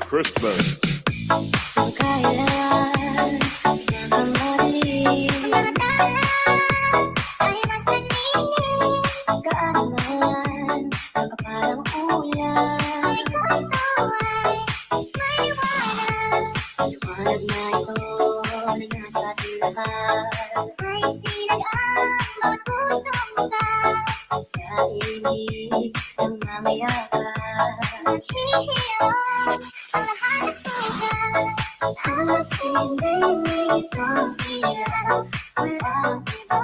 Christmas. Kailan nagmamadali mga tala ay mas nagninig kaanaman ang kaparang ulan sa likod ito ay maliwanag liwanag na ito na nasa ating lahat ay sinag ang bawat pusong bukas sa ibig ng mga yakap naghihilom ang lahat ng sugat ang sinding itong ilaw walang iba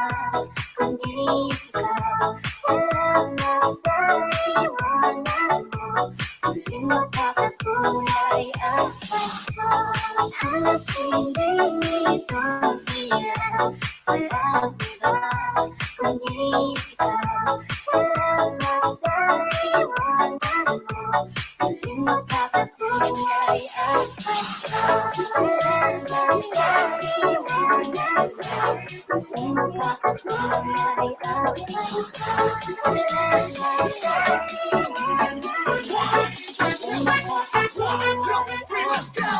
kundi ikaw salamat sa liwanag mo muling magkakakulay ang Pasko ang sinding itong ilaw walang iba kundi ikaw salamat sa liwanag mo muling magkakakulay ang Pasko salamat sa liwanag mo muling magkakakulay ang Pasko salamat sa liwanag mo muling magkakakulay ang Pasko.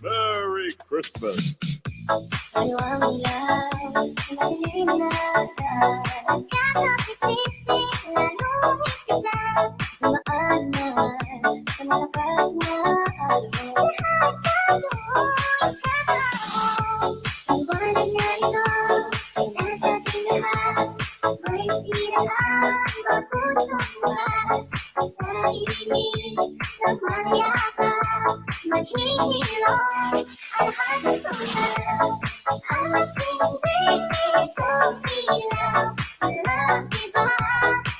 Merry Christmas. Dalawang ilaw sa madilim na daan nagkakapit-sisi, lalong higpit lang dumaan naman sa malakas na alon lahat tayo'y kakaroon liwanag na ito ay nasa ating lahat may sinag ang bawat pusong bukas sa ibig ng mga yakap maghihilom ang lahat ng sulat ang sinding itong ilaw walang iba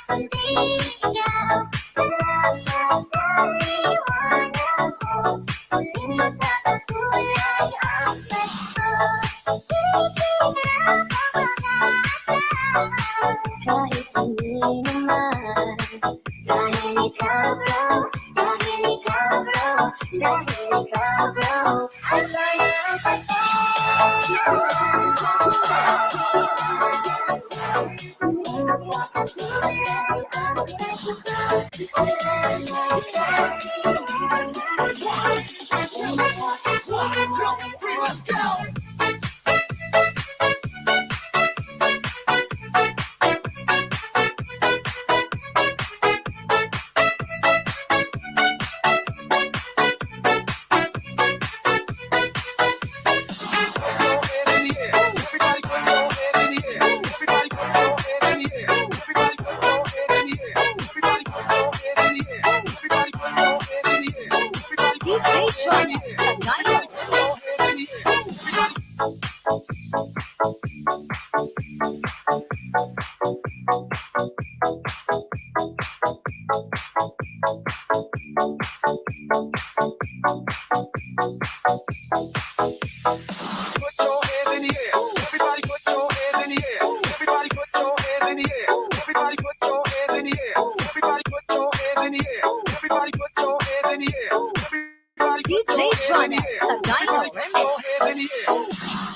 kundi ikaw salamat sa liwanag mo muling magkakakulay ang Pasko bibigyan ng pag-asa kahit hindi naman dahil ikaw bro dahil ikaw bro dahil ikaw bro ang saya ng Pasko Let's go!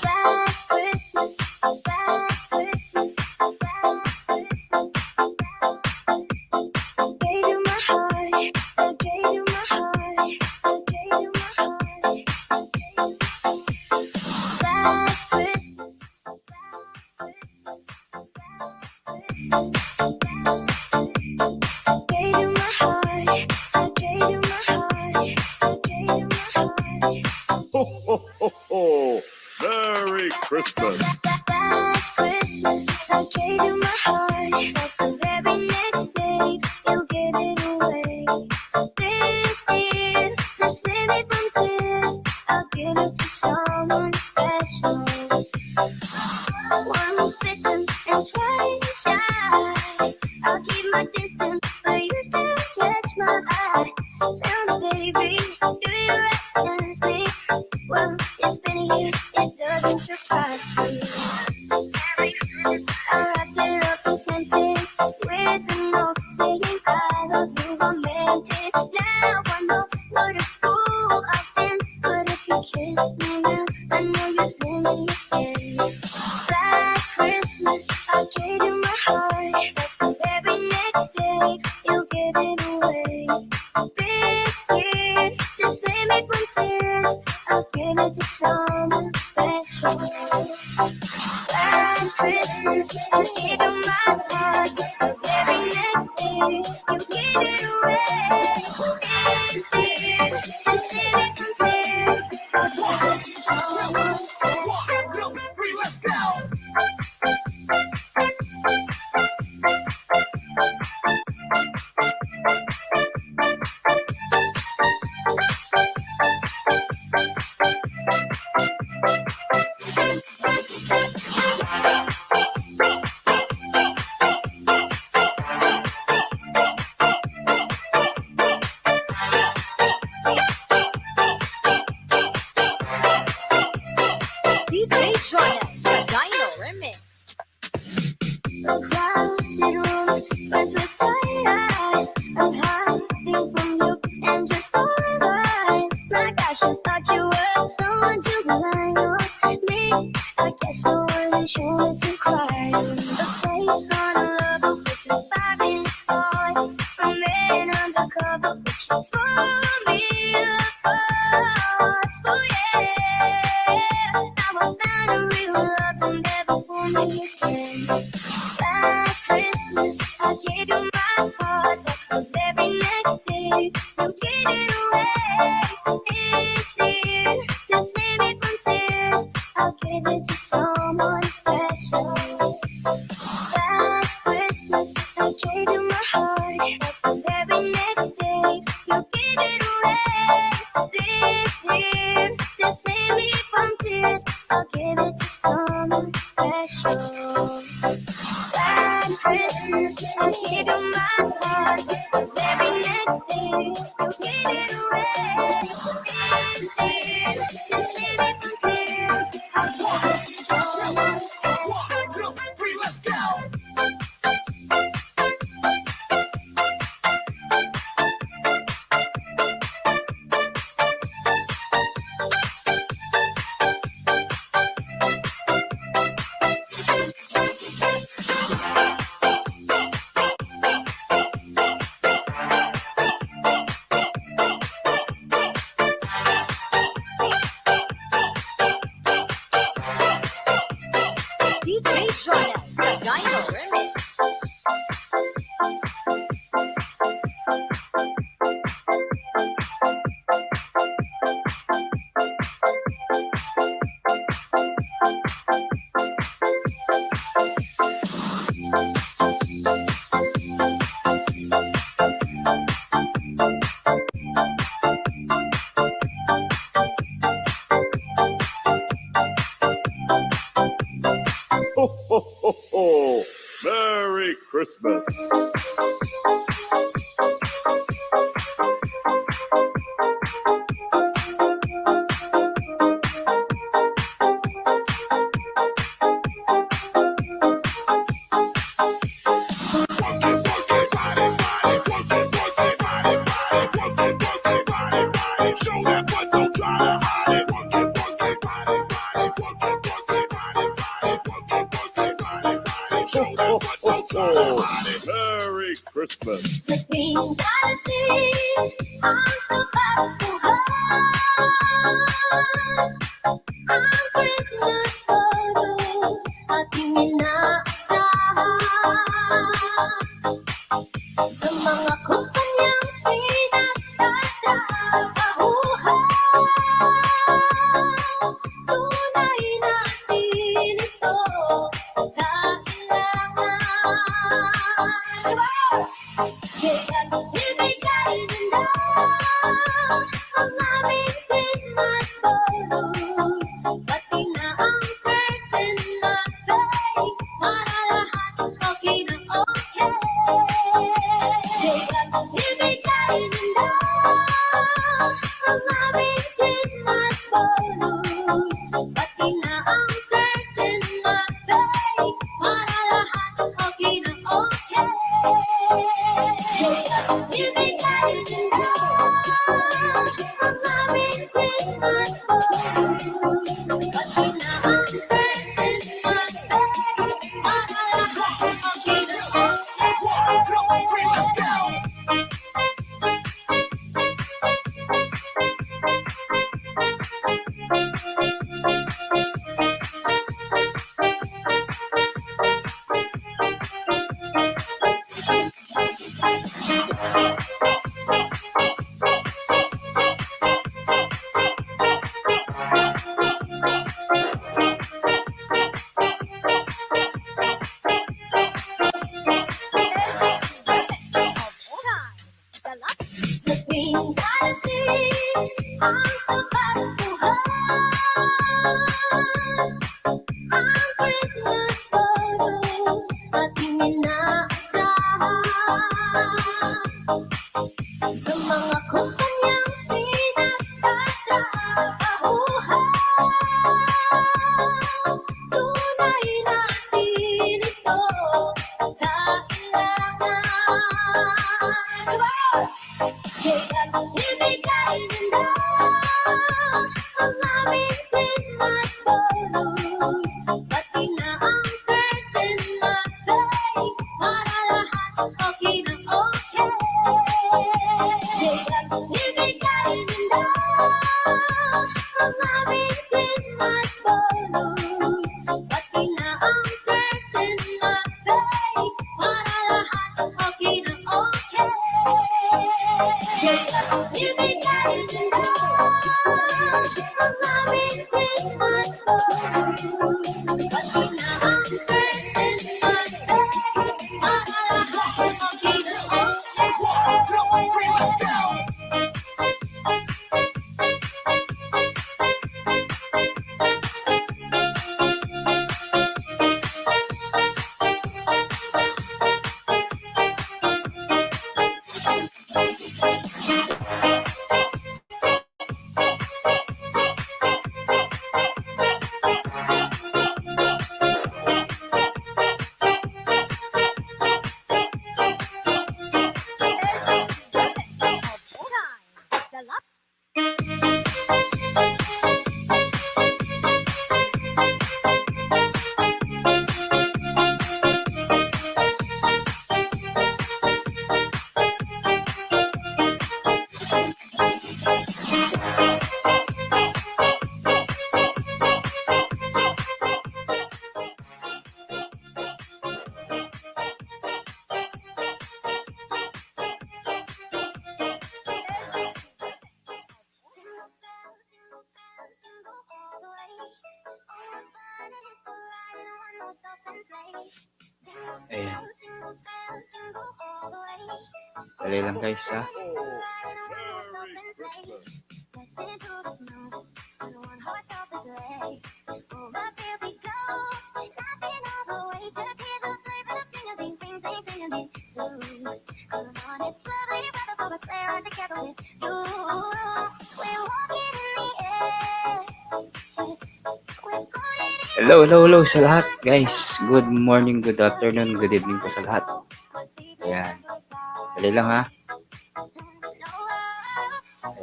Last Christmas, last Christmas, last Christmas, I gave you my heart, I gave you my heart, I gave you my heart, I gave you my heart. sent it with a note saying I love you, I meant it. Now I know what a fool I've been, but if you kiss me now, I know you're feeling again. Last Christmas, I gave you my heart, but the very next day, you gave it away. This year, to save me from tears, I'll give it to someone special. Last Christmas, I gave you my heart, but the very next day, you gave it away. This year, to save me from tears, I'll give it to someone special. 1, 2, 3, let's go! DJ Jonas, the Dino Remix. A crowded room, friends with tired eyes. I'm hiding from you and just so lies. My gosh, I thought you were someone to rely on. Me, I guess I wasn't sure to cry. A face on a lover with a 5-inch boy. A man undercover, which tore me apart. Oh yeah, now I found a real love and never fool me again. Last Christmas, I gave you my heart, but the very next day, you gave it away. This year, to save me from tears, I'll give it to someone special. Last Christmas, I gave you my heart, but the very next day, you gave it away. This year, to save me from tears, I'll give it to someone special. Last Christmas, I gave you my heart, but the very next day, you gave it away. This year, to save me from tears, I'll give it to someone special. 1, 2, 3, let's go! DJ Jonas, the Dino Remix. Ho, ho, ho, ho. Merry Christmas. Show that butt, don't try to hide it. Work it, body, body, work it, body, body. Show that butt, don't try to hide it. Merry Christmas. Sa tuwing darating ang Pasko ang Christmas photos ating inaasahan. Sa mga kumpanyang pinagtatrabahuhan, tunay natin ito kailangan. Kaya't ibigay na lang ang aming Christmas photos, pati na ang curtain na bay, para lahat okay na okay. Kaya't ibigay na lang ang aming Christmas photos, pati na ang curtain na bay, para lahat okay na okay. Ibigay din lang ang aming Christmas bonus. Pati na ang present natin para lahat ang ginaon. 1, 2, 3, let's go. Tuwing darating ang kapaskuhan, ang Christmas bonus ating inaasahan. Sa mga kumpanyang pinagtatrabahuhan, tunay natin ito kailangan. Kaya't ibigay din lang ang aming Christmas bonus. Pati na ang curtain natin para lahat okay na okay. Kaya't ibigay din lang ang aming Christmas bonus. Pati na ang curtain natin para lahat okay na okay. Ibigay din lang ang aming Christmas bonus. Pati na ang curtain natin para lahat okay na okay. 1, 2, 3, let's go. Ayan. Dali lang guys ha. Merry Christmas. Hello sa lahat guys. Good morning, good afternoon, good evening po sa lahat. Ayan. Dali lang ha.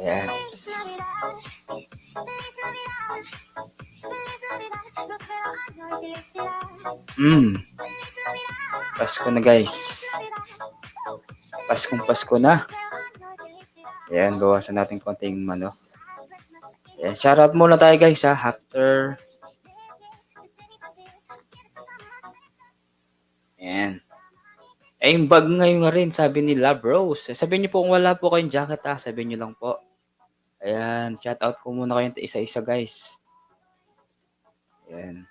Ayan. Pasko na guys. Pasko na. Ayan, bawasan natin konting ano. Ayan, shoutout muna tayo guys ha. After. Ayan. Ay, yung bag ngayon nga rin, sabi nila, bros. Sabihin niyo po kung wala po kayong jacket ha. Sabihin niyo lang po. Ayan, shoutout ko muna kayong isa-isa guys. Ayan.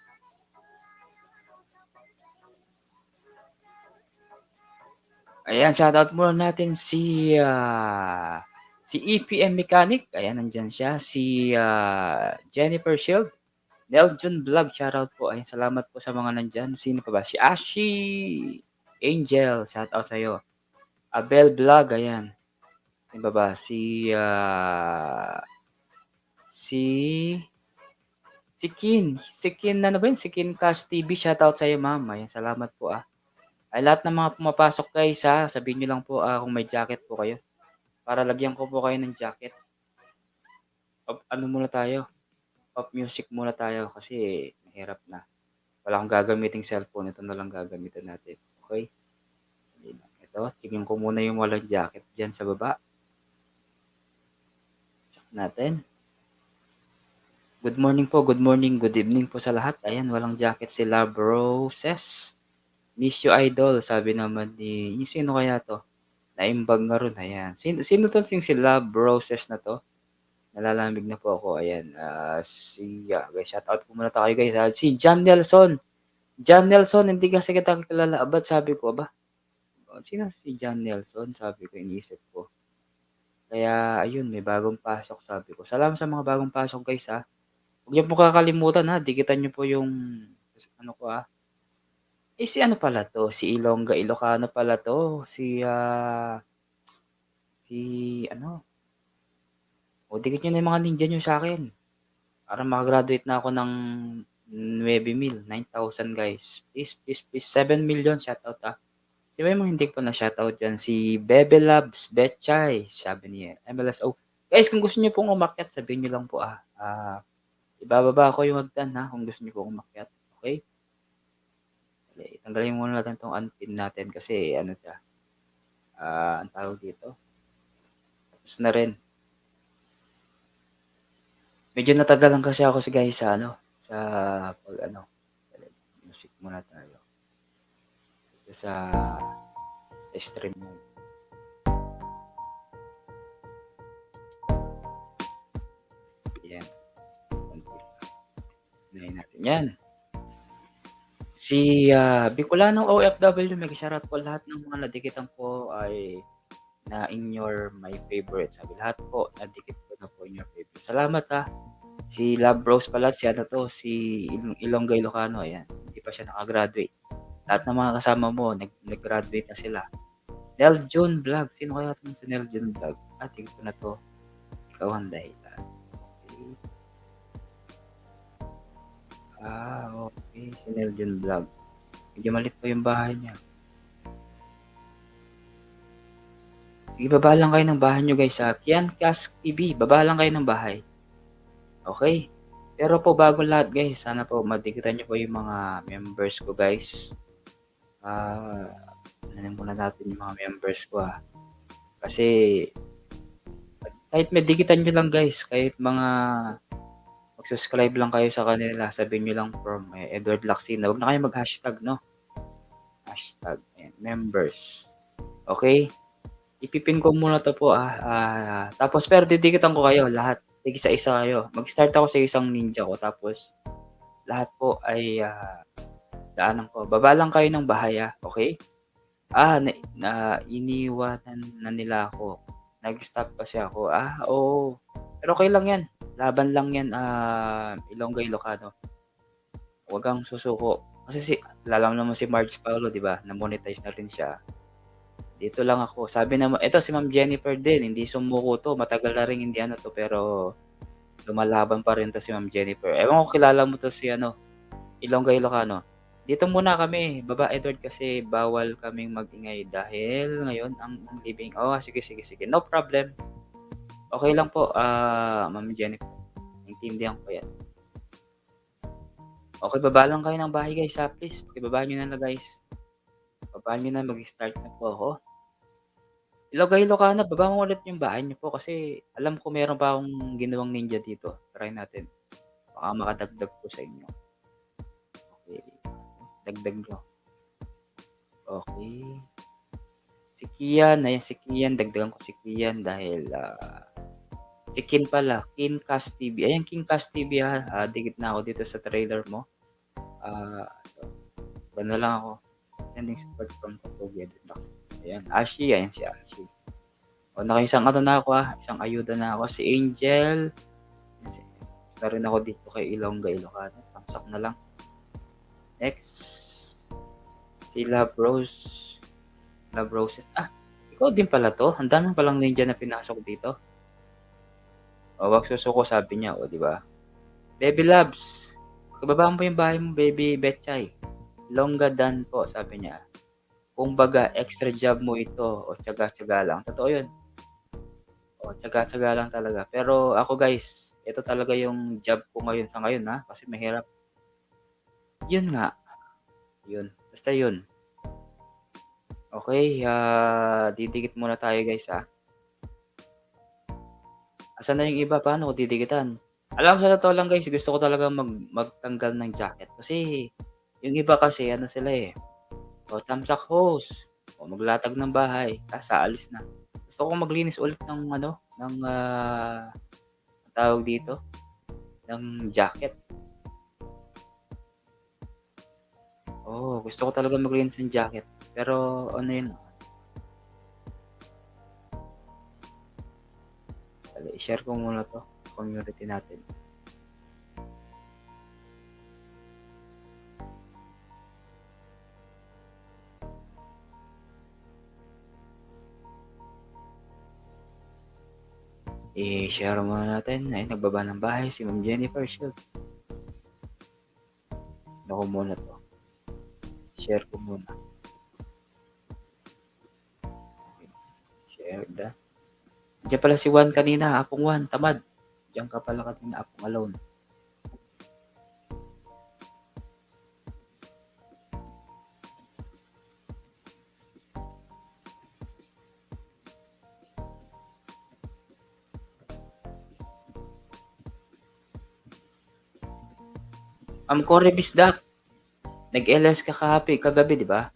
Ayan, shoutout muna natin si EPM Mechanic. Ayan, nandyan siya. Si Jennifer Shield. Neljon Vlog, shoutout po. Ayan, salamat po sa mga nandyan. Sino pa ba? Si Ashi Angel, shoutout sa'yo. Abel Vlog, ayan. Sino pa ba? Si Kin. Si Kin, ano ba yun? Si Kin Cast TV, shoutout sa'yo, ma'am. Ayan, salamat po Ay lahat ng mga pumapasok guys ha, sabihin niyo lang po kung may jacket po kayo. Para lagyan ko po kayo ng jacket. Ano muna tayo? Pop music muna tayo kasi mahirap na. Wala akong gagamiting cellphone. Ito na lang gagamitin natin. Okay? Ito, tingin ko muna yung walang jacket dyan sa baba. Check natin. Good morning po, good morning, good evening po sa lahat. Ayan, walang jacket si Love Roses. Miss you idol, sabi naman ni, sino kaya to? Naimbag na ron, ayan. Sino to si Love Roses na to? Nalalamig na po ako, ayan. Guys, shout out po muna tayo guys. Si John Nelson. John Nelson, hindi kasi kita kilala. Ba't sabi ko, ba? Sino si John Nelson? Sabi ko, iniisip ko. Kaya, ayun, may bagong pasok, sabi ko. Salamat sa mga bagong pasok guys ha. Huwag niyo po kakalimutan ha, dikitan niyo po yung ano ko ha. Si ano pala to? Si Ilongga Ilocano pala to. Si ano? O dikit niyo na yung mga ninja niyo sa akin. Para makagraduate na ako ng 9,000, 9,000 guys. Please, 7 million shoutout ha. Si may mga hindi pa na shoutout dyan. Si Bebe Labs, Betchay, sabi niya. MLSO. Guys, kung gusto niyo pong umakyat, sabihin niyo lang po ibababa ko yung hagdan ha kung gusto niyo po umakyat. Okay? Tanggalin muna natin itong unpin natin kasi ano siya. Ang tawag dito. Tapos na rin. Medyo natagalan kasi ako guys sa pag music muna tayo. Ito sa stream mo. Yan. Ngayon natin yan. Si Bicolanong OFW, may shoutout po lahat ng mga nadikitan po ay na in your my favorite. Sabi lahat po, nadikit ko na po in your favorite. Salamat ha. Si Love Rose pala, si ano to, si Ilongga Ilocano, ayan. Hindi pa siya nakagraduate. Lahat ng mga kasama mo, nag-graduate na sila. Neljun Vlog. Sino kaya itong si Neljun Vlog? Tingin ko na to. Ikaw ang dahilan. Okay. Si Neljun Vlog. Medyo malit po yung bahay niya. Sige, baba lang kayo ng bahay nyo guys ha. Kiancast TV, baba lang kayo ng bahay. Okay? Pero po bago lahat guys, sana po madikitan nyo po yung mga members ko guys. Nanin muna natin yung mga members ko ha. Kasi kahit may dikitan nyo lang guys, kahit mga mag-subscribe lang kayo sa kanila, sabihin nyo lang from Edward Lacsina. Huwag na kayo mag-hashtag, no? Hashtag, members. Okay? Ipipin ko muna to po, tapos, pero didikitan ko kayo, lahat. Isa-isa kayo. Mag-start ako sa isang ninja ko, tapos, lahat po ay, daanan ko. Baba lang kayo ng bahay, okay? Iniwanan na nila ako. Nag-stop kasi ako. Oo. Pero okay lang yan. Laban lang yan, Ilongga Ilocano. Huwag kang susuko. Kasi alam naman si Marge Paulo, di ba? Na-monetize na rin siya. Dito lang ako. Sabi naman, ito si Ma'am Jennifer din. Hindi sumuko to. Matagal na rin hindi to. Pero lumalaban pa rin to si Ma'am Jennifer. Ewan ko kilala mo to si Ilongga Ilocano. Dito muna kami. Baba Edward kasi bawal kaming magingay dahil ngayon ang living. Sige. No problem. Okay lang po, Ma'am Jennifer. Naintindihan ko yan. Okay, baba lang kayo ng bahay guys please. Baba nyo na guys. Baba nyo na, mag-start na po ako. Ilongga Ilocano, baba mo ulit yung bahay nyo po kasi alam ko meron pa akong ginawang ninja dito. Try natin. Baka makadagdag po sa inyo. Okay. Dagdag nyo. Okay. Si Kian, ayan si Kian. Dagdagan ko si Kian dahil si Kin pala. Kincast TV. Ayan, Kincast TV ha. Dikit na ako dito sa trailer mo. Ganda lang ako. Sending support from Totogi. Ayan, Ashi. Ayan si Ashi. Naka-isang na ako Isang ayuda na ako. Si Angel. Basta rin ako dito kay Ilongga Ilocano. Tamsak na lang. Next. Si Love Roses. Ikaw din pala to. Ang dami palang ninja na pinasok dito. Wag susuko sabi niya. Di ba? Baby Loves. Kababaan po yung bahay mo, baby Betchay. Longga Dan po, sabi niya. Kumbaga extra job mo ito o tiyaga-tiyaga lang. Totoo 'yun. O tiyaga-tiyaga lang talaga. Pero ako guys, ito talaga yung job ko ngayon sa ngayon, kasi mahirap. 'Yun nga, 'yun. Basta 'yun. Okey, didikit muna tayo guys, Asan na yung iba? Paano ko didikitan? Alam mo sa totoo lang guys, gusto ko talaga magtanggal ng jacket kasi yung iba kasi ano sila, tamsak hose, o maglatag ng bahay, ta's aalis na. Gusto ko maglinis ulit ng ano, ng, tawag dito, ng jacket. Oo, gusto ko talaga maglinis ng jacket. Pero ano yun, i-share ko muna 'to sa community natin. I-share muna natin. Ayun, nagbaba ng bahay si Ma'am Jennifer Shield. Ano ko muna 'to, share ko muna. Share the Diyan pala si Juan kanina, Apong Juan, tamad. Diyan ka pala kanina, Apong Alone. Cory Bisdak, nag-LS ka kagabi, di ba?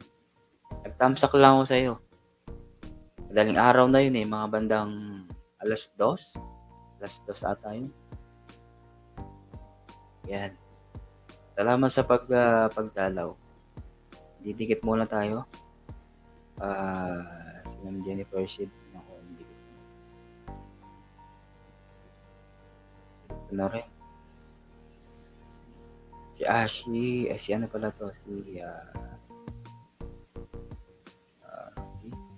Nagtamsak lang ako sa'yo. Madaling araw na yun mga bandang alas 2. Alas 2 ata yun. Yan. Salamat sa pagdalaw. Didikit muna tayo. Si Ma'am Jennifer Shield. Ako, didikit. Ano rin? Si Ashi, si ano pala to?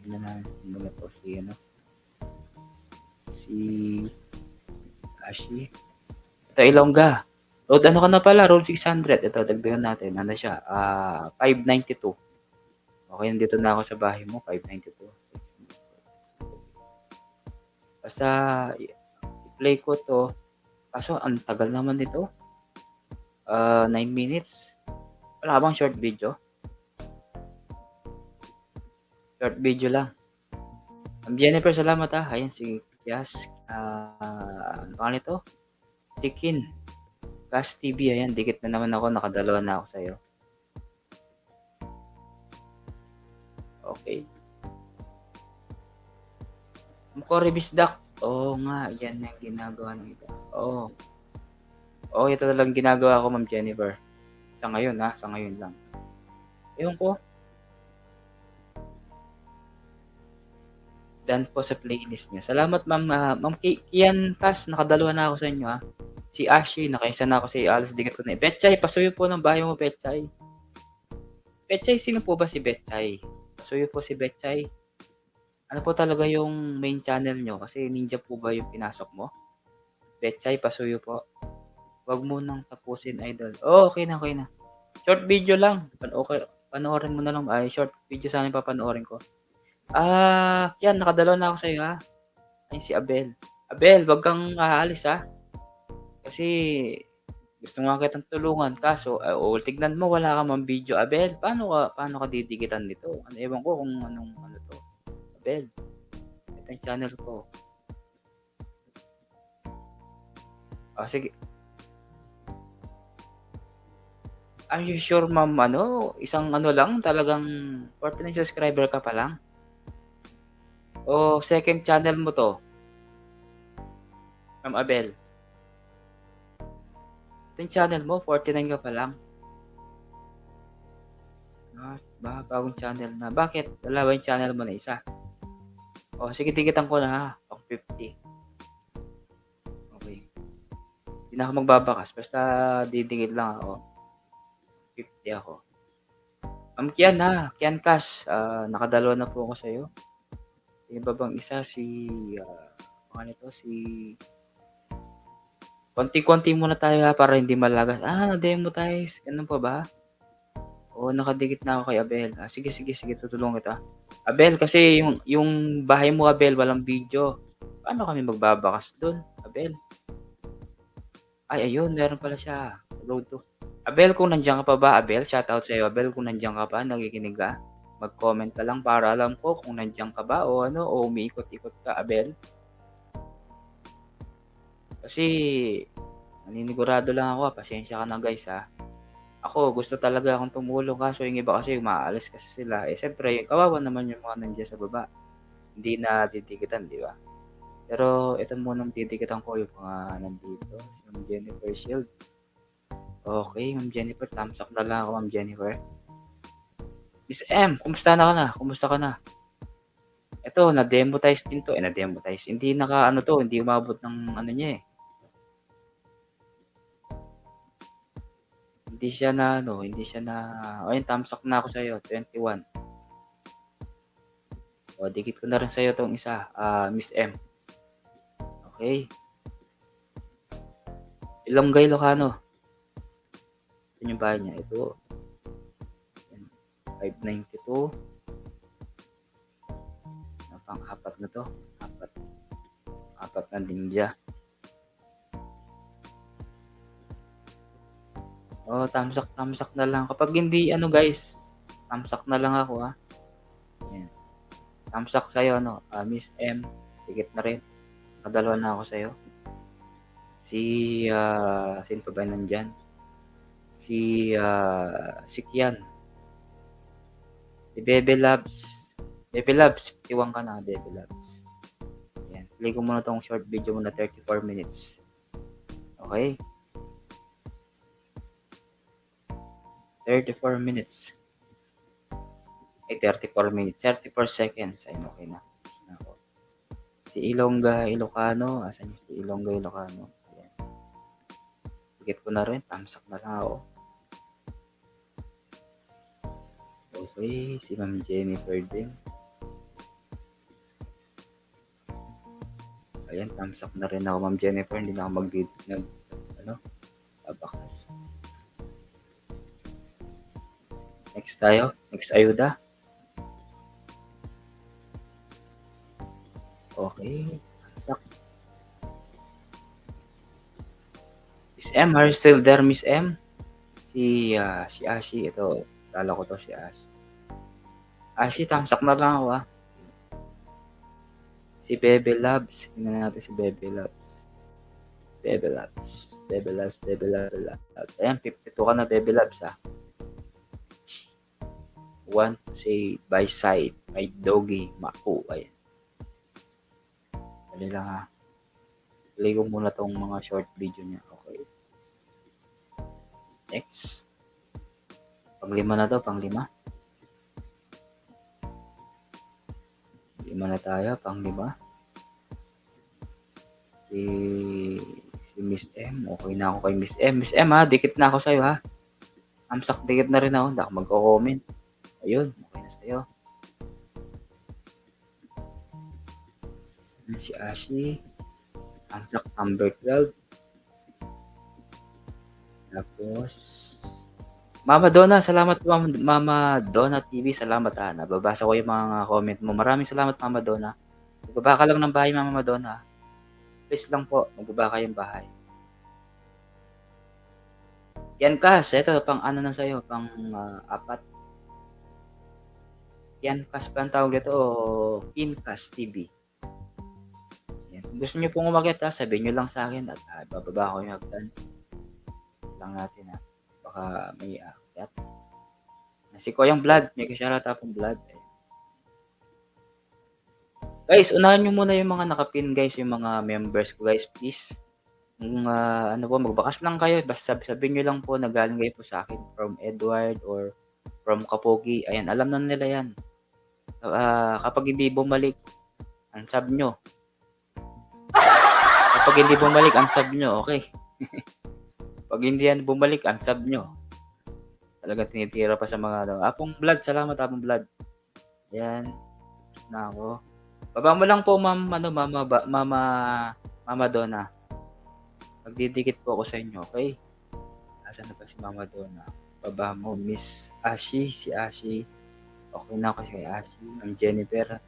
Tingnan natin muna to si Ashi. Ito, Ilongga. Road ano ka na pala? Road 600. Ito, dagdagan natin. Ano siya? 592. Okay, nandito na ako sa bahay mo. 592. Basta, i-play ko to. Kaso, ang tagal naman nito. 9 minutes. Wala bang short video? Short video lang. Jennifer, salamat Ayan si Yas. Ano pangalan ito? Si Kin. Gas TV, ayan. Dikit na naman ako. Nakadalawa na ako sa'yo. Okay. Cory Bisdak. Oo nga, yan yung ginagawa ng iba. Oo. Ito talagang ginagawa ko, Ma'am Jennifer. Sa ngayon, sa ngayon lang. Ewan ko. Dan po sa playlist niya. Salamat, Ma'am. Ma'am Kian Kas, nakadalawa na ako sa inyo, Si Ashley, nakaisa na ako sa alas dikit ko na. Betchay, pasuyo po ng bahay mo, Betchay. Betchay, sino po ba si Betchay? Pasuyo po si Betchay. Ano po talaga yung main channel nyo? Kasi ninja po ba yung pinasok mo? Betchay, pasuyo po. Wag mo nang tapusin, idol. Okay na. Short video lang. Okay, panoorin mo na lang. Short video sana yung papanoorin ko. Yan, nakadalawa na ako sa'yo, Ayun si Abel. Abel, wag kang aalis, Kasi, gusto nga kitang tulungan. Kaso, tignan mo, wala ka mang video. Abel, paano ka didikitan nito? Ewan ko kung anong to. Abel, ito yung channel ko. Sige. Are you sure, Ma'am, isang lang, talagang 49 subscriber ka pa lang? O second channel mo to? Ma'am Abel. Ito yung channel mo, 49 ka pa lang? Bagong channel na. Bakit? Wala ba yung channel mo na isa? Sige, tikitan ko na pang 50. Okay. Hindi na ako magbabakas. Basta didikit lang ako. 50 ako. Ma'am Kian Kian Kas, nakadalawa na po ako sa'yo. Yung babang isa konti-konti muna tayo para hindi malagas. Na-demonetize. Ganun pa ba? Oo, nakadikit na ako kay Abel. Sige, sige, sige, tutulungan kita. Abel, kasi yung bahay mo, Abel, walang video. Paano kami magbabakas doon, Abel? Ay, ayun, meron pala siya. Road to. Abel, kung nandiyan ka pa ba, Abel, shoutout sa'yo, Abel, kung nandiyan ka pa, nakikinig ka, mag-comment ka lang para alam ko kung nandiyan ka ba o ano, o umiikot-ikot ka, Abel. Kasi, naninigurado lang ako, pasensya ka na guys, ha. Ako, gusto talaga akong tumulong, kaso yung iba kasi umaalis kasi sila. Eh, siyempre, kawawa naman yung mga nandiyan sa baba. Hindi na titikitan, di ba? Pero ito munang titikitan ko yung mga nandito. Si Ma'am Jennifer Shield. Okay, Ma'am Jennifer. Thumbs up na lang ako, Ma'am Jennifer. Miss M, kumusta na ka na? Kumusta ka na? Ito, na-demotize din to. Na-demotize. Hindi ano to, hindi umabot ng ano niya eh. Hindi siya na ayun, thumbs up na ako sa'yo, 21. O, dikit ko na rin sa'yo tong isa, Miss M. Okay. Ilonggay, Ilocano. Ito yung bahay niya. Ito. 592. Pang-apat na to. Apat na ninja. Oh, tamsak na lang. Kapag hindi, guys, tamsak na lang ako, ha. Ayan. Tamsak sa'yo, Miss M. Tikit na rin. Kadalawa na ako sa'yo. Sino pa ba nandyan? Si Kian. Si Bebe Labs. Bebe Labs, iwan ka na, Bebe Labs. Ayan. Play ko muna tong short video muna, 34 minutes. Okay? 34 minutes. 34 minutes. 34 seconds. Ayun, okay na. Tapos na ako. Si Ilongga, Ilocano. Asan yung si Ilongga, Ilocano? Ayan. Higit ko na rin. Thumbs up na lang ako. Okay. Si Ma'am Jennifer din. Ayan. Thumbs up na rin ako, Ma'am Jennifer. Hindi na ako babakas. Next tayo. Next ayuda. Okay. Sak. Miss M, are you still there, Miss M? Si Ashi. Ito. Tala ko to si Ashi. Ashi, tamsak na lang ako, Si Bebe Labs. Tingnan natin si Bebe Labs. Bebe Labs. Ayan, 52 ka na, Bebe Labs, Want to say by side, by doggy, Mako. Ayan. Dali lang, Play ko muna tong mga short video niya. Okay. Next. Panglima na to, panglima. Lima na tayo, panglima. Si Miss M. Okay na ako kay Miss M. Miss M, dikit na ako sa'yo, Amsak, dikit na rin ako. Hindi ako magko-comment. Ayun, okay na sa'yo. Si Ashi. Amsak number 12. Tapos, Mama Donna, salamat po, Mama Donna TV. Salamat, nababasa ko yung mga comment mo. Maraming salamat, Mama Donna. Magbaba ka lang ng bahay, Mama Donna. Please lang po, magbaba kayong bahay. Yan kas, ito pang ano na sa'yo, pang 4. Yan kas pa ang tawag dito, o Pincast TV. Yan. Kung gusto nyo pong umakyat, sabihin nyo lang sa akin at bababa ko yung hagdan. Lang natin, baka may akyat. Si Koyang Blood, may kasyara tapong Blood. Guys, unahan nyo muna yung mga nakapin, guys, yung mga members ko, guys, please. Kung magbakas lang kayo, basta sabihin nyo lang po na galing kayo po sa akin from Edward or from Kapogi. Ayan, alam na nila yan. Kapag hindi bumalik, unsub nyo. Kapag hindi bumalik, unsub nyo, okay. Pag hindi yan bumalik, unsub nyo. Talaga tinitira pa sa mga Apong Blood, salamat Apong Blood. Ayan, tapos na ako. Baba mo lang po, Mama Donna. Magdidikit po ako sa inyo, okay? Asan na ba si Mama Donna? baba mo, Miss Ashi, si Ashi. Okay na ako kay Ashi. Ang Jennifer,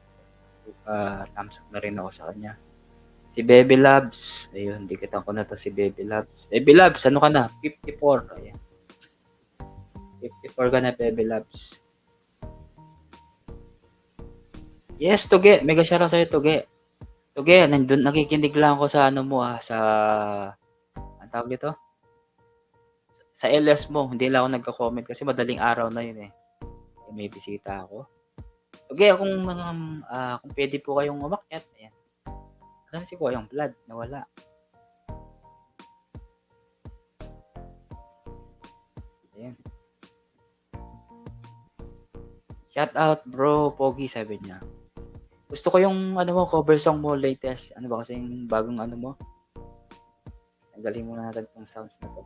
thumbs up na rin ako sa kanya. Si Baby Labs, ayun, dikitan ko na to si Baby Labs. Baby Labs, ano ka na? 54. Ayan. 54 ka na, Baby Labs. Yes, Tuge. Mega shoutout sa'yo, Tuge. Tuge, nandun, nakikinig lang ako sa ano mo sa, ang tawag dito? Sa LS mo, hindi lang ako nagko-comment kasi madaling araw na yun eh. May bisita ako. Tuge, kung pwede po kayong umakyat, ayan. Saan si Kuya yung blood? Nawala. Ayan. Shout out bro, Pogi, sabi niya. Gusto ko yung cover song mo latest. Ano ba kasi yung bagong mo? Galing muna natin itong sounds na to.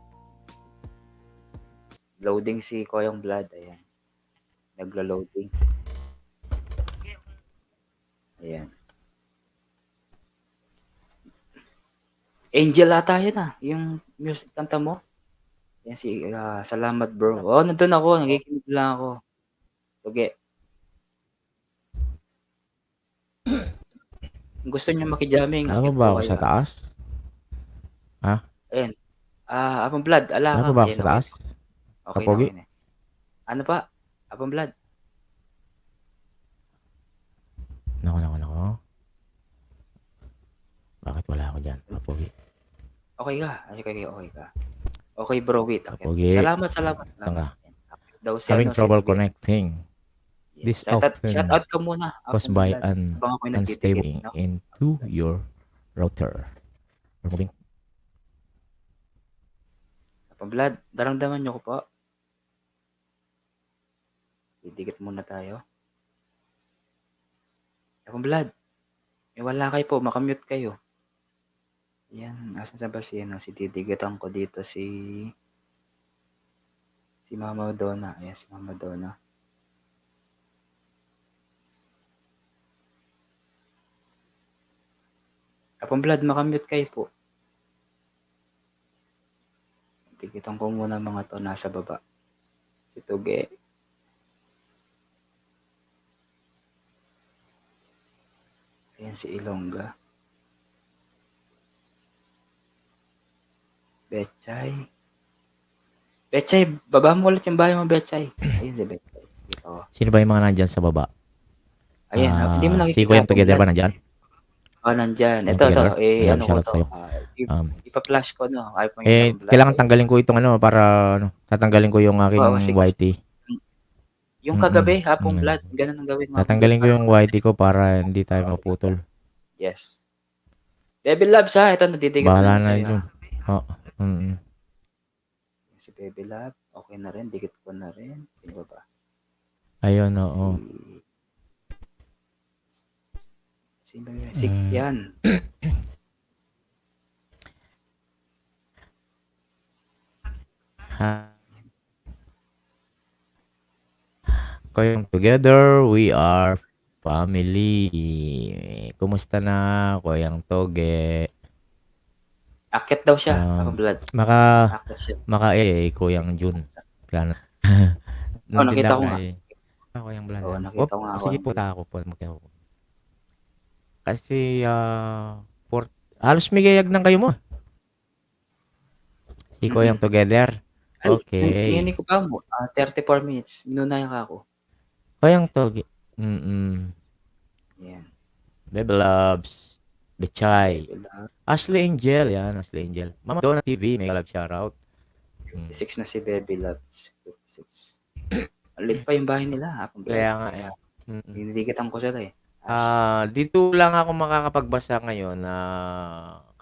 Loading si Koyong Blood. Ayan. Naglo-loading. Ayan. Angel ata yun yung music kanta mo. Ayan salamat bro. Oh, nandun ako. Nakikinig lang ako. Okay. Gusto niyo makijamming. Ano ba ako sa taas? Ha? Ayan. Apong Blood, ala Ano ka. ba ako Ayan, sa taas? Okay, Kapogi? okay. Ano pa? Apong Blood. Nako. Bakit wala ako dyan? Kapogi. Okay ka. Okay ka. Okay bro, wait. Okay. Kapogi. Salamat. Saan ka? Daw Having trouble connecting. Yes. This often Shout out ka muna. caused Apong by Blood. an Habang ako'y unstable nagtitigil, no? into your router. Removing. Apong Blood, daramdaman niyo ko po. Didikit muna tayo. Apong Blood, wala kayo po, makamute kayo. Yan, asan sa ba si didigitan ko dito si Mama Donna. Ayan, si Mama Donna. Apong Blood, makamute kayo po. Digitan ko muna mga to nasa baba. Si Tuge. Ayan si Ilongga. Betchay, baba mo ulit yung bahay mo, Betchay. Ayun si Betchay. Dito. Sino ba yung mga nandyan sa baba? Ayan, hindi mo nakikita. Si Kuya Together ba nandyan? Nandyan. Yung Ito. together? Ayan, Ano ko shoutout to? sa'yo. Ipa-flash ko, no? iPhone yung Kailangan tanggalin ko itong para tatanggalin ko yung aking sige. YT. Yung kagabi, hapong blood. Ganun ang gawin mo. Tatanggalin ko yung YT ko para hindi tayo maputol. Yes. Baby Labs, ha? Ito, natitigil Bahala na na sa'yo. yun. Si Baby Lab, okay na rin. Dikit ko na rin. Sino ba? Ayun, oo. Sino ba? Si Kian. Kayong together, we are family. Kumusta na, Kuyang Toge? Akit daw siya. Hapong blood. Akit siya. Kuyang Jun. Plano. Nakita ko nga. Kuyang Blood. Nakita ko nga. Sige, punta ako po. Kasi, halos may gayag ng kayo mo. Si Kuyang Together. Okay. Hindi ko pa mo. 34 minutes. Minunaya ka ako. Kuyang Toge. Yan. Baby Loves. Bechay. Ashley Angel. Yan, Ashley Angel. Mama Donna TV. May love shoutout. 56 na si Baby Loves. 56. Alit pa yung bahay nila. Kaya nga. Dinidikitan ko sila eh. Dito lang ako makakapagbasa ngayon na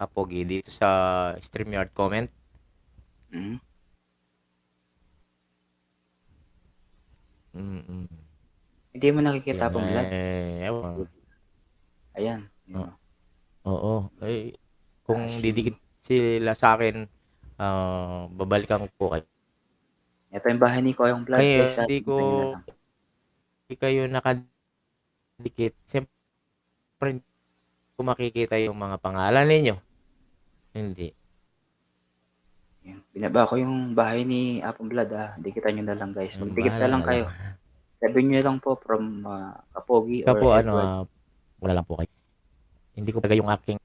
Kapogi dito sa StreamYard comment. Hindi mo nakikita pong blood. Ewan. Ayan. Oo. Kung didikit sila sa akin, babalikan ko po kayo. Ito yung bahay ni Koyong Blood. Kaya hindi kayo nakadikit. Siyempre, kung makikita yung mga pangalan ninyo. Hindi. Yan. Binaba ko yung bahay ni Apong Blood Dikitan nyo na lang guys. Magdikit na Bahala lang na kayo. lang. Sabihin nyo lang po from Kapogi Ikaw or po, Edward. wala lang po kayo. Hindi ko pa yung aking,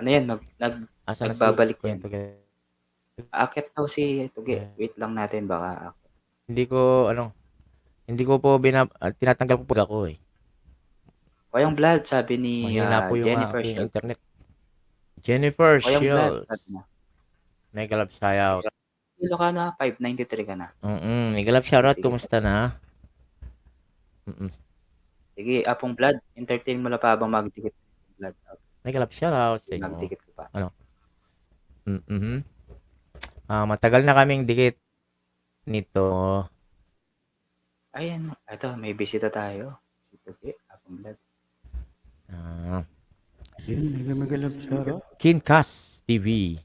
Ano yan, asa na si nagbabalik ko Kuya yan. Tuge. Akit daw si Tuge. Yeah. Wait lang natin baka. Hindi ko po tinatanggal ko po ako eh. Koyang Blood, sabi ni Mahina po yung Jennifer aking Shield. internet. Jennifer Koyang Blood, Shield. sabi niya. Mega love shoutout. Kilo ka na, 593 ka na. Mega love shoutout. Kumusta na? Sige, Apong Blood, entertain mo na pa habang magdikit. Blood, Mega love shoutout sa inyo. magdikit ko pa. Matagal na kaming dikit nito. Ayan, ito, may bisita tayo. Si Tuge, Apong Blood. Mega love shoutout. Kincast TV.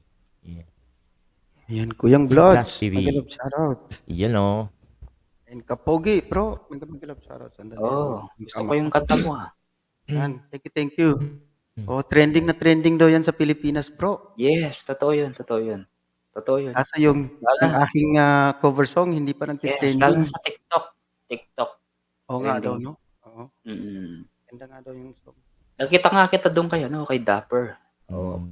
Ayan, Kuyang Kincast Vlogs. TV. Mega love shoutout. Yan o. And Kapogi, bro. Mega love shoutout. Sandali. Gusto ko yung kanta mo Yan, thank you. Oh, trending na trending daw yan sa Pilipinas, bro. Yes, totoo yun. Totoo yun. Kaso yung aking cover song, hindi pa Yes, nag-trending. lalo sa TikTok. Oo nga daw, trending. no? Oo. Ganda nga daw yung song. Nakita nga kita doon kayo, no? Kay Dapper.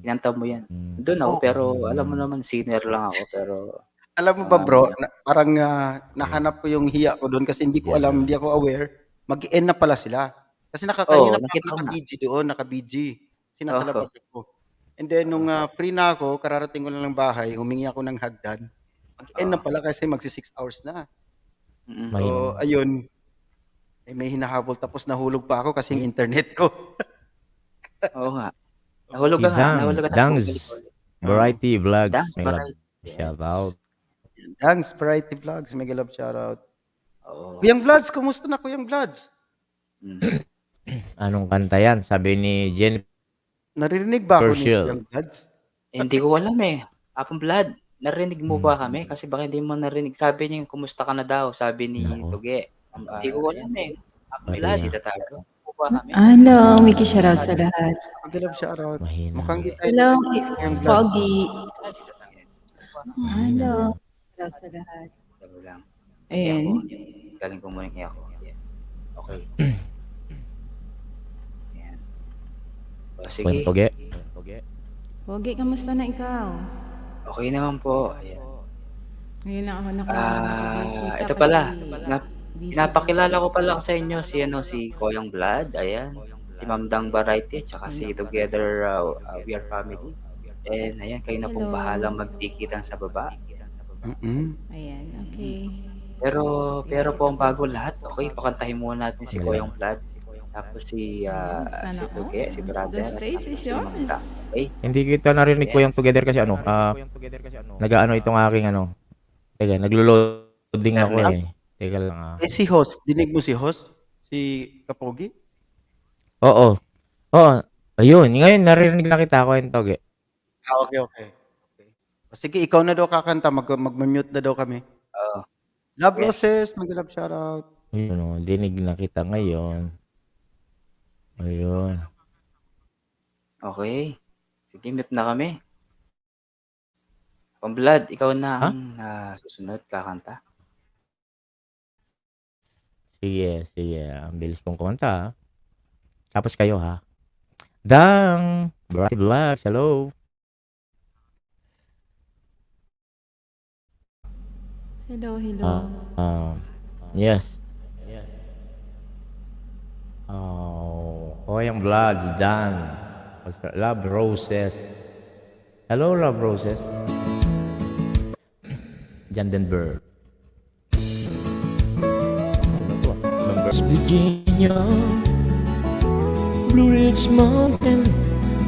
Kinanta mo yan. Doon ako, pero alam mo naman, singer lang ako, pero Alam mo ba, bro, parang nahanap ko yung hiya ko doon kasi hindi ko alam, hindi ako aware. Mag-end na pala sila. Kasi kanina pa nakita ko ako na. naka-BG doon, naka-BG. Sinasalabas ako. And then, nung free na ako, kararating ko lang ng bahay, humingi ako ng hagdan. Mag-end na pala kasi magsi 6 hours na. So, ayun. May hinahabol tapos nahulog pa ako kasi yung internet ko. Oo nga. Nahulog ka nga. Nahulog ka. Dangs Variety Vlogs. Dangs Mega love Variety. shoutout. Thanks, Variety Vlogs. Mega love shoutout. Oo. Kuyang Vlogs, kumusta na Kuyang Vlogs? Anong kanta yan? Sabi ni Jennifer. Naririnig ba ako ni Herschel. Kuyang Vlogs? Hindi ko alam Apong Blood, narinig mo ba kami? Kasi baka hindi mo narinig. Sabi niya, kumusta ka na daw? Sabi ni Nako. Tuge. Hindi ko alam Apong Kasi Blood, nga. bisita tayo. Kumusta kami? Hello, Mickey, shoutout sa lahat. Mega love shoutout. Mahina. Mukhang di tayo Hello, Kuyang Vlogs. Pogi. Mahina. Hello, shoutout sa lahat. Sabi lang. Ayan. Galing ko muna kaya ako. Yan. Okay. Yan. O, sige. Poge. Pogi, kamusta na ikaw? Okay naman po. Ayan. Ngayon lang ako nakabisita Ito kasi pala. busy Pinapakilala ko pala sa inyo si Koyang Blood. Ayan. Si Ma'am Dang Variety at saka si Together We Are Family. And ayan, kayo na pong Hello. bahalang magdikitan sa baba. Ayan, okay. Pero po ang bago lahat, okay, pakantahin muna natin si Koyang Blood. Tapos si Tuge, si Brother. The stage is si Ma'am yours. Dang. Okay? Hindi kita narinig ko yung Yes. together kasi nag-ano itong aking Teka, naglo-loading ako eh. Teka lang Si host, dinig mo si host? Si Kapogi? Oo. Ayun, ngayon narinig na kita ko yung toge. Okay. O, sige, ikaw na daw kakanta, mag-mute na daw kami. Love Yes. Roses, mag-love shoutout. Ayun dinig na kita ngayon. Ayun. Okay. Sige, mute na kami. Pang Blood, ikaw na ang susunod kakanta. Sige. Ang bilis kong kumanta ha. Tapos kayo ha. Dang! Variety Vlogs, hello. Hello. Yes. Koyang Vlogs, Dan. Love Roses. Hello, Love Roses. Jandenberg. West Virginia, Blue Ridge Mountain,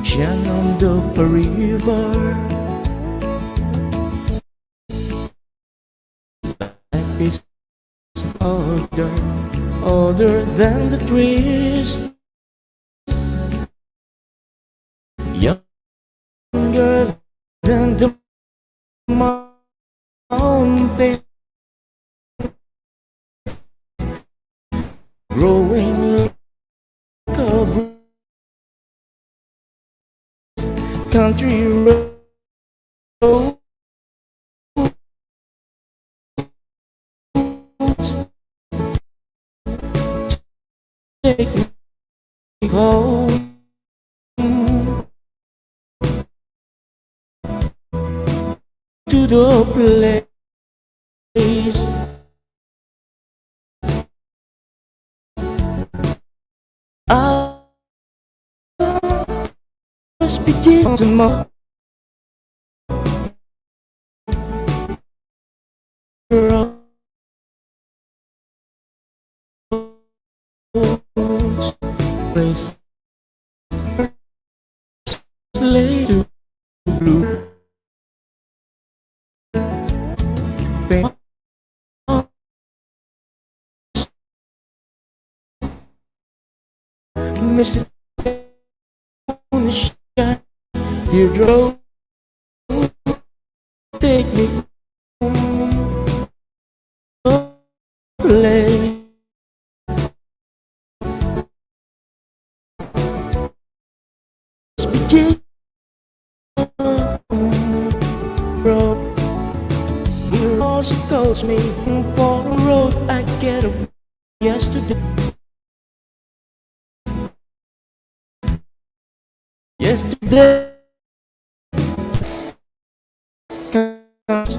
Shenandoah River. Life is older than the trees, younger than the mountain, growing like a country road. take me home to the place I was beginning tomorrow. Place later blue. Miss it on the shine, dear drove, take me home, play. Speaking road, he also calls me for the road I get up yesterday. Yesterday comes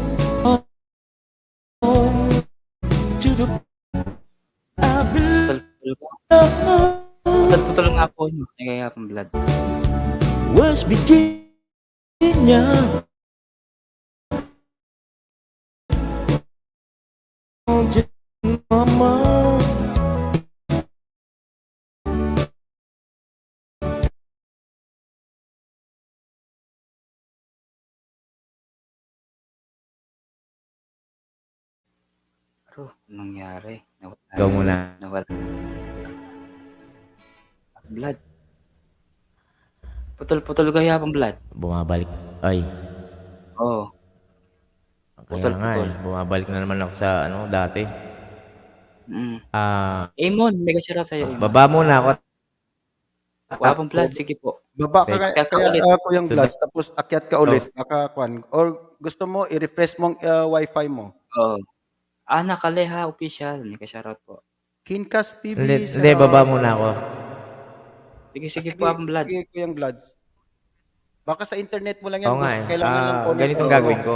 home to the I've been Putol nga po yun. Kaya pang blood. West Virginia. Mama. Bro, anong nangyari? Nawala. Ikaw muna. Nawala. Blood. Putol-putol kaya pang blood. Bumabalik. Ay, Oo. kaya nga Putol-putol. Bumabalik na naman ako sa dati. Amon, may kasira sa'yo, Amon. Baba muna ako. Wala pang blood, sige po. Baba ka Akyat ka kaya ulit. Kuyang Vlads, tapos akyat ka ulit, baka kwan. Or gusto mo i-refresh mong wifi mo. Oo. Nakaleha official, may ka-shoutout po. Kincast TV. Hindi, baba muna ako. Sige po akong blood. Sige, Kuyang Vlads. Baka sa internet mo lang yan. Oo nga Kailangan ng phone. ganitong gagawin ko.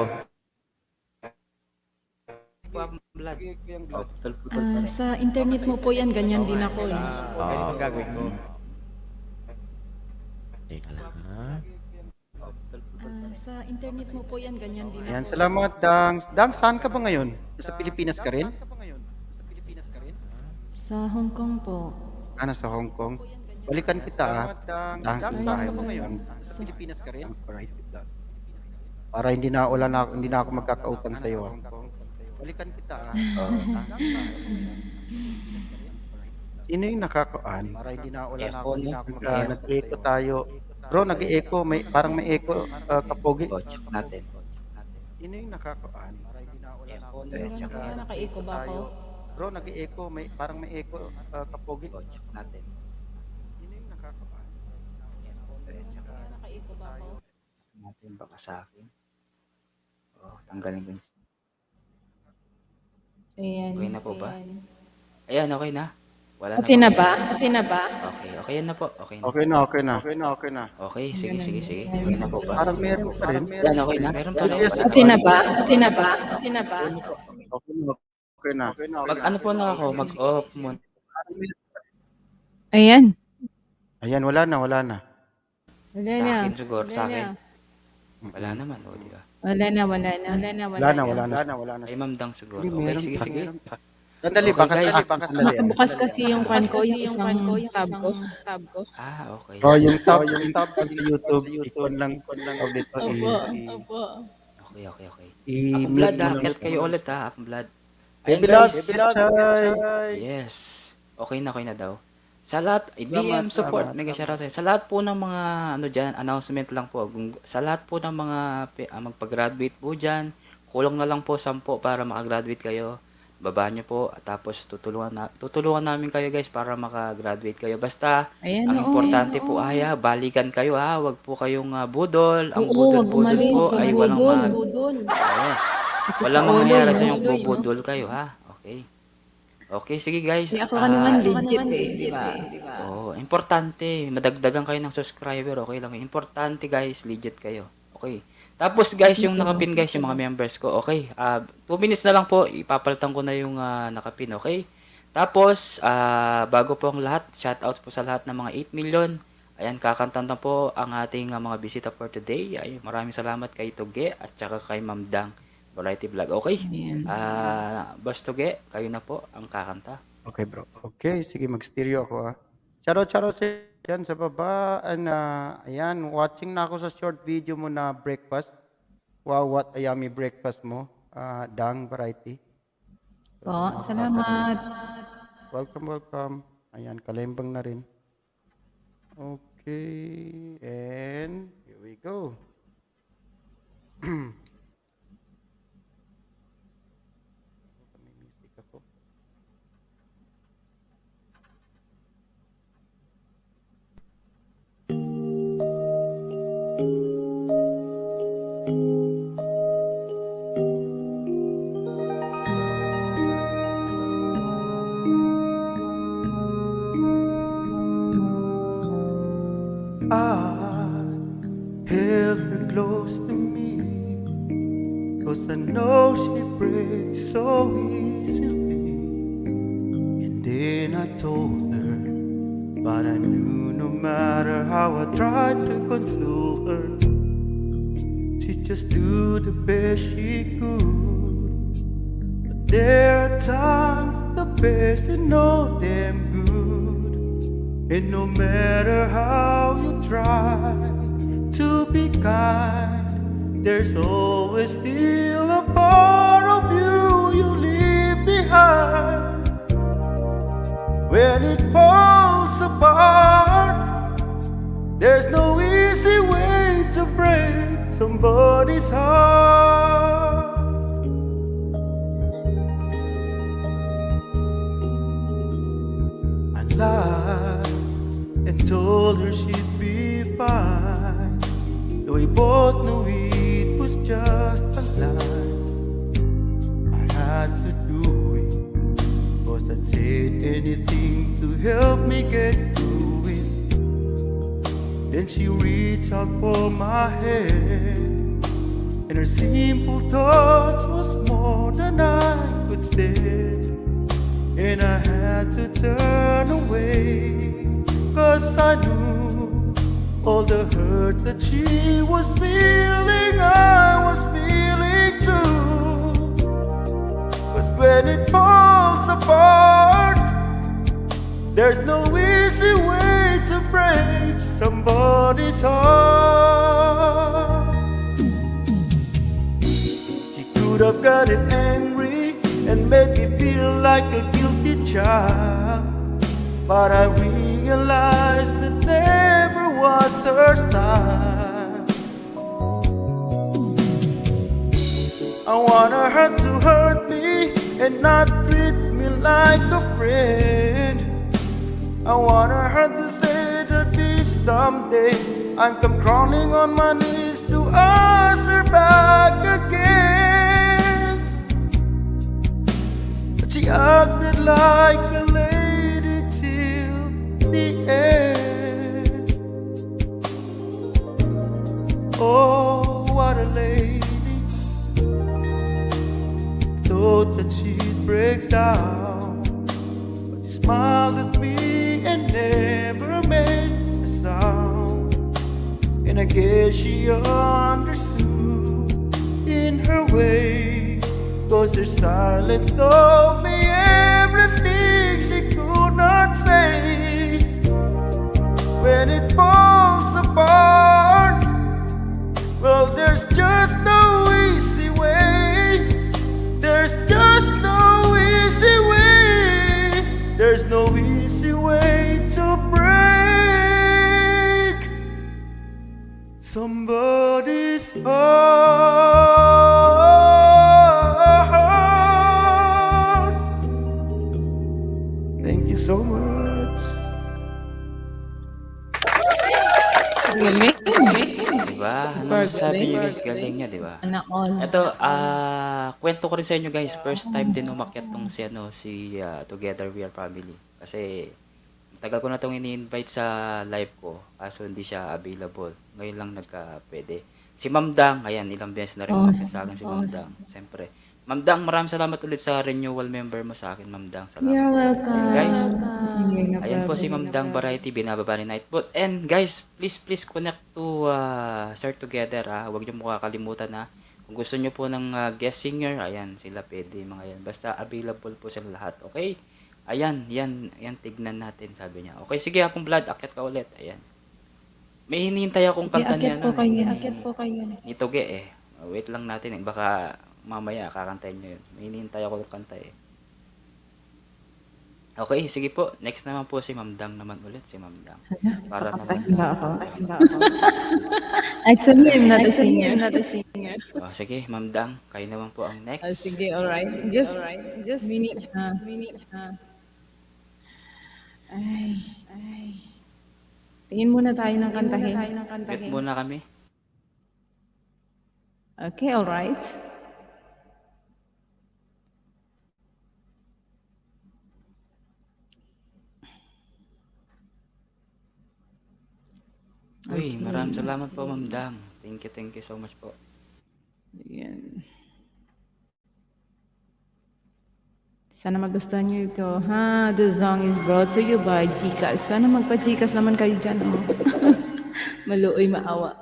Po akong blood. Sige, Kuyang Vlads. Putol-putol pa rin. Sa internet mo po yan, ganyan din ako eh. Ganitong gagawin ko. Teka lang, ha? Sa internet mo po yan, ganyan din Ayan, ako. salamat, Dang. Dang, saan ka ba ngayon? Sa Pilipinas ka rin? Sa Hong Kong po. Nasa Hong Kong. Balikan kita, ah. Dang, sa akin mo ngayon. Sa Pilipinas ka rin? Alright. Para hindi na ako magkakautang sa iyo. Balikan kita, ah. Sino yung nakakuan? Para hindi na ako nag-echo tayo. Bro, nag-echo, parang may echo kapogi. Check natin. Sino yung nakakuan? Para hindi na Meron kaya naka-echo ba ako? Bro, nag-echo, parang may echo kapogi. Check natin. Sino yung nakakuan? Kaya naka-echo ba ako? Check natin baka sa akin. Tanggalin ko. Ayan. Okay na po ba? ayan. Ayan, okay na. Wala Okay na na po. ba? Okay na ba? Okay yan na po. Okay na. Okay na. Okay, sige. Okay na po ba? Parang meron pa rin. Yan, okay na. Meron pa rin. Yes, Okay na ba? Okay na ba? Okay na ba? Okay na. Ano po na ako? Mag-off muna. Ayan. Ayan, wala na. Wala Sa na. akin siguro. Sa akin. Wala naman. Di ba? Wala na. Wala na. Ay, Ma'am Dang siguro. Hindi, Okay, meron pa. sige. Sandali, Okay, baka guys. sandali. Nakabukas kasi yung kwan ko, yung isang tab ko. Okay. Oh, yung tab sa YouTube, ikon lang dito. Opo. Okay. I-mute Akong blood mo ha. lang Akyat ito. kayo ulit ha. Akong blood. Hey, Ayan Bilad, guys. Yes. Okay na daw. Sa lahat, DM support, mega shoutout sa'yo. Sa lahat po ng mga dyan, announcement lang po. Sa lahat po ng mga magpag-graduate po dyan, kulang na lang po 10 para makagraduate kayo. Baba nyo po, tapos tutulungan namin kayo guys para makagraduate kayo. Basta, Ayan, ang oo, importante oo. po ay balikan kayo ha. Huwag po kayong budol. Ang Oo, wag budol-budol umalis. po Wag ay walang budol. Yes. Walang mangyayari sa inyong bubudol kayo ha. Okay. Okay, sige guys. Ako ka naman legit di ba? Oh, importante. Madagdagan kayo ng subscriber. Okay lang. Importante guys, legit kayo. Okay. Tapos guys, yung nakapin guys, yung mga members ko. Okay. 2 minutes na lang po. Ipapalitan ko na yung nakapin. Okay. Tapos, bago po ang lahat, shoutout po sa lahat ng mga 8 million. Ayan, kakantan na po ang ating mga bisita for today. Ay, maraming salamat kay Tuge at saka kay Ma'am Dang Variety Vlog. Okay. Ayan. Boss Tuge, kayo na po ang kakanta. Okay, bro. Okay, sige, mag-stereo ako ah. Charot dyan sa baba. Ayan, watching na ako sa short video mo na breakfast. Wow, what a yummy breakfast mo. Dang Variety. Po, salamat. Welcome. Ayan, kalembang na rin. Okay, and here we go. May music ako. I held her close to me, 'cause I know she breaks so easily. And then I told her, but I knew no matter how I tried to console her, she'd just do the best she could. But there are times the best is no damn good. And no matter how you try to be kind, there's always still a part of you leave behind. When it falls apart, there's no easy way to break somebody's heart. I lied and told her she'd be fine, though we both knew it was just a lie. I had to do it, 'cause I'd said anything to help me get through it. Then she reached out for my hand, and her simple thoughts was more than I could stand. And I had to turn away, 'cause I knew all the hurt that she was feeling, I was feeling too. 'Cause when it falls apart, there's no easy way to break somebody's heart. She could have gotten angry and made me feel like a guilty child, but I realized that never was her style. I wanted her to hurt me and not treat me like a friend. I wanted her to say that be someday I'm come crawling on my knees to ask her back again. But she acted like a lady till the end. Oh, what a lady. Thought that she'd break down, but she smiled at me and never made a sound. And I guess she understood in her way, 'cause her silence told me everything she could not say. When it falls apart, well, there's just no easy way. There's just no easy way. There's no easy way to break somebody's heart. Thank you so much. Galing. Di ba? Ano Super masasabi galing. niyo guys? Galing niya, di ba? Sana all. Ito, kwento ko rin sa inyo guys, first time din umakyat tong si Together We Are Family. Kasi tagal ko na tong ini-invite sa live ko, kaso hindi siya available. Ngayon lang pwede. Si Ma'am Dang, ayan, ilang beses na rin umakyat sa akin si Ma'am Dang. Siyempre. Ma'am Dang, maraming salamat ulit sa renewal member mo sa akin, Ma'am Dang. Salamat. You're welcome. Guys, Hindi na ayan po si problem. Ma'am Dang Variety, binababa ni Nightbot. And guys, please connect to Start Together. Huwag niyo mo kakalimutan na. Kung gusto niyo po ng guest singer, ayan, sila pwede mga yan. Basta available po sila lahat, okay? Ayan, yan tignan natin, sabi niya. Okay, sige, Hapong Blood, akyat ka ulit. Ayan. May hinihintay akong kanta niya Akyat po kayo. Akyat po kayo. ni Toge eh. Wait lang natin eh. Baka mamaya kakantayin nyo yun. May hinihintay ako ng kanta eh. Okay, sige po. Next naman po si Ma'am Dang naman ulit. Si Ma'am Dang. Para naman. Hindi ako. Actually, I'm not a singer. Sige, Ma'am Dang. Kayo naman po ang next. Sige, alright. Just minute ha. Ay. Tingin muna tayo ng kantahin. Mute muna kami. Okay, alright. Uy, maraming salamat po, Ma'am Dang. Thank you so much po. Ayan. Sana magustuhan niyo ito. Ha, the song is brought to you by Gcash. Sana magpa-Gcash naman kayo dyan. Oh. Maluoy maawa.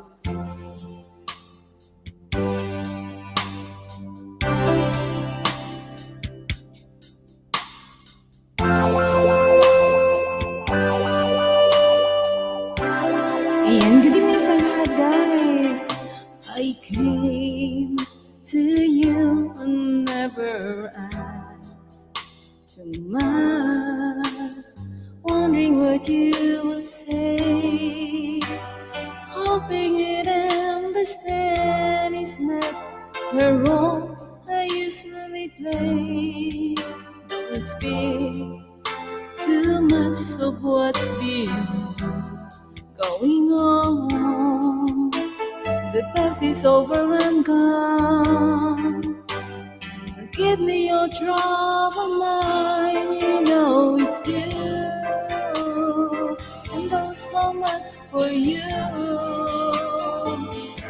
Ayan, good evening sa lahat, guys. I came to you and never asked too much, wondering what you will say, hoping you'd understand it's not the role I usually play. Don't speak too much of what's been going on. The past is over and gone. Give me your trouble mind, you know it's you. And there's so much for you.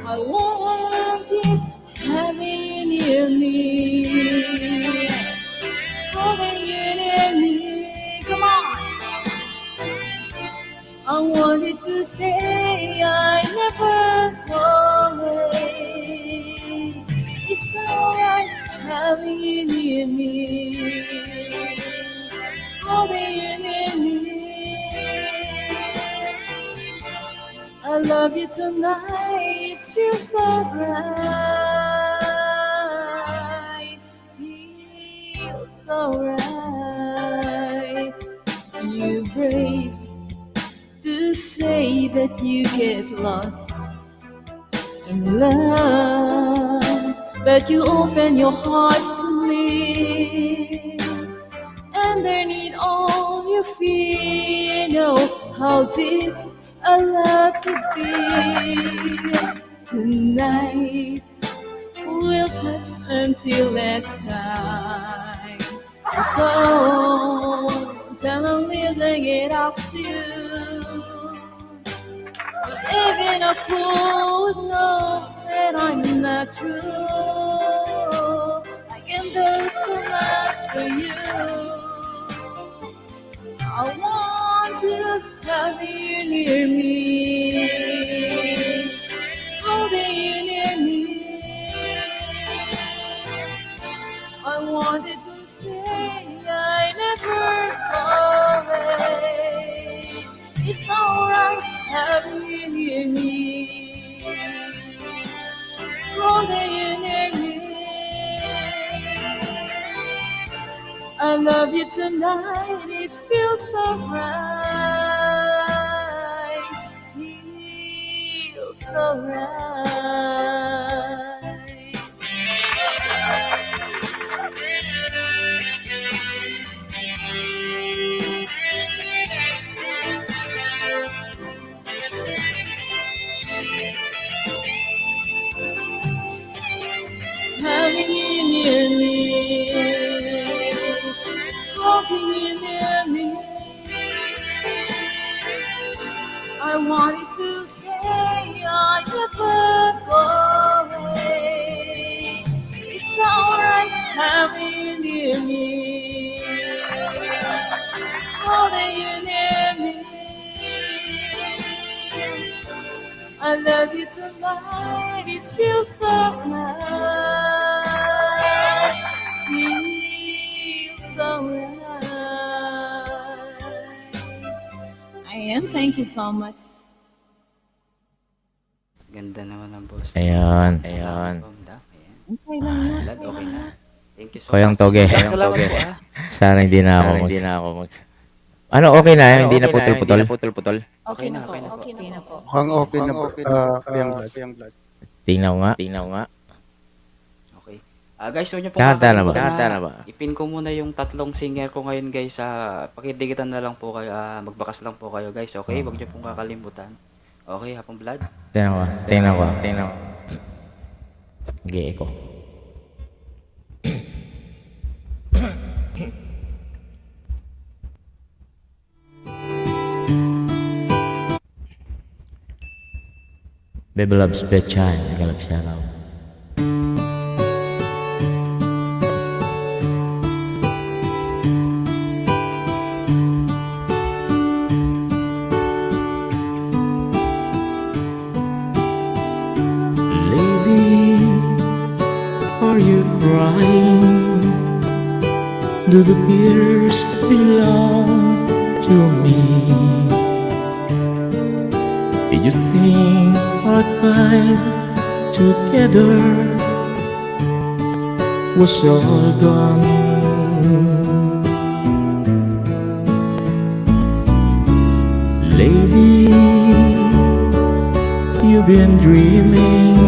I won't keep having you near me, holding you near me. Come on. I wanted to stay, I never go away. It's alright having you near me, holding you near me. I love you tonight, it feels so right, feels so right. You brave to say that you get lost in love, but you open your heart to me, and underneath all you feel, you know how deep a love could be. Tonight we'll touch until it's time to go, and I'm living it up to you. Even a fool would know that I'm not true. I can do so much for you. I want to have you near me, holding you near me. I wanted to stay, I never go away. It's alright having you near me, holding you near me. I love you tonight, it feels so right, feels so right. wanted to stay, I never go away. It's alright having you near me. Holding you near me. I love you tonight. It feels so right. Feels so right. Ayan, thank you so much. Ganda naman ang boss. Ayan. Ayan. Okay lang na. Vlad, okay na. Thank you so Koyang much. toge. Salamat po ah. Sana hindi na ako mag... Ano, okay na? Hindi na putol-putol? Okay na, okay na po. Okay na po. Mukhang okay na, Kuyang Vlad. Tingnan ko nga. Okay. Guys, huwag niyo pong Kanta na ba? kakalimutan ipin ko muna yung tatlong singer ko ngayon guys. Pakidigitan na lang po kayo. Magbakas lang po kayo guys. Okay, huwag niyo pong kakalimutan. Okay, Hapong Vlad. Tingnan ko. Okay, ko. Baby loves betchay, nagalap siya raw. Lady, are you crying? Do the tears belong to me? Did you think our time together was all gone? Lady, you've been dreaming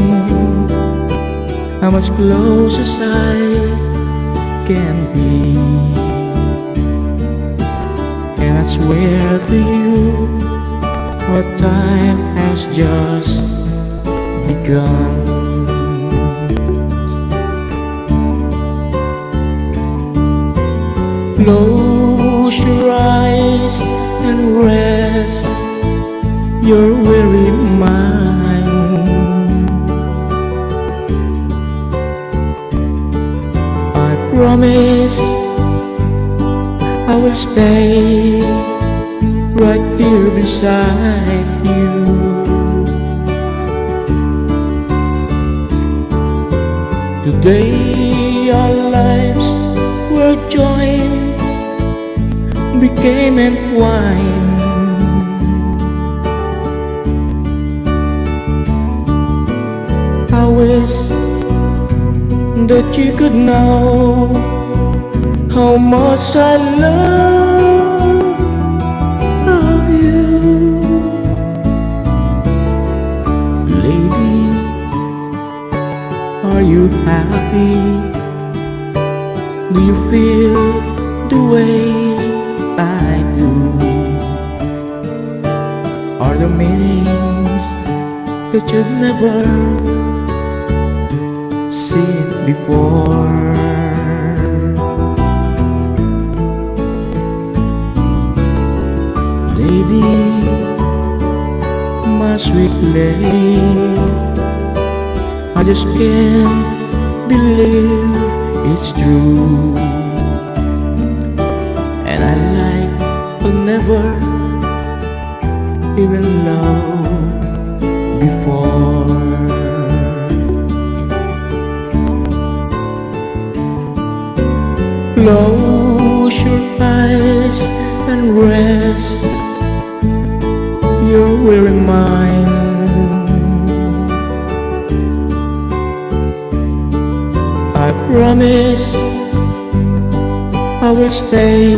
I'm as close as I can be, and I swear to you our time has just begun. Close your eyes and rest your weary mind. I promise I will stay right here beside you. Today our lives were joined, became entwined. I wish that you could know how much I love you. Lady, are you happy? Do you feel the way I do? Are there meanings that you've never seen before? Lady, my sweet lady, I just can't believe it's true. And I like will never even love before. Close your eyes and rest your weary mind. I promise I will stay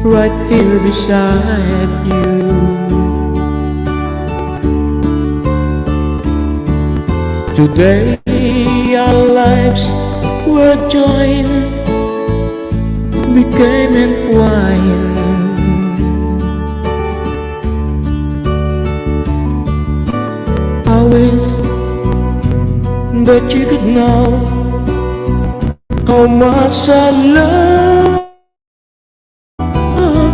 right here beside you. Today our lives were joined, became entwined. I wish that you could know how much I love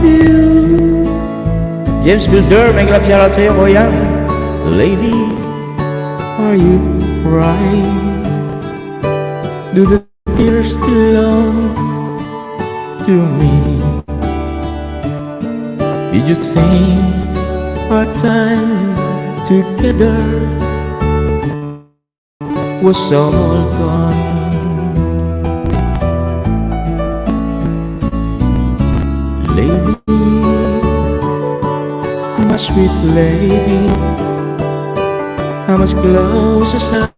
you. James Builder, may love shoutout sa'yo, kuya. Lady, are you crying? Do the tears belong to me? Did you think our time together was all gone? Lady, my sweet lady, how much close as I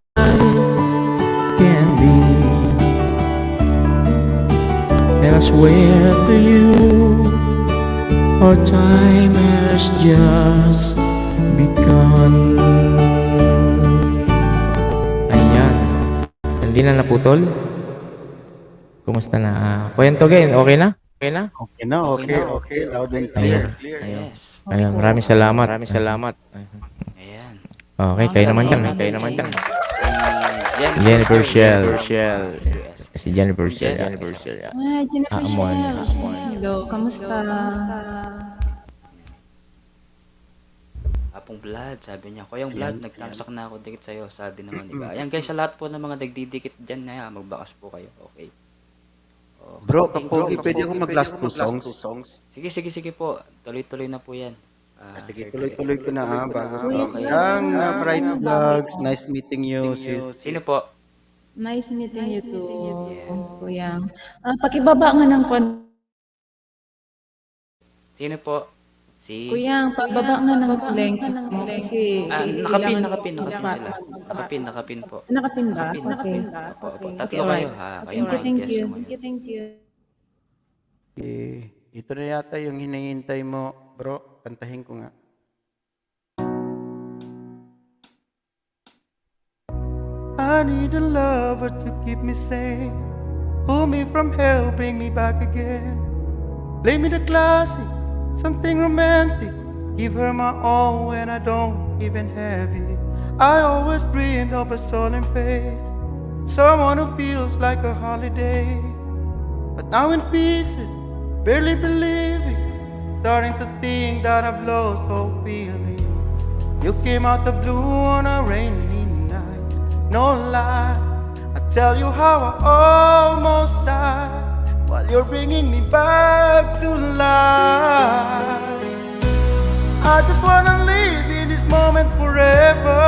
can be. And I swear to you, our time has just begun. Ayan. Hindi na naputol? Kumusta na? Kwento again, okay na? Okay na? Okay na, okay. Loud and Ayan. clear. Yes. Ayan, maraming salamat. Maraming salamat. Ayan. Okay, kayo naman dyan. Kayo naman dyan. Si Jennifer Shell. Yes. Si Jennifer Shell. Hi, Jennifer Amon. Shell. Hello, kamusta? Apong Vlad, sabi niya. Kuyang Vlad, nagtamsak na ako dikit sa'yo. Sabi naman, di ba? Ayan guys, sa lahat po ng mga nagdidikit dyan na magbakas po kayo. Okay. Bro, Kapogi, pwede ako mag-last two songs? Sige po. Tuloy-tuloy na po yan. Sige, tuloy-tuloy ko na bago Okay. Ang Bright Vlogs, nice meeting you, sis. Sino po? Nice meeting you too, Kuya. Pakibaba nga ng Sino po? Si... Kuya, pababa nga ng length mo kasi nakapin sila. Nakapin po. Nakapin ba? Nakapin. Okay. Opo. Tatlo kayo ha. Kayo mga Thank guest you. mo ngayon. Thank you. Ito na yata yung hinihintay mo, bro. Kantahin ko nga. I need a lover to keep me sane. Pull me from hell, bring me back again. Play me the classic, something romantic. Give her my all when I don't even have it. I always dreamed of a solemn face, someone who feels like a holiday. But now in pieces, barely believing, starting to think that I've lost all feeling. You came out the blue on a rainy night, no lie. I tell you how I almost died while you're bringing me back to life. I just wanna live in this moment forever,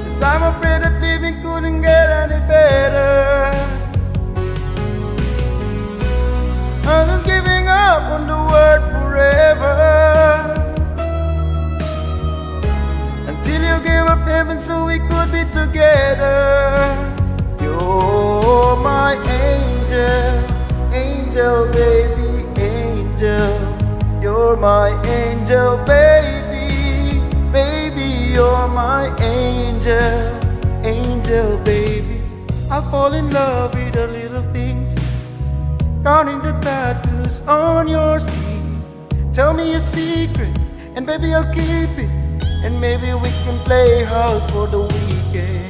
'cause I'm afraid that living couldn't get any better. I'm not giving up on the word forever, until you gave up heaven so we could be together. You're my angel, angel baby, angel. You're my angel baby, baby, you're my angel, angel baby. I fall in love with the little things, counting the tattoos on your skin. Tell me a secret, and baby I'll keep it, and maybe we can play house for the weekend.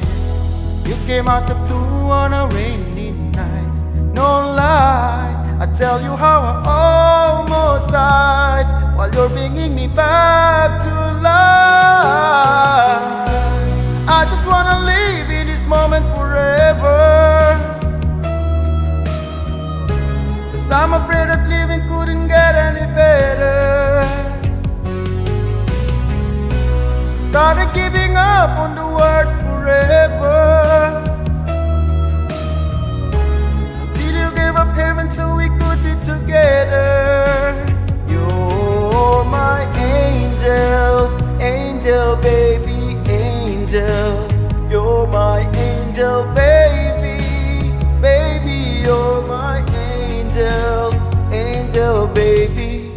You came out the blue on a rainy night, no lie. I tell you how I almost died while you're bringing me back to life. I just wanna live in this moment forever, 'cause I'm afraid that living couldn't get any better. Started giving up on the word forever, until you gave up heaven so we could be together. You're my angel, angel baby, angel. You're my angel baby, baby, you're my angel, angel baby.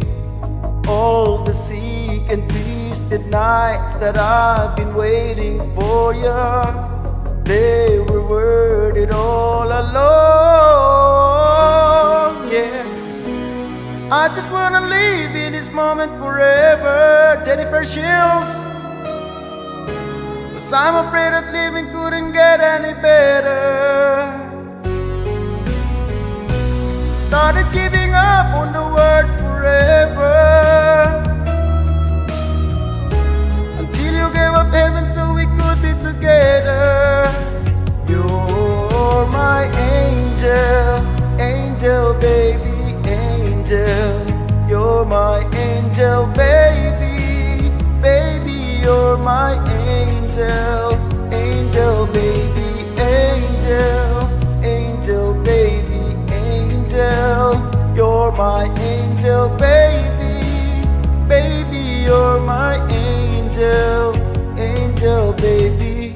All the sick and twisted nights that I've been waiting for you, they were worth it all along, yeah. I just wanna live in this moment forever, Jennifer Shields, 'cause I'm afraid that living couldn't get any better. Started giving up on the word forever, my angel, baby. Baby, you're my angel. Angel, baby, angel. Angel, baby, angel. You're my angel, baby. Baby, you're my angel. Angel, baby.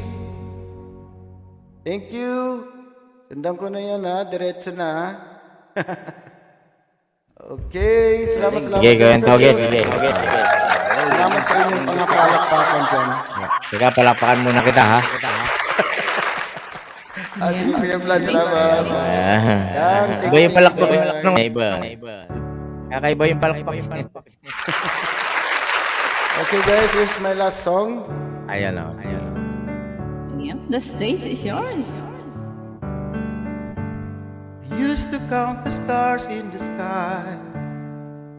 Thank you. Sundan ko na yan ha. Diretso na ha. Okay. Salamat. Sige, gawin to, Gis. Sige. Salamat sa inyong mga palakpakan dyan. Teka, palakpakan muna kita, ha? Sige, Kuya Vlad, salamat. Yan, Iba yung palakpak. Iba. Kakaiba yung palakpak. Okay guys, here's my last song. Ayan o. Yep, the stage is yours. I used to count the stars in the sky.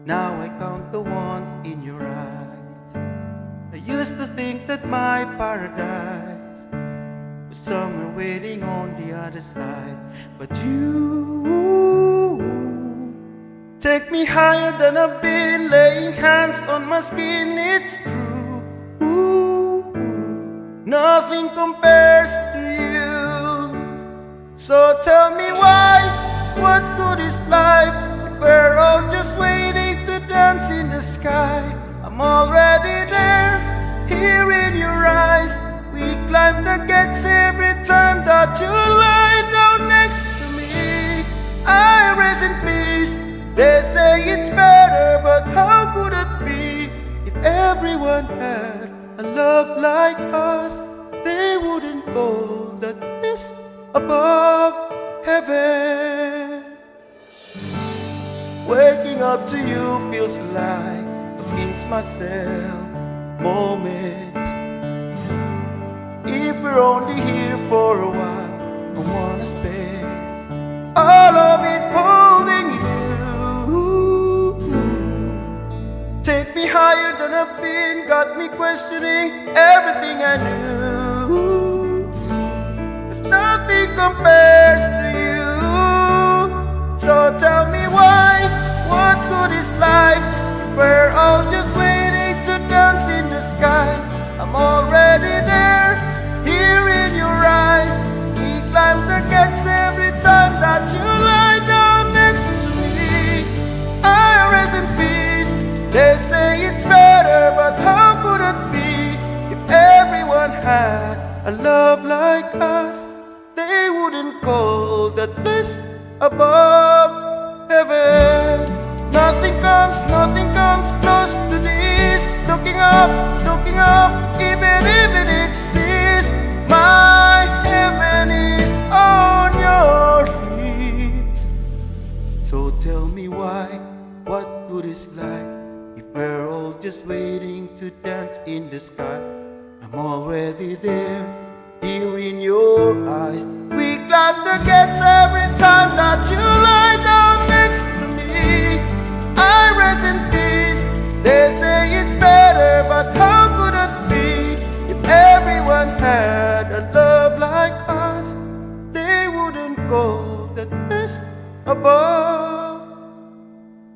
Now I count the ones in your eyes. I used to think that my paradise was somewhere waiting on the other side. But you take me higher than I've been, laying hands on my skin, it's true. Nothing compares to you. So tell me why, what good is life if we're all just waiting to dance in the sky? I'm already there, here in your eyes. We climb the gates every time that you lie down next to me. I rest in peace. They say it's better, but how could it be if everyone had a love like us? They wouldn't call that this above heaven. Waking up to you feels like a pinch myself moment. If we're only here for a while, I wanna spend all of it holding you. Take me higher than I've been, got me questioning everything I knew. Cause nothing compares to you. So tell me why, what good is life if we're all just waiting to dance in the sky? I'm already there, here in your eyes. We climb the gates every time that you lie down next to me. I rest in peace. They say it's better, but how could it be if everyone had a love like us? They wouldn't call that bliss above heaven. Nothing comes close to this. Looking up, even if it exists, my heaven is on your lips. So tell me why, what good is life if we're all just waiting to dance in the sky? I'm already there, here in your eyes. We climb the gates every time that you lie down next to me. I rest in peace. They say it's better, but how could it be if everyone had a love like us? They wouldn't call that bliss above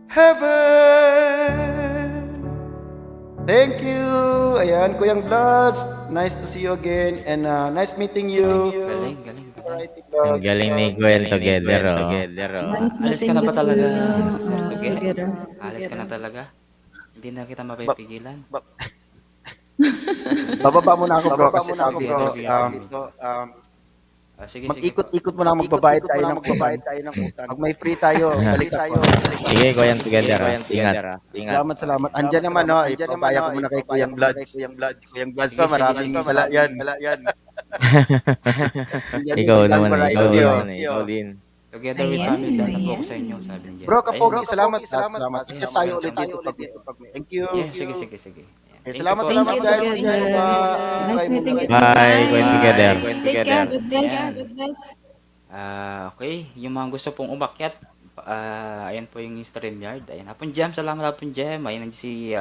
heaven. Thank you. Ayan, Kuyang Bloods. Nice to see you again and nice meeting you. Galing. Ang galing ni Gwen together, oh. Nice Alis ka meeting na ba you talaga, too. Sir Tuge? Together. Alis ka na talaga? Hindi na kita mapipigilan. Bababa muna ako bro kasi Sige. mag-ikot-ikot muna ako, magbabayad tayo ng utang. Pag may free tayo, balik tayo. Sige, Gwen together, oh. Ingat. Salamat. Andyan naman, no? Ipapaya ko muna kay Kuyang Bloods. Kuyang Bloods pa, maraming sala yan. Ikaw naman, ikaw din. Together with family, dala po ako sa inyo, sabi niya. Bro, Kapogi, salamat. Kita tayo ulit dito. Thank you. Yeah, sige. Okay, salamat Thank you guys. together. Nice meeting you too. Bye, Gwen together. Take care. God bless. Okay, yung mga gusto pong umakyat, ayan po yung StreamYard. Ayan, Hapon Jam, salamat Hapon Jam. Ayan si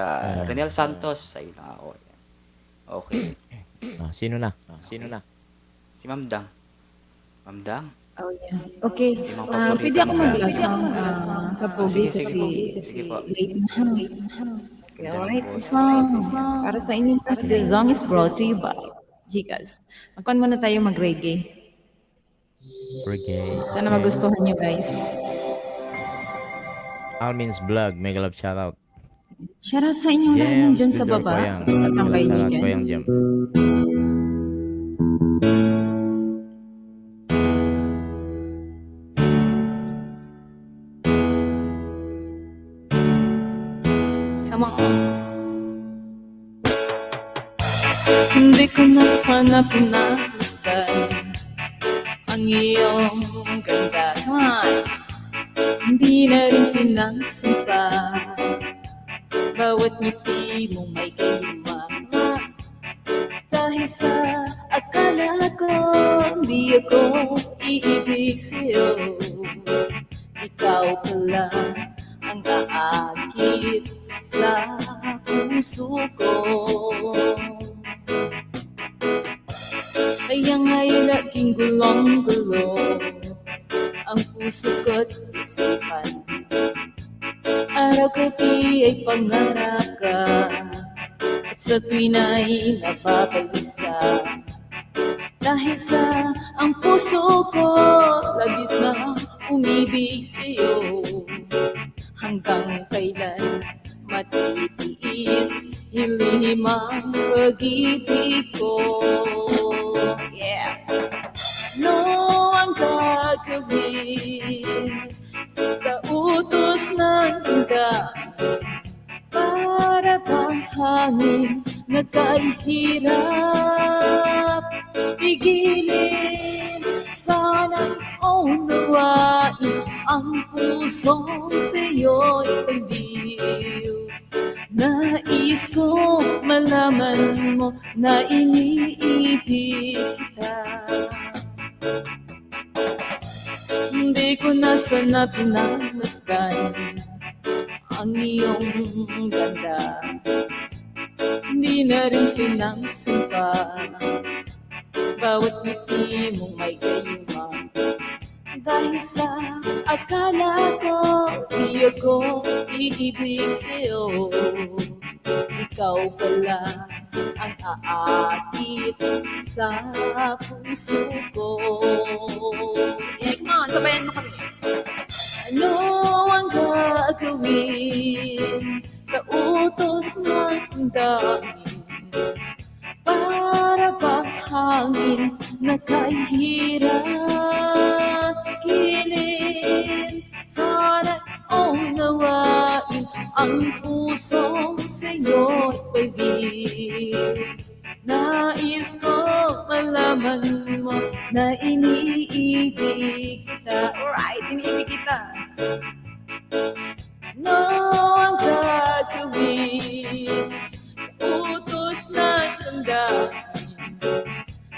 Renel Santos. Ayun na ako. Ayan. Okay. Sino na? Si Ma'am Dang. Oh, yeah. Okay. Yung mga paborito Pwede ako mong maglasang kapogi Sige, sige po. kasi Sige po. late na ha. Okay, Ganda ng alright. The boses. song. Para sa inyo. The song is brought to you by Gcash. Magkuhan muna tayo mag-reggae. Reggae. Sana Okay. magustuhan nyo guys. Almin's Vlog, mega love shoutout. Shoutout sa inyong lahat James nandyan sa Tudor baba. Koyang. Sa Mega tatangkay love niyo shoutout dyan. Koyang Jem. Come on. Hindi ko na sana pinamasdan ang iyong ganda. Come on. Hindi na rin pinansampa bawat ngiti mo may kayuma. Dahil sa akala ko hindi ako iibig sa'yo, ikaw pala ang aakit sa puso ko. Kaya nga'y naging gulong-gulo ang puso ko't isipan. Araw-gabi ay pangarap ka, at sa tuwin ay nababalisa. Dahil sa ang puso ko labis na umibig sa'yo, hanggang kailan matitiis hilihim ang pag-ibig ko. Yeah. No ang gagawin sa utos ng damdamin, para bang hangin na kahirap pigilin. Sana'y unawain ang pusong sa'yo'y paliw. Nais ko malaman mo na iniibig kita. Hindi ko na sana pinamasdan ang iyong ganda. Hindi na rin pinansampa bawat ngiti mong may gayuma. Dahil sa akala ko di ako iibig sa'yo, ikaw pala ang aakit sa puso ko. Yeah, come on, sabayan mo kami. Ano ang gagawin sa utos ng damdamin, para bang hangin na kahirap kilin. Sana unawain ang pusong sa'yo'y pag-ibig. Nais ko malaman mo na iniibig kita. Alright, iniibig kita. No ang gagawin sa utos ng damdamin,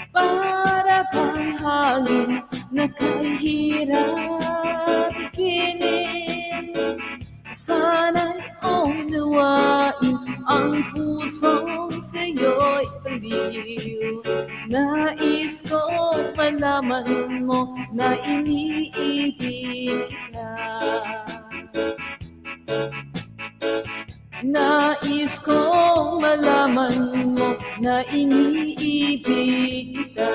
para bang hangin na kahirap ikinin. Sana'y unawain ang pusong sa'yo'y paliw. Nais ko malaman mo na iniibig kita. Nais kong malaman mo na iniibig kita.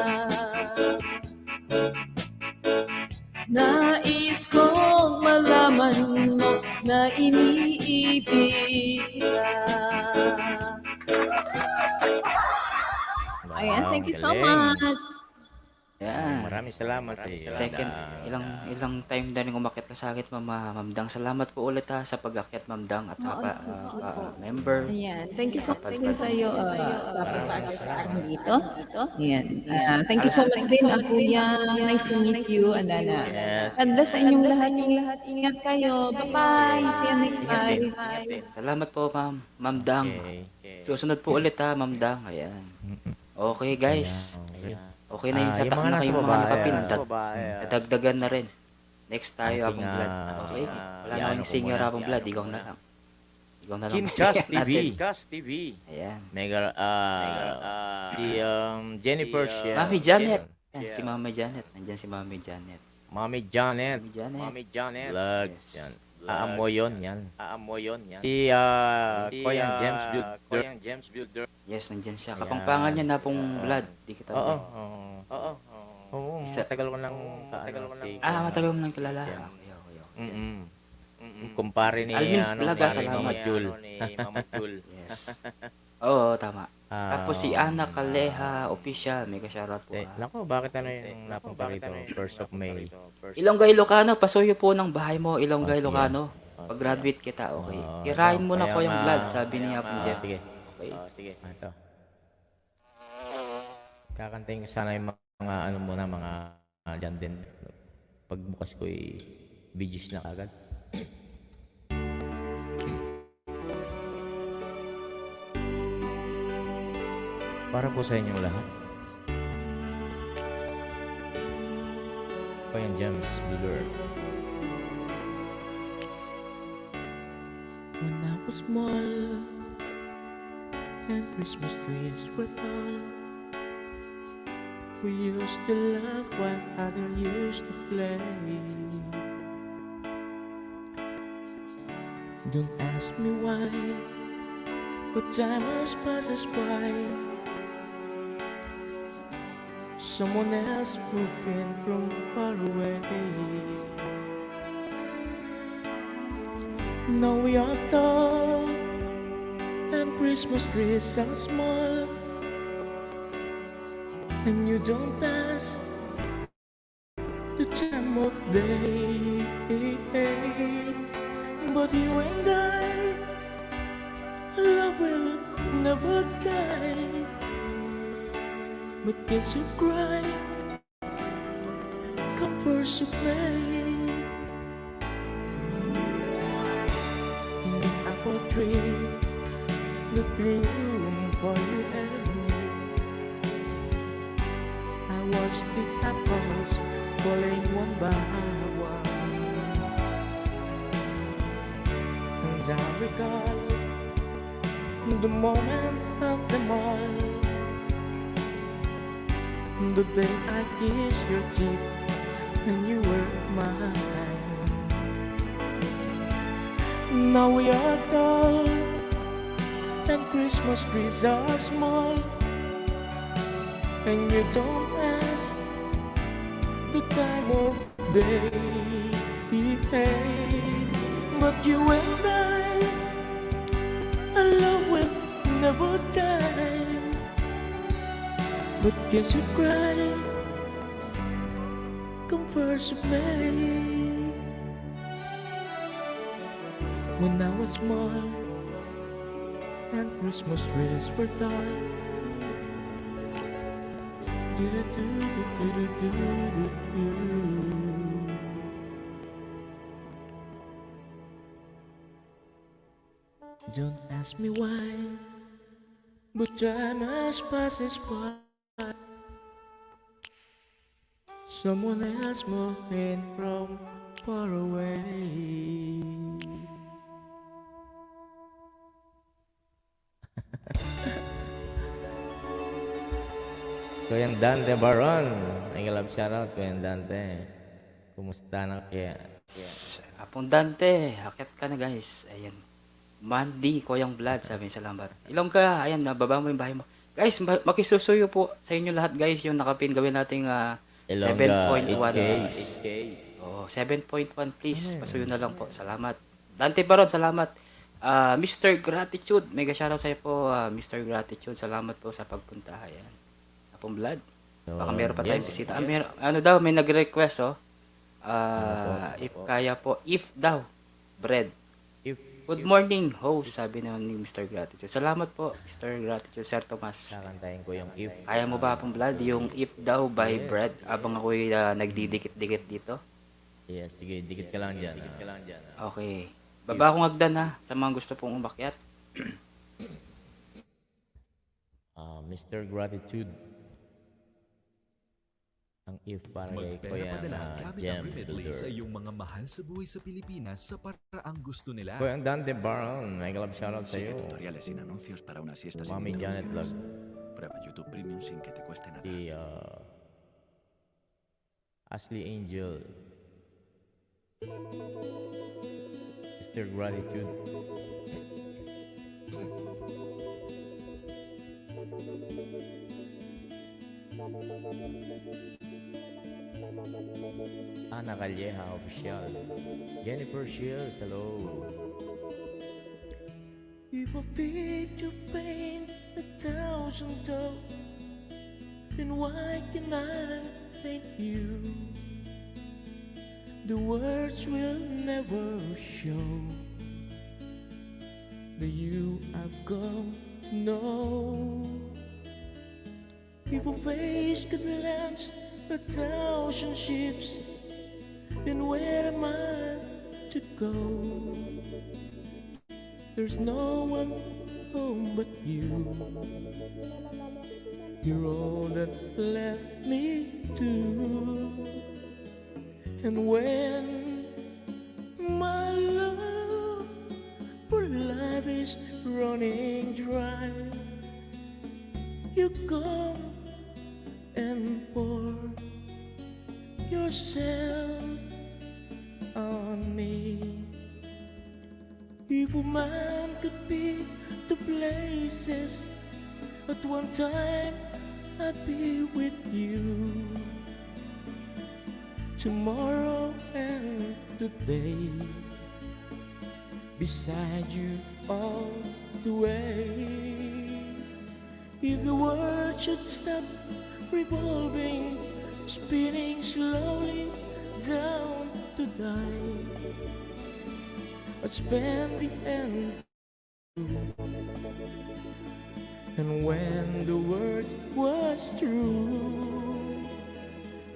Nais kong malaman mo na iniibig kita. Ayan, thank you so Galing. much. Yan. Maraming salamat eh. Second, ilang time na rin umakyat ka sa akin, Ma'am Dang. Salamat po ulit sa pag-akyat, Ma'am Dang, at sa member. Ayan, thank you so much din sa iyo sa pag-akyat sa akin dito. Ayan. Thank you so much din, Kuya. Nice to meet you. And then, Yes. God bless sa inyong lahat. Ingat kayo. Bye-bye. See you next Ingat din. time. Salamat po, Ma'am Dang. Okay. Susunod po ulit Ma'am Dang. Ayan. Okay, guys. Ayan. Okay na yun sa Yung mga na nasa kayong mga baba, nakapindot. ayan. Nadagdagan na rin. Next tayo, Ating, Abang Blood. Okay. Wala na iano kayong ko singer, muna. Abang Blood. Ikaw na lang. Ikaw na lang. Kincast bigyan TV. natin. Ayan. Mega, si Jennifer Shell. Mami Janet. Yan, si Mami Janet. Nandyan si Mami Janet. Mami Janet. Mami Janet. Janet. Vlog. Yes. Yan. Aamoy yan. Si Koyang James Builder. Yes, nandyan siya. Ayan. Kapangpangan niya na pong Vlad. Di kita Oo. ba? Oo. Isa- Matagal ko nang Matagal mo nang kilala. Yan. Okay. Kumpare ni Alvin's ano, Vlog, ni salamat. Mama Jul. Yes. Oo, tama. Tapos si Ana Kaleha Official, mega shoutout po. Nako, bakit ano yung napunta rito? 1st of May. Ilongga Ilocano, pasuyo po ng bahay mo, Ilongga Okay. Ilocano. Pag-graduate kita, okay. Oo, Irahin mo na kaya ko yung nga- Vlad, sabi niya po Jeff. Sige. Okay. Sige. Ito. Kakantayin ko sana yung mga ano muna, mga dyan din. Pagbukas ko videos na kagad. Para po sa inyong lahat. Koyang James Builder. When I was small and Christmas trees were tall, we used to laugh while others used to play. Don't ask me why, but time has passes by. Someone else moved in from far away. Now we are tall and Christmas trees are small, and you don't ask the time of day. But you and I, love will never die. But kids who cry, come first to play. In the apple trees that bloom for you and me, I watch the apples falling one by one, and I recall the moment of them all. The day I kissed your cheek and you were mine. Now we are tall and Christmas trees are small, and you don't ask the time of day. But you and I, our love will never die. But kids who cry, come first to play. When I was small and Christmas trees were tall, don't ask me why, but time has passes by. Someone else moved in from far away. Kuya Dante Baron, ay love shoutout Kuya Dante. Kumusta na kaya? Apong Dante, akit ka na guys. Ayan. Mandy, Koyang Vlad, sabi salamat. Ilongga, ayan, nababa mo yung bahay mo. Guys, makisusuyo po sa inyo lahat guys, yung nakapin gawin nating 7.1 please. Oh, 7.1 please. Pasuyo na lang po. Salamat. Dante Baron, salamat. Mr. Gratitude, mega shoutout sa iyo po, Mr. Gratitude. Salamat po sa pagpunta. Ayan. Apong Vlad. Baka meron pa tayong bisita. Ano daw, may nag-request oh. If kaya po, if daw, bread. Good morning, host, sabi na ni Mr. Gratitude. Salamat po, Mr. Gratitude, Sir Tomas. Kakantayin ko yung if. Kaya mo ba pong Vlad, yung if daw by bread, abang ako'y nagdidikit-dikit dito? Yes, sige, dikit ka lang dyan. Okay. Baba akong hagdan ha, sa mga gusto pong umakyat. Mr. Gratitude. Ang if para kay Kuya Magpera-padala gamit ang James Remitly sa Builder. iyong mga mahal sa buhay sa Pilipinas sa paraang gusto nila. Kuya Dante Baron, ay love shoutout sa iyo. Sigue tutoriales sin anuncios para una siesta sin Mami Janet Vlog. interrupciones. Prueba YouTube Premium sin que te cueste nada. Si Ashley Angel. Mr. Gratitude. Ana Calleja Official. Jennifer Shields, hello. If I paid your pain 1,000 times, then why can I thank you? The words will never show that you have come to know. If I face could land 1,000 ships, then where am I to go? There's no one home but you. You're all that left me to. And when my love for life is running dry, you come and pour yourself on me. If a man could be the places, at one time I'd be with you. Tomorrow and today, beside you all the way. If the world should stop revolving, spinning slowly down to die, I'd spend the end. And when the words was true,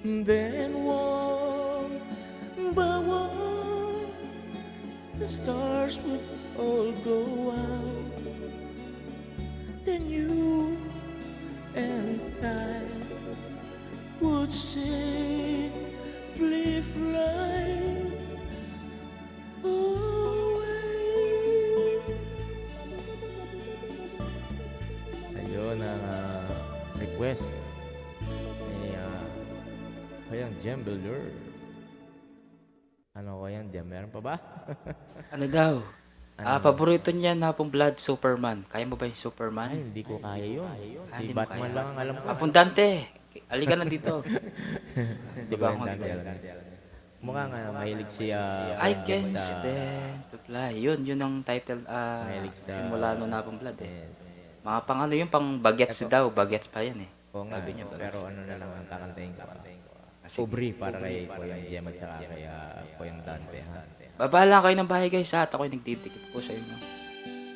then one by one the stars would all go out. Then you and I would simply fly away. Ayun ang request ni kayang Gem Builder. Ano kayang Gem? Meron pa ba? Ano daw? Paborito niya na pong Blood, Superman. Kaya mo ba yung Superman? Ay, hindi ko kaya yun. Hindi Si mo Batman kaya. lang ang alam ko. Dante, halika na dito. Di ba yung Dante? Mukha nga, mahilig siya. I can stand to fly. Yun ang title simula nung na pong Blood eh. Mga pang ano yun, pang bagets daw. Bagets pa yan eh. Oo nga, Sabi niya, bagets. pero ano na lang ang kakantayin ko. Aubrey para kay Koyang Gem at saka kay Koyang Dante. Ha? Baba lang kayo ng bahay guys ha. At ako'y nagdidikit po sa inyo.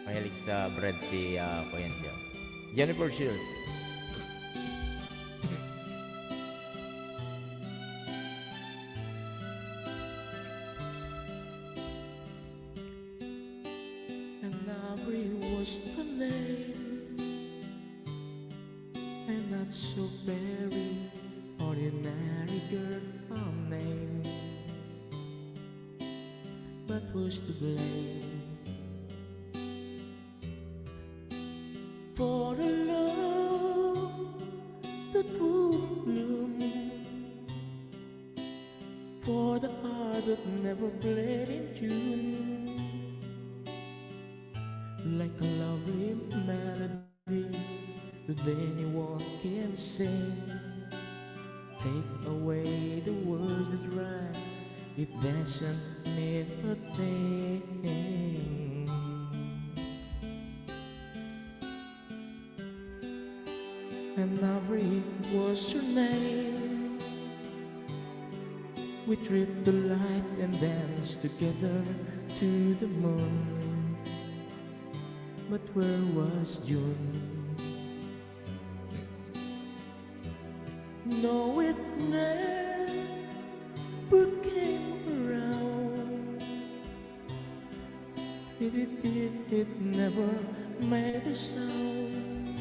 Mahilig sa bread si Koyang Gem. Jennifer Shields. And Aubrey was her name, and not so very ordinary girl her name, but was to blame for the love that would bloom, for the heart that never played in tune. Like a lovely melody that anyone can sing. Take away the words that rhyme, it doesn't mean a thing. And Aubrey was her name. We tripped the light and danced together to the moon. But where was June? No witness came around. It never made a sound.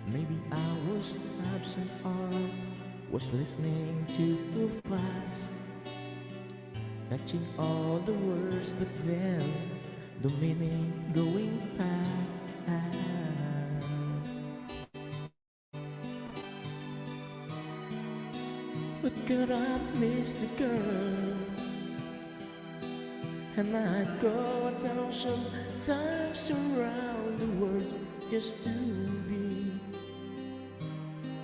Maybe I was absent or was listening too fast, catching all the words, but then the meaning going past. could I miss the girl? And I'd go 1,000 times around the world just to be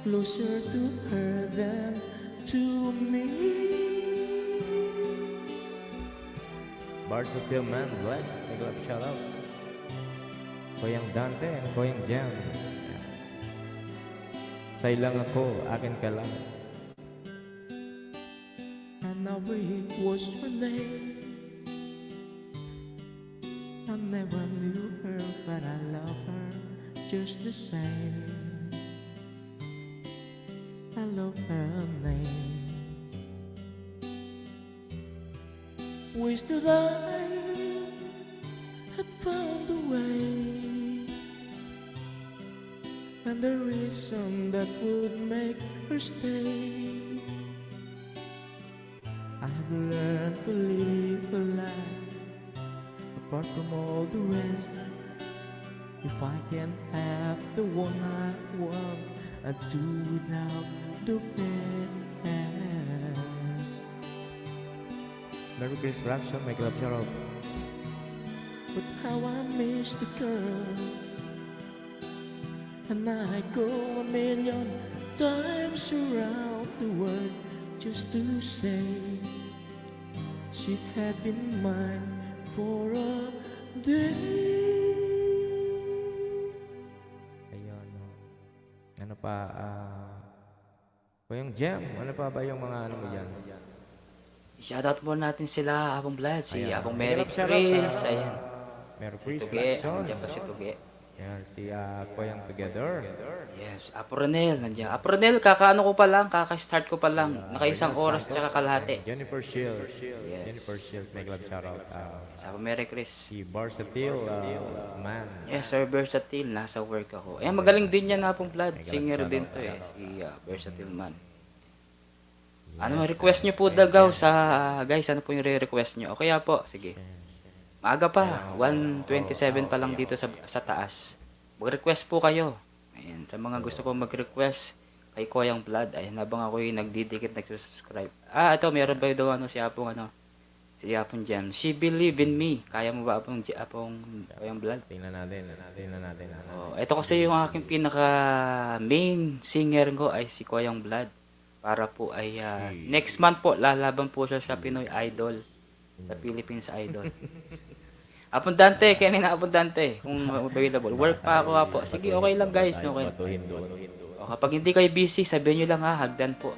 closer to her than to me. Bars of Tillman, Black, nag-love shoutout. Koyang Dante and Koyang Jam. Sa'yo lang ako, akin ka lang. And now it was her name. I never knew her, but I love her just the same. I love her name. Wish that I had found a way, and the reason that would make her stay. I have learned to live a life apart from all the rest. If I can have the one I want, I'd do without the best. Merry Christmas, Rapture, may love shoutout. But how I miss the girl, and I go 1,000,000 times around the world just to say she had been mine for a day. Ayun, no. Ano pa, Koyang Jam, ano pa ba yung mga ano mo dyan? Shoutout muna natin sila, Abong Vlad, si Ayan. Abong Mary Shoutout, Chris, ayan. Merry Si Christmas, Tuge, Lacson. nandiyan pa si Tuge. Yan, si Koyang Together. Yes, Apronel, nandiyan. Apronel, kakaano ko pa lang, kaka-start ko pa lang. Naka-1 oras tsaka kalahati. Jennifer Shields. Yes. Jennifer Shields, may love shoutout. Sa Merry Chris. Si Barsatil, man. Yes, Sir Versatile, nasa work ako. Ayan, magaling din yan, Abong Vlad. Singer din to eh, si Versatile man. Ano, request nyo po dagaw sa, guys, ano po yung re-request nyo? O kaya po, sige. Maaga pa, 1:27 pa lang dito sa taas. Mag-request po kayo. Ayan, sa mga gusto po mag-request kay Koyang Vlad, ayan, habang ako yung nagdidikit, nagsusubscribe. Ito, meron ba daw si Apong Jam. She Believe in Me. Kaya mo ba Apong Koyang Vlad? Tingnan natin. Oh, ito kasi yung aking pinaka main singer ko ay si Koyang Vlad. Para po ay next month po lalaban po siya sa Pinoy Idol, sa Philippines Idol. Abundante, kanina Abundante kung available. Work pa ako po. Sige, okay lang guys, okay. O, kapag hindi kayo busy, sabihin niyo lang hagdan po.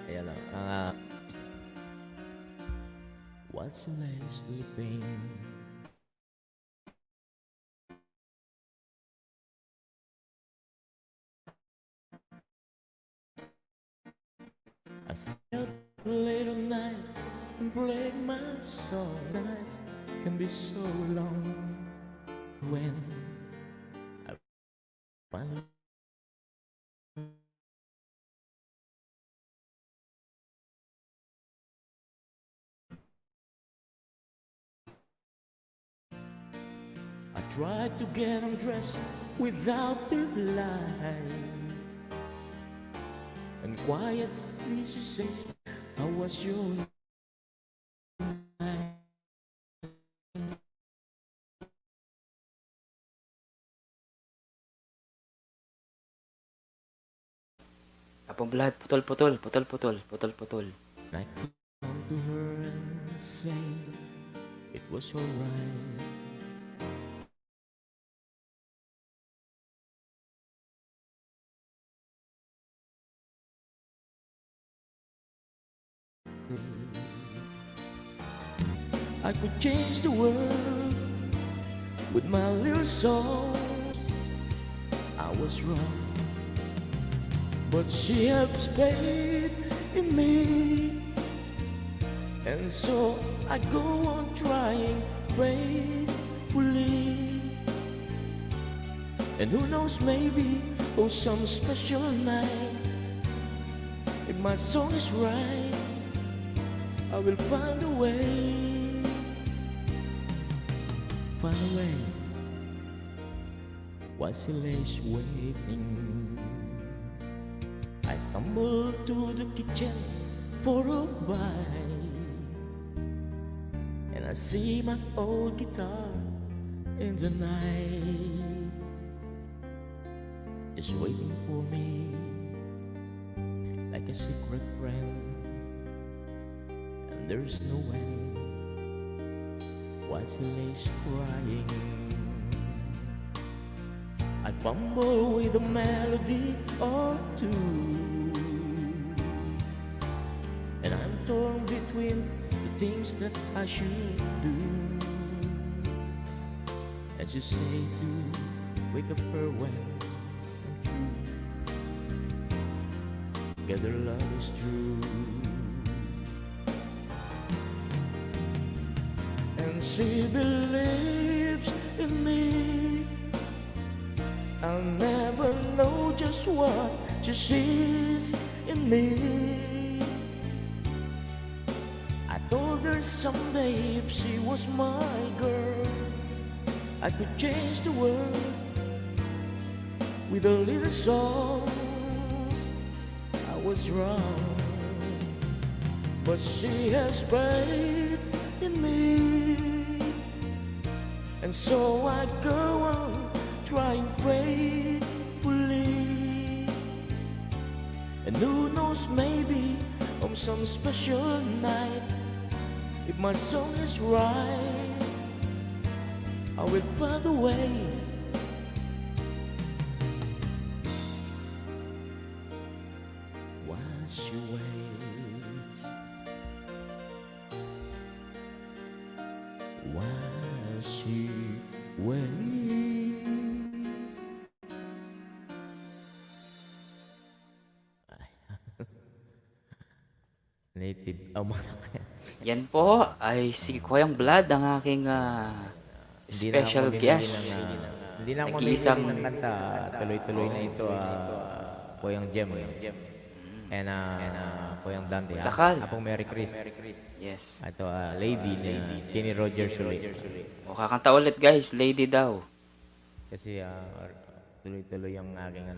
Ayan lang. What's the last sleeping? I stayed up late at night and played my song. Nights can be so long when I finally I tried to get undressed without the light, and quietly she says, "How was your night?" Apong Vlad, putol. I come to her and say it was alright. I could change the world with my little song. I was wrong, but she has faith in me, and so I go on trying faithfully. And who knows, maybe on some special night, if my song is right, I will find a way. while she lays waiting. I stumble to the kitchen for a bite, and I see my old guitar in the night, just waiting for me like a secret friend. And there's no end while she lays crying. I fumble with a melody or two, and I'm torn between the things that I should do. As you say to wake up her when I'm true, together love is true. And she believes in me. I'll never know just what she sees in me. I told her someday if she was my girl, I could change the world with a little songs. I was wrong, but she has faith in me, and so I go on trying faithfully. And who knows, maybe on some special night, if my song is right, I will find a way. While she waits, while she waits. Native, Yan po ay si Kuya Vlad, ang aking special guest. Hindi na ako Nag-iisang mamimili ng kanta. Tuloy-tuloy na ito, Kuyang Jem. And Kuyang Dante. Takal. Apong Merry Chris. Yes. Ito, Lady ni Kenny Rogers ulit. O kakanta ulit guys, Lady daw. Kasi tuloy-tuloy ang aking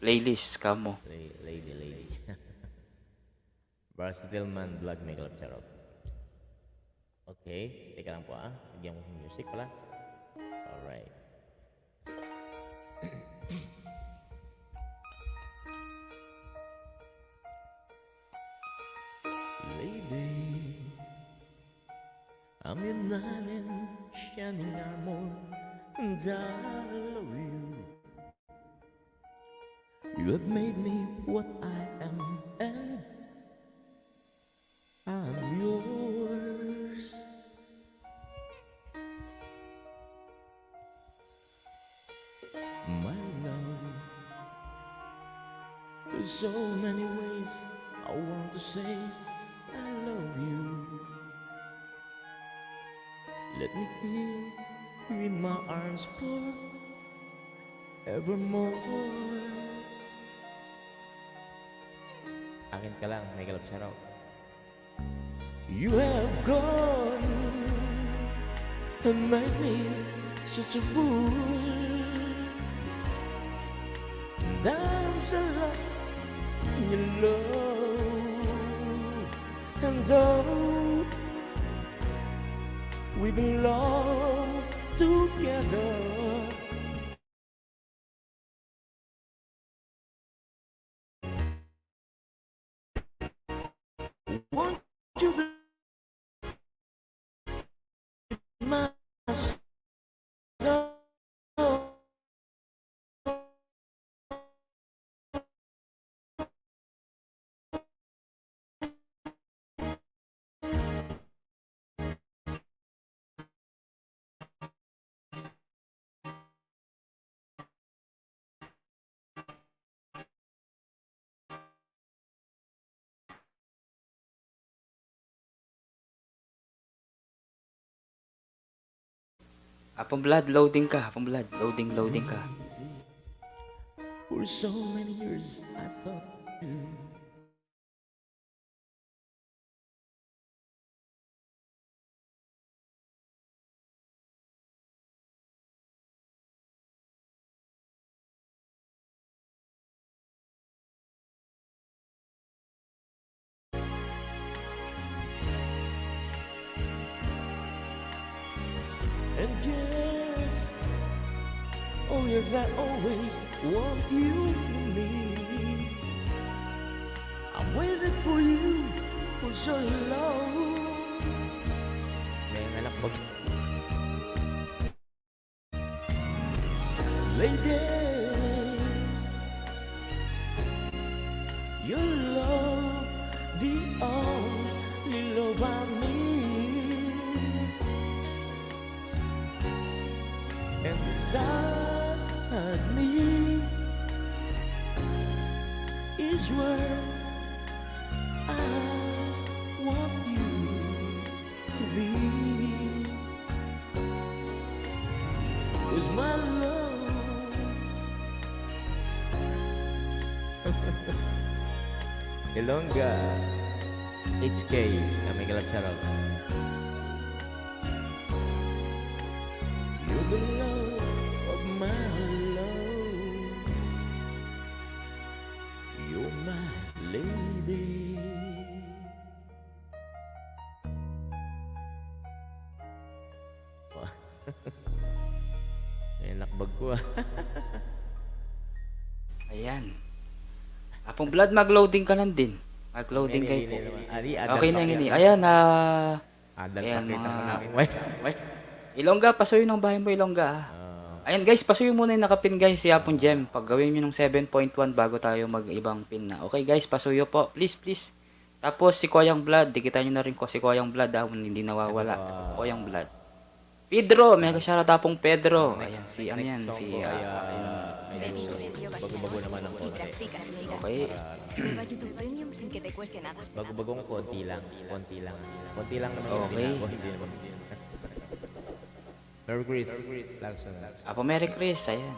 Playlist kamo. Lady. Barstillman Vlog May Club Charot. Okay, teka lang po Bigyan mo ng music pala. Alright. Lady, I'm your knight in shining armor, and I love you. You have made me what I am, and I'm yours. My love, there's so many ways I want to say I love you. Let me keep you in my arms forevermore. Akin ka lang, may galap siya raw. You have gone and made me such a fool, and I'm so lost in your love. And though we belong together, won't you be my soul? Apong Vlad, loading ka. Apong Vlad, loading ka. For so many years I thought you yes. Oh yes, I always want you to me. I'm waiting for you for so long. May anak po. Lady, your love, the only love I need. And beside me is where I want you to be. 'Cause my love Ilongga. HK. May galap siya raw. you're the love of my love. You're my lady. May nakbag ko ah. Ayan. Apong Blood, mag-loading ka lang din. Mag-loading kayo po. Okay na yun eh. Ayan, Adal Ayan, pakita mo mga- namin. Wait. Ilongga, pasuyo ng bahay mo, Ilongga. Ayan guys, pasuyo muna yung nakapin guys, si Apong Gem. Pag gawin nyo ng 7.1 bago tayo mag-ibang pin na. Okay guys, pasuyo po. Please, please. Tapos si Koyang Blood, dikitan nyo na rin ko si Koyang Blood ha, hindi nawawala. Koyang Blood. Pedro, mega shoutout Apong Pedro. Ayan, si ano yan, si bago-bago naman ang konti. okay. Prueba YouTube Premium sin que te cueste nada. Bago-bagong konti lang. Konti lang. Konti lang naman yung Okay. binago. Hindi naman. Merry Chris. Lagson. Apo Merry Chris, ayan.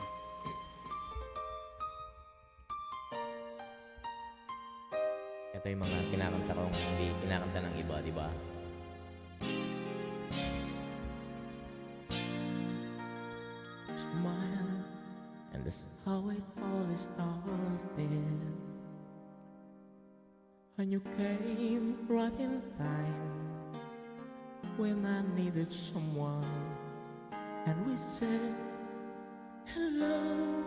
Ito yung mga kinakanta kong hindi kinakanta ng iba, di ba? Smile, and that's how it all started. And you came right in time when I needed someone, and we said hello.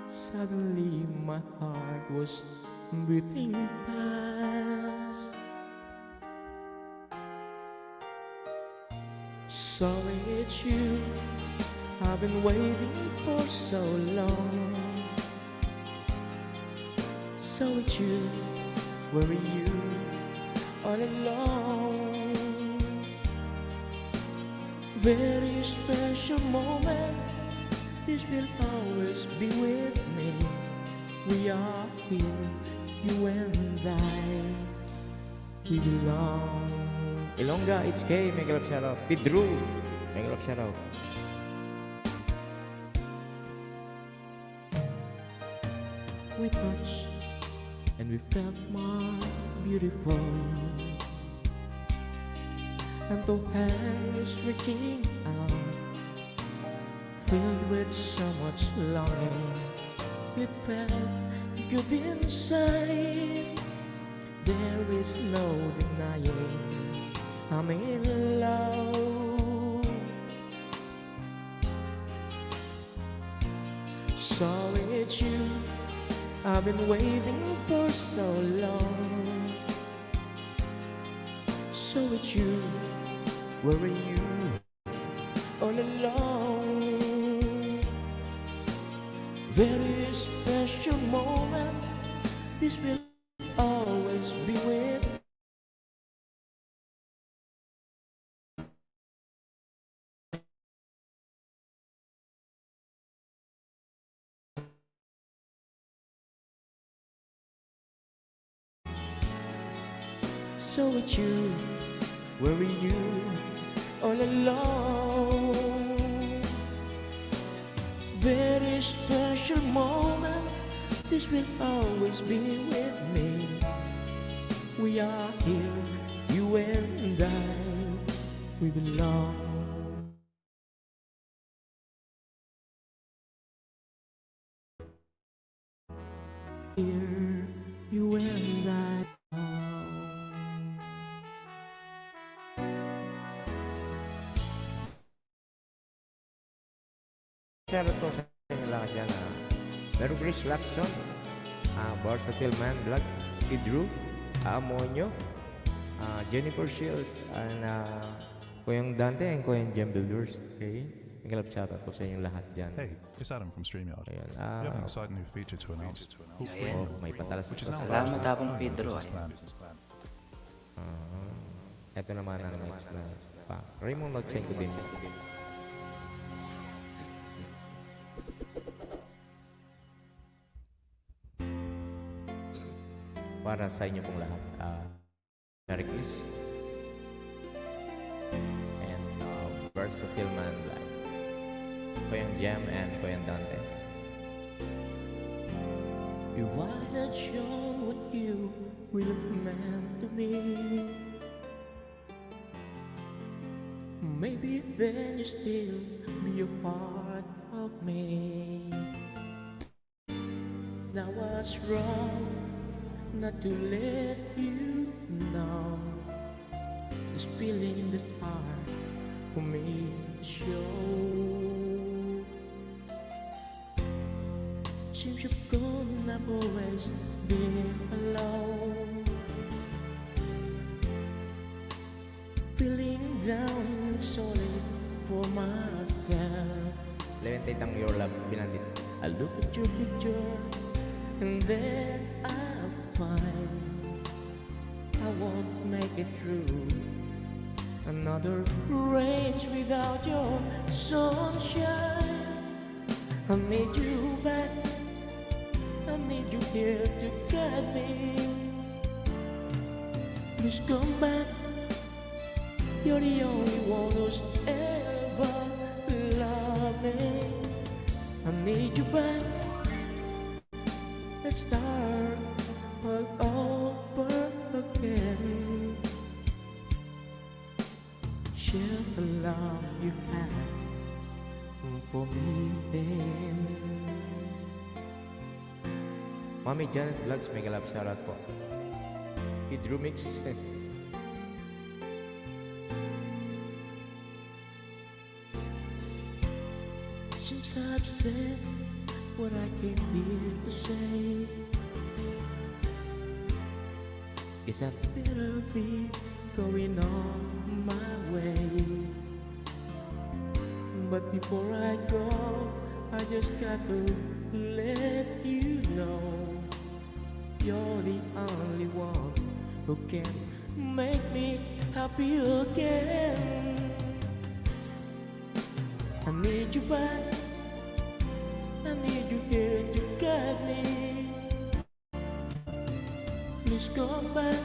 Suddenly my heart was beating fast. Sorry, it's you. I've been waiting for so long. So it's you. Where are you? All alone. Very special moment. This will always be with me. We are here, you and I. We belong. Ilongga, HK, may galap shoutout. Pedro, may galap shoutout. We touched and we felt more beautiful. And the hands reaching out, filled with so much longing. It felt good inside. There is no denying I'm in love. So it's you I've been waiting for so long. So it's you. Where are you? All alone. Very special moment. This will always be with. So it's you. Where are you? All alone. Very special moment. This will always be with me. We are here, you and I. We belong. Here, you and I. shoutout po sa inyo lahat dyan. Mary Grace Lacson, Versatile Man Vlog, si Drew, Amonyo, Jennifer Shields, and Kuyang Dante and Kuyang Gem Builders. Okay? Nag-love shoutout po sa inyo lahat dyan. Hey, it's Adam from StreamYard. Ayan. We have an exciting new feature to announce. Ayan. May patalas Which pa is now sa Salamat live. Tapong Pedro. Business plan. Ito naman ang next na pa. Raymond Lotchenko din. Para sa inyo pong lahat. Merry Christmas. And Versatile Man Live. Kuyang Jam and Kuyang Dante. If I had shown what you really meant to me, maybe then you still be a part of me. Now what's wrong not to let you know this feeling that's hard for me to show. Seems you've gone, I've always been alone, feeling down and sorry for myself. Leventate ang Your Love, pinandit. I look at your picture and then I find I won't make it through another rains without your sunshine. I need you back, I need you here to guide me. Please come back, you're the only one who's ever loved me. I need you back, let's start all over again. Share the love you had for me then. Mami Janet Vlogs, may galap shoutout po. Hydro Mix. Seems I've said what I came here to say. Guess I better be going on my way. But before I go, I just got to let you know you're the only one who can make me happy again. I need you back, I need you here to guide me. Please come back,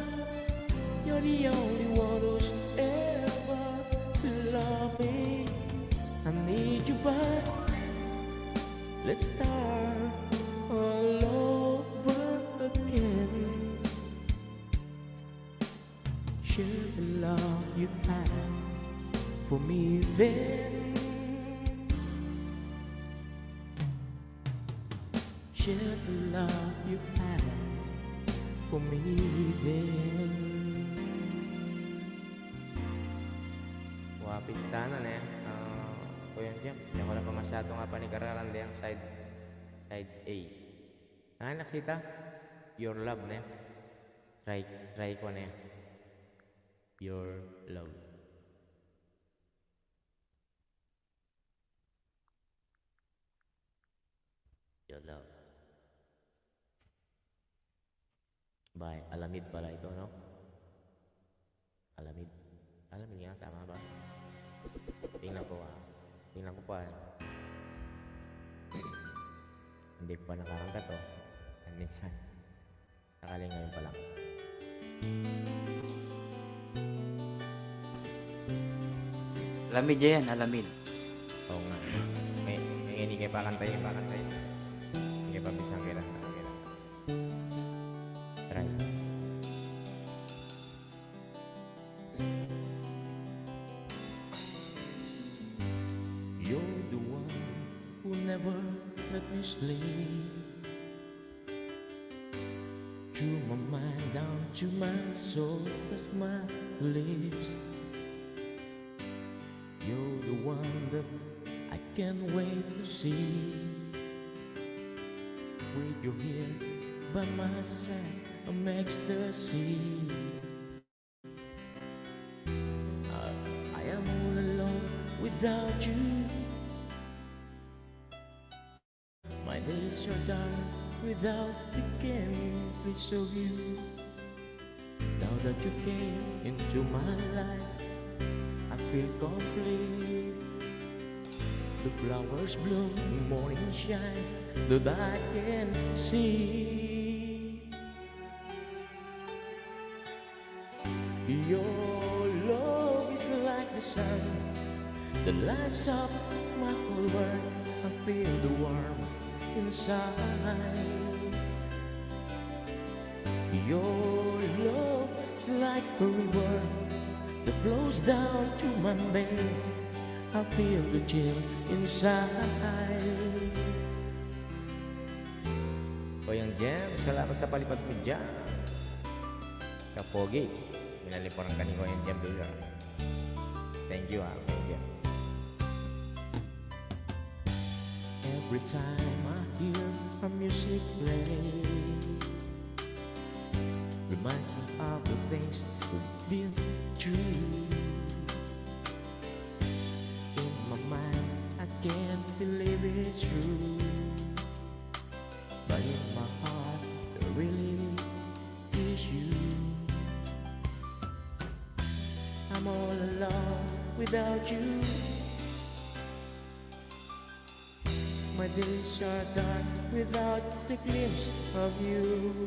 you're the only one who's ever loved me. I need you back, let's start all over again. Share the love you had for me then. Share the love you had for me then. Wapit sana na Kuyang Jam. Hindi ako na pa masyado nga panikaralan diyang side A. Naksita? Your Love na try ko na Your Love. Your Love. Bye. Alamid pala ito, no? Alamid. Alamid nga, tama ba? Tingnan ko pa. Hindi ko pa nakakanta to. And minsan, sakali ngayon pa lang. Alamid yan, alamid. Oo nga. May hindi kayo pa kantayin. Hindi kayo pa bisang kira. Try. You're the one who never let me sleep. Drew my mind down to my soul, touch my lips. You're the one that I can't wait to see. With you here by my side, I'm ecstasy. I am all alone without you. My days are dark without the glimpse of you. Now that you came into my life, I feel complete. The flowers bloom, the morning shines, that I can see. Your love is like the sun that lights up my whole world. I feel the warmth inside. Your love is like a river that flows down to my veins. I feel the chill inside. Koyang Jem, salamat sa palipad mo dyan. Kapogi, minaliporan ka ni Koyang Jem dulu. Thank you, Koyang Jem. Every time I hear her music play, reminds me of the things we've been through. In my mind, I can't believe it's true, but in my heart, there really is you. I'm all alone without you. My days are dark without the glimpse of you.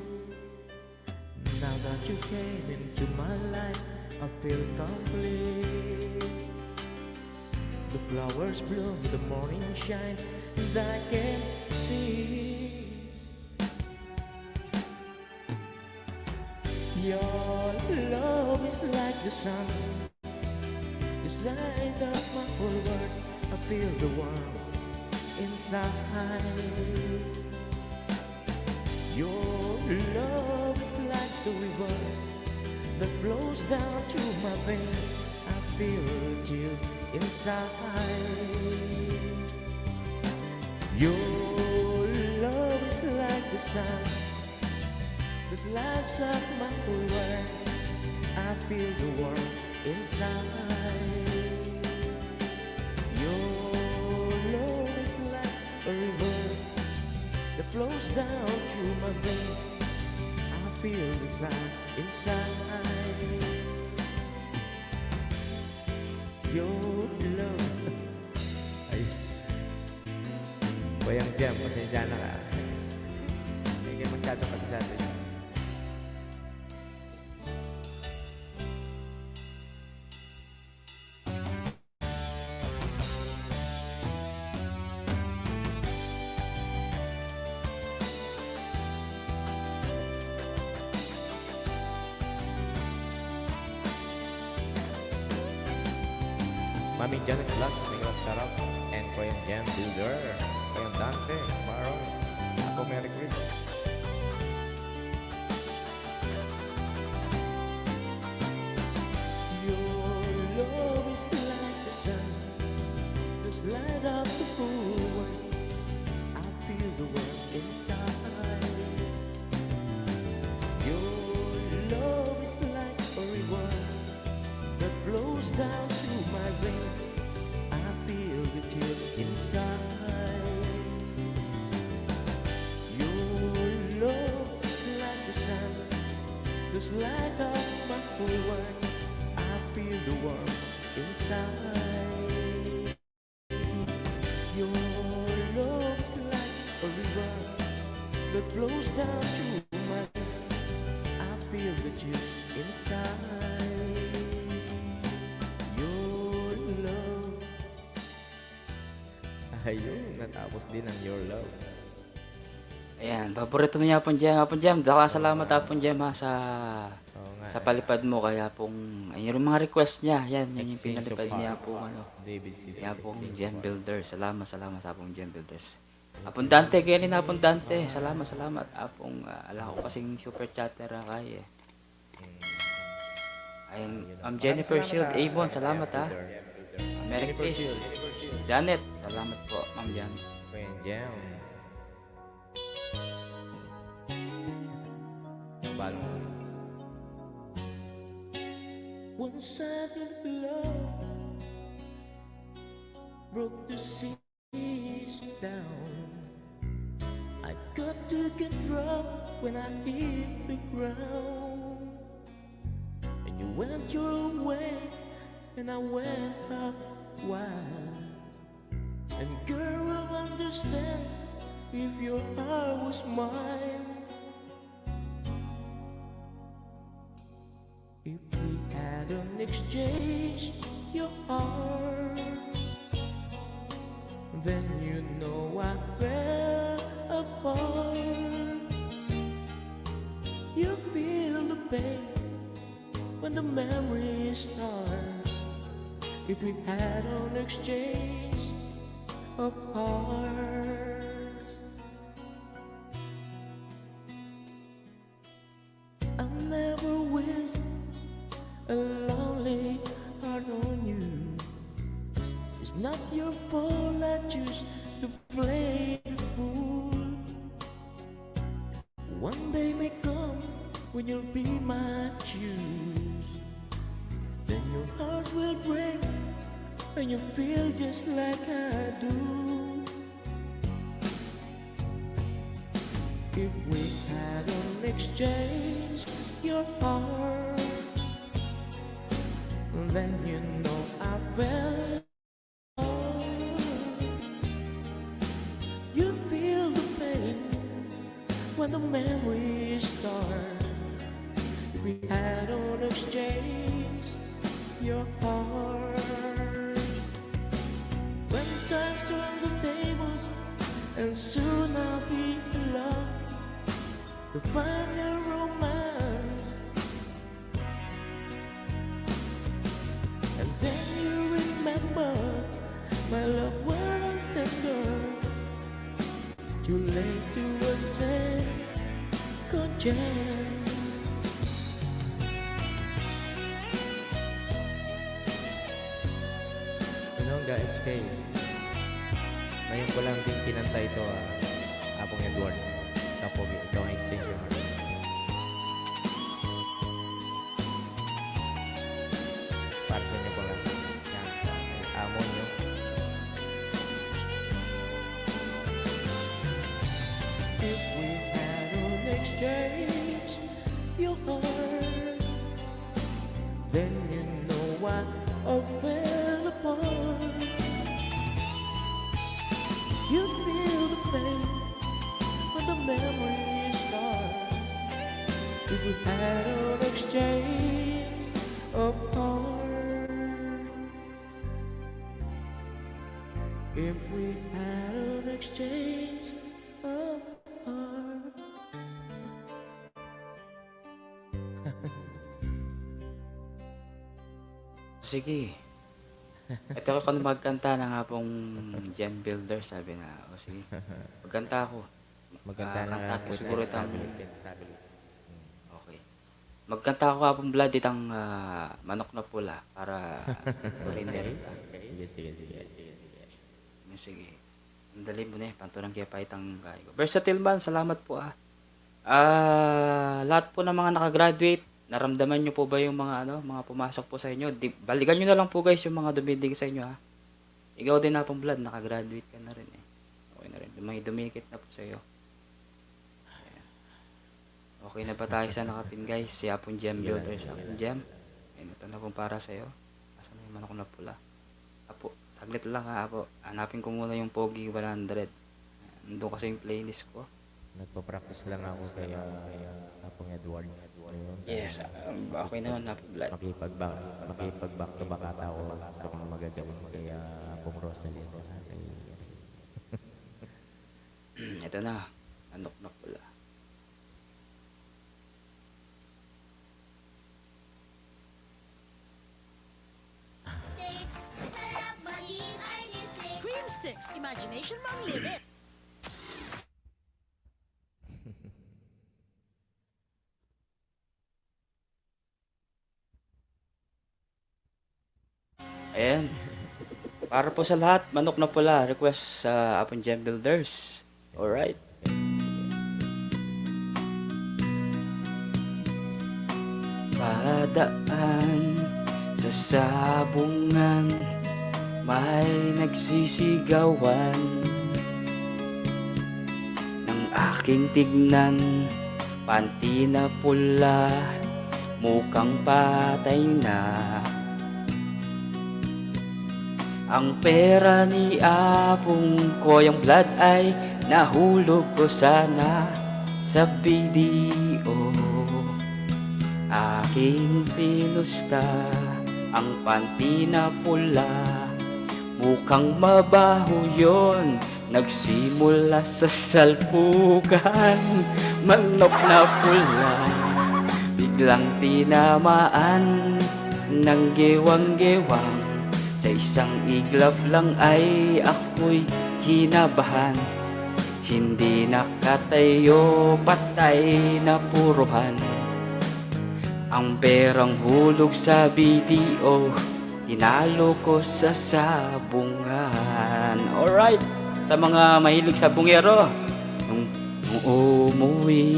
Now that you came into my life, I feel complete. The flowers bloom, the morning shines, and I can see. Your love is like the sun, it's light up my whole world. I feel the warmth inside. Your love is like the river that flows down to my veins. I feel chills inside. Your love is like the sun that lights up my whole world. I feel the warmth inside. Your love is like a river that flows down through my veins. I feel the sun inside. Your love. Ay. Koyang Jem, pasensya na ka. Hindi masyado pasensya. Mami Janet Vlog, Miguel Sarap, and Koyang Jem Builder, Koyang Dante, Maron, ako Merry Christmas. Your love is like the sun, just light up the whole world. I feel the world inside. Your love is like a river that flows down to my veins. I feel the chill inside. Your love is like the sun, just light up my whole world. I feel the warmth inside. Your love is like a river that flows down to my veins. I feel the chill inside. Your love. Ayun, natapos din ang Your Love. Ayan, paborito niya Hapon Jem. Hapon Jem, salamat Hapon Jem ha Oo nga, sa palipad mo. Kaya pong, ayun yung mga request niya. Yan yung Exchange of pinalipad niya heart. po. Ano. David C. Kaya pong Jem Builders. Salamat Hapong Jem Builders. Hapon Dante, kaya rin Hapon Dante. Salamat. Hapong, ala ko kasing super chatter kay eh. Ayun, Jennifer Shield, Avon, salamat ha. Merry Christmas. Janet, Salamat po, Ma'am Jan. Kuya Jam. Balong. Once I felt love broke the seas down. I got to get rough when I hit the ground. And you went your way, and I went up wild. And girl, I'll understand if your heart was mine. If we had an exchange your heart, then you know I fell apart. You feel the pain when the memories start. If we had an exchange of hearts, I never wish a lonely heart on you. It's not your fault I choose to play the fool. One day may come when you'll be my shoes. Then your heart will break and you feel just like I do. If we had an exchange your heart, then you know I fell. You feel the pain when the memories start. If we had an exchange your heart, when time turn the tables and soon I'll be alone to find a romance. And then you remember my love was tender. Too late to a second chance. Sinongga HK. Ngayon ko lang din kinanta ito, Apong Edward. Tapos ikaw ang extension. Para sa inyo ko lang. Yan, amo nyo. If we had an exchange your heart, then you know I fell apart. You feel the pain when the memories start. If we had an exchange of heart, if we had an exchange of heart. Sige. Ito ako na magkanta na nga pong Gem Builder, sabi na. O sige, magkanta ako. Magkanta na Kanta ko po siguro tayo. itang... Okay. Magkanta ako kapong blood itang manok na pula para rin. Sige. Sige. Ang dali mo na eh. Pantunang kaya pa itang kayo. Versatile man, salamat po lahat po ng mga nakagraduate, naramdaman nyo po ba yung mga mga pumasok po sa inyo? Balikan nyo na lang po guys yung mga dumidig sa inyo Ikaw din na pong blood, nakagraduate ka na rin eh. Okay na rin. Dumikit na po sa iyo. Ayan. Okay na ba tayo sa nakapin guys? Si Apong Gem Builder sa akin. Gem. Ayan, ito na pong para sa iyo. Asan na yung manok na pula? Apo, saglit lang Apo. Hanapin ko muna yung Pogi 100. Nandun kasi yung playlist ko. Nagpa-practice lang ako kay Apong Edward. Yes, okay naman na blood. Makipag-back to back ata ako sa mga magagawin kay Apong Rosalie. Ito na, manok na pula. Cream 6, imagination mang limit. Ayan. Para po sa lahat, manok na pula. Request sa Apong Gem Builders. Alright. Padaan sa sabungan, may nagsisigawan. Nang aking tignan, panty na pula, mukhang patay na. Ang pera ni Apong Koyang Blood ay nahulog ko sana sa video. Aking pinusta ang panty na pula, mukhang mabaho yon. Nagsimula sa salpukan, manok na pula, biglang tinamaan ng gewang-gewang. Sa isang iglap lang ay ako'y kinabahan. Hindi nakatayo, patay na puruhan. Ang perang hulog sa video, tinalo ko sa sabungan. Alright, sa mga mahilig sa bungero, nung umuwi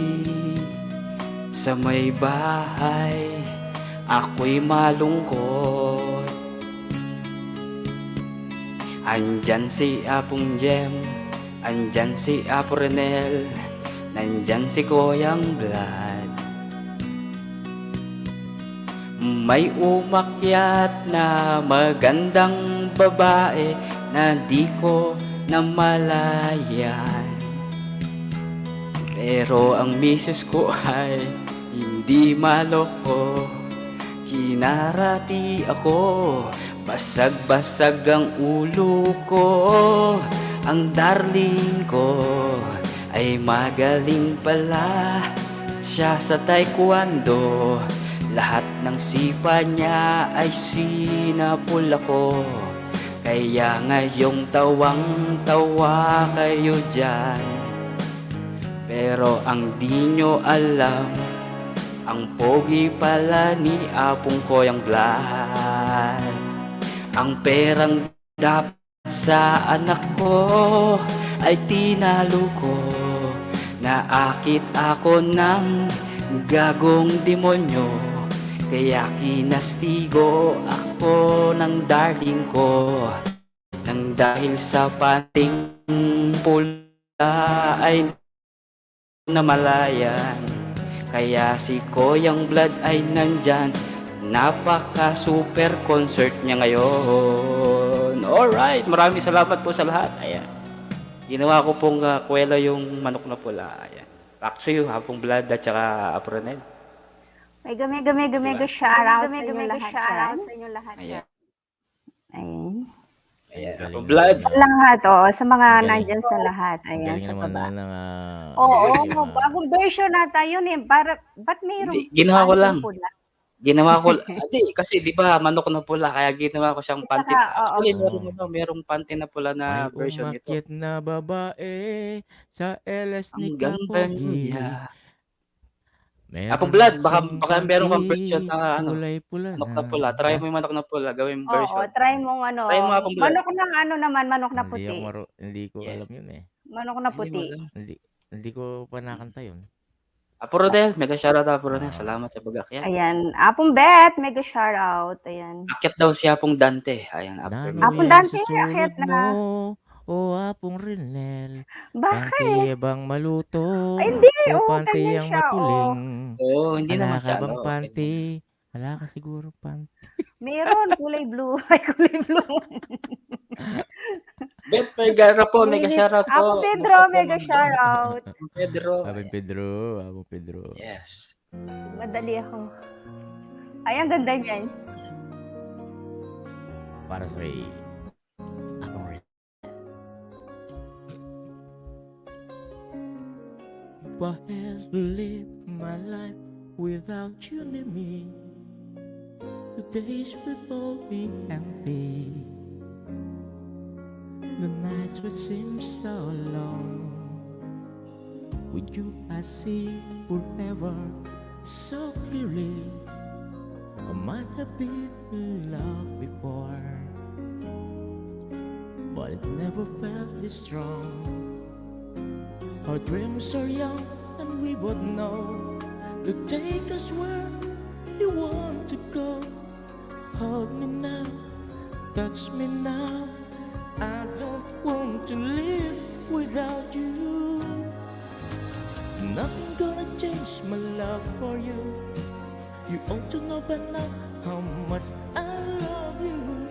sa may bahay, ako'y malungkot. Andyan si Apong Gem, andyan si Apo Renel, nandyan si Koyang Blood. May umakyat na magandang babae na di ko namalayan. Pero ang misis ko ay hindi maloko. Kinarati ako, basag-basag ang ulo ko. Ang darling ko ay magaling pala siya sa taekwondo. Lahat ng sipa niya ay sinapul ako. Kaya ngayong tawang-tawa kayo dyan. Pero ang di nyo alam, ang pogi pala ni Apong Koyang Blood. Ang perang dapat sa anak ko ay tinalo ko. Naakit ako ng gagong demonyo. Kaya kinastigo ako ng darling ko. Nang dahil sa pating pula ay namalayan. Kaya si Koyang Blood ay nandyan. Napaka super concert niya ngayon. Alright, maraming salamat po sa lahat. Ayan. Ginawa ko pong kwela yung manok na pula. Ayan. Back to you, Apong Blood at saka Apo Renel. Mega shoutout sa inyo lahat. Ayan. Ayan. Ayan, Galing Apong Blood. Sa lahat, sa mga Galing. nandyan sa lahat. Ang Ayan, galing sa naman baba. na ng Oo, bagong version nata yun eh. Ba't mayroong Hindi, ginawa ko lang. pula? Ginawa ko, hindi, kasi di ba manok na pula, kaya ginawa ko siyang panty. Saka, Actually, oo. merong panty na pula na May version nito. umakyat na babae sa LS ni Ang ganda Kapogi. niya. Meron Apong Blood, baka siyang meron kang panty, version na kulay pula manok na. na pula. Try mo yung manok na pula, gawin Oo, version. try mong Try mo Apong Blood. manok ng naman, manok na Hindi puti. hindi ko Yes. alam yun eh. Manok na Hindi mo puti. alam. Hindi ko pa nakanta yun. Apo Rodel, mega shoutout Apo Rodel. Salamat sa pag-akyat. Ayan, Apong Bet, mega shoutout. Ayan. Akyat daw si Apong Dante. Ayan, after me. Apong Nanuya Dante, sa sulod akyat na. mo, o Apong Renel. Bakit? Panty bang maluto, Ay, hindi. o Oo, panty ganyan ang siya. matuling. Oo, hindi Wala naman ka siya. bang ano, panty? Wala ka siguro panty. Meron, kulay blue. Ay, kulay blue. Bet, mega po, mega shoutout po. Apong Pedro, Kumusta po, mega Ma'am? shoutout. Apong Pedro. Apong Pedro. Yes. Madali ako. Ay, ang ganda niyan. Para sa Apong Renel. If I had to live my life without you near me, the days would all be empty. The nights would seem so long. With you I see forever so clearly. I might have been in love before. but it never felt this strong. Our dreams are young and we both know to take us where you want to go. Hold me now, touch me now. I don't want to live without you. Nothing gonna change my love for you. You ought to know by now how much I love you.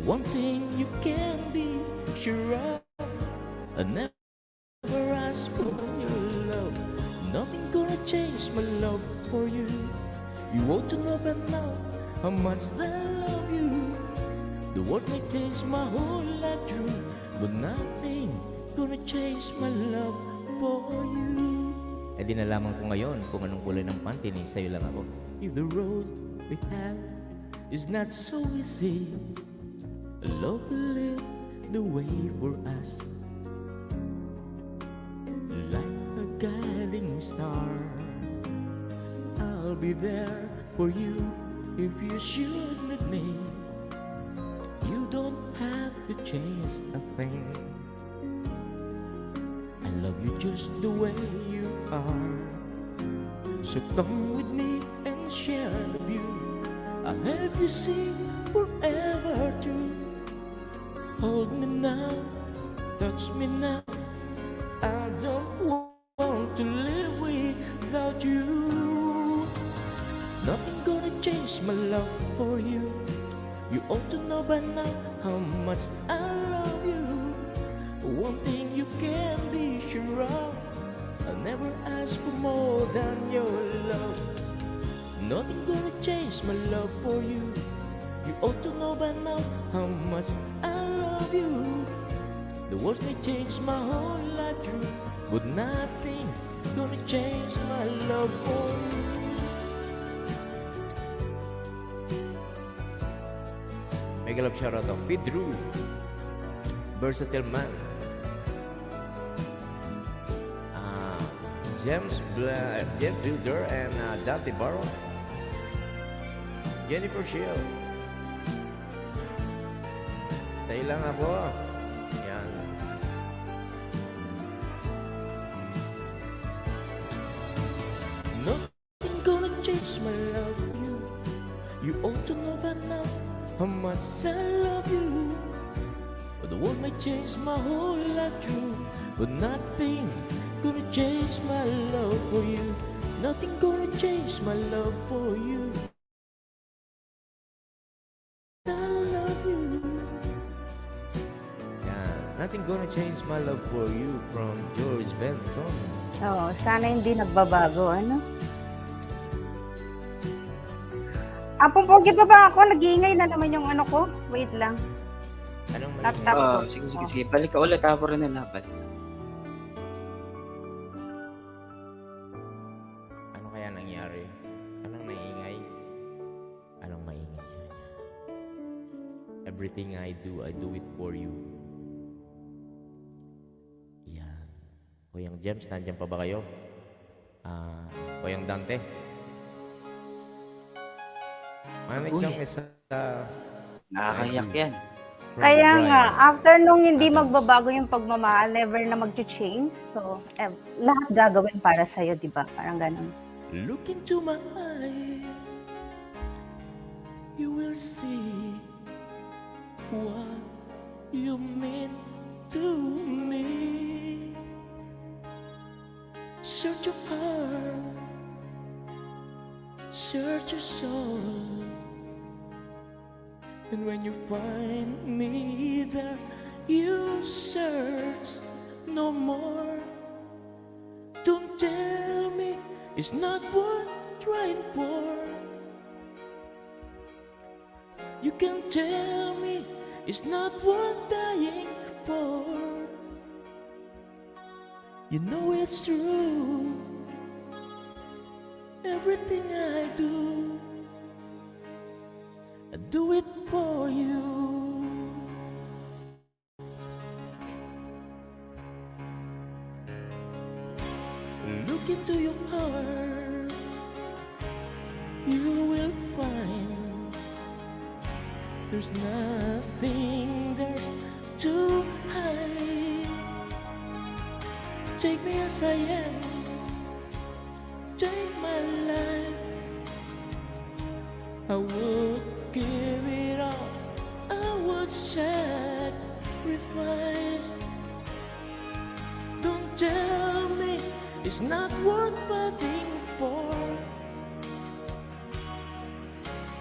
One thing you can be sure of, I never ask for your love. Nothing gonna change my love for you. You ought to know by now how much I love you. The world may change my whole life through, but nothing gonna change my love for you. Eh di nalaman ko ngayon kung anong kulay ng panty ni sa'yo lang ako. If the road we have is not so easy, love will lead the way for us, like a guiding star. I'll be there for you if you should need me. You don't have to change a thing. I love you just the way you are. So come with me and share the view. I'll help you see forever true. Hold me now, touch me now. I don't want to live without you. Nothing gonna change my love for you. You ought to know by now how much I love you. One thing you can be sure of, I'll never ask for more than your love. Nothing gonna change my love for you. You ought to know by now how much I love you. The world may change my whole life through, but nothing gonna change my love for you. Mega love shoutout to Pedro, Versatile Man, James Jeff Builder, and Dante Barrow, Jennifer Shield. Tayo lang ako. Yan. Nothing gonna change my love for you. You ought to know by now how much I love you. But the world may change my whole life through, but nothing gonna change my love for you. Nothing gonna change my love for you. I love you. Yan. Nothing gonna change my love for you from George Benson. Oo, sana hindi nagbabago, ano? Pogi pa ba ako? Nag-iingay na naman yung ano ko. Wait lang. Anong Laptop ko. Sige. Balik ka ulit. Ako rin na laban. Ano kaya nangyari? Anong naingay? Anong maingay siya? Everything I do it for you. Yan. Kuyang James, nandiyan pa ba kayo? Kuyang Dante? Manik siyang isa Nakakayak yan. Kaya nga, after nung hindi magbabago yung pagmamahal, never na mag-change. So, lahat gagawin para sa'yo, di ba? Parang ganun. Look into my eyes, you will see what you mean to me. Search your heart, search your soul, and when you find me there, you search no more. Don't tell me it's not worth trying for. You can tell me it's not worth dying for. You know it's true. Everything I do it for you. Look into your heart, you will find there's nothing too high. Take me as I am, take my life. I would give it all, I would sacrifice. Don't tell me it's not worth fighting for.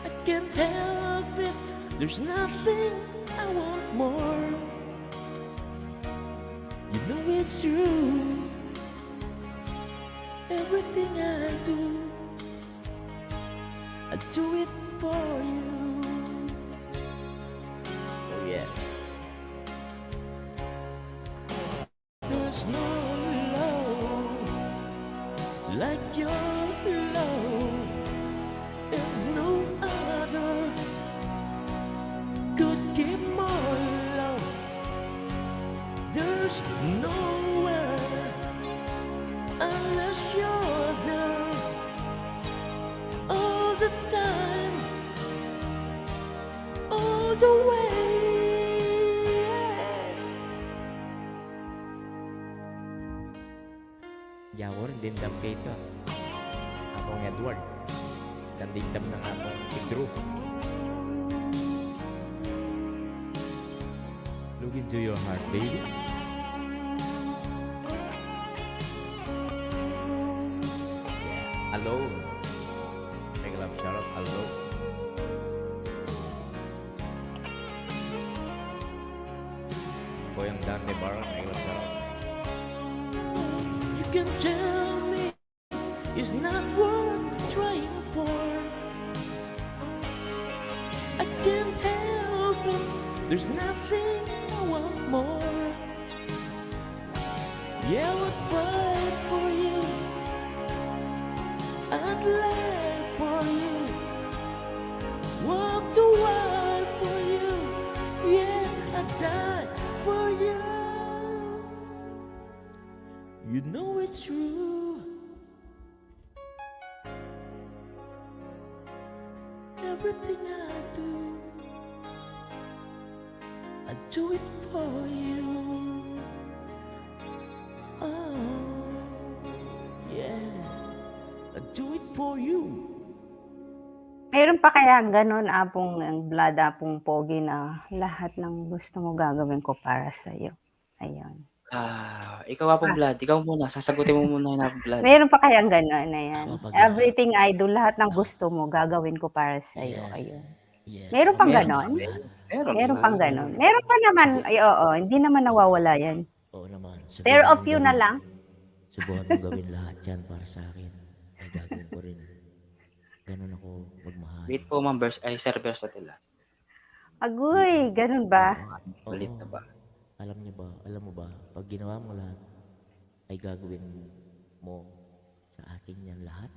I can't help it, there's nothing I want more. You know it's true, everything I do it for you. Oh yeah. There's no love like your love, and no other could give more love. There's nowhere unless you're there all the time, all the way. Yawor, dindam kayo ito. Akong Edward. Dan dindam ng akong Pedro. Look into your heart, baby. Alone. Make love shout out, alone. Boyang Dante Barang, make love shout out. You can tell me it's not worth trying for. I can't help it, there's nothing I want more. Yeah, I would fight for you, I'd lie for you, walk the world for you. Yeah, I'd die for you. You know it's true, everything I do it for you. Oh, yeah, I do it for you. Meron pa kaya ganon, Apong Blood, Apong Pogi, na lahat ng gusto mo gagawin ko para sa'yo? Ayun. Ikaw Apong Blood, ikaw muna. Sasagutin mo muna yun Apong Blood. Meron pa kayang ganon na yan? Everything I do, lahat ng gusto mo gagawin ko para sa'yo. Ayun. Meron pang ganon? Meron pang ganon. Meron pa naman, ay oo, hindi naman nawawala yan. Oo naman. Pair of you na lang. Subukan mong gawin lahat yan para sa akin. Ay gagawin ko rin. Ganon ako magmahal. Wait po, Ma'am Sir Versatile. Agoy, ganon ba? Ulit na ba? Alam mo ba, pag ginawa mo lahat, ay gagawin mo sa akin yan lahat.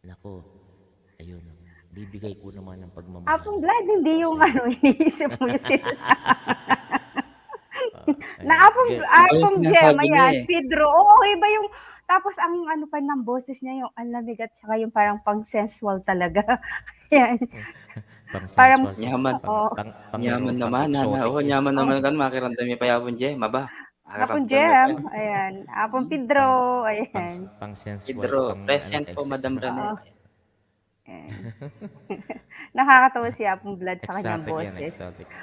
Nako, ayun, bibigay ko naman ng pagmamahal. Apong Blood, hindi yung iniisip mo yung na Apong Gemma yan, Pedro. Oo, iba yung, tapos ang ano pa ng boses niya, yung ang lamig at saka yung parang pang-sensual talaga. Yan. Parang Nyaman. Nyaman naman. Oo, nyaman naman kan makiramdam niya pa Apong Gemma ba? Apong Gem, ayan. Apong Pedro, ayan. Pang-sensual. Pedro, present po Madam Rene. Nakakatawa si Apong Blood sa kanyang boses.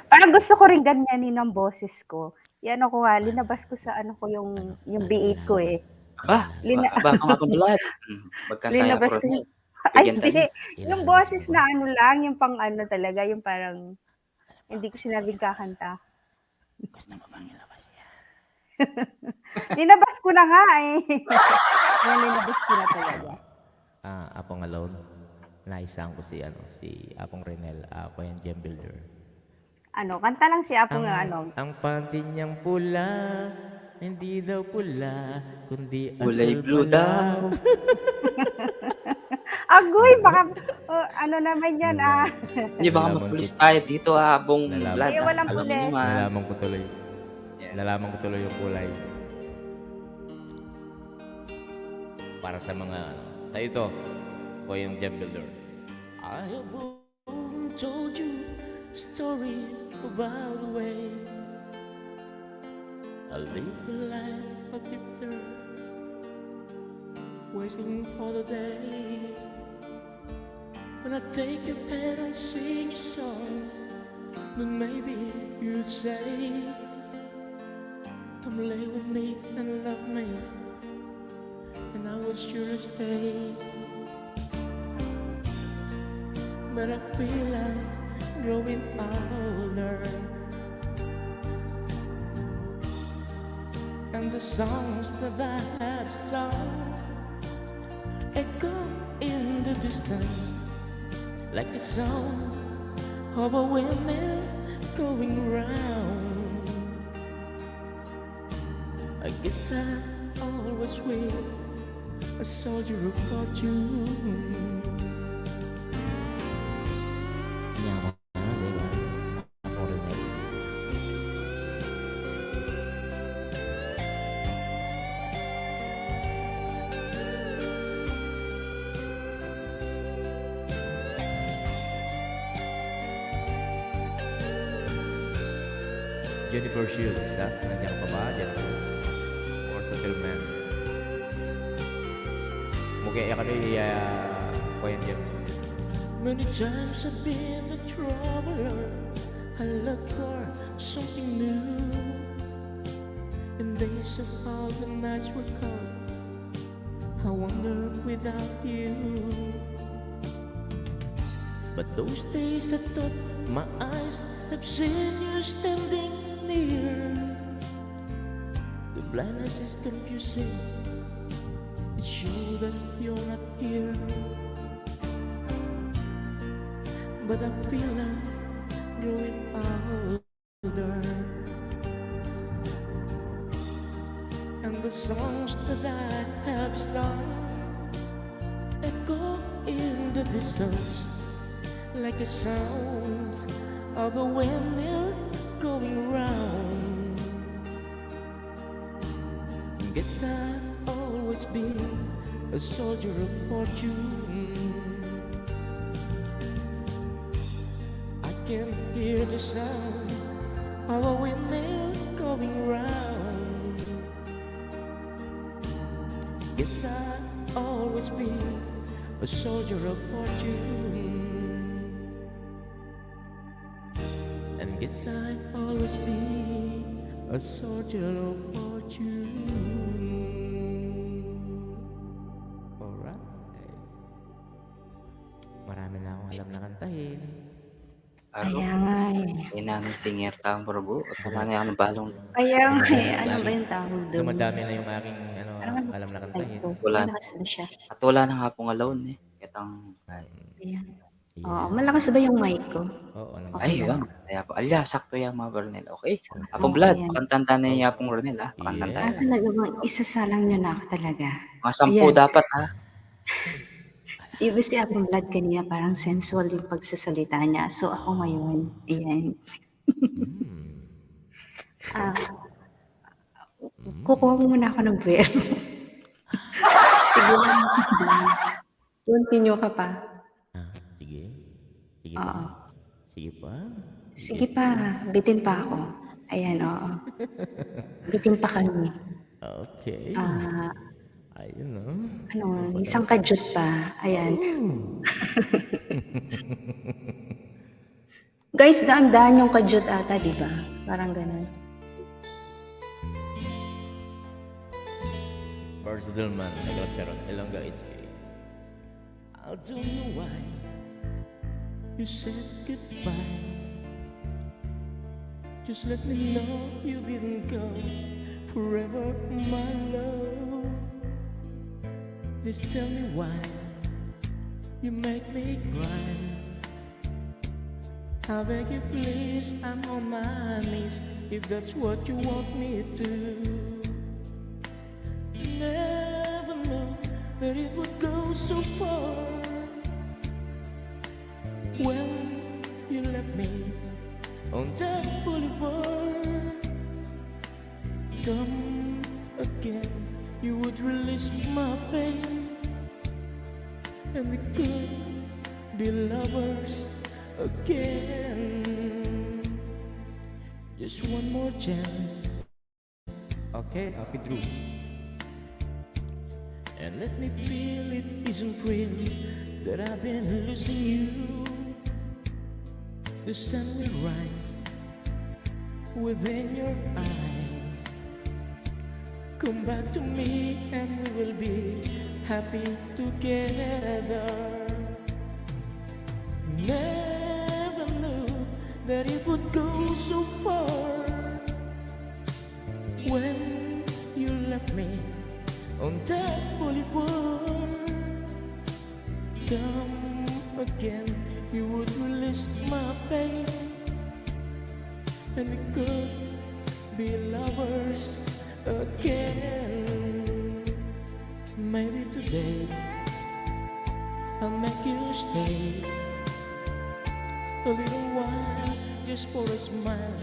Parang gusto ko rin ganyanin ang boses ko. Yan ako nga, linabas ko sa ano ko yung B8 ko eh. Apong Blood. Linabas ko. Ay, hindi. Yung boses na ano lang, yung pang ano talaga, yung parang hindi ko sinabing kakanta. Gusto mo bang ilabas yan? Linabas ko na nga eh. Linabas ko na talaga. Apong Alone. Naisang ko si Apong Renel, ako yung gem builder. Ano, kanta lang si Apong Ang panty niyang pula, hindi daw pula, kundi kulay blue daw. Agoy, baka ano naman yan Hindi baka mag-pulis tayo dito Apong Blood. Walang pulis. Nalaman ko tuloy yung kulay. Para sa mga, sa ito, ko yung gem builder. I have told you stories of our way. I live the life of drifter, waiting for the day when I take your pen and sing your songs. Then maybe you'd say, come lay with me and love me, and I would sure stay. But I feel I'm growing older, and the songs that I have sung echo in the distance like a song of a windmill going round. I guess I always will, a soldier of fortune. Jennifer Shields, ha? Nandiyan ka pa ba? Diyan ka. Versatile man. Mungkin ya kali ko yan dyan. Many times I've been a traveler, I look for something new. In days of all the nights were cold, I wonder without you. But those days I thought my eyes have seen you standing near. The blindness is confusing, it's sure that you're not here. But I feel I'm growing older, and the songs that I have sung echo in the distance like a sound of a windmill going round. Guess I've always been a soldier of fortune. I can hear the sound of a windmill going round. Guess I've always been a soldier of fortune. And guess I'll always be a soldier of fortune. Alright. Marami na akong alam na kantahin. Kaya nga eh. Hindi namin singer tang Probo. At wala na yung balong. Kaya nga eh, ano ba yung tawag doon? Dumadami na yung aking alam na kantahin. Wala. Malakas na siya. At wala na nga pong alone eh. Kitang, Ayan. Oo, malakas ba yung mic ko? Oo, ay, wang. Kaya po, alya, sakto yan mga Bernel. Okay. Ako, Vlad, Ayan. pakantanta na niya pong Ronel, ha? Pakantanta Ah, niya. talaga bang isasalang nyo na ako talaga? Mga 10 Ayan. dapat, ha? Iba si Apong Vlad kanina, parang sensual yung pagsasalita niya. So ako ngayon, ayan. Kukuha muna ako ng verbo. Siguro, continue ka pa. Sige. Sige Oo. pa. Sige pa. Sige pa, bitin pa ako. Ayan, oo. Bitin pa kami. Okay. Ayun, no? Ano, isang kadyot pa. Ayan. Guys, daan-daan yung kadyot ata, di ba? Parang ganun. Versatile man. Nagkaroon. Ilongga HK. I don't know why you said goodbye. Just let me know you didn't go forever, my love. Please tell me why you make me cry. I beg you please, I'm on my knees, if that's what you want me to. Never know that it would go so far. When you left me on that boulevard, come again, you would release my pain, and we could be lovers again. just one more chance. Okay, Pedro. And let me feel it isn't real that I've been losing you. The sun will rise within your eyes. Come back to me and we will be happy together. Never knew that it would go so far when you left me on that boulevard. Come again, you would release my pain, and we could be lovers again. Maybe today I'll make you stay a little while, just for a smile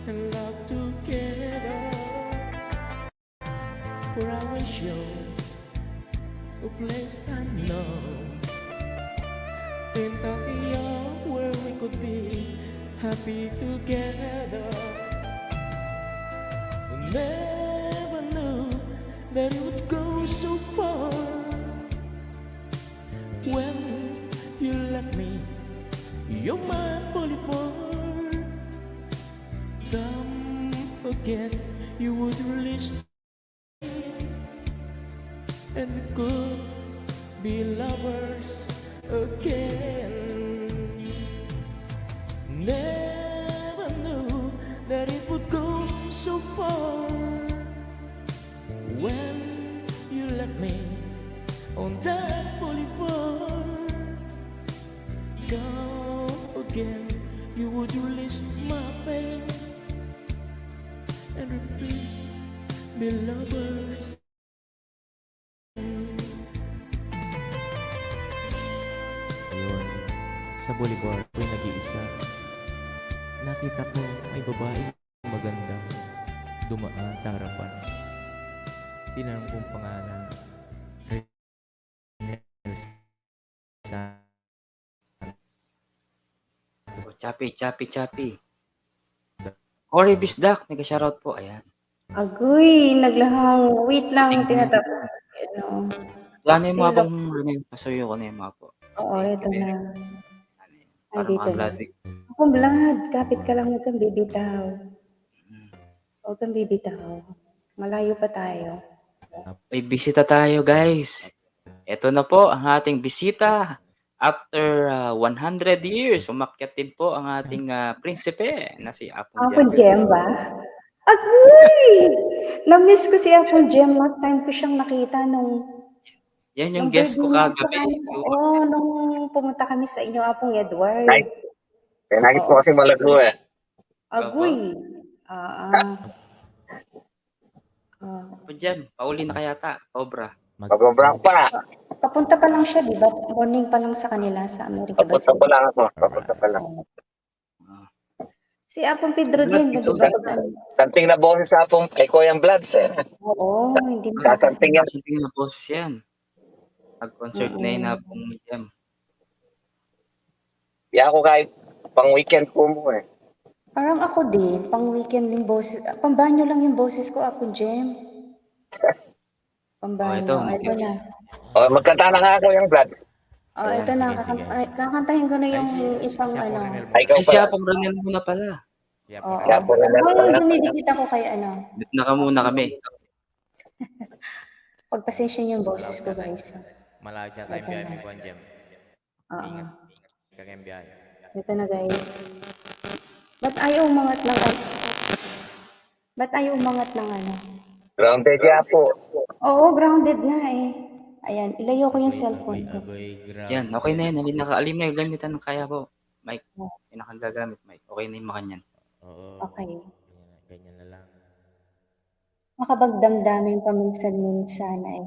and love together. For I will show a place I know in Tokyo where we could be happy together. Never knew that it would go so far when you left me. You're my boulevard. Come again, you would release me, and we could be lovers again. Never knew that it would go so far when you left me on that boulevard. Go again, you would release my pain, and we please be lovers. Ayun, sa boulevard ako'y nag-iisa. Nakita ko may babae maganda dumaan sa harapan. Tinanong kong pangalan. Chappy. Ori Bisdak, nag-shoutout po. Ayan. Agoy, naglahang. Wait lang, tinatapos ko si ano. Plano mo Sino? pong Ronel, pasuyo ko na yung mga po. Oo, ito na. Ay, Parang dito ang na. Vladimir. Ako, Vlad, kapit ka lang, huwag kang bibitaw. Huwag kang bibitaw. Malayo pa tayo. May bisita tayo, guys. Ito na po ang ating bisita. After 100 years, umakyat din po ang ating prinsipe na si Apong Apple Gem ba? Agoy! Na-miss ko si Apple Gem. Last time ko siyang nakita nung... Yan yung nung guest ko birthday kagabi. Oo, nung pumunta kami sa inyo, Apong Edward. Nakit po kasi malagro eh. Agoy. Apong Gem, pauli na kaya ta. Cobra. Mag-obra pa. Papunta pa lang siya, di ba? Morning pa lang sa kanila sa Amerika. Papunta pa lang ako. Papunta pa lang. Si Apong Pedro din. Something na boses sa Apong kay Koyang Bloods eh. Oo, hindi mo Sasanting yan. Something na boses yan. Nag-concert na yun Apong Gem. Kaya ako kahit pang weekend po mo eh. Parang ako din, pang weekend din boses. Pambanyo lang yung boses ko, Apong Gem. Pambanyo. Ito na. Magkanta na nga ako yung Bloods. Ito na. Kakantahin ko na yung isang ano. Ay, ikaw Si pala. Apong Ronel muna pala. Oo. Siya po rin Oo, dumidikit ako kay ano. Naka muna kami. Pagpasensya niyo yung boses ko, guys. Malayo siya tayo biyahe, may kuwan, Jem. Oo. Ingat. Kagayang biyahe. Ito na, guys. Ba't ayaw umangat ng ano? Ba't ayaw umangat ng ano? Grounded yan po. Oo, grounded nga eh. Ayan, ilayo ko yung cellphone ko. Yan, okay na yan. Halin nakaalim na yung gamitan ng kaya ko. Mike, pinakagagamit, Mike. Okay na yung makanyan. Oo. Okay. Ganyan na lang. Makapagdamdamin paminsan-minsan eh.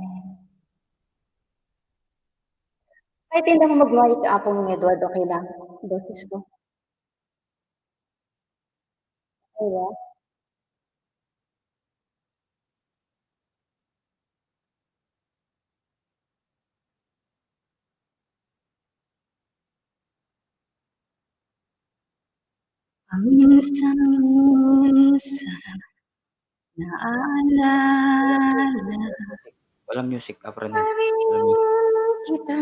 Kahit hindi ako mag-white Apong Edward, okay lang. Boses ko. Okay ba? Paminsan-minsan naalala Walang music, Apronel. pa rin Walang music. kita.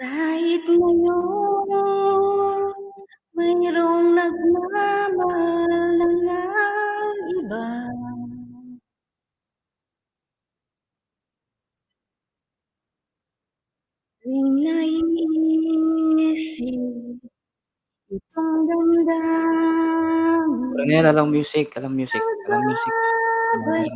Kahit ngayon mayroong nagmamahal na ngang iba. Tuwing naiisip itong damdamin Apronel, walang music, walang music, walang music. nagbabalik.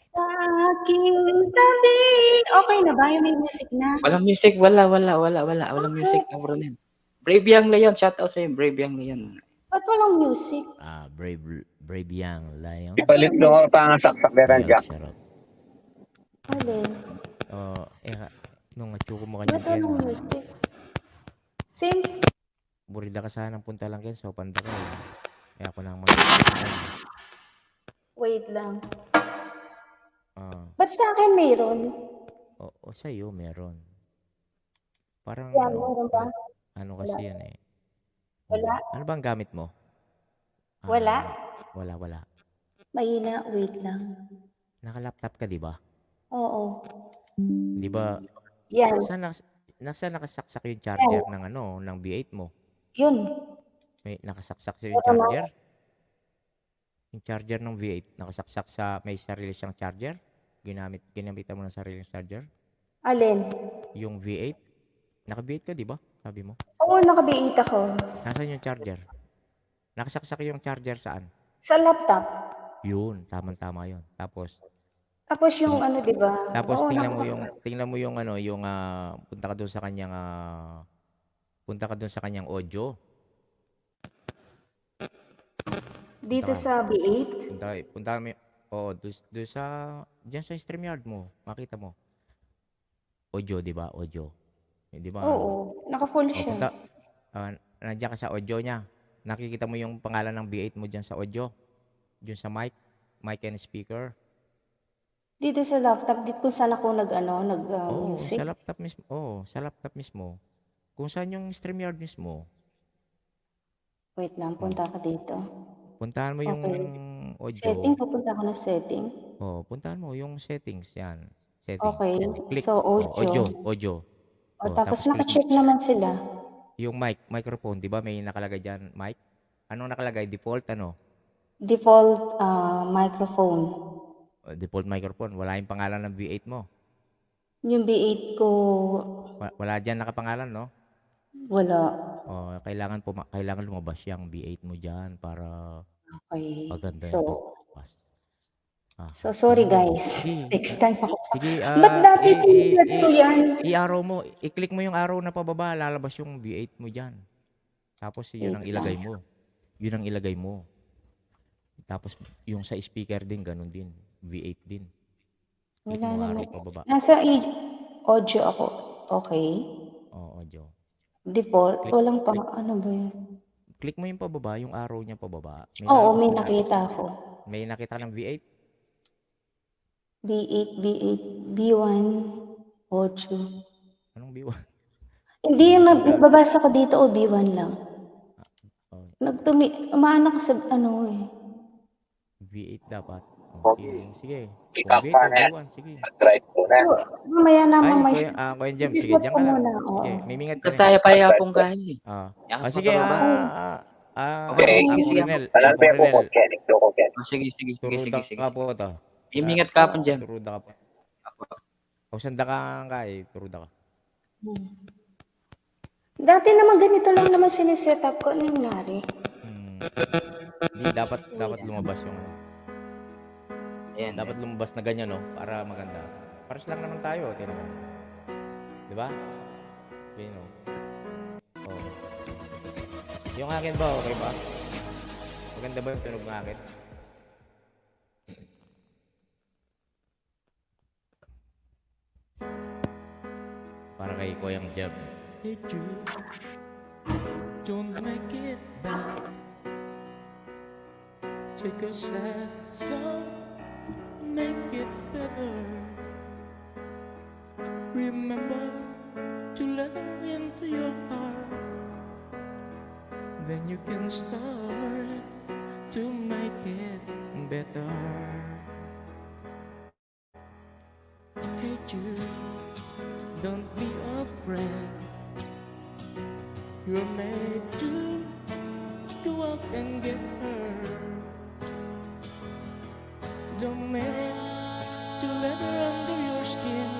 Sa aking tabi. Okay na ba? Yung may music na? Walang music, walang music, Apronel. Brave Young Leon, shoutout sa'yo, Brave Young Leon. Ba't walang music? Brave Young Lion. Ipalit mo ako pangasaksak na rin dyan. Alin? Nung atsuko mo Ba't kanya walang music? Same. Burida ka sana punta lang Ken, so panda ka eh. Kaya ako nang Wait lang. Ba't sa akin mayroon? O sa'yo meron. Parang Yan, meron ba? ano kasi Wala. yan eh. Wala? Ano bang gamit mo? Wala? Wala. Mahina. Wait lang. Naka-laptop ka, di ba? Oo. Di ba? Yan. Nasa nakasaksak yung charger ng V8 mo? Yun. May nakasaksak yung charger? Yung charger ng V8, nakasaksak sa may sarili siyang charger? Ginamitan mo ng sarili siyang charger? Alin? Yung V8? Naka-V8 ka, di ba? Sabi mo. Oo, nakabiit ako. Nasaan yung charger? Nakasaksak yung charger saan? Sa laptop. Yun, tama yun. Tapos yung ano, di ba? Tapos Oo, tingnan mo yung punta ka doon sa kanyang audio. Dito sa B8? Punta mo, doon diyan sa StreamYard mo, makita mo. Audio, di ba? Audio. Di ba? Oo, naka-full siya. Nandiyan ka sa audio niya. Nakikita mo yung pangalan ng B8 mo diyan sa audio. Diyan sa mic and speaker. Dito sa laptop, dito kung saan ako music? Sa laptop mismo. Sa laptop mismo. Kung saan yung StreamYard mismo. Wait lang, punta ka dito. Puntahan mo yung audio. Setting, pupunta ka na setting. Puntahan mo yung settings yan. Setting. Okay. Click. So, Audio. Tapos naka-check naman sila. Yung microphone, di ba may nakalagay dyan, mic? Anong nakalagay? Default, ano? Default microphone. Default microphone. Wala yung pangalan ng V8 mo. Yung B8 ko, Wala dyan nakapangalan, no? wala. Kailangan lumabas yung V8 mo dyan para Okay. maganda So, lumabas. So, sorry guys. Sige. Next time ako. Sige. Ba't dati siniset ko yan? I-arrow mo. I-click mo yung arrow na pababa. Lalabas yung V8 mo dyan. Tapos yun ang ilagay mo. Yun ang ilagay mo. Tapos yung sa speaker din, ganun din. V8 din. Click Wala mo naman. arrow pababa. Nasa audio ako. Okay. Audio. Default. Walang pa. Ano ba yun? Click mo yung pababa, yung arrow niya pababa. Oo, may nakita ako. May nakita ng V8? B8, B1, audio. Anong B1? Hindi yung nagbabasa ko dito o B1 lang. Umaano ko sa V8 dapat. Sige. Pick-up V8 pa o na yan. B1, sige. Drive ko na. Mamaya naman may... Kuya Jem, sige, diyan ka lang. Sige, mimingat ka rin. Tayo pa pong kain. Sige, Okay, sige. Alam mo ko, Kenny. Sige. Turuda ka po ito. Imingat ka po dyan. Turuda ka po. O sanda ka kay, turuda ka. Dati naman ganito lang naman siniset up ko. Ano yung nari? Hindi, dapat lumabas yung... Ayan. Dapat lumabas na ganyan, no? Para maganda. Pares lang naman tayo, tinan mo. Di ba? Okay, no? Yung akin ba, okay ba? Maganda ba yung tunog ng akin? Para kay Koyang Jeb. Hey Jude, don't make it bad. Take a sad song, make it better. Remember to let her into your heart. Then you can start to make it better. Hey Jude, don't be afraid. You're made to go out and get her. Don't make to let her under your skin.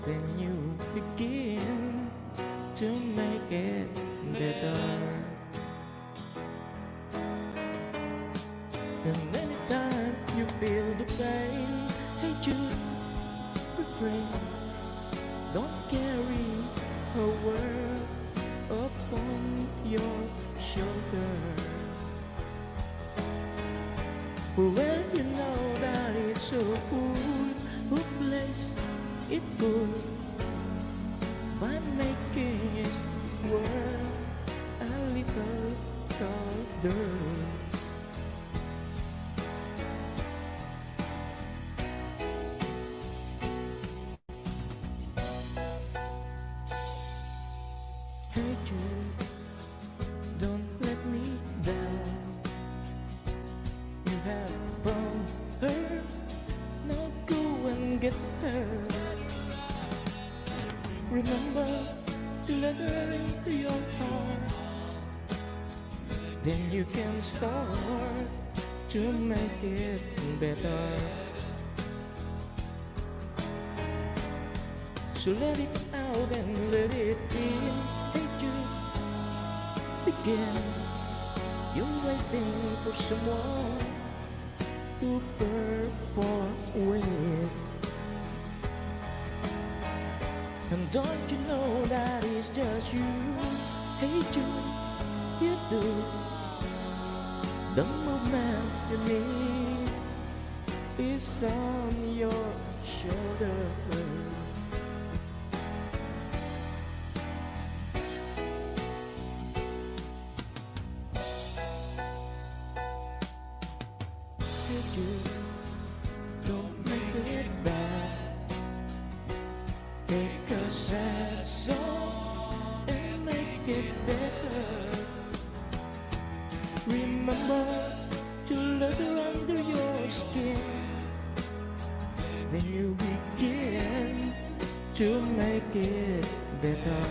Then you begin to make it better. And anytime you feel the pain, hey Jude, refrain. Don't carry her world upon your shoulder. For when you know that it's so full, who bless it full by making his world a little colder. Hey Jude, don't let me down. You have found her, now go and get her. Remember to let her into your heart. Then you can start to make it better. So let it out and let it in. Hey Jude, begin. You're waiting for someone to perform with. And don't you know that it's just you? Hey Jude, you do the movement you need is on your shoulder. Hey Jude, don't make it bad. Take a sad song and make it better. Remember to let her under your skin. Then you begin to make it better.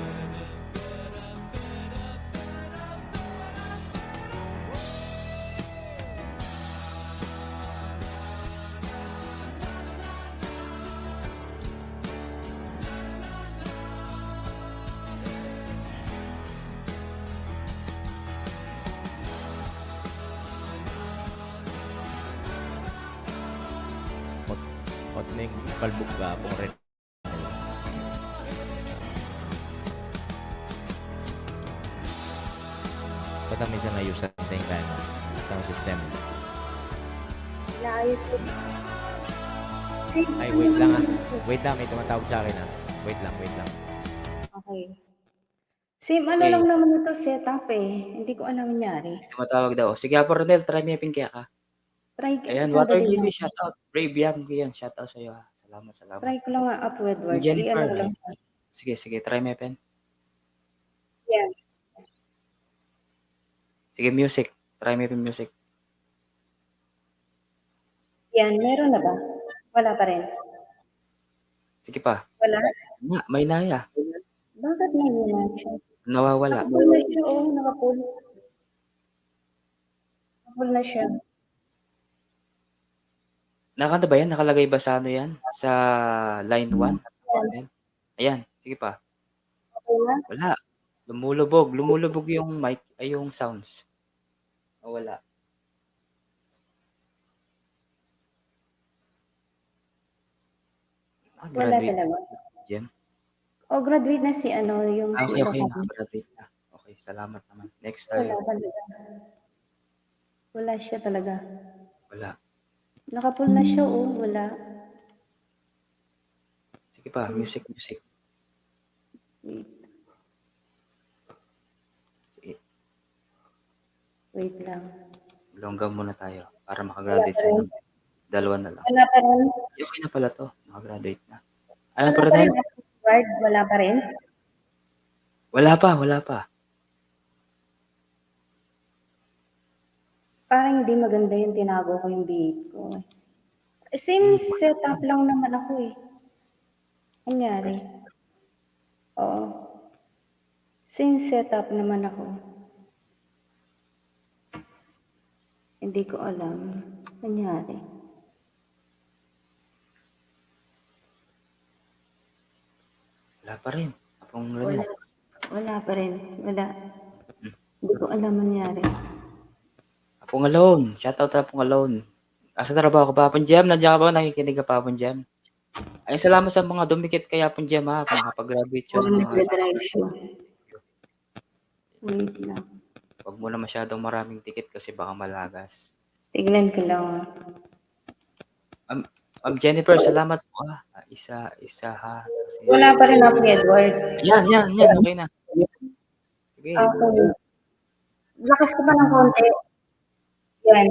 Hot ning palbog ka pong red. Ba't may isa na use sa sound system? Naayos ko. Ay, wait lang ah. Wait lang, may tumatawag sa akin ah. Wait lang. Okay. Same ano Okay. lang naman ito setup eh. Hindi ko alam nangyari. Tumatawag daw. Sige, Ronel, try mo yung kaya ka. Try Ayan, sandali Water lang. Lily, shout out. Brave Young, yan, shout out sa'yo ha. Salamat. Try ko lang nga up Edward. Jennifer, I-ano ko lang. sige, try mo yung pen. Yan. Sige, music. Try mo yung music. Yan, meron na ba? Wala pa rin. Sige pa. Wala? May naya. Bakit may ganyan siya? Nawawala. Nakapul na siya, oh. Nakapul na siya. Nakanta ba yan? Nakalagay ba sa ano yan? Sa line 1? Ayan, sige pa. Okay na? Wala. Lumulubog yung mic, ay yung sounds. Wala. Wala talaga. Yan. Oh, graduate na si ano, yung si Okay, Ilocano. nakagraduate na. Okay, salamat naman. Next Wala tayo. talaga. Wala siya talaga. Wala. Nakapul na siya, oh. Wala. Sige pa, music. Wait. Sige. Wait lang. Ilongga muna tayo para Wala makagraduate pa sa rin. inyo. Dalawa na lang. Wala pa rin. Okay na pala to. Makagraduate na. Ano Wala pa pa rin. rin? Word, wala pa rin. Wala pa, wala pa. Parang hindi maganda yung tinago ko yung B8 ko. Same setup lang naman ako eh. Anyari? Oo. Same setup naman ako. Hindi ko alam. Anyari? Wala pa rin. Apong Wala. Ronel. Wala pa rin. Wala. Hindi ko alam nangyari. Apong Alone. Shoutout Apong Alone. Asa trabaho ko, Papang Jam? Nandiyan ka ba? Nakikinig ka, Papang Jam? Ay, salamat sa mga dumikit kay Papang Jam, ha? Makapag-graduate siya Oo, ng mga... nagdadrive siya. Wait lang. Huwag mo na masyadong maraming ticket kasi baka malagas. Tignan ko lang. Jennifer, salamat po, ha? Isa, ha? Kasi... Wala pa rin ako, Edward. Yan. Okay na. Sige. Okay. Lakas ko pa ng konti. Yan.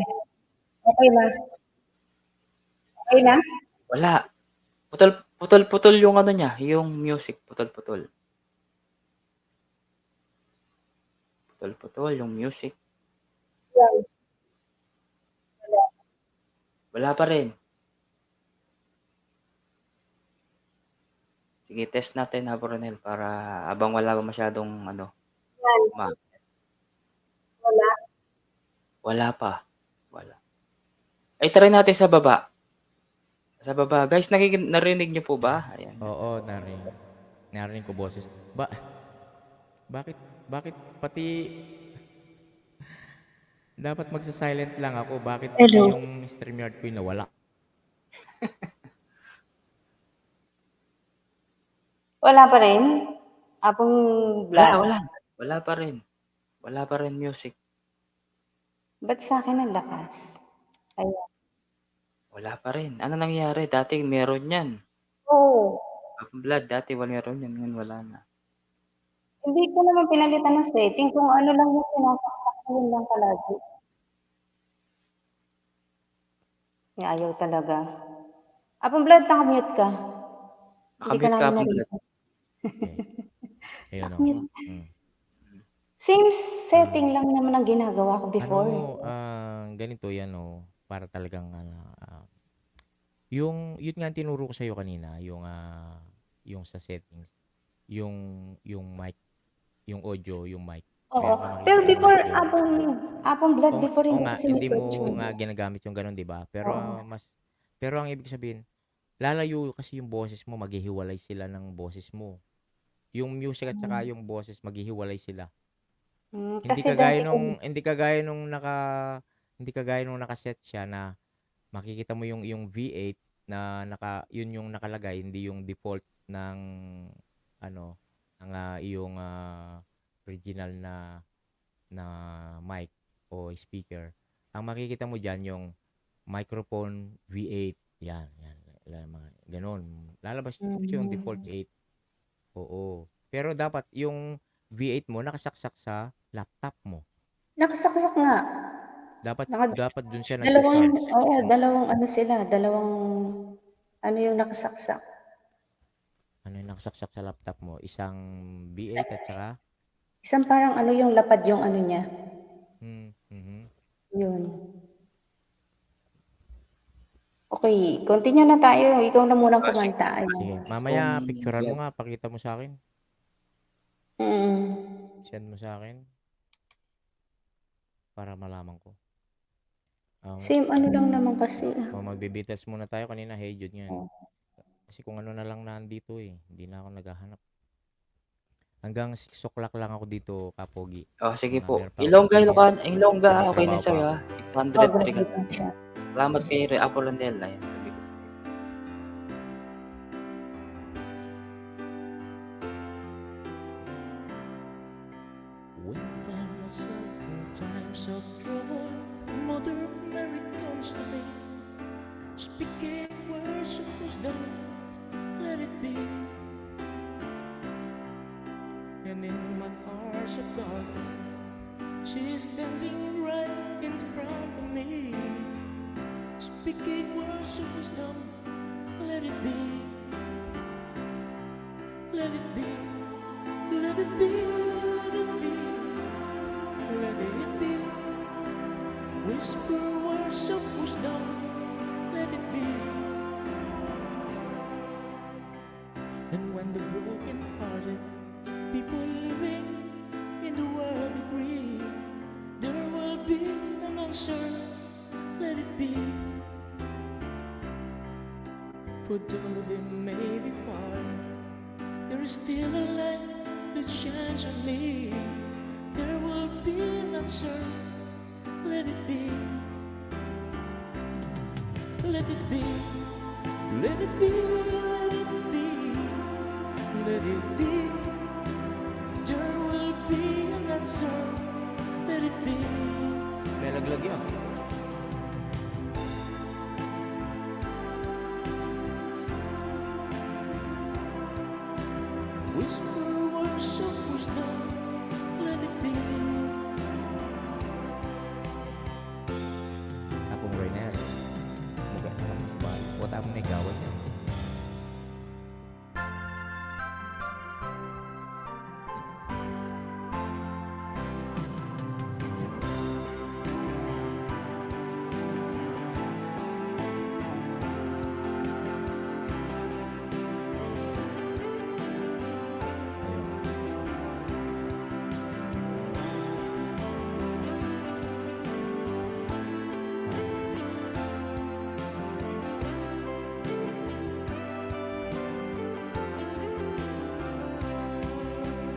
Okay na. Okay na? Wala. Putol yung ano niya, yung music. Putol. Putol yung music. Yan. Wala pa rin. Sige, test natin ha, Ronel, para abang wala pa masyadong ano. Yan. Wala. Wala pa. Wala. Ay, try natin sa baba. Sa baba. Guys, narinig niyo po ba? Ayan. Oo, narinig ko boses. Bakit pati dapat magsa-silent lang ako? Bakit Hello? yung StreamYard ko nawala? Wala pa rin? Apong black? Wala pa rin. Wala pa rin music. Ba't sa akin ang lakas? Ayan. Wala pa rin. Ano nangyari? Dati meron yan. Oo. Blood, dati meron yan. Ngayon wala na. Hindi ko naman pinalitan ng setting. Kung ano lang yung sinasaksak ko, yun lang palagi. Ayaw talaga. Apong blood, nakamute ka. Hindi ka Nakamute ka, namin Apong narinig. Blood. Ayun, Nakamute. Same setting lang naman ang ginagawa ko before. Ganito yan, para talagang yun nga ang tinuro ko sa iyo kanina, yung sa settings, yung mic, yung audio, yung mic. Oo. Pero before, apong blood, before Oo hindi nga, ko hindi sinesearch mo yun. nga ginagamit yung ganun, 'di ba? Pero Oo. pero ang ibig sabihin, lalayo kasi yung boses mo, maghihiwalay sila ng boses mo. Yung music at saka yung boses maghihiwalay sila. Hindi Kasi kagaya dati ko, hindi kagaya nung nakaset siya na makikita mo yung V8 na yun yung nakalagay, hindi yung default ng iyong original na mic o speaker. Ang makikita mo diyan yung microphone V8. Yan. Ganon. Lalabas yung default V8. Oo. Pero dapat yung V8 mo nakasaksak sa laptop mo. nakasaksak nga. Dapat dun siya Dalawang, nag-charge. oo, dalawang ano sila, dalawang, ano yung nakasaksak. Ano yung nakasaksak sa laptop mo? Isang V8 at saka? Isang parang ano yung lapad yung ano niya. Yun. Okay, continue na tayo. Ikaw na munang kumanta. Sige, mamaya picturean mo nga, pakita mo sa akin. Send mo sa akin. Para malaman ko. Same ano lang naman kasi. Magbe-Beatles muna tayo kanina. Hey Jude nga. Kasi kung ano na lang nandito hindi na ako naghahanap. Hanggang 6 o'clock lang ako dito, Kapogi. Sige po. Ilongga, okay na sa'yo, ha? 603 ka. Salamat kay Apo Ronel. Ayan, tumikit sa'yo. When I find myself in times of trouble, Mother Mary comes to me, speaking words of wisdom, let it be. And in my hours of darkness, She's standing right in front of me, speaking words of wisdom. Let it be, let it be, let it be, let it be, let it be. Whisper words of wisdom. Let it be. And when the broken-hearted people living in the world agree, there will be an answer. Let it be. For though they may be far, there is still a light that shines on me. There will be an answer. Let it be. Let it be. Let it be. Let it be. Let it be. There will be an answer. Let it be. May laglag yan. Whisper words of wisdom. Let it be. Akong Rainer. Mugay na mas bahal. Wata akong nagawan yan.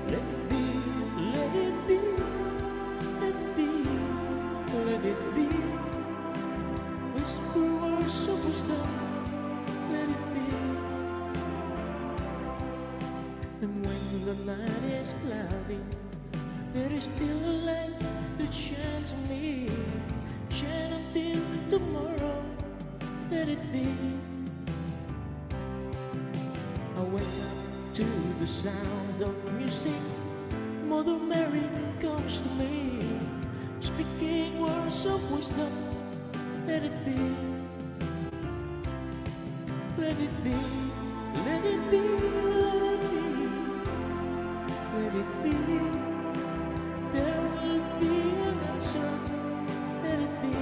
Let it be. Let it be. Let it be. Let it be. Whisper words of wisdom. Let it be. And when the night is cloudy, there is still a light that shines on me. Shine until tomorrow. Let it be. I wake up to the sound of music. Mother Mary comes to me, speaking words of wisdom. Let it be. Let it be. Let it be. Let it be. Let it be. There will be an answer. Let it be.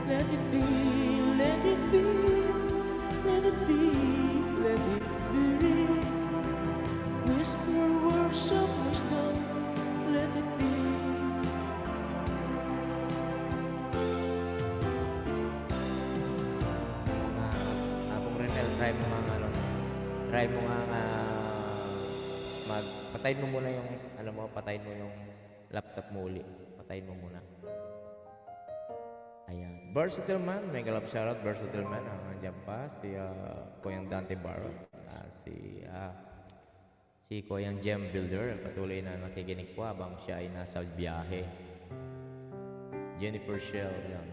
Let it be. Let it be. Let it be. Let it be. Whisper words of wisdom. Let it be. Akong Rainer, try mo nga ano. Try mo nga patayin mo muna yung, alam mo, patayin mo yung laptop mo uli. Patayin mo muna. Ayan. Versatile Man, mega love shoutout, Versatile Man. Nandiyan pa, si Koyang Dante Barro. Si Koyang Gem Builder, patuloy na nakikinig po habang siya ay nasa biyahe. Jennifer Shell, yan.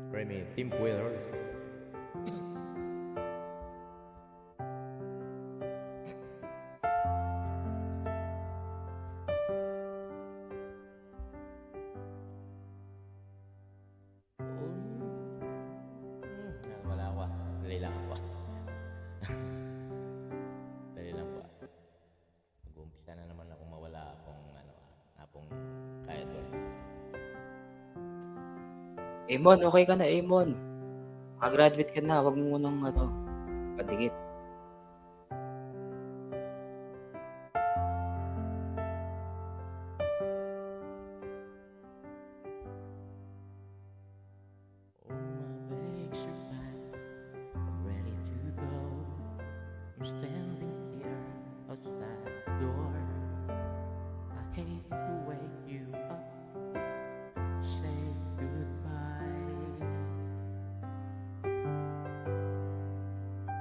Remy, Team Wheelers. Wala ako. Dali lang ako. Dali lang po. Nag-uumpisa na naman ako mawala akong kaya doon. Amon, okay ka na, Amon. Makagraduate ka na. Huwag mo munang padikit. I'm standing here outside the door. I hate to wake you up to say goodbye,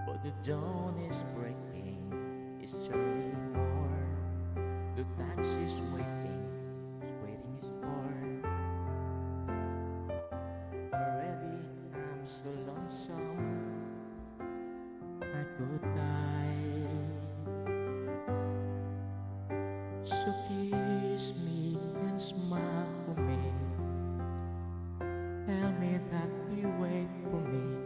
but the dawn is breaking, it's turning more. The taxi's waiting, it's waiting his door. Already I'm so lonesome, I could die. So kiss me and smile for me. Tell me that you wait for me.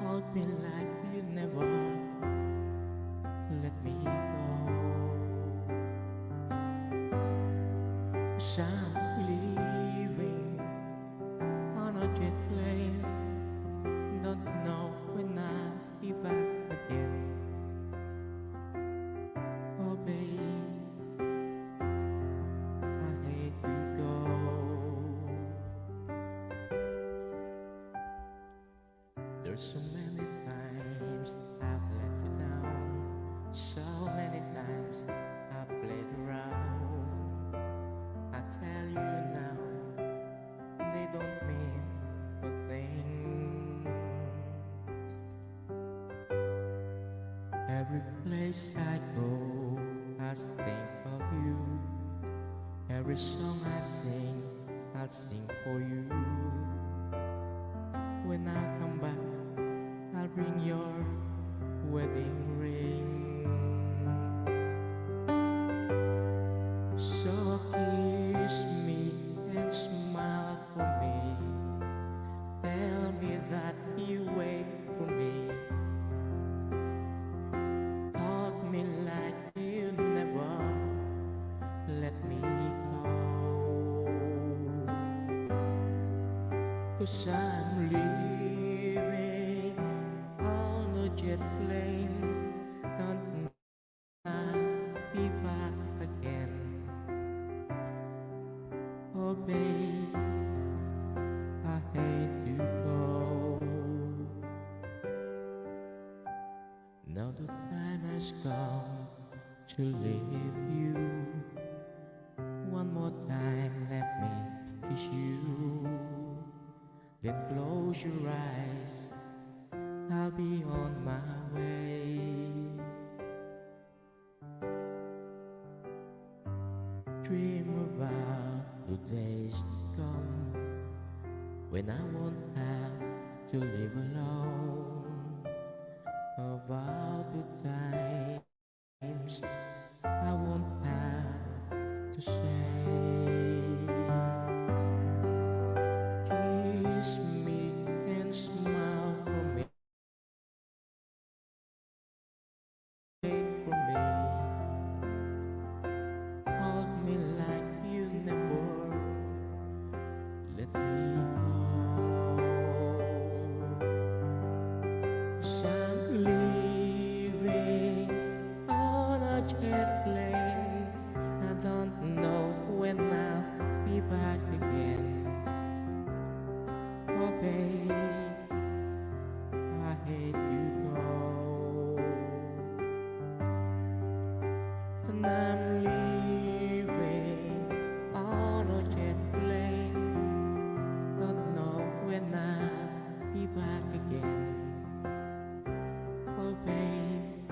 Hold me like you never let me go. 'Cause I'm leaving on a jet plane. Don't know when I'll be back again. Oh babe, I hate to go. There's so many times I've let you down. So many times I've played around. I tell you now, they don't mean a thing. Every place I go, I think of you. Every song I sing, I'll sing for you. When I come back, I'll bring your wedding ring. So kiss me and smile for me. Tell me that you wait for me. Hold me like you never let me go. 'Cause I'm leaving on a jet plane. Don't I'll be back again. Oh babe, I hate to go. Now the time has come to leave you. One more time, let me kiss you. Then close your eyes, I'll be on my way. Dream about the days to come, when I won't have to live alone. About the times I won't have to say. Kiss me and smile for me. Wait for me. Hold me like you never let me go. 'Cause I'm leaving on a jet plane. I don't know when I'll be back again. Oh babe, I hate to go. And I'm leaving on a jet plane. Don't know when I'll be back again. Oh babe,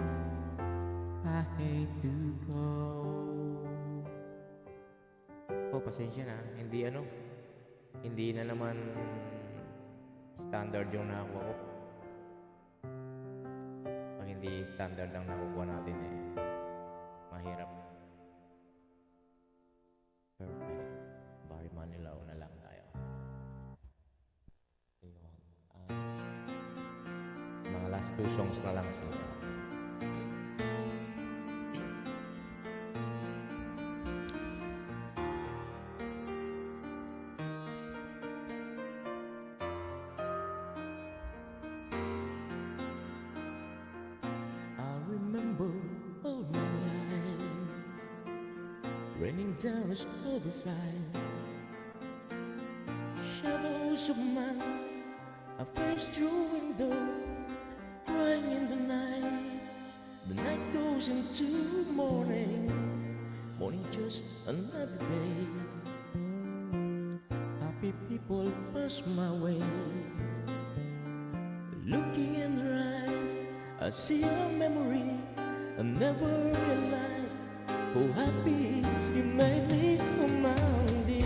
I hate to go. Oh, pasensya na. Hindi na naman standard yung nakuha ko. Pag hindi standard ang nakukuha natin mahirap. Perfect. Barry Manilaw na lang tayo. Ayun. Mga last two songs na lang siguro. All my life, raining down a cold side. Shadows of man, I face through window, crying in the night. The night goes into morning, morning just another day. Happy people pass my way, looking in their eyes, I see a memory. I never realized how happy you made me on Monday.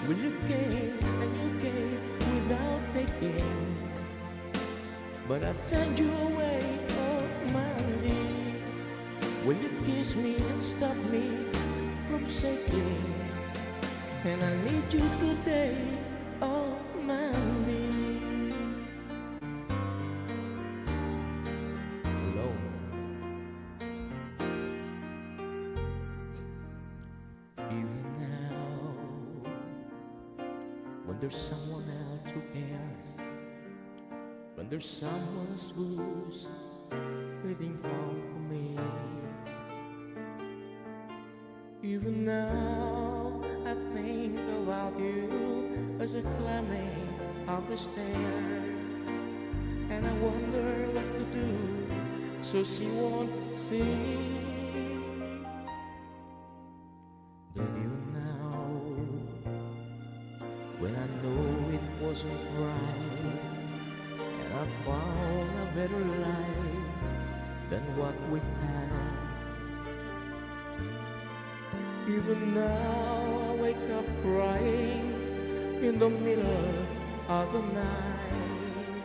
When you came and you came without taking, but I sent you away on Monday. Will you kiss me and stop me from shaking? And I need you today, oh Mandy. Alone. Even now, when there's someone else who cares, when there's someone who's waiting for me. Even now, I think about you as I'm climbing up the stairs, and I wonder what to do so she won't see. Then even now, when I know it wasn't right, and I found a better life than what we had. Even now I wake up crying in the middle of the night,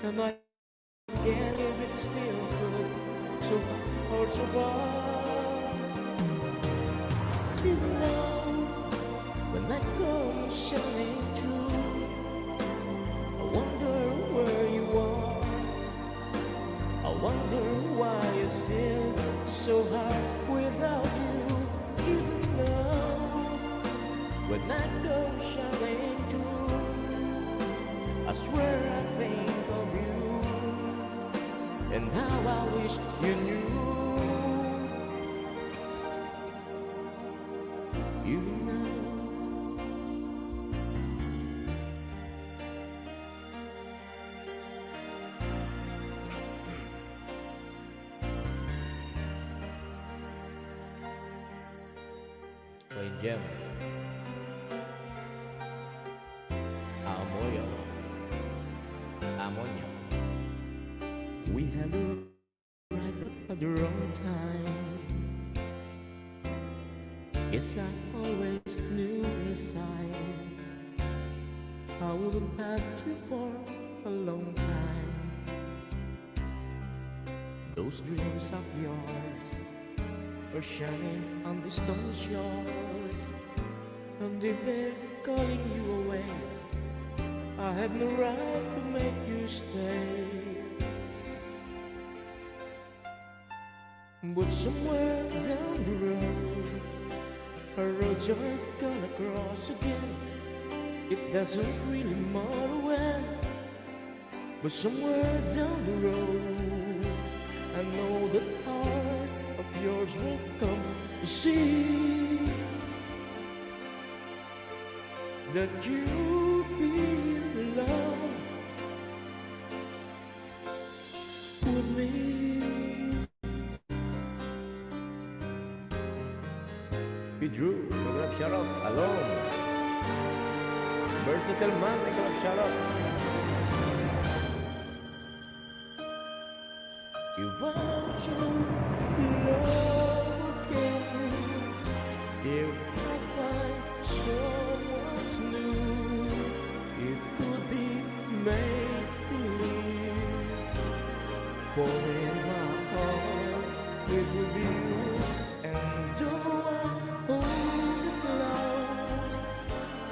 and I can't even still good so hard so bad. Even now when I come shining through, I wonder where you are. I wonder why you're still so hard without you. Even now, when I go shining through, I swear I think of you, and how I wish you knew. You know. Playing Gem. Amoyo. Ammonia. We had the right at the wrong time. Yes, I always knew inside I wouldn't have you for a long time. Those dreams of yours are shining on the stone shores, and if they're calling you away, I have no right to make you stay. But somewhere down the road, a road you're gonna cross again. It doesn't really matter when, but somewhere down the road, I know that heart of yours will come to see that you belong with me. Pedro, nag-rap shoutout, alone. Versatile man, nag-rap shoutout. You want your love again. If I find someone new, it could be made believe. For in my heart, it will be you. And though I hold it close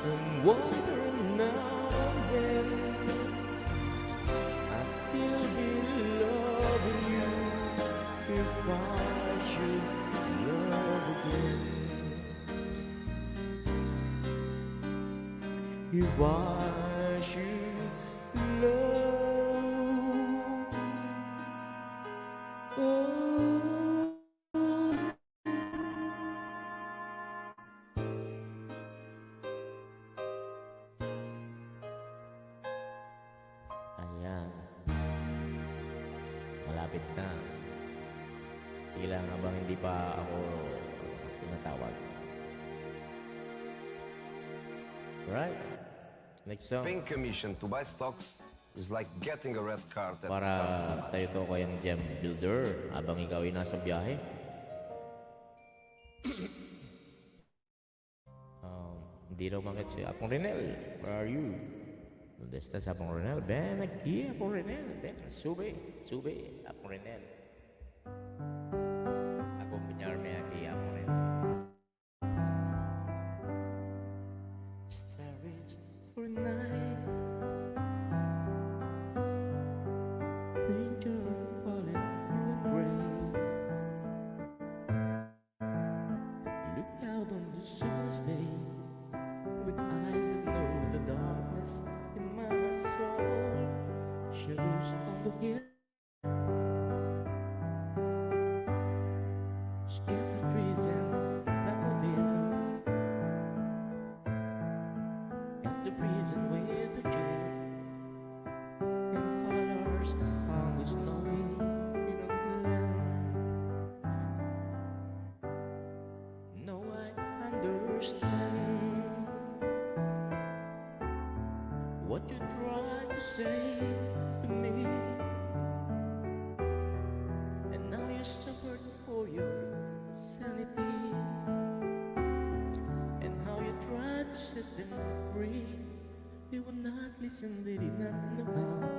and wonder now and then, I still be loving you if I should love again. If I should love, oh. Ayan. Malapit na. Ilang habang hindi pa ako tinatawag. Right. Next song. Paying commission to buy stocks is like getting a red card at the Para start. tayo to ko yung gem builder habang ikaw ay nasa biyahe. Hindi raw makit si Apong Renel. Where are you? ¿Dónde estás, Apong Renel? Ven aquí, Apong Renel. Ven, sube, Apong Renel. house on the hill. Skip the trees and daffodils. Got the breeze and winter chills. And colors on the snowy England. No, I understand what you tried to say to me, and now you suffered for your sanity, and how you tried to set them free. They would not listen, they did not know how.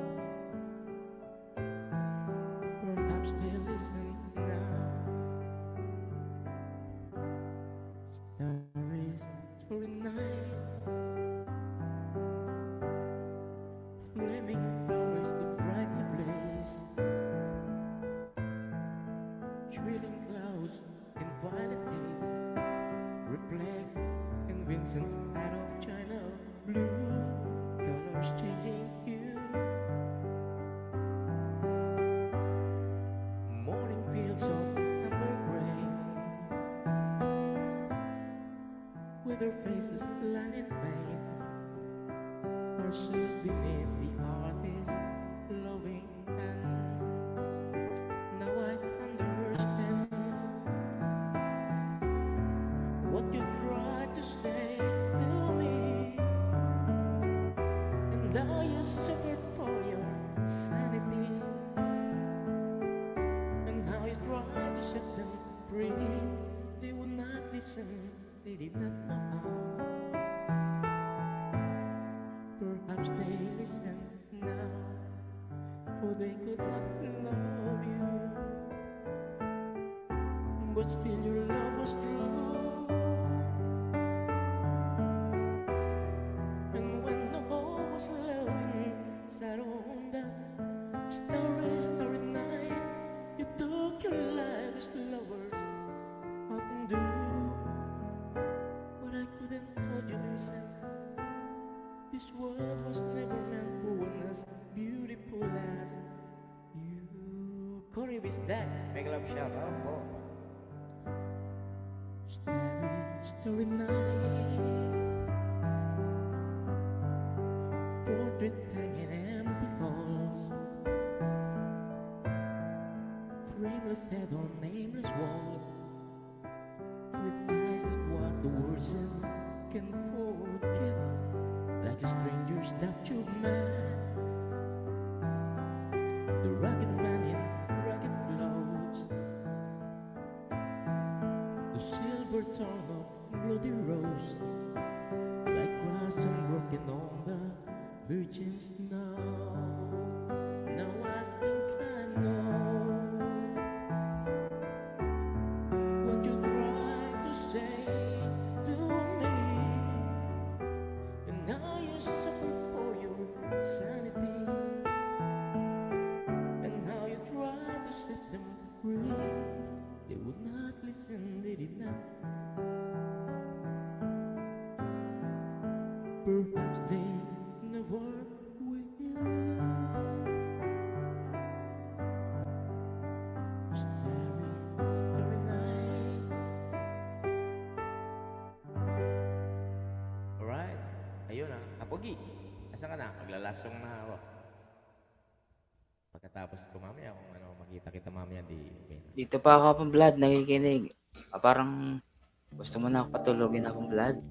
Perhaps they listen now. Starry, starry night, flaming flowers that brightly blaze, swirling clouds in violet haze, reflect in Vincent's out of China blue, colors changing hue. Morning fields of amber grain, with their faces lined in pain, are stood beneath the artist's loving hand. Now I understand what you tried to say to me, and how you suffered for your sanity, and how you tried to set them free. They would not listen, they did not know how. Perhaps they listen now, for they could not love you, but still your love was true. And when the hope was loving, sat on that starry, starry night, you took your life as lovers often do. But I couldn't hold you inside. This world was never meant for one as beautiful as you. Corey is that. Make love shout out po. Starry, starry night, portrait hanging empty halls, frameless head on nameless walls, with eyes that what the words can forget, like the strangers that you've met. The rugged man in rugged clothes, the silver tongue of bloody rose, like grass unbroken on the virgin snow. Now I think I know what you tried to say to me, and now you suffer for your sanity, and how you tried to set them free. They would not listen, they did not. Perhaps they never will. Starry, starry night. Alright. Ayun na. Kapogi. Asa ka na? Maglalasong na ako. Pagkatapos ko mamaya, kung ano, makita kita mamaya, di okay na. Dito pa ako pang Vlad, nakikinig. Parang gusto mo na ako patulogin akong Vlad.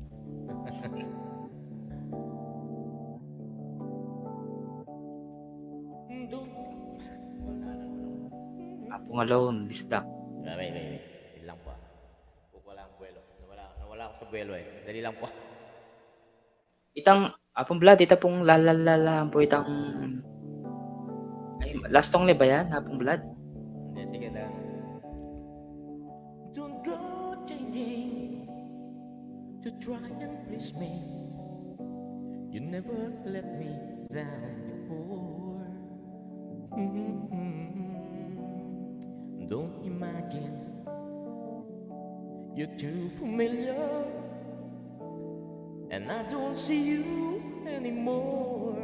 Apong alone, bisdak. Wait. Dali lang po. Wala ang buwelo. Nawala ako sa buwelo eh. Dali lang po. Itang, apong Vlad, ita pong lalalala po itang... Ay, last song ba yan, apong Vlad? Hindi, sige na. Don't go changing to try and please me. You never let me down before. Don't imagine you're too familiar, and I don't see you anymore.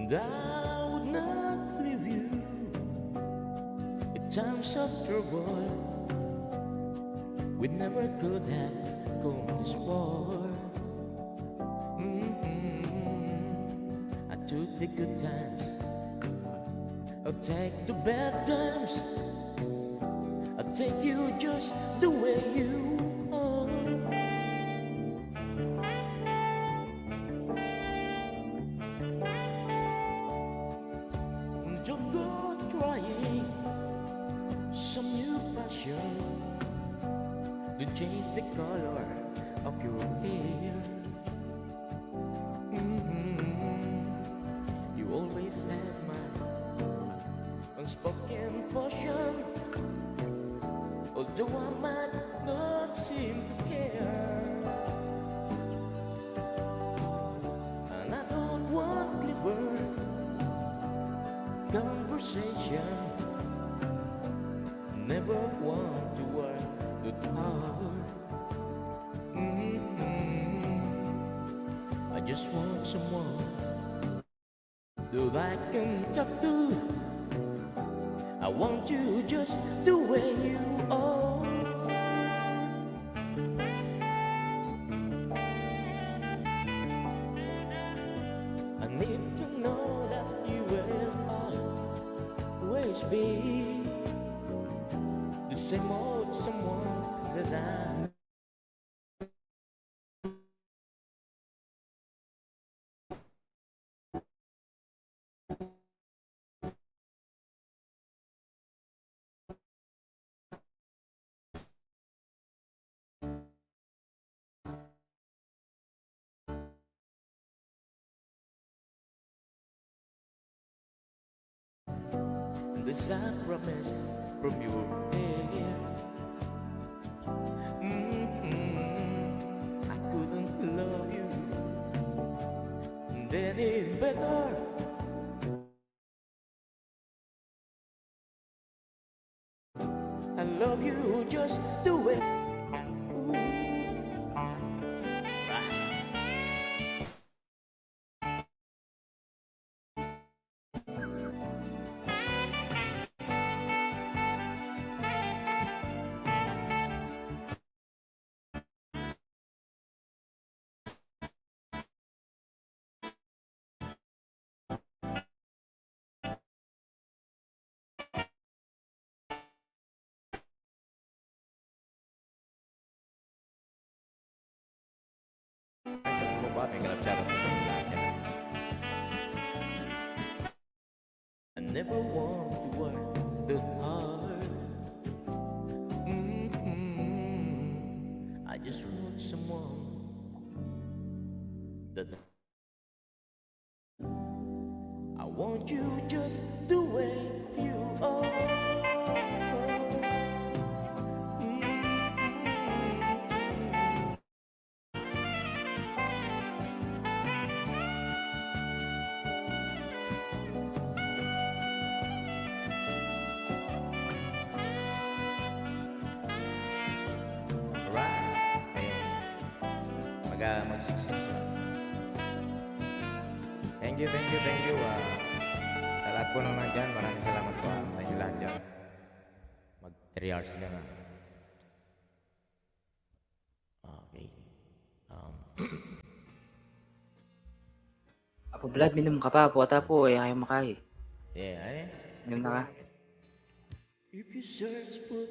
And I would not leave you in times of trouble. We never could have come this far. I took the good times, I'll take the bad times. I'll take you just the way you are. Don't go trying some new passion to change the color of your hair. You always have my unspoken caution, although I might not seem to care. And I don't want clever conversation, never want to work too hard. I just want someone that I can talk to. I want you just the way you are. I need to know that you will always be the same old someone that I. This I promise from your hair. I couldn't love you any better. I love you just the way. I never want to work that hard. I just want someone that I want you just the way you are. Mag-success. Thank you. Sa lahat po nang nandyan, maraming salamat po. Tayo sa lahat dyan. Mag 3 hours na nga. Okay. Apo Vlad, minum ka pa. Puwata po, ayaw makai. Yeah, Minum na ka. If you search for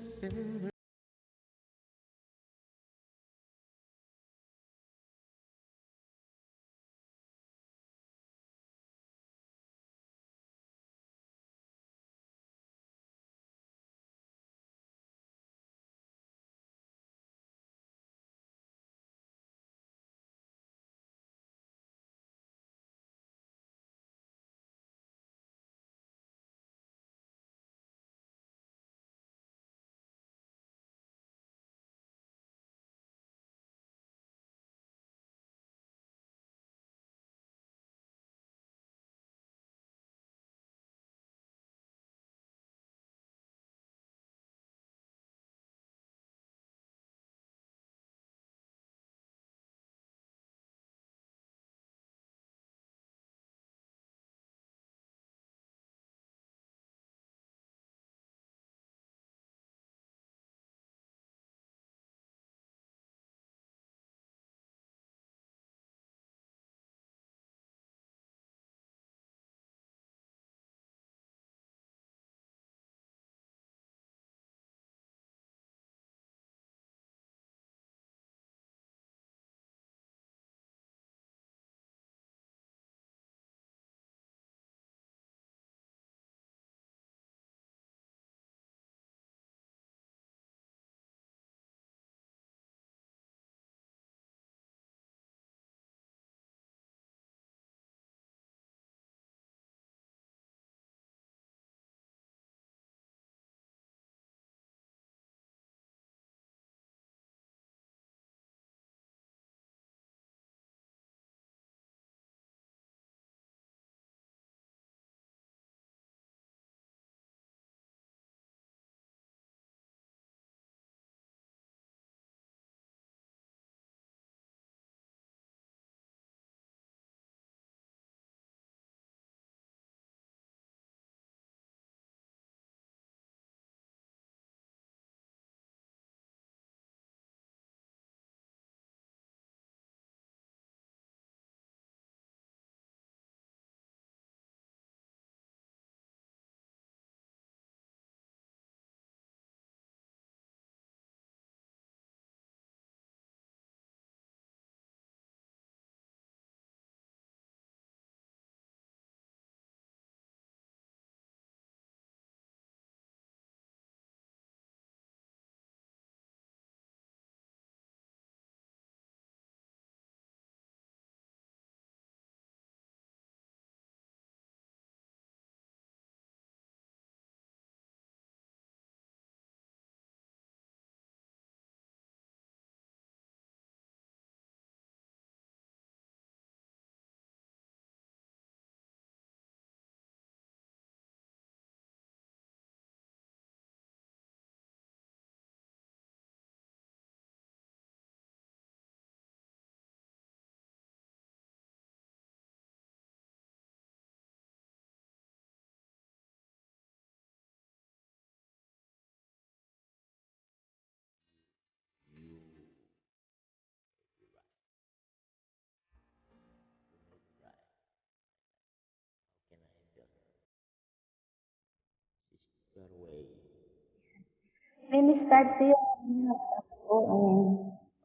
Rini-start ko yung laptop ko. Ayan.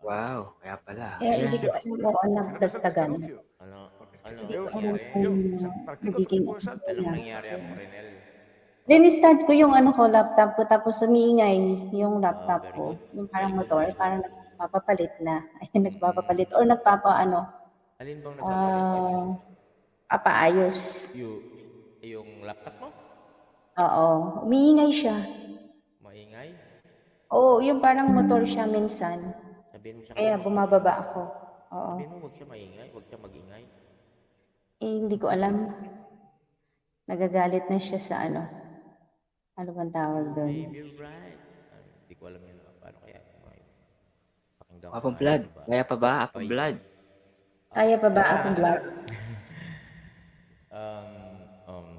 Wow, kaya pala. Eh, hindi ko alam kung nagdagdagan. Ano Hindi ko alam kung magiging Anong nangyari ako, Renel? Rini-start ko yung laptop ko, tapos umiingay yung laptop ko. Yung parang motor, parang nagpapapalit na. Ayun, nagpapapalit. Or Alin bang nagpapalit? papaayos. Yung laptop mo? Oo, umiingay siya. Maingay? Oo, yung parang motor siya minsan. Sabihin mo siya Kaya bumababa ako. Oo. Sabihin mo, huwag siya maingay, huwag siya magingay. Hindi ko alam. Nagagalit na siya sa ano bang tawag doon? Maybe right. Hindi ko alam yun. Paano kaya? Pakinggan ko Apong nga blood. yun ba? Kaya pa ba? Apong blood. Kaya pa ba akong vlog?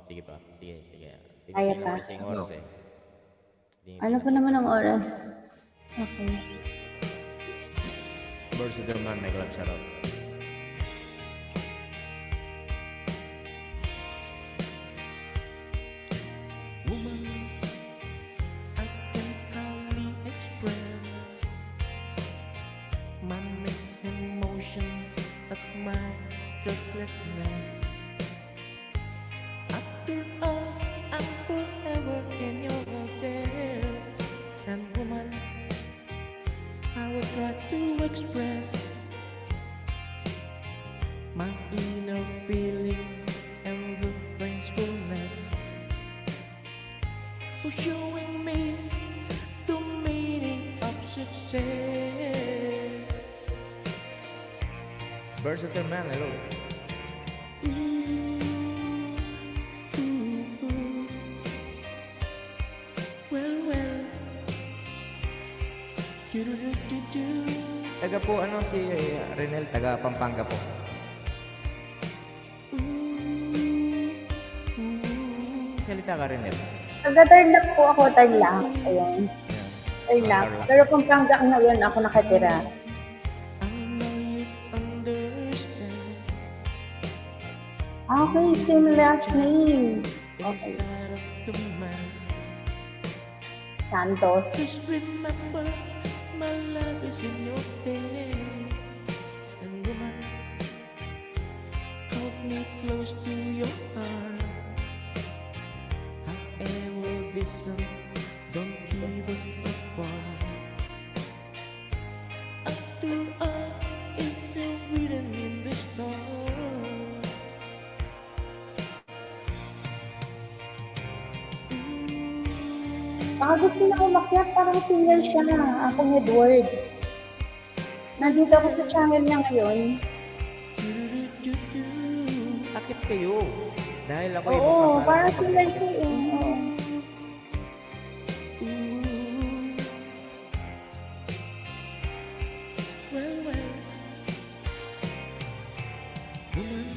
Sige pa. Sige. Kaya pa? Kasi yung oras eh. Ano pa naman ang oras? Okay. Versatile man, may club shoutout. Woman, I can hardly express my mixed emotions of my thoughtlessness. After all, I'm forever in your affair. And woman, I will try to express my inner feeling and the thankfulness for showing me the meaning of success. Versatile man, hello. Well. Taga po si Renel, taga Pampanga po. Salita ka, Renel. Nagda-turlock po ako, turlock. Ayan. Turlock. Pero kung Pampanga ngayon ako nakatira. Okay, same last name. Okay. Santos. Just remember, my love is in your hand. And woman, hold me close to your heart. However distant, don't keep us apart. After all, it's written in the stars. Baka gusto niya umakyat, parang singer siya. Akong Edward. Nandito ako sa channel niya ngayon. Akit kayo. Dahil ako Oo, parang singer siya eh. Oo. Well. Woman,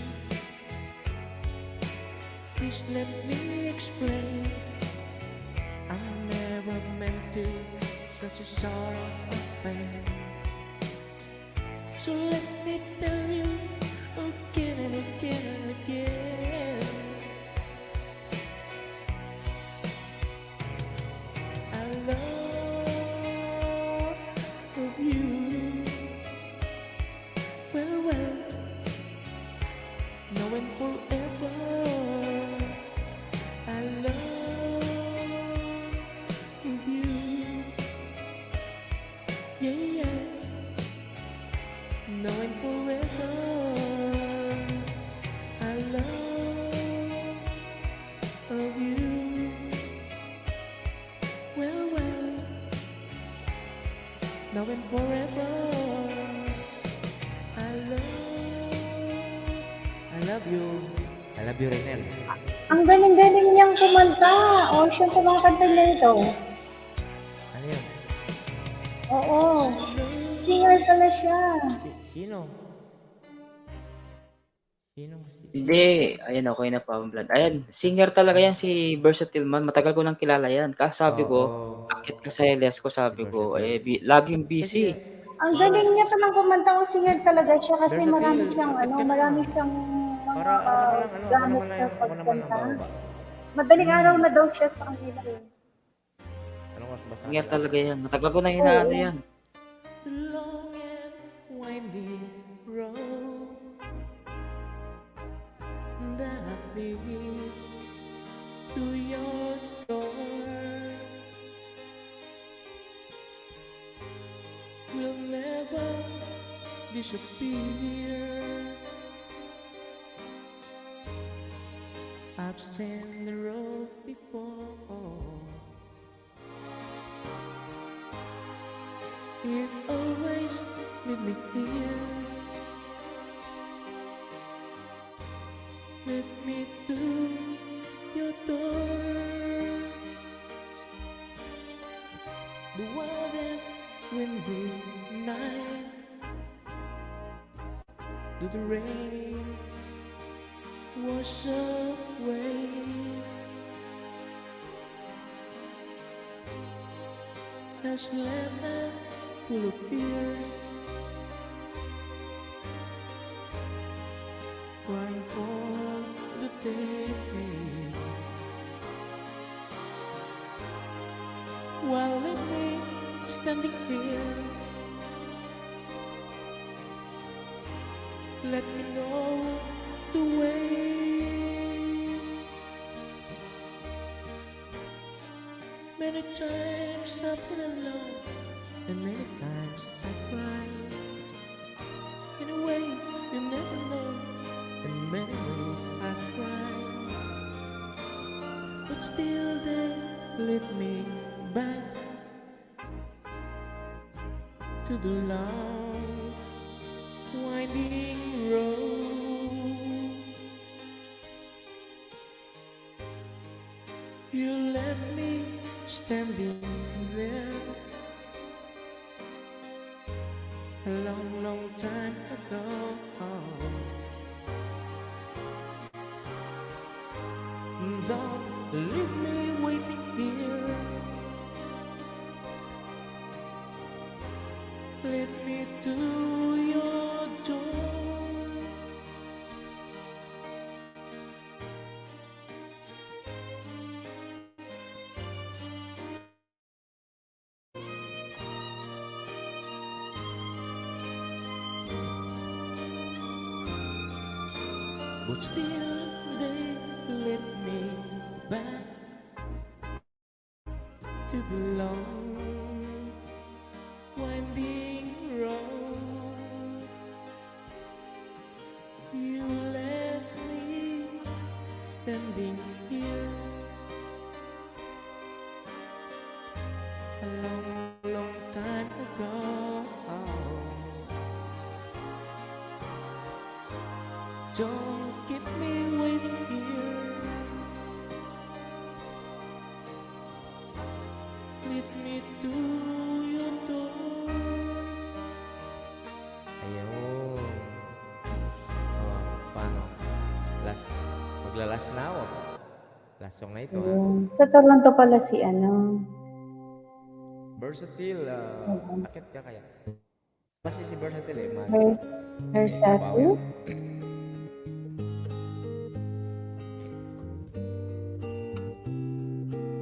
please let me explain. I never meant to cause you sorrow or pain. So let me tell you again and again and again. I love you. Well, now and forever. I love you. Yeah. Now and forever. I love you. Well. Now and forever. I love you. I love you, Renel. Ang galing-galing niyang kumanta. Siya sa mga kanta niya ito. Ano yun? Oo. Singer pala siya. Sino? Hindi. Ayan, okay na pa, Blood. Ayan, singer talaga yan si Versatile Man. Matagal ko nang kilala yan. Kasi sabi ko, akit ka sa LS ko, sabi ko, laging busy. Ang galing niya palang kumanta o singer talaga siya kasi marami siyang marami siyang gamit sa pagkanta. Madaling araw na daw siya sa kanila eh. Anong oras basa Nangyari ka lang. talaga yan. Matagal ko na hinaano Oo. yan. The long and winding road that leads to your door will never disappear. I've seen the road before. It always lead me here. Let me to your door. The wild and windy night, do the rain wash away. Has left me full of fears, crying for the day. While let me standing here, let me know the way. Many times I've been alone, and many times I cry. In a way you never know, in many ways I cry. But still they lead me back to the long winding road. You left me standing there a long, long time ago. Don't leave me waiting here. Lead me to your door. But still they lead me back to the long winding road. You left me standing here a long, long time ago. Don't keep me waiting here. Lead me to your door. Ayun. Oh, paano? Last, maglalas na ako. Last song na ito, ha? Ayun. Sa Toronto pala si ano. Versatile, bakit ka kaya? Kasi si Versatile, Versatile?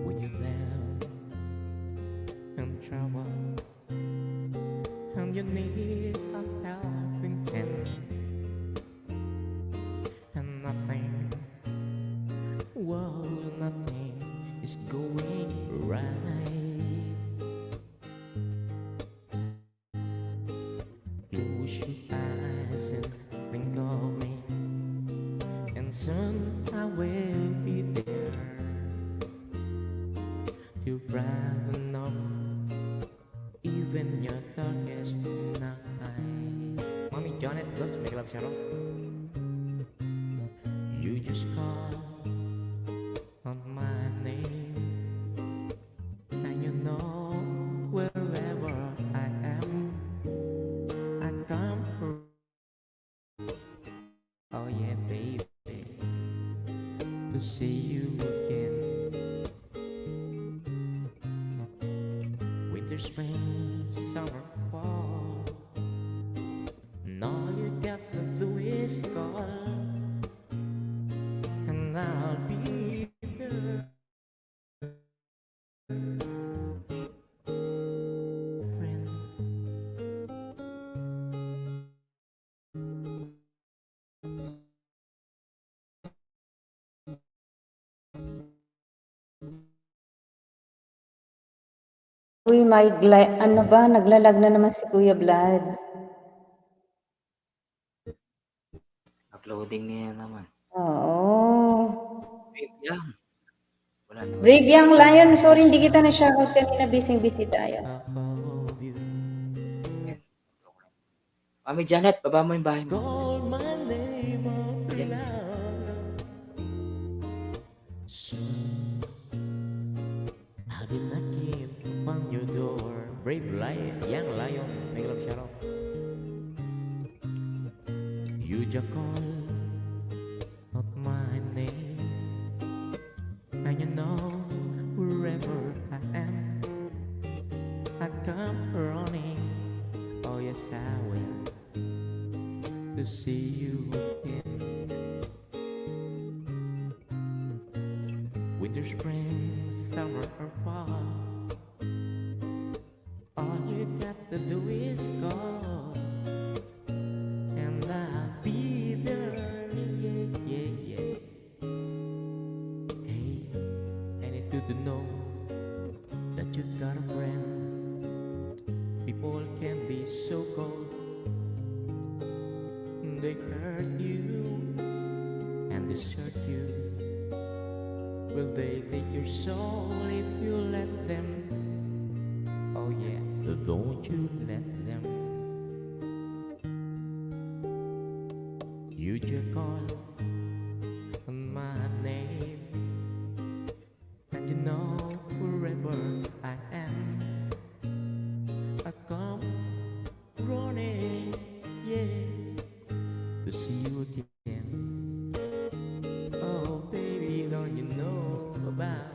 When you're down in trouble and you need a helping hand, and nothing, whoa, nothing is going right. Close your eyes and think of me, and soon I will be there to brighten up even your darkest night. Mami Janet Vlogs, may club siya ron. You just call on my name, and you know wherever I am, I come. Oh yeah, baby, to see you again. Winter, spring, summer, fall, and all you got to do is call, and I'll be there Uy, ano ba? Naglalag na naman si Kuya Vlad. Uploading niya naman. Oo. Wait lang. Wala naman. Brave Young Lion, sorry hindi kita na shoutout kanina, busy tayo. Mami Janet, baba mo yung bahay mo. Call my name out Yan. loud. Soon, I'll be knocking on your door. Brave Lion, Young Lion, make love shout out. You just call out my name, and you know wherever I am, I come running. Oh yes, I will. To see you again. Winter, spring, summer or fall, all you got to do is call, and I'll be there. Yeah, yeah, yeah. Hey, I need you to know that you got a friend. People can be so cold. They hurt you and desert you. Will they take your soul if you let them? Oh yeah, don't you let them. You just call my name, and you know wherever I am, I come running, yeah, to see you again. Oh baby, don't you know about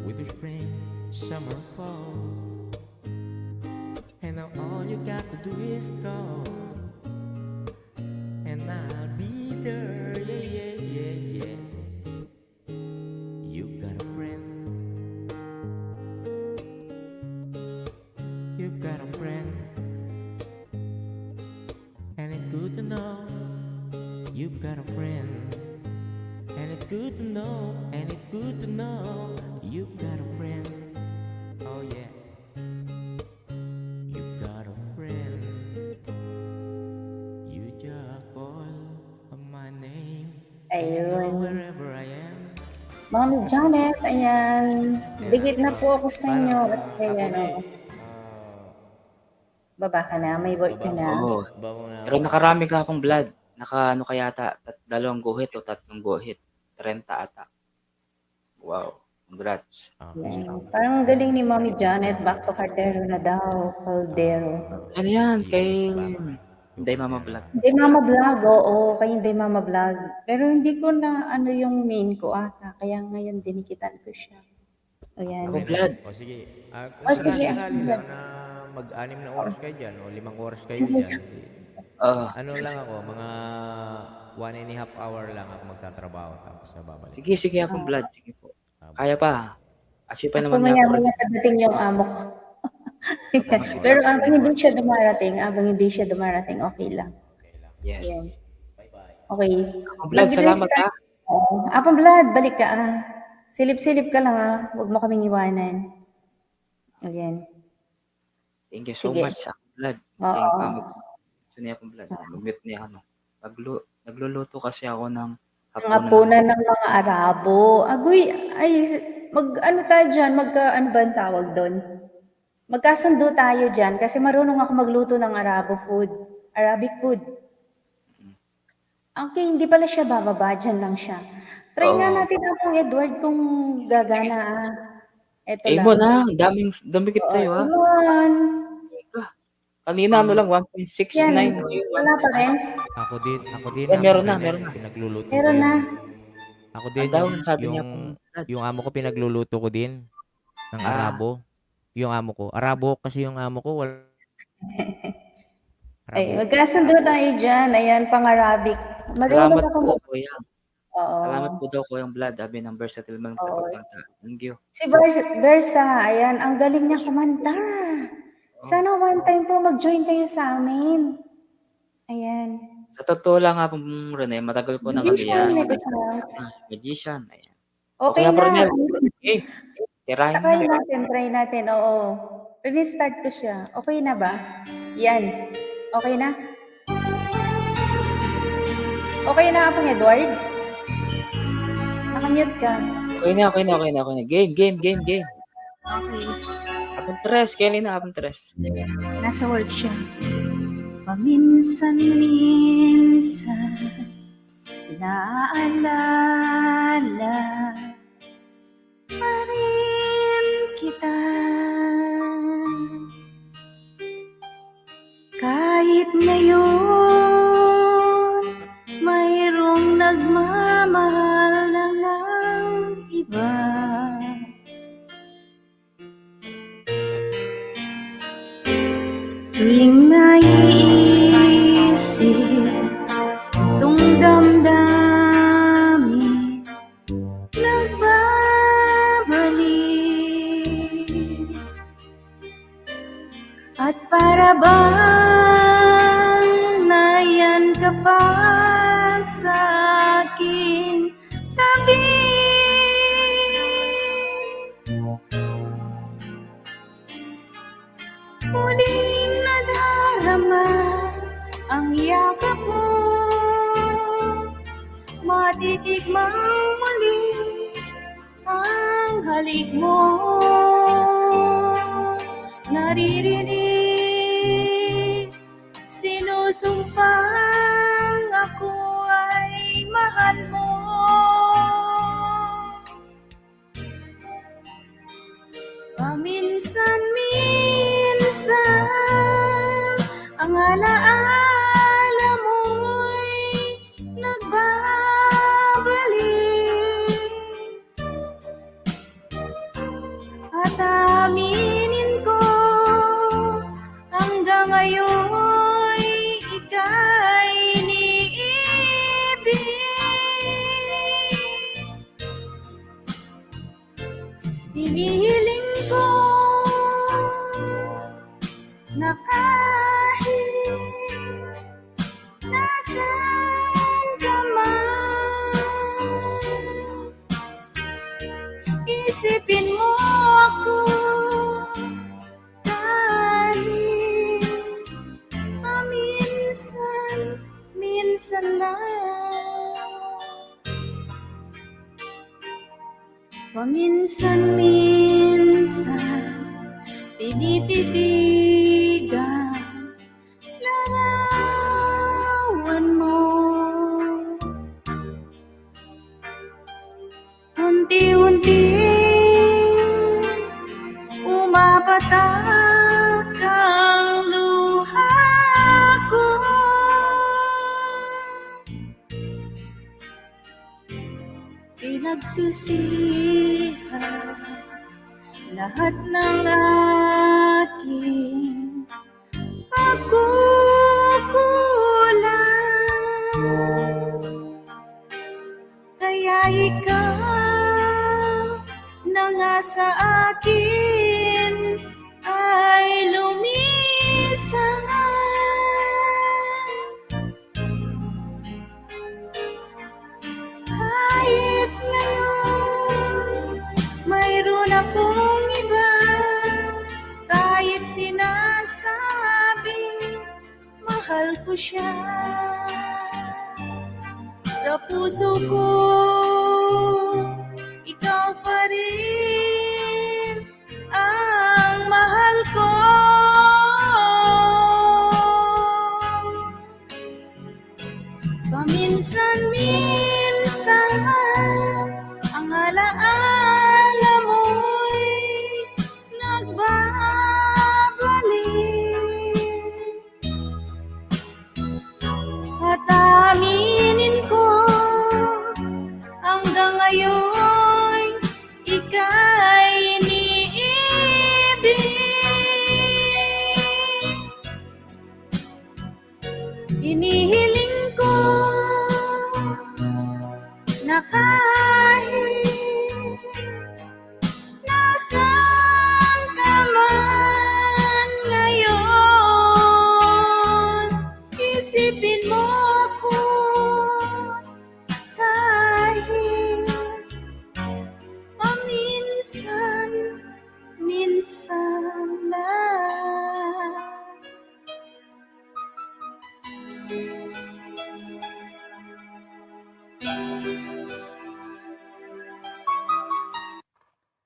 winter, spring, summer, fall, and now all you got to do is call, and I'll be there. Yeah, yeah, yeah, yeah. You got a friend. You got a friend. And it's good to know you've got a friend. And it's good to know, and it's good to know you've got a friend. Oh yeah, you've got a friend. You just call my name. Ayun. Wherever I am. Mami Janet, ayan. Digit na po ako sa inyo. At ayan, baba ka na, may work ka na. Oo. Pero nakarami ka akong blood. Naka ano kaya ata, 2 guhit o 3 guhit. 30 ata. Wow. Congrats. Yan. Parang galing ni Mami Janet, back to Caldero na daw. Caldero. Ano yan? Kay Day Mama Vlog. Hindi Mama Vlog, oo. Kaya hindi Mama Vlog. Pero hindi ko na ano yung main ko ata. Kaya ngayon dinikitan ko siya. Ayan. Ako blood. O sige, O, sige. sakali lang na mag-6 na oras kayo dyan o 5 oras kayo dyan. Ano lang ako, mga 1.5 hour lang ako magtatrabaho tapos na babalik. Sige akong blood. Sige po. Kaya pa. Asya pa Ako naman niya. maya pagdating yung amo ko. Pero abang hindi siya dumarating, okay lang. Yes. Ayan. Okay. Blood, salamat ha. Oo. Apang Vlad, balik ka ah. Silip-silip ka lang ah. Huwag mo kaming iwanan. Ayan. Thank you so Sige. much ha. Blood. Oo. Gusto niya akong blood. Mag-mute niya ano. Nagluluto kasi ako ng Ang hapunan ng mga Arabo. Agoy, ano tayo dyan? Ano ba ang tawag doon? Magkasundo tayo dyan kasi marunong ako magluto ng Arabic food. Okay, hindi pala siya bababa, dyan lang siya. Try nga natin akong Edward kung gagana. Ito lang. mo na. Daming dumikit sa'yo ha. Ayan. Kanina ano lang, 1.69. Yan. Wala pa rin? Ako din. Meron na. Pinagluluto Meron na. Ako din, sabi niya yung amo ko pinagluluto ko din ng Arabo. Yung amo ko. Arabo kasi yung amo ko. Ay, magkasundo tayo dyan. Ayan, pang-Arabic. Salamat po, kuya. Oo. Salamat po daw ko yung blood. Sabi ng versatile man sa pagkanta. Thank you. Si Versa, ayan, ang galing niya kumanta. Sana one time po mag-join kayo sa amin. Ayan. Sa totoo lang nga pong Rene, matagal ko na Magician, kaliyan. may kasama. Magician. Ayan. Okay nga, na. Pronel. Tirahin mo na. Try natin, oo. Restart ko siya. Okay na ba? Yan. Okay na? Okay na Apong Edward? Nakamute ka. Okay na. Game. Okay. Apong tres, Kelly na, apong tres. Nasa word siya. Paminsan-minsan naaalala pa rin kita. Kahit ngayon mayroong nagmamahal na ng iba. Tuwing naiisip itong damdamin, nagbabalik. At para bang nariyan ka pa sa aking tabi. Muling nadarama ang yakap mo, matitikmang muli ang halik mo. Naririnig, sinusumpang ako ay mahal mo. Paminsan-minsan ang alaala mo'y nagbabalik. At aminin ko hanggang ngayon'y ika'y iniibig. Hinihiling ko na kahit nasaan ka man, isipin mo ako kahit paminsan-minsan lang. Paminsan-minsan tinititigan larawan mo. Unti-unti umapatak ang luha ko. Pinagsisihan lahat ng aking pagkukulang. Kaya ikaw na nga sa akin ay lumisan. Kahit ngayon mayroon akong iba, kahit sinasabing mahal ko siya, sa puso ko ikaw pa rin ang mahal ko. Paminsan-minsan ang alaala mo'y nagbabalik. At aminin ko sunlight.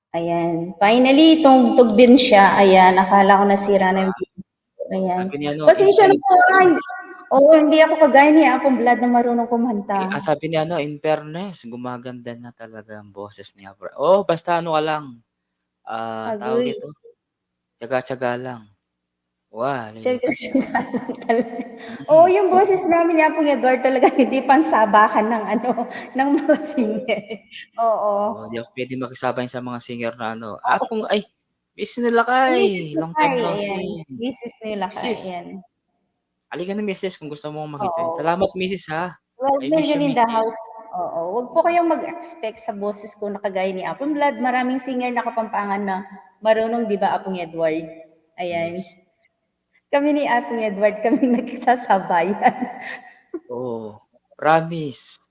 Ayan. Finally, tugtog din siya. Ayan, akala ko nasira na yung video. Ayan. Sabi ni ano, Pasensya na in po. Oo, hindi ako kagaya ni Apong Blood na marunong kumanta. sabi ni ano, in fairness, gumaganda na talaga ang boses niya. Oh, basta ano ka lang. Tawag Agoy. ito. Tiyaga-tiyaga lang. Wow. Tiyaga-tiyaga lang talaga. Oo, yung boses namin ni Apong Edward talaga hindi pansabakan ng ng mga singer. Oo. Hindi ako pwede makisabay sa mga singer na ano. Miss nila Mrs. kay. Long time Lakay, no ayan. see. Mrs. nila kay, Mrs. ayan. Halika na, Mrs. kung gusto mong makijoin. Oo. Salamat, Mrs. ha. 12 I miss you, million in the Mrs. house. Oo. Huwag po kayong mag-expect sa boses ko na kagaya ni Apong Blood. Maraming singer na Kapampangan na marunong, di ba, Apong Edward? Ayan. Yes. Kami ni Apong Edward, kami nagsasabayan. Oo. Promise.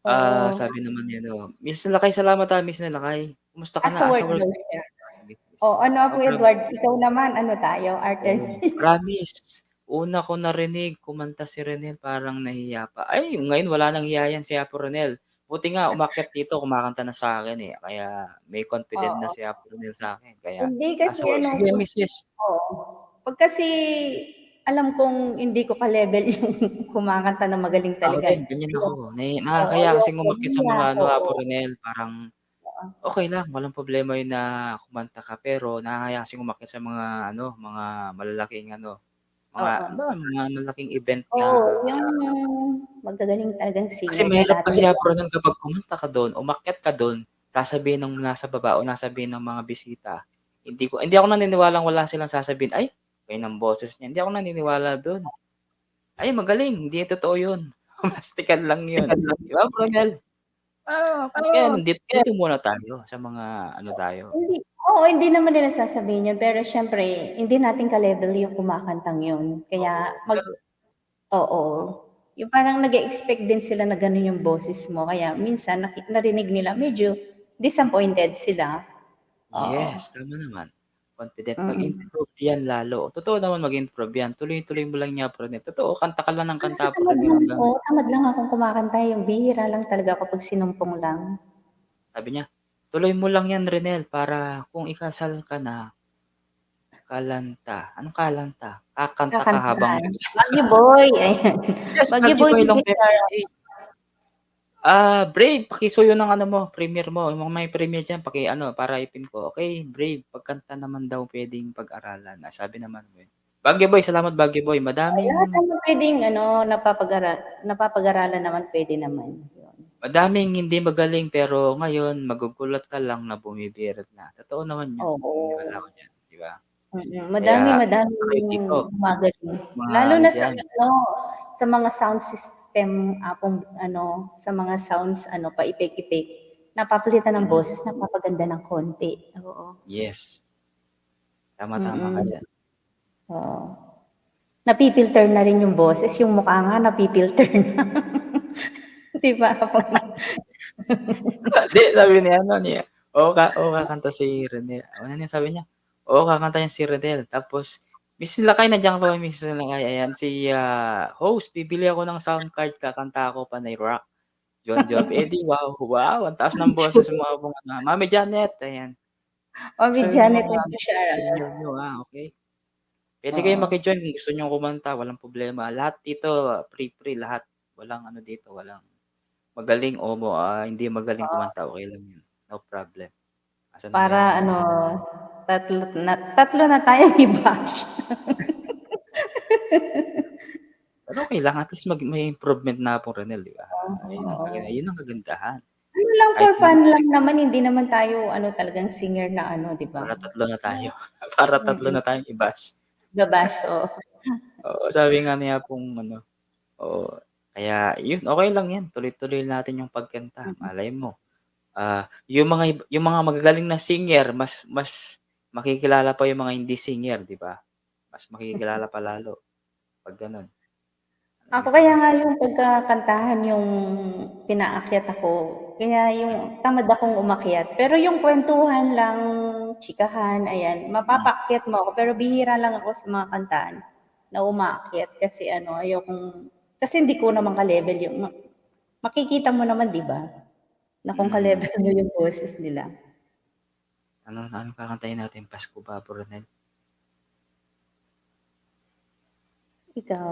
Oo. Sabi naman ni ano, Miss Nalakay, salamat Miss Nalakay. Kumusta ka Sa na? work daw siya. Apong Edward, ikaw naman, tayo, Arthur? Promise. Una ko narinig, kumanta si Renel, parang nahiya pa. Ay, ngayon wala nang hiya yan si Apo Renel. Buti nga, umakyat dito, kumakanta na sa akin eh. Kaya may confident na Oo. si Apo Renel sa akin. Kaya, Hindi kasi sige, Mrs. Oo. Pag kasi alam kong hindi ko ka-level yung kumakanta na magaling Ako talaga. din, ganyan ako. Nakakaya kasi umakyat sa mga Apo Oo. Renel. Parang, okay lang, walang problema yun na kumanta ka. Pero nakakaya kasi umakyat sa mga mga malalaking mga malaking event na. Oo, yung magagaling talagang singer. Kasi mahirap kasi Apo Renel kapag kumanta ka doon, umakyat ka doon, sasabihin ng nasa baba o nasabihin ng mga bisita. Hindi ako naniniwalang wala silang sasabihin, ay, kayo ng boses niya. Hindi ako naniniwala doon. Ay, magaling. Hindi totoo yun. Mastikan lang yun. Di ba, Apo Renel? Kaya dito muna tayo sa mga tayo. Hindi naman nila sasabihin yun. Pero syempre, hindi natin ka-level yung kumakantang yun. Kaya, yung parang nag-expect din sila na gano'n yung boses mo. Kaya minsan, narinig nila, medyo disappointed sila. Yes, tama naman. Confident. Mag-improve yan lalo. Totoo naman mag-improve yan. Tuloy-tuloy mo lang niya, Apo Renel. Totoo, kanta ka lang ng kanta, Apo Renel. Tamad lang akong kumakanta. Yung bihira lang talaga kapag sinumpong lang. Sabi niya, tuloy mo lang yan, Renel, para kung ikasal ka na, kalanta. Anong kalanta? Kakanta ka habang... Baggy Boy. Ayan. Yes, Baggy Boy long time. Brave, pakisuyo ng premiere mo. Yung may premiere dyan, para ipin ko. Okay, Brave, pagkanta naman daw pwedeng pag-aralan. Sabi naman mo. Baggy Boy, salamat Baggy Boy. Madaming... Lahat naman pwedeng, napapag-aralan naman, pwede naman. Madaming hindi magaling, pero ngayon, magugulat ka lang na bumibirit na. Totoo naman yun. Oo. Wala ko dyan, di ba? Madami magaling. Lalo na sa mga sound system, sa mga sounds, paipik-ipik. Napapalitan ng boses, napapaganda ng konti. Oo. Yes. Tama-tama ka dyan. Oo. Napipilter na rin yung boses. Yung mukha nga, napipilter na. Di ba? Di, sabi niya, kakanta si Renel. Ano niya sabi niya? Kakanta niya si Renel. Tapos, Miss Lakay, nandiyan ka pa, Miss Lakay. Ayan, si host, bibili ako ng sound card, kakanta ako Panay Rock. John Job Eddie, wow, ang taas ng boses sa mga Mami Janet, ayan. Mami Janet, okay. Pwede kayo makijoin kung gusto nyo kumanta, walang problema. Lahat dito, free, lahat. Walang dito, walang magaling o hindi magaling kumanta, okay lang yun. No problem. Para tatlo na tayong i-bash. Pero okay lang, at least may improvement na po Renel, di ba? Yun ang kagandahan. Lang for fun lang naman, hindi naman tayo talagang singer na di ba? Para tatlo na tayo. Para tatlo na tayong i-bash. Gabash, sabi nga niya pong kaya yun, okay lang yan. Tuloy-tuloy natin yung pagkanta. Malay mo. Yung mga magagaling na singer, mas makikilala pa yung mga hindi singer, di ba? Mas makikilala pa lalo. Pag ganun. Ako kaya nga yung pagkakantahan yung pinaakyat ako. Kaya yung tamad akong umakyat. Pero yung kwentuhan lang chikahan, ayan, mapapaakyat mo ako. Pero bihira lang ako sa mga kantaan na umaakyat kasi kasi hindi ko naman ka-level yung, makikita mo naman, di ba? Na kung ka-level mo yung boses nila. Anong kakantahin natin? Pasko ba, Ronel? Ikaw,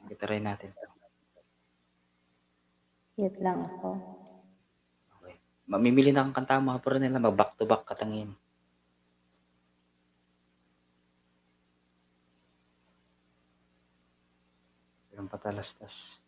Sige, try natin to. hit lang ako. Okay. Mamimili na kang kanta mga Ronel, mag-back to back katangin. Yung patalastas.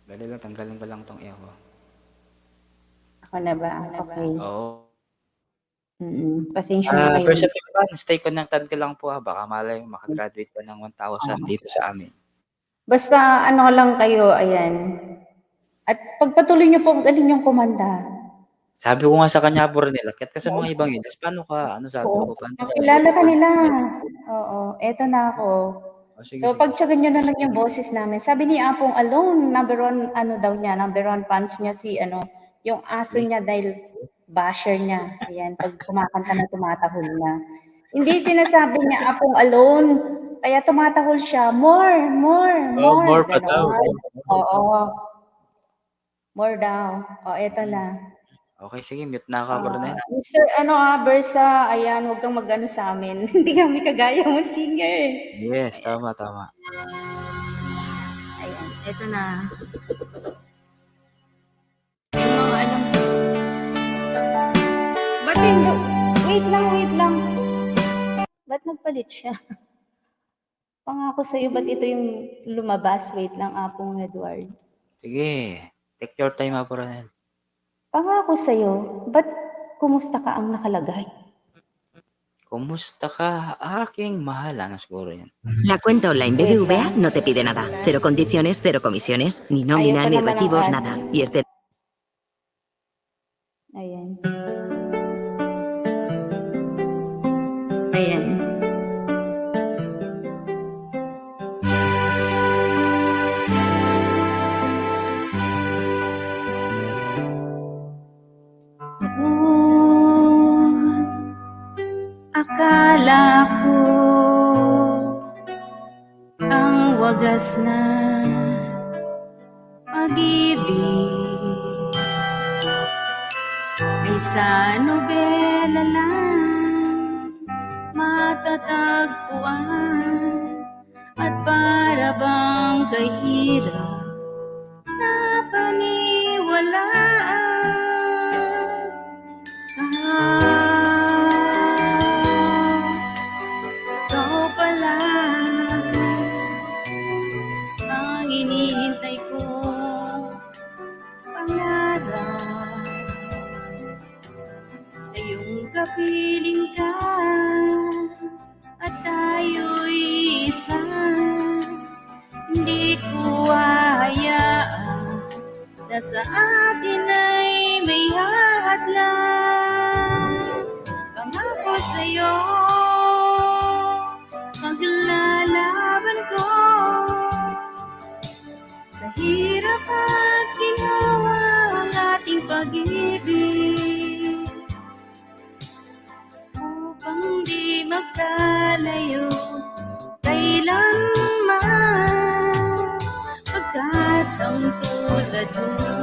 Dali lang, tanggalin ko lang tong echo. Ako na ba? Okay. Oo. Pasensya na kayo. Versatile fan, stay connected ka lang po ha. Baka malay makagraduate ka ng 1,000 dito sa amin. Basta lang kayo, ayan. At pagpatuloy niyo po, galing yung kumanda. Sabi ko nga sa kanya, Ronel, akyat ka sa mga ibang ilas. Paano ka? Ano sabi ko? Paano ka? Kilala ka nila. Oo, eto na ako. Sige, So, sige. pagtsagan nyo na lang yung boses namin. Sabi ni Apong Alone, number one fans niya yung aso niya dahil basher niya. Ayan, pag kumakanta na tumatahol na. Hindi sinasabi niya Apong Alone, kaya tumatahol siya. More. More pa daw. Oo. More daw. Eto na. Okay, sige, mute na ka, Ronel. Mr. Bersa, ayan, huwag kang mag-ano sa amin. Hindi kami kagaya mo singer. Yes, tama. Ayan, eto na. Ba't hindi? Wait lang. Ba't nagpalit siya? Pangako sa'yo, ba't ito yung lumabas? Wait lang, Apong Edward. Sige, take your time, Ronel. Pangako sa'yo, ba't kumusta ka ang nakalagay? Kumusta ka, aking mahal? Ano siguro yan? La cuenta online BBVA no te pide nada. Cero condiciones, cero comisiones, ni nómina, Ayun pa ni naman ang recibos, ads. nada. Y este... Ayan. Ayan. Akala ko ang wagas na pag-ibig ay sa nobela lang matatagpuan at para bang kahirap na paniwalaan ikaw pala ang hinihintay ko pangarap ngayong kapiling ka at tayo'y isa hindi ko hahayaan na sa atin ay may hadlang pangako sa'yo maglalaban ko sa hirap at ginawa ang ating pag-ibig upang di magkalayo kailanman pagkat ang tulad mo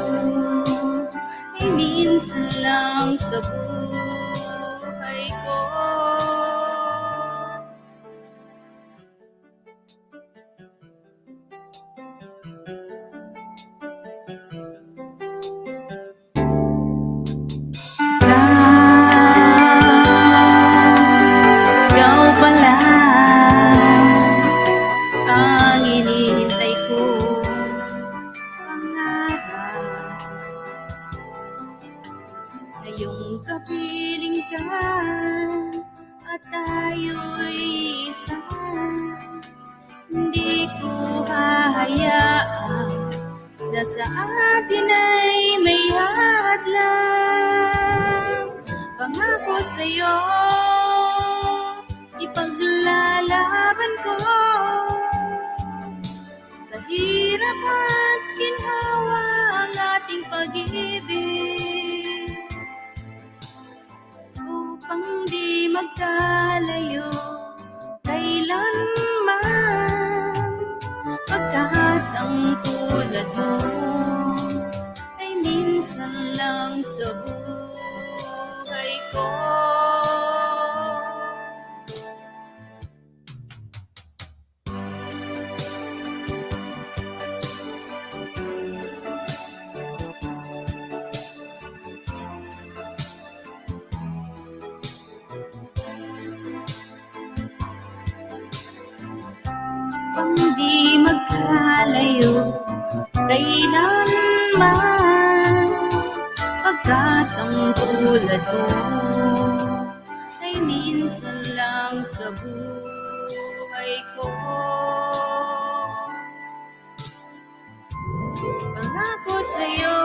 ay minsan lang sa buhay ko. Ikaw pala ang hinihintay ko pangarap ngayong kapiling ka at tayo'y isa hindi ko hahayaan na sa atin ay may hadlang pangako sa'yo ipaglalaban ko sa hirap at ginhawa ang ating pag-ibig upang di magkalayo kailanman pagkat ang tulad mo ay minsan lang sa buhay ko. Pang di magkalayo kailanman pagkat ang tulad mo ay minsan lang sa buhay ko. Pangako sa'yo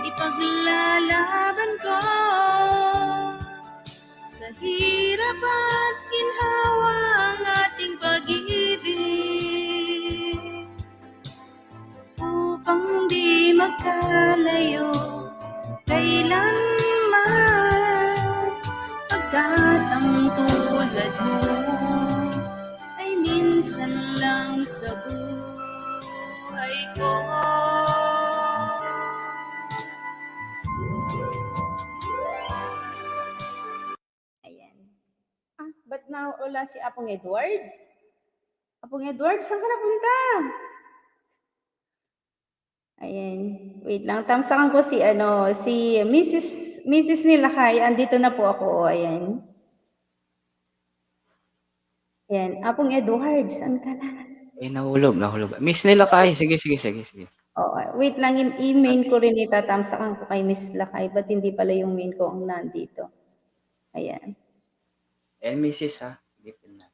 ipaglalaban ko sa hirap at ginhawa ang ating pag-ibig upang di magkalayo kailanman pagkat ang tulad mo ay minsan lang sa buhay ko. Ba't nawala si Apong Edward? Apong Edward, saan ka napunta? Ayan. Wait lang. Tamsakan ko si Mrs. Nilakay. Andito na po ako. Ayan. Ayan. Apong Edward, saan ka na? Nahulog. Miss Nilakay. Sige. Wait lang, i-main ko rin itatamsakan ko kay Miss Lakay. Ba't hindi pala yung main ko ang nandito? Ayan. Mrs. ha? Gipin na.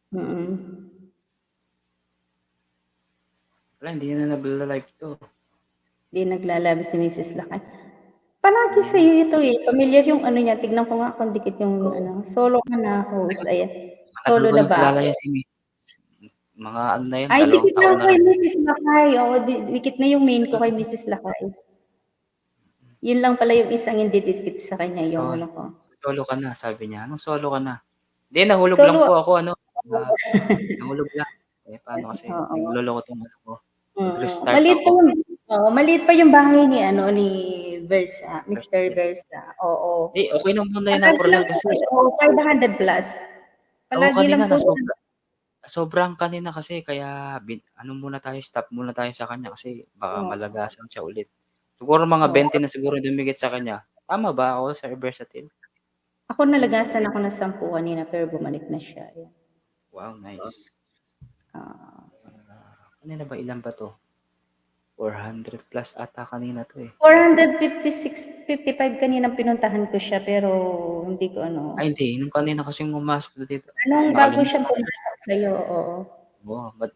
Wala, hindi na nagla-live to. Hindi naglalabas si Mrs. Lakay. Palagi sa'yo ito eh. Familiar yung ano niya. Tignan ko nga kung dikit yung ano. Solo ka na host. Ayan. Solo na ba? Kilala yan si Miss. Mga ano na yan. Ay, dikit na taon kay Mrs. Lakay. Oo, dikit na yung main ko kay Mrs. Lakay. Yun lang pala yung isang hindi dikit sa kanya. Yung ano ko. Solo ka na, sabi niya. Anong solo ka na? Hindi, nahulog lang po ako. Nahulog lang. Paano kasi? Nagloloko itong ano ko. Restart Maliit ako. maliit pa yung bahay ni ni Versa, Mr. Versa. Oo. Okay na muna yun ang problem kasi. 500 plus. Palagi lang po. Sobrang kanina kasi kaya ano muna tayo, stop muna tayo sa kanya kasi baka malagasan siya ulit. Siguro mga 20 na siguro dumigit sa kanya. Tama ba ako, Sir Versatile? Ako nalagasan ako ng 10 kanina pero bumalik na siya. Wow, nice. Kanina ba ilan ba to? 400 plus ata kanina to eh. 456, 55 kanina pinuntahan ko siya pero hindi ko ano. Ay hindi, nung kanina kasi pumasok dito. Anong bago siyang pumasok sa'yo, oo.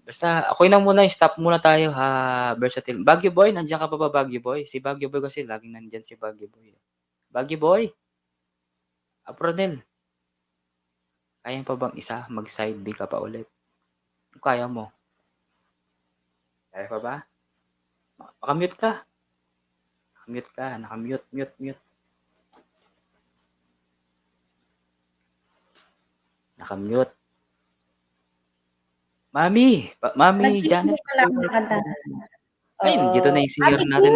Basta ako na muna, stop muna tayo ha, Versatile. Baguio Boy, nandiyan ka pa ba Baguio Boy? Si Baguio Boy kasi laging nandiyan si Baguio Boy. Baguio Boy! Apronel, kaya pa bang isa? Mag-side B ka pa ulit? Kung kaya mo. Kaya pa ba? Nakamute ka. Nakamute ka. Nakamute, mute. Nakamute. Mami! Mami, Janet. Ay, dito na yung singer natin.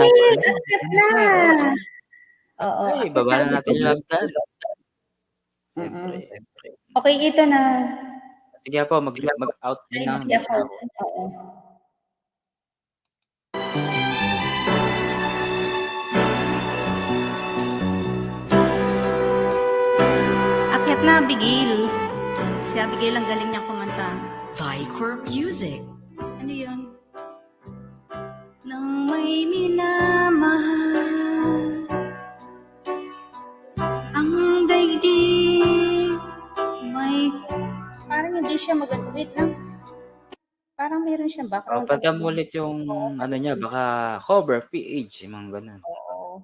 Oo. Ay, baba na natin yung lagdan. Siyempre. Okay, ito na. Sige po, mag-out na. Oo. Akyat na, Abigail. Si Abigail ang galing niyang kumanta. Vicor Music. Ano yun? Nang may minamahal ang daigdig may parang hindi siya wait lang. Parang meron siyang background. Pagka ulit yung ano niya, baka cover PH, mga ganun. Oo.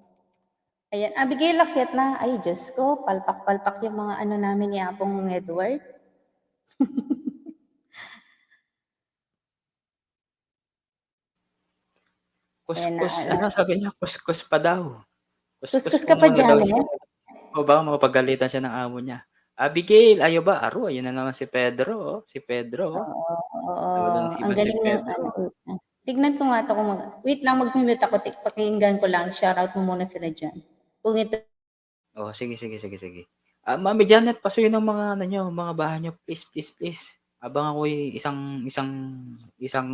Ayan, Abigail, akyat na. Ay, Diyos ko, palpak-palpak yung mga ano namin ni Apong Edward. Kuskus, ano sabi niya? Kuskus pa daw. Kuskus ka pa, Janet? O ba, mapagalitan siya ng amo niya. Abigail, ayo ba? Aro, ayun na naman si Pedro. Si Pedro. Oo. Ang galing niya. Tignan ko nga ito kung wait lang, mag-mute ako. Pakinggan ko lang. Shoutout mo muna sila dyan. Kung ito. Sige. Mami Janet, pasuyo ng mga ano nyo, mga bahay nyo. Please. Abang ako isang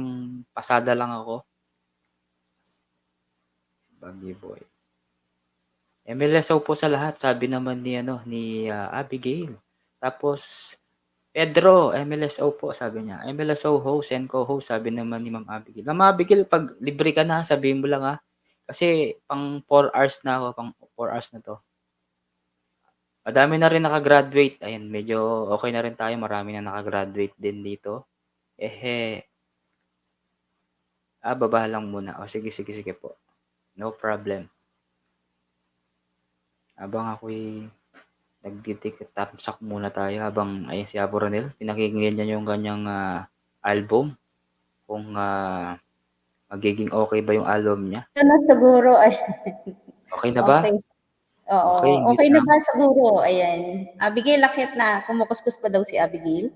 pasada lang ako. Baguio Boy. MLSO po sa lahat, sabi naman ni Abigail. Tapos Pedro, MLSO po, sabi niya. MLSO host and co-host, sabi naman ni Ma'am Abigail. Ma'am Abigail, pag libre ka na, sabihin mo lang ha. Kasi pang 4 hours na ako, pang 4 hours na to. Madami na rin nakagraduate. Ayan, medyo okay na rin tayo. Marami na nakagraduate din dito. Baba lang muna. Sige po. No problem. Habang ako'y nagtitik-tamsak muna tayo habang ayan si Aboronel, pinakinggan niya yung kanyang album. Kung magiging okay ba yung album niya. Ito na siguro. Okay na ba? Okay. Oo. Okay na ba siguro? Ayan. Abigail, akyat na. Kumukuskus pa daw si Abigail.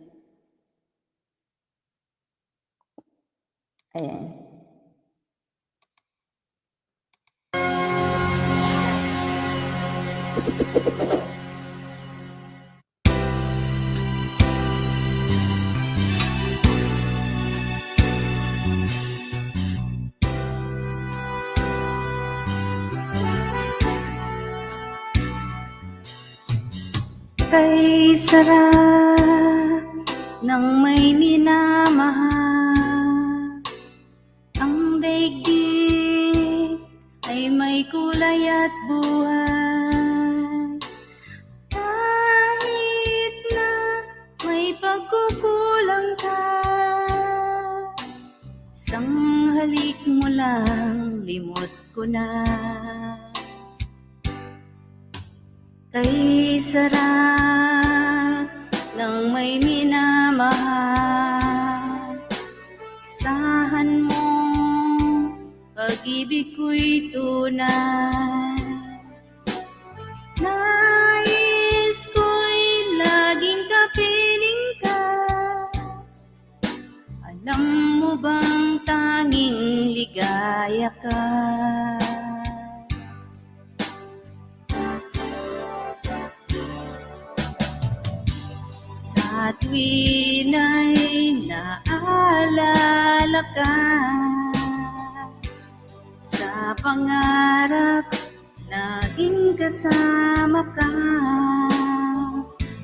Ayan. Kay sarap ng may minamahal ang daigdig bawat buhay. Kahit na may pagkukulang ka, isang halik mo lang, limot ko na. Kay sarap ng may minamahal, asahan mo, pag-ibig ko'y tunay. Nais ko'y laging kapiling ka, alam mo bang tanging ligaya ka? Sa tuwin ay naalala ka, sa pangarap laging kasama ka.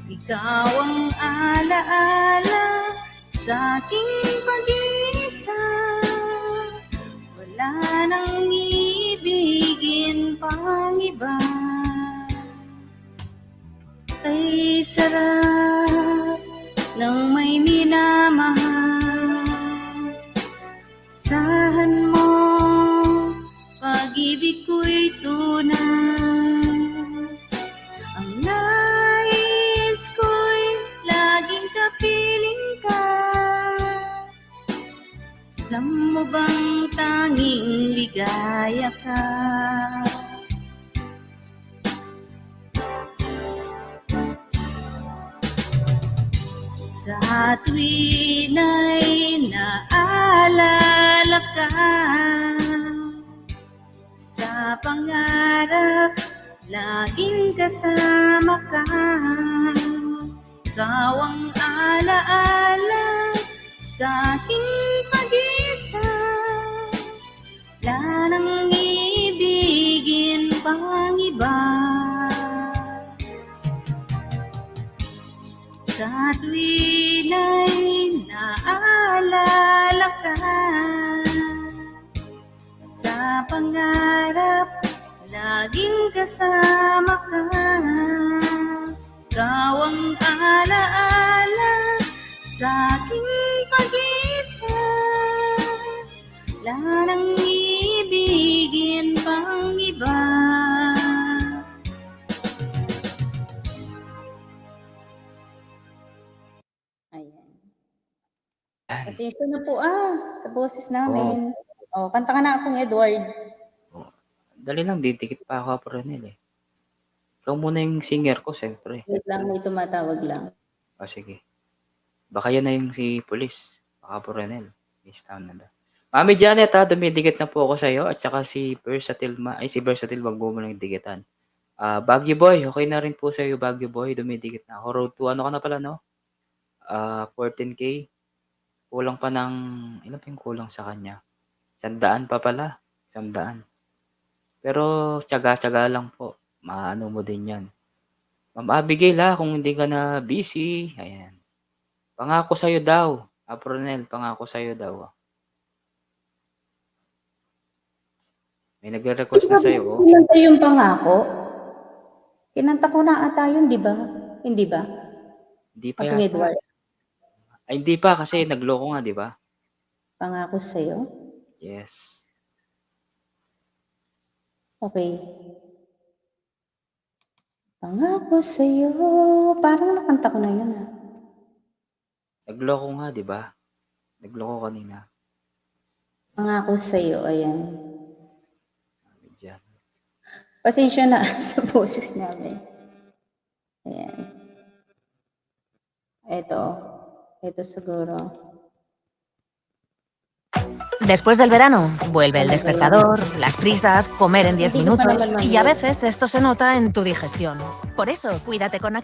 Ikaw ang alaala sa aking pag-iisa, wala nang ibigin pang iba. Ay sarap ng may minamahal, asahan mo, pag-ibig ko'y tunay. Ang nais ko'y laging kapiling ka, alam mo bang tanging ligaya ka? Sa tuwin ay naalala ka, sa pangarap laging kasama ka. Ikaw ang alaala sa aking pag-isa, wala nang ibigin pang iba. Sa tuwin ay naalala ka, sa pangarap laging kasama ka. Ikaw ang alaala sa aking pag-isa, wala nang ibigin pang iba. Pasensya na po sa boses namin. Oh, kanta ka na akong Edward. Dali lang, didikit pa ako, Apronel eh. Ikaw muna yung singer ko, siyempre. Wait lang, may tumatawag lang. O sige. Baka yan na yung si Police. Baka Apronel. Miss Town na daw. Mami Janet dumidikit na po ako sa'yo. At saka si Versatile, si Versatile, wag mo lang dikitan. Baguio Boy, okay na rin po sa'yo, Baguio Boy. Dumidikit na ako. Road to, ano ka na pala, no? 14K. Kulang pa ng, ilan pa yung kulang sa kanya? 100 pa pala. 100. Pero, tiyaga-tiyaga lang po. Maano mo din yan. Ma'am Abigail kung hindi ka na busy. Ayan. Pangako sa'yo daw. Apronel, pangako sa'yo daw. May nagre-request na sa'yo. Kinanta yung pangako? Kinanta ko na ata yun, di ba? Hindi ba? Hindi pa yata. Edward. Ay, hindi pa kasi nagloko nga, di ba? Pangako sa'yo? Yes. Okay. Pangako sa'yo. Parang nakanta ko na yun Nagloko nga, di ba? Nagloko kanina. Pangako sa'yo, ayan. Diyan. Pasensya na sa boses namin. Ayan. Ito siguro. Después del verano, vuelve el despertador, las prisas, comer en 10 minutos y a veces esto se nota en tu digestión. Por eso, cuídate con...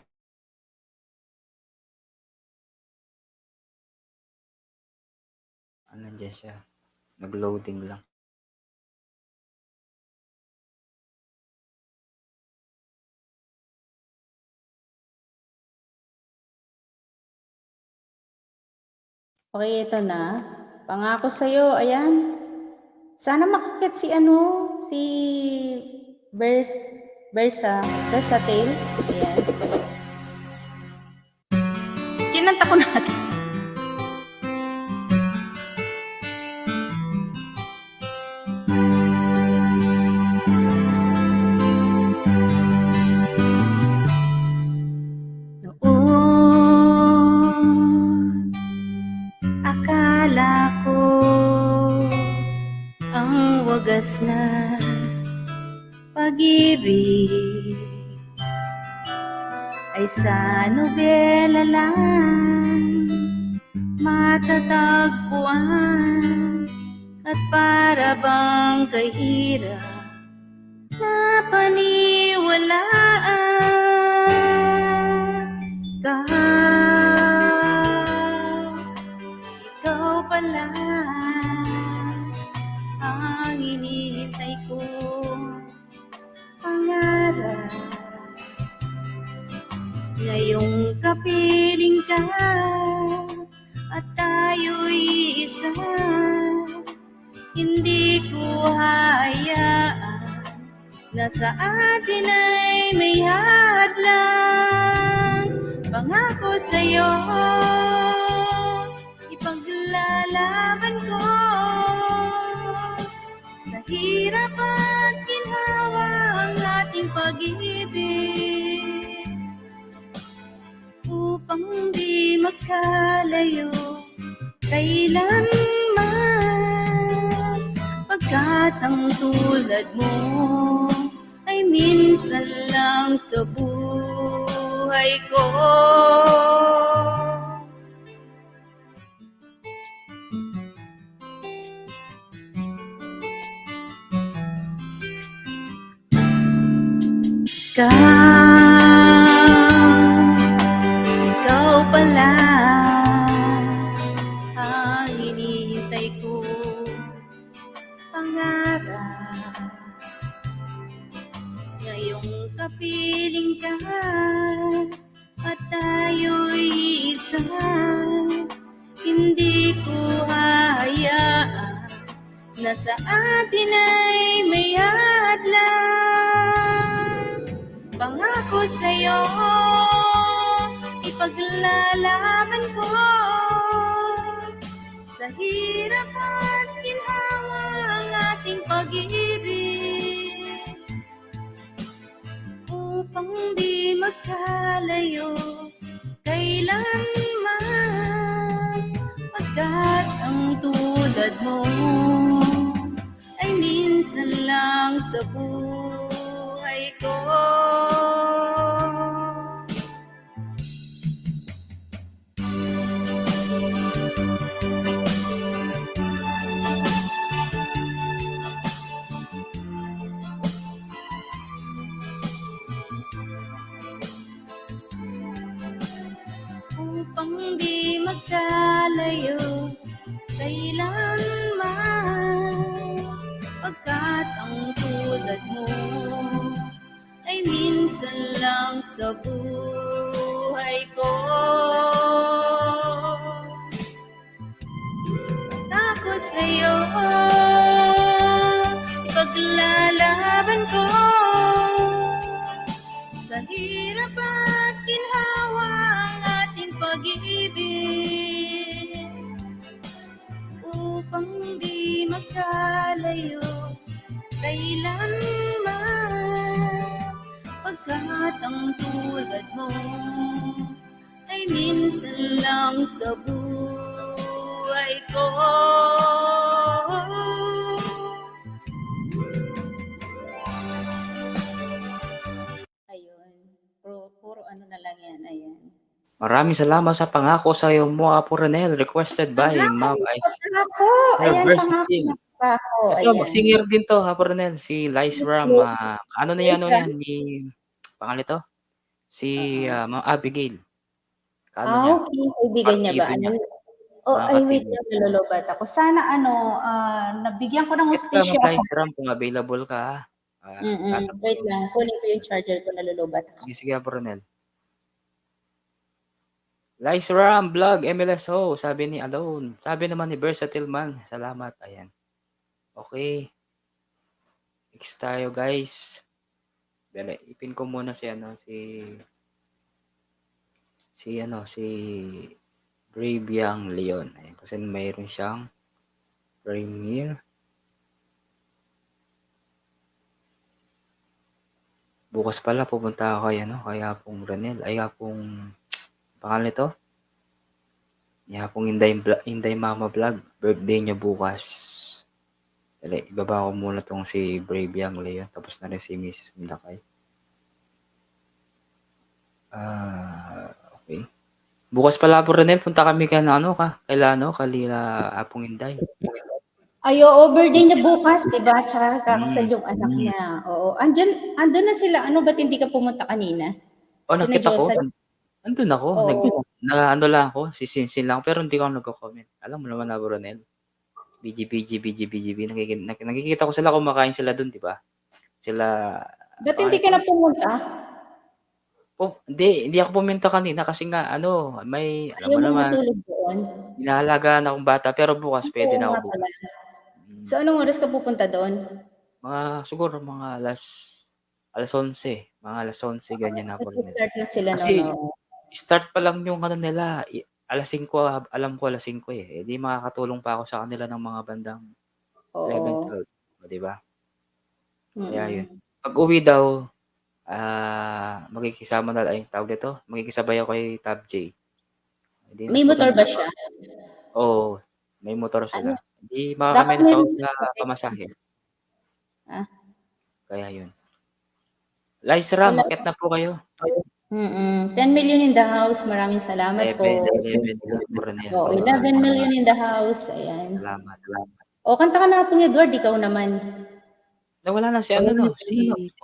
Nandiyan siya. Nag-loading lang. Okay, ito na. Pangako sa'yo, ayan. Sana makakit si Versatile. Ayan. Kinanta ko natin. Akala ko ang wagas na pag-ibig ay sa nobela lang matatagpuan at para bang kahirap na paniwalaan. Ikaw pala ang hinihintay kong pangarap. Ngayong kapiling ka at tayo'y isa, hindi ko hayaan na sa atin ay may hadlang. Pangako sa'yo, ipaglalaban ko sa hirap at ginhawa ang ating pag-ibig, upang di magkalayo kailanman, pagkat ang tulad mo ay minsan lang sa buhay ko. Ikaw pala ang hinihintay ko pangarap. Ngayong kapiling ka at tayo'y isa, hindi ko hayaan na sa atin ay may hadlang. Pangako sa'yo, ipaglalaban ko sa hirap at ginhawa ang ating pag-ibig, upang di magkalayo kailanman, pagkat ang tulad mo ay minsan lang sa buhay ko. Upang di magkalayo kailanman, pagkat ang tulad mo ay minsan lang sa buhay ko. Ako sa'yo, ipaglalaban ko sa hirap at ginhawa ang ating pag-ibig, upang di magkalayo kailanman, pagkat ang tulad mo ay minsan lang sa buhay ko. Ayun, puro ano na lang yan, ayan. Maraming salamat sa pangako sa iyo mo, Apo Ronel. Requested by Ma'am Ice. Pangako, ayan, Versatile. pangako. Ito, Ayan. singer din to, Apo Ronel. Si Lice Ram. Ano na yan, ni pangalan to? Si Ma'am Abigail. Niya? Okay. Kaibigan niya ba? Partido niya. Ay, wait lang, nalolobat ako. Sana, nabigyan ko ng Yes ka, hustisya Ma'am ako. Lice Ram, kung available ka. Wait lang, kunin ko yung charger ko, nalolobat ako. Sige, Apo Ronel. Lice Ram, vlog, MLSO, sabi ni Alone. Sabi naman ni Versatile Man. Salamat, ayan. Okay. Next tayo, guys. Dali, ipin ko muna si Brave Young Leon. Ayan, kasi mayroon siyang premiere. Bukas pala pupunta ako kay Apong Ranel. Ay, Apong pangalan nito? Apong Inday Mama Vlog. Birthday niya bukas. Dali, ibaba ko muna tong si Brave Young Leon. Tapos na rin si Mrs. Nilakay. Okay. Bukas pala po Ranel, punta kami kalila Apong Inday. Ay, oo, birthday niya bukas, di ba? Tsaka kakasal yung anak niya. Oo. Andun na sila. Ano, ba't hindi ka pumunta kanina? Nakita ko. Andun ako. Oo. Lang ako. Sisinsin lang. Pero hindi ko nagko-comment. Alam mo naman na, Ronel. BGB. Nakikita ko sila kumakain sila dun, di ba? Ba't hindi ka na pumunta? Hindi ako pumunta kanina kasi nga, alam mo naman, matulog doon? inaalagaan akong bata. Pero bukas, pwede na ako bukas. So, anong oras ka pupunta doon? Siguro mga alas 11. Mga alas 11, ganyan na po. Start na sila, Kasi, no? start pa lang yung nila. Alas 5, alam ko alas 5 eh. Di makakatulong pa ako sa kanila ng mga bandang 11, 12. Di ba? Kaya yun. Pag uwi daw, magkikisama na ay tawag dito. Magkikisabay ako kay Tab J. May motor ba siya? Oo, may motor sila. Hindi makakaminas ako sa pamasahe. Kaya yun. Lysra, makit na po kayo. 10 million in the house. Maraming salamat po. 11 million in the house. Ayan. Salamat. Kanta ka na Apong Edward, ikaw naman. Nawala na si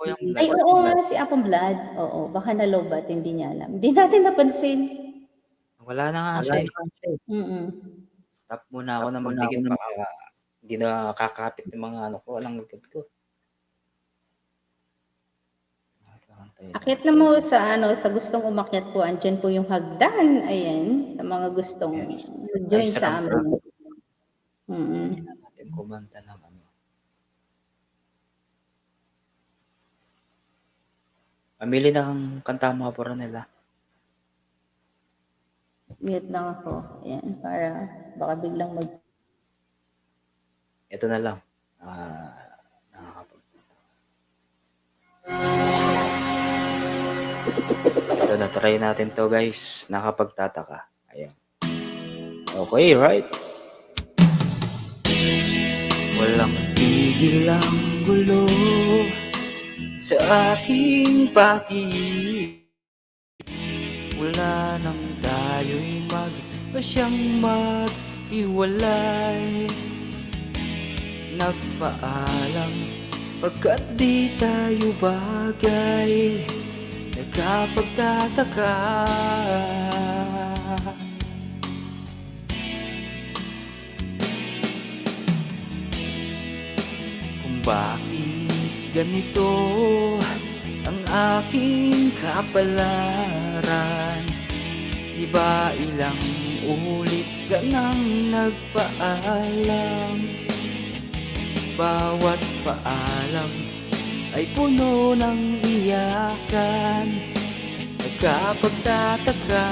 Kuya Ay, oo, si Apong Blood. Oo, baka nalobat, hindi niya alam. Hindi natin napansin. Wala na nga siya. Stop muna ako na magdikit baka hindi na kakapit ng mga walang likod ko. Akyat na mo sa gustong umakyat po, andyan po yung hagdan. Ayan, sa mga gustong join sa amin. Hindi na natin kumanta ng Pamili ng kanta mga pura nila. Mute lang ako. Ayan, para baka biglang Ito na lang. Ito na, try natin to guys. Nakapagtataka. Ayan. Okay, right? Walang tigil ang gulo sa aking pag-ibig. Wala nang tayo'y magpasyang mag-iwalay. Nagpaalam pagkat di tayo bagay. Nagkapagtataka kung bakit ganito ang aking kapalaran. Diba ilang ulit ka nang nagpaalam. Bawat paalam ay puno ng iyakan. Nagkapagtataka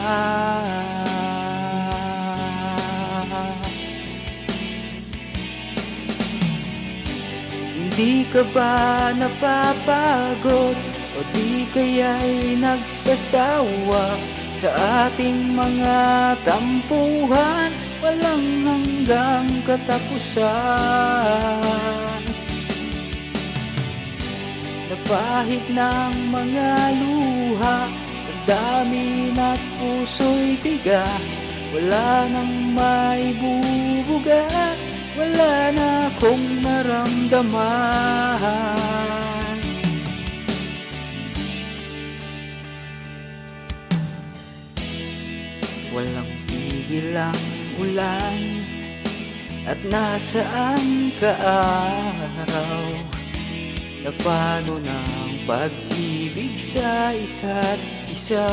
Hindi ka ba napapagod o di kaya'y nagsasawa sa ating mga tampuhan? Walang hanggang katapusan. Napahid ng mga luha, ang dami na't puso'y tiga. Wala nang maibubugat, wala na akong naramdaman. Walang tigil ang ulan, at nasaan ka araw? Na paano ng pag-ibig sa isa't isa?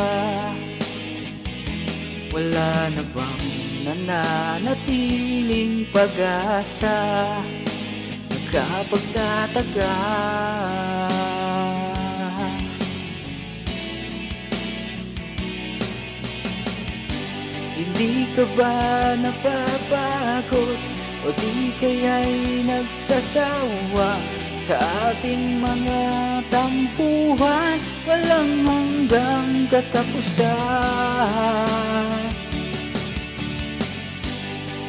Wala na bang nananatiling pag-asa? Nagkapagtataka Hindi ka ba napapagod o di kaya'y nagsasawa sa ating mga tampuhan, walang hanggang katapusan?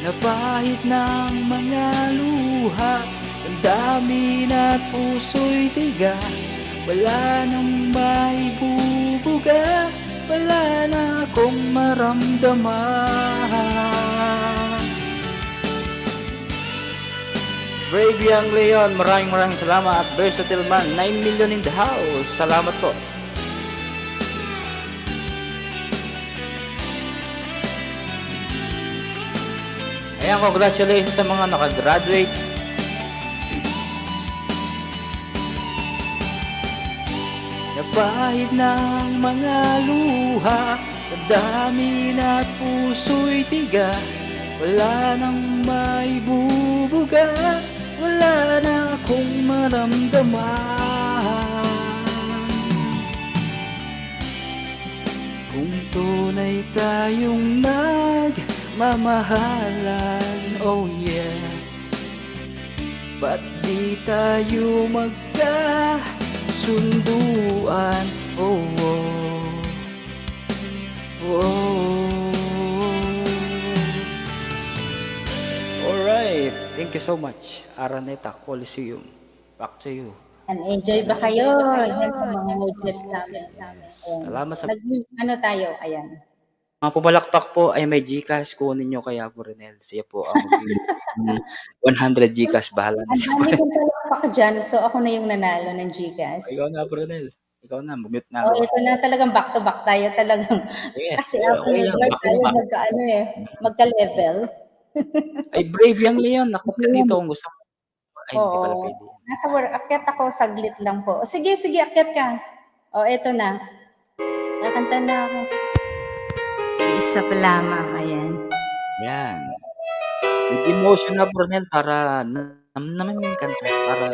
Napahid ng mga luha, damdamin at puso'y tiga, wala nang maibubuga, wala na akong maramdaman. Brave Young Leon, maraming salamat. Versatile Man, 9 million in the house. Salamat po. Ayan, congratulations sa mga nakagraduate. Napahid ng mga luha, damdamin at puso'y tiga, wala nang maibubuga, wala na akong maramdaman. Kung tunay tayong nagmamahalan, oh yeah, ba't di tayo magkasunduan? Oh, oh, oh. Alright, thank you so much, Araneta Coliseum. Back to you. Enjoy ba kayo? Yan sa mga moodlets namin. Salamat sa... Ano tayo? Ayan. Mga pumalakpak po ay may Gcash, kunin nyo kaya po Renel. Siya po ang 100 Gcash, bahala na siya. Ang dami kong palakpak dyan, so ako na yung nanalo ng Gcash. Ikaw na po Renel. Ikaw na, mute na. Oh, ito na talagang back to back tayo talagang. Yes. Kasi ako tayo magka-level. Ay, Brave Young Leon, nakot ka dito kung gusto mo. Ay, hindi pala pwede. Nasa work, akyat ako, saglit lang po. Sige, akyat ka. O, eto na. Nakanta na ako. Isa pa lamang, ayan. Yan. With emotion na, Brunel, para naman yung kanta. Para...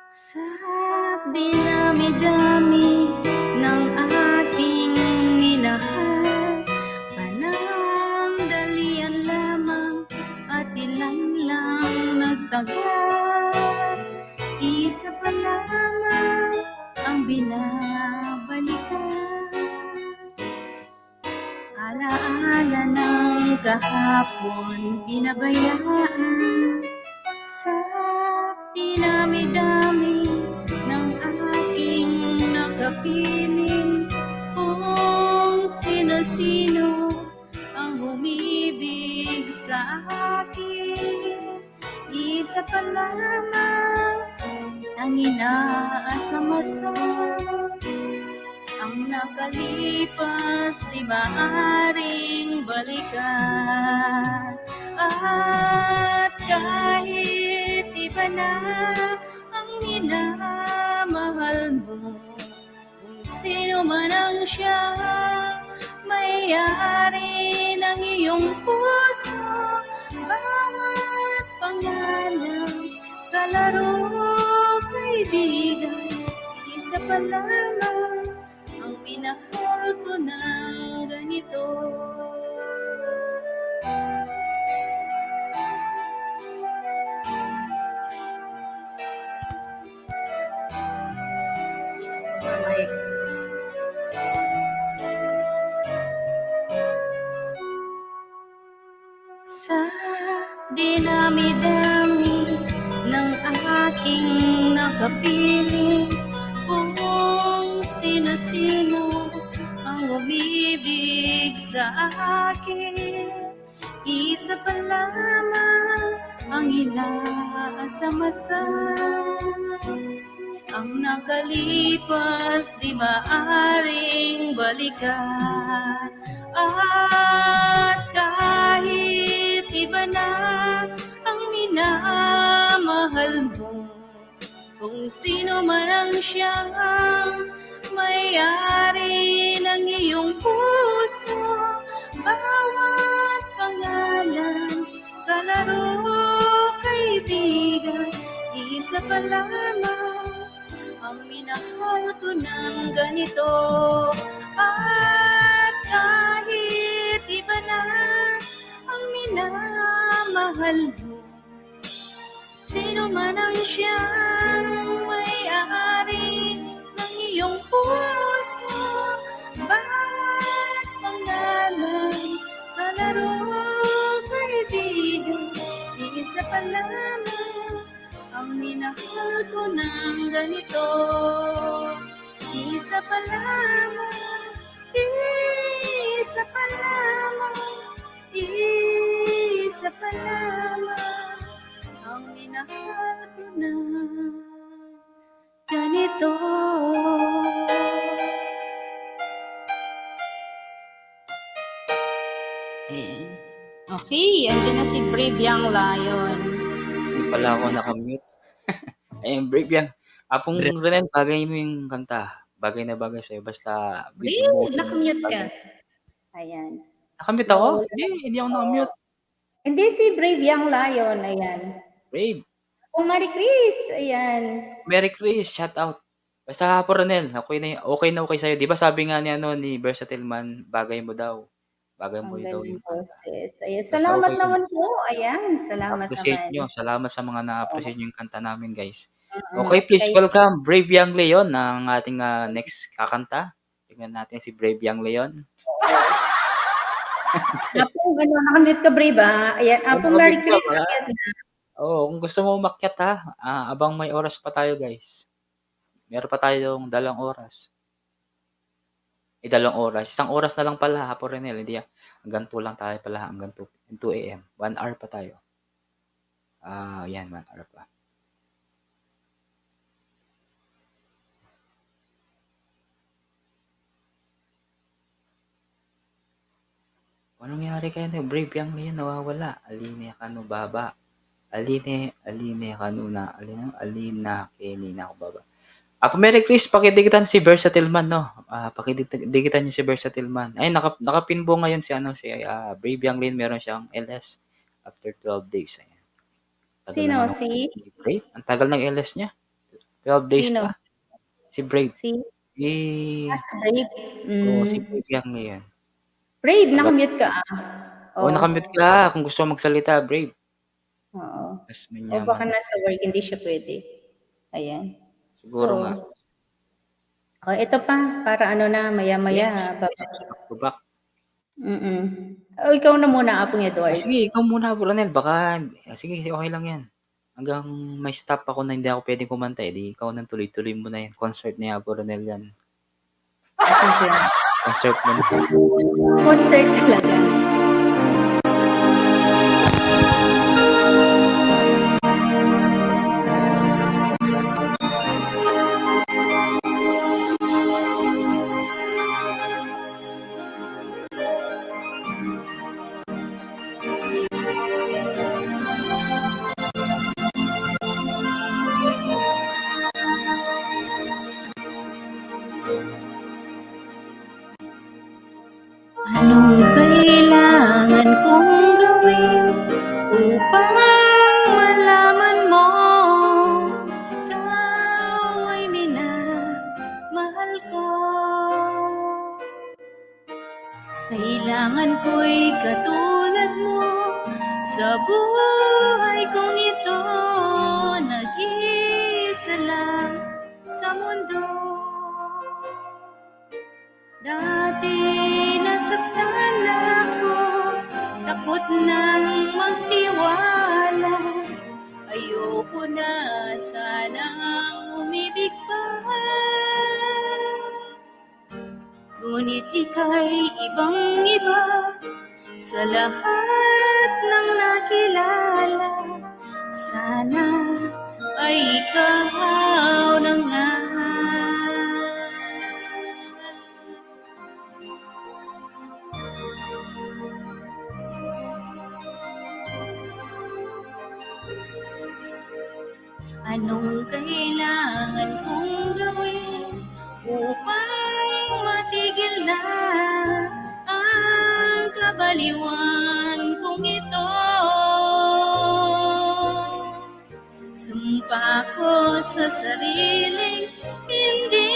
Sa dinami-dami ng aking minahal, panandalian lamang at ilan lang nagtagal. Isa pa lamang ang binabalikan, alaala ng kahapon pinabayaan. Sa dinami-dami ng aking nakapiling, kung sino-sino ang umibig sa akin, isa pa lamang ang inaasam-asam. Ang nakalipas di maaaring balikan, at kahit iba na ang minamahal mo, kung sino man ang siyang may-ari ng iyong puso, bawat pangalan, kalaro, kaibigan, isa pa lamang ang minahal ko ng ganito. Sa dinami-dami ng aking nakapiling, kung sino-sino ang umibig sa akin, isa pa lamang ang inaasam-asam. Ang nakalipas di maaaring balikan, at kahit iba na ang minamahal mo, kung sino man ang siyang may-ari ng iyong puso. Bawat pangalan, kalaro, kaibigan, isa pa lamang ang minahal ko ng ganito. At kahit iba na ang minamahal mo, sino man ang siyang may-ari ng iyong puso. Bawat pangalan, kalaro, kaibigan, isa pa lamang ang minahal ko ng ganito. Isa pa lamang, isa pa lamang, isa pa lamang ang minahal ko ng ganito. Okay, andyan na si Brave Young Lion. Hindi pala ako nakamute. Ayun, Brave Young. Apong Ronel, bagay mo yung kanta. Bagay na bagay sa'yo. Basta, Brave, nakamute ka. Ayan. Nakamute ako? Hindi ako nakamute. Hindi, si Brave Young Lion. Ayan. Brave. Oh, Marie Chris. Ayan. Merry Chris, shout out. Basta po Ronel, okay na okay sa'yo. Di ba sabi nga ni Versatile Man, bagay mo daw. Bagay mo daw yung boses. Ayan. Salamat okay naman po. Ayan. Salamat appreciate naman. nyo. Salamat sa mga na-appreciate nyo yung kanta namin, guys. Okay, please welcome Brave Young Leon ng ating next kakanta. Tingnan natin si Brave Young Leon. Apong, nakamute ka, Brave, ha? Ayan. Apong Marie Chris. Oo, kung gusto mo umakyat, abang may oras pa tayo, guys. Meron pa tayong 2 oras. 2 oras. 1 oras na lang pala, Apo Renel. Hindi hanggang 2 lang tayo pala, hanggang 2 a.m. 1 hour pa tayo. Yan, 1 hour pa. Anong nangyari kayo? Brave Young Leon, nawawala. Aline kanu baba. Aline kanu na. Alina kenina ako baba. Merry Chris, pakidigitan si Versatile Man, no? Pakidigitan niyo si Versatile Man. Ay, nakapinbo ngayon si Brave Young Leon, meron siyang LS after 12 days. Ayan. Sino? Si Brave? Ang tagal ng LS niya. 12 days Sino? pa. Si Brave. Si Brave. Oo, si Brave Young Leon. Brave, nakamute ka. Oo, nakamute ka. Kung gusto magsalita, Brave. Oo. O baka nasa work, hindi siya pwede. Ayan. Siguro nga. Oh, ito pa, para maya-maya. Yes. Back. O, ikaw na muna, Apong Edward. Sige, ikaw muna, Ronel. Baka, sige, okay lang yan. Hanggang may stop ako na hindi ako pwedeng kumanta. Di ikaw nang tuloy-tuloy mo na yan. Concert niya, Apo Ronel yan. Concert mo na. Concert talaga. Anong kailangan kong gawin upang malaman mo ikaw ay minamahal ko? Kailangan ko'y katulad mo sa buhay kong ito, nag-iisa lang sa mundo. Dati nasaktan ako, takot nang magtiwala. Ayoko na sanang umibig pa. Ngunit ika'y ibang-iba sa lahat ng nakilala. Sana ay ikaw na nga. Anong kailangan kong gawin upang matigil na sa sariling hindi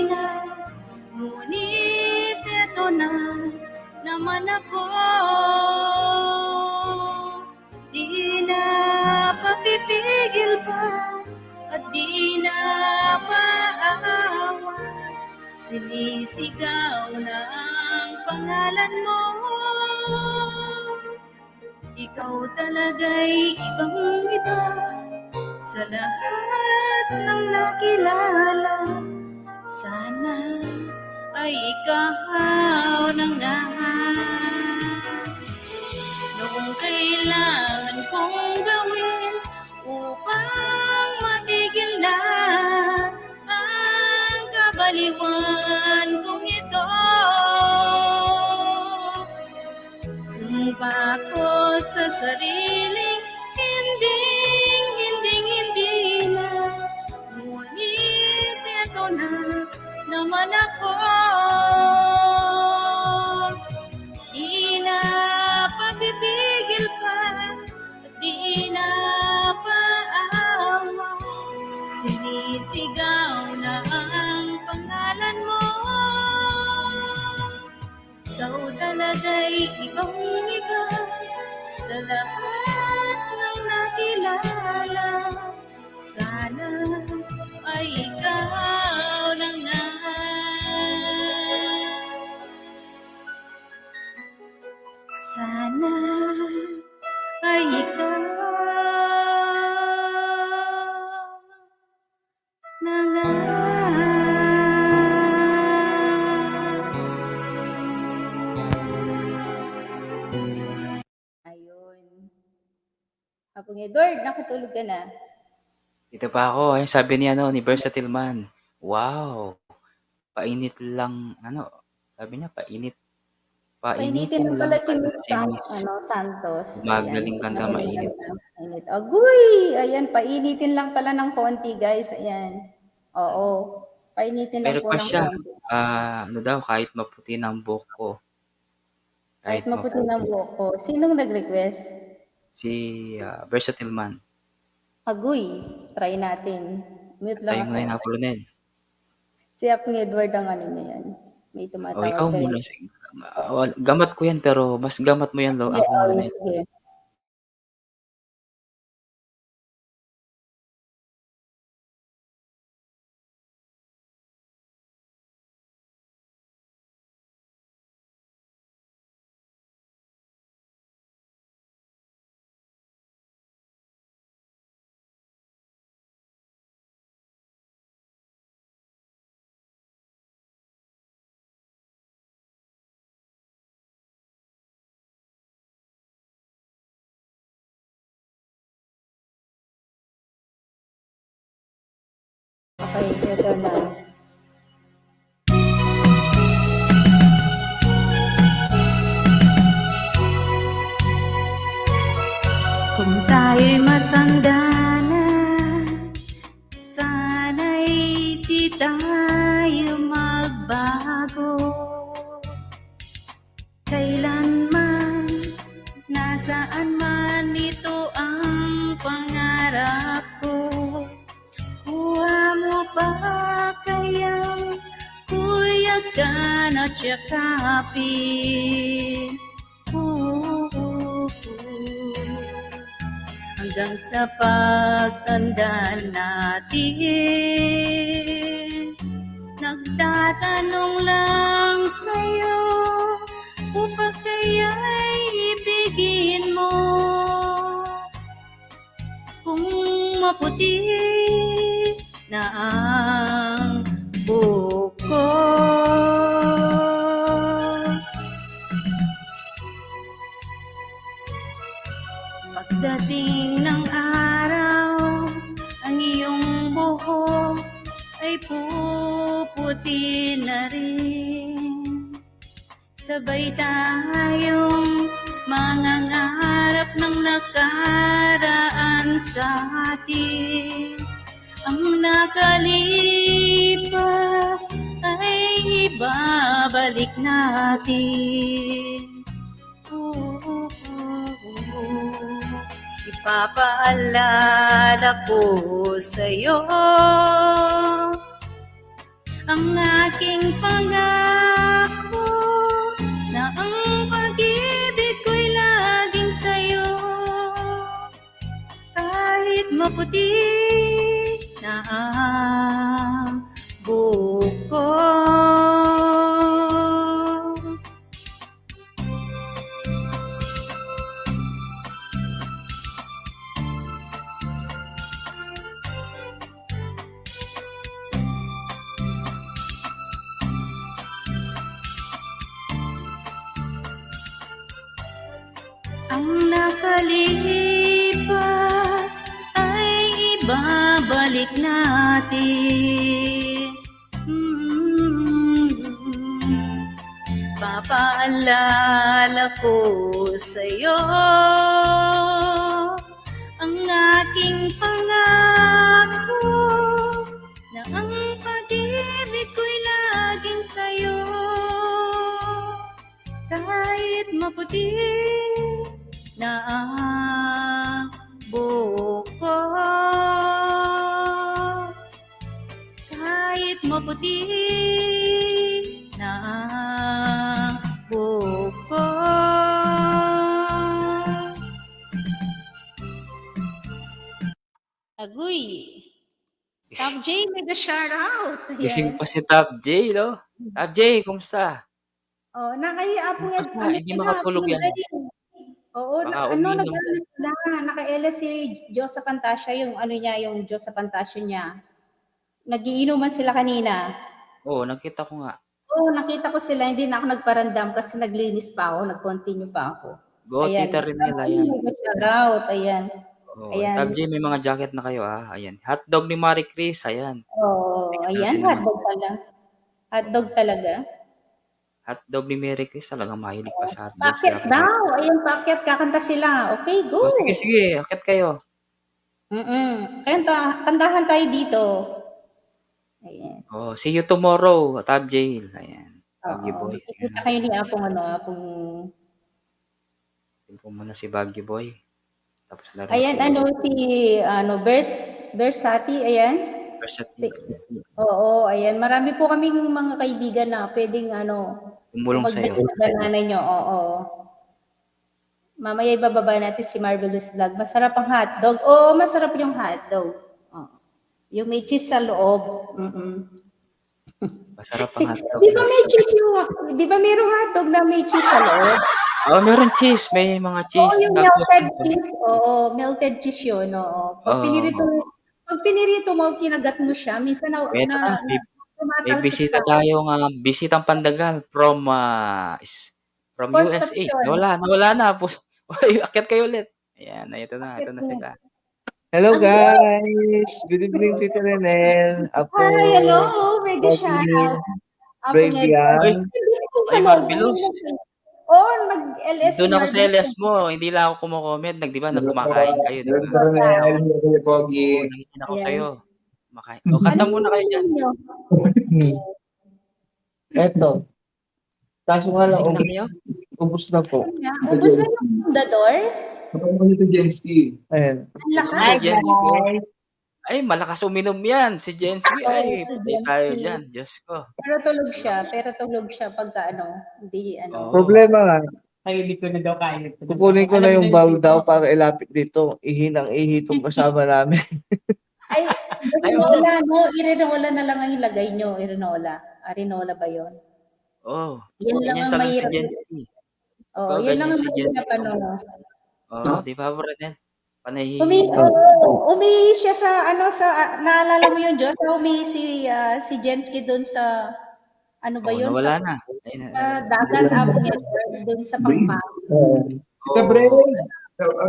na. Ngunit eto na naman ako. Di na papipigil pa at di na paawat. Sinisigaw na ang pangalan mo. Ikaw talaga'y ibang-iba sa lahat ng nakilala. Sana ay ikaw na nga. Noong kailangan kong gawin upang matigil na ang kabaliwan kong ito. Sumpa ko sa sariling hindi na. Ngunit eto na naman ako. Di na papipigil pa at di na paawa. Sinisigaw na ang pangalan mo. Ikaw talaga'y ibang-iba sa lahat ng nakilala. Sana ay ikaw na nga. Sana ay ikaw na nga. Ayun. Kapag Edward, nakatulog ka na. Dito pa ako. Ayun, sabi ni Versatile Man. Wow. Painit lang, sabi niya, Painitin painitin lang lang pala si pala Miss si Miss. Santos. Magaling Ayan, kanta, magaling mainit. kanta. Mainit. Agoy! Ayan, painitin lang pala ng konti, guys. Ayan. Oo. Painitin May lang po ng request siya. konti. Kahit maputi ng buhok ko. Kahit maputi ng buhok ko. Sinong nag-request? Si Versatile Man. Agoy. Try natin. Mute lang Tayo mo ako. na Colonel. Si Apong Edward ang ano niya yan. May O, tumatawag ikaw pa rin. muna. Gamat ko yan, pero mas gamat mo yan, Sige, ako muna. sige. Okay, ito na. Kung tayo'y matanda na, sana'y di tayo magbago. Kailanman, nasaan man ito ang pangarap ko. Kuha mo ba kayang kuyagan at yakapin? Hanggang sa pagtanda natin, nagtatanong lang sa'yo, upang kaya'y ibigin mo. Kung maputi na ang buhok ko, pagdating ng araw, ang iyong buhok ay puputi na rin. Sabay tayong mangangarap ng nakaraan sa atin. Ang nakalipas ay ibabalik natin. Papaalala ko sa'yo ang aking pangako na ang pag-ibig ko'y laging sa'yo. Kahit maputi na ang buhok ko. Ang nakalipas ay ibabalik natin. Papaalala ko sa'yo ang aking pangako na ang pag-ibig ko'y laging sa'yo. Kahit maputi na ang buhok ko, kahit maputi na ang buhok ko. Agoy! Top J, may the shout out. Gising pa si Top J, no? Top J, kumusta? Oh, nakaiya po yan. Bakit hindi makatulog yan? Oo, Baka ano, uminom. nag-ano sila. Naka-ela si Josa Pantasya, yung ano niya, yung Josa Pantasya niya. Nagiinuman sila kanina. Oo, nakita ko nga. Oo, nakita ko sila. Hindi na ako nagparandam kasi naglinis pa ako. Nag-continue pa ako. Go, Tita Renela, yan. Shout out, ayan. Oh, Ayan. Top J, may mga jacket na kayo, ah. Ayan. Hotdog ni Marie Chris, ayan. Oo, ayan, natin naman. hotdog pala. Hotdog talaga. Hotdog ni Mary Chris, talagang mahilig pa sa hotdog. Packet daw. Ayan, packet. Kakanta sila. Okay, go. Oh, sige, sige. Akit kayo. Kantahan tayo dito. Ayan. Oh, see you tomorrow, Top J. Ayan. Baggy Boy. Kita kayo ni Apong Apong... Tingnan ko muna si Baggy Boy. Tapos na rin Ayan, Versati, ayan. Versati. Oo, ayan. Marami po kaming mga kaibigan na pwedeng Tumulong sa'yo. sa banana nyo, oo. Mamaya ibababa natin si Marvelous Vlog. Masarap ang hotdog. Oo, masarap yung hotdog. Oo. Yung may cheese sa loob. Masarap ang hotdog. Di ba may cheese di ba mayroong hotdog na may cheese sa loob? Oh, meron cheese. May mga cheese. Oo, yung melted cheese. Oo, melted cheese yun. Oo. Pag pinirito mo, kinagat mo siya. Minsan May bisita tayo nga. Bisitang Pandagal from USA. Nawala na po. Uy, akit kayo ulit. Ayan, ito na sila. Hello guys! Good evening, Tita Renel. Hi, hello! Mega shoutout. Bravian. Ay, Marvelous. Oo, nag-LS. Doon ako sa LS mo. Hindi lang ako kumukomment. Nagkumakain kayo. Diba? Nangingin ako sa'yo. O, kanta muna kayo dyan. Eto. Kaso nga lang, ubus na po. Ubus na yung fundador? Kapag mo nito, Jensky. Ayan. Ang lakas. Ay, malakas uminom yan. Si Jensky. Ay, hindi tayo dyan. Diyos ko. Pero tulog siya pagka hindi Problema nga. Kaili ko na daw kaya. Kukunin ko na yung bowl daw para ilapit dito. Ihi itong kasama namin. Ay, irinola, no? Irinola na lang ang ilagay nyo. Arinola ba yun? Oh, yan lang ang talaga si mahirap. Jensky. Oh, yan lang ang mahirap. Oh, di ba, Brennan? Panay. Umihi siya sa naalala mo yung Diyos, umihi si Jensky doon sa yun? Nawala na. Sa dagat, Apong Edward, doon sa Pampanga.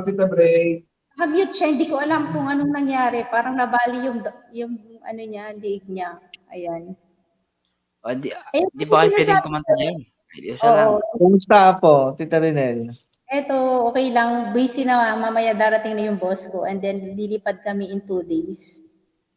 Tita Bray. Mute siya, hindi ko alam kung anong nangyari. Parang nabali yung liig niya. Ayan. Di ba kayo pwedeng kumanta yan? Isa lang. Kumusta po, Tita Renel? Eto, okay lang. Busy na. Mamaya darating na yung boss ko. And then, lilipad kami in 2 days.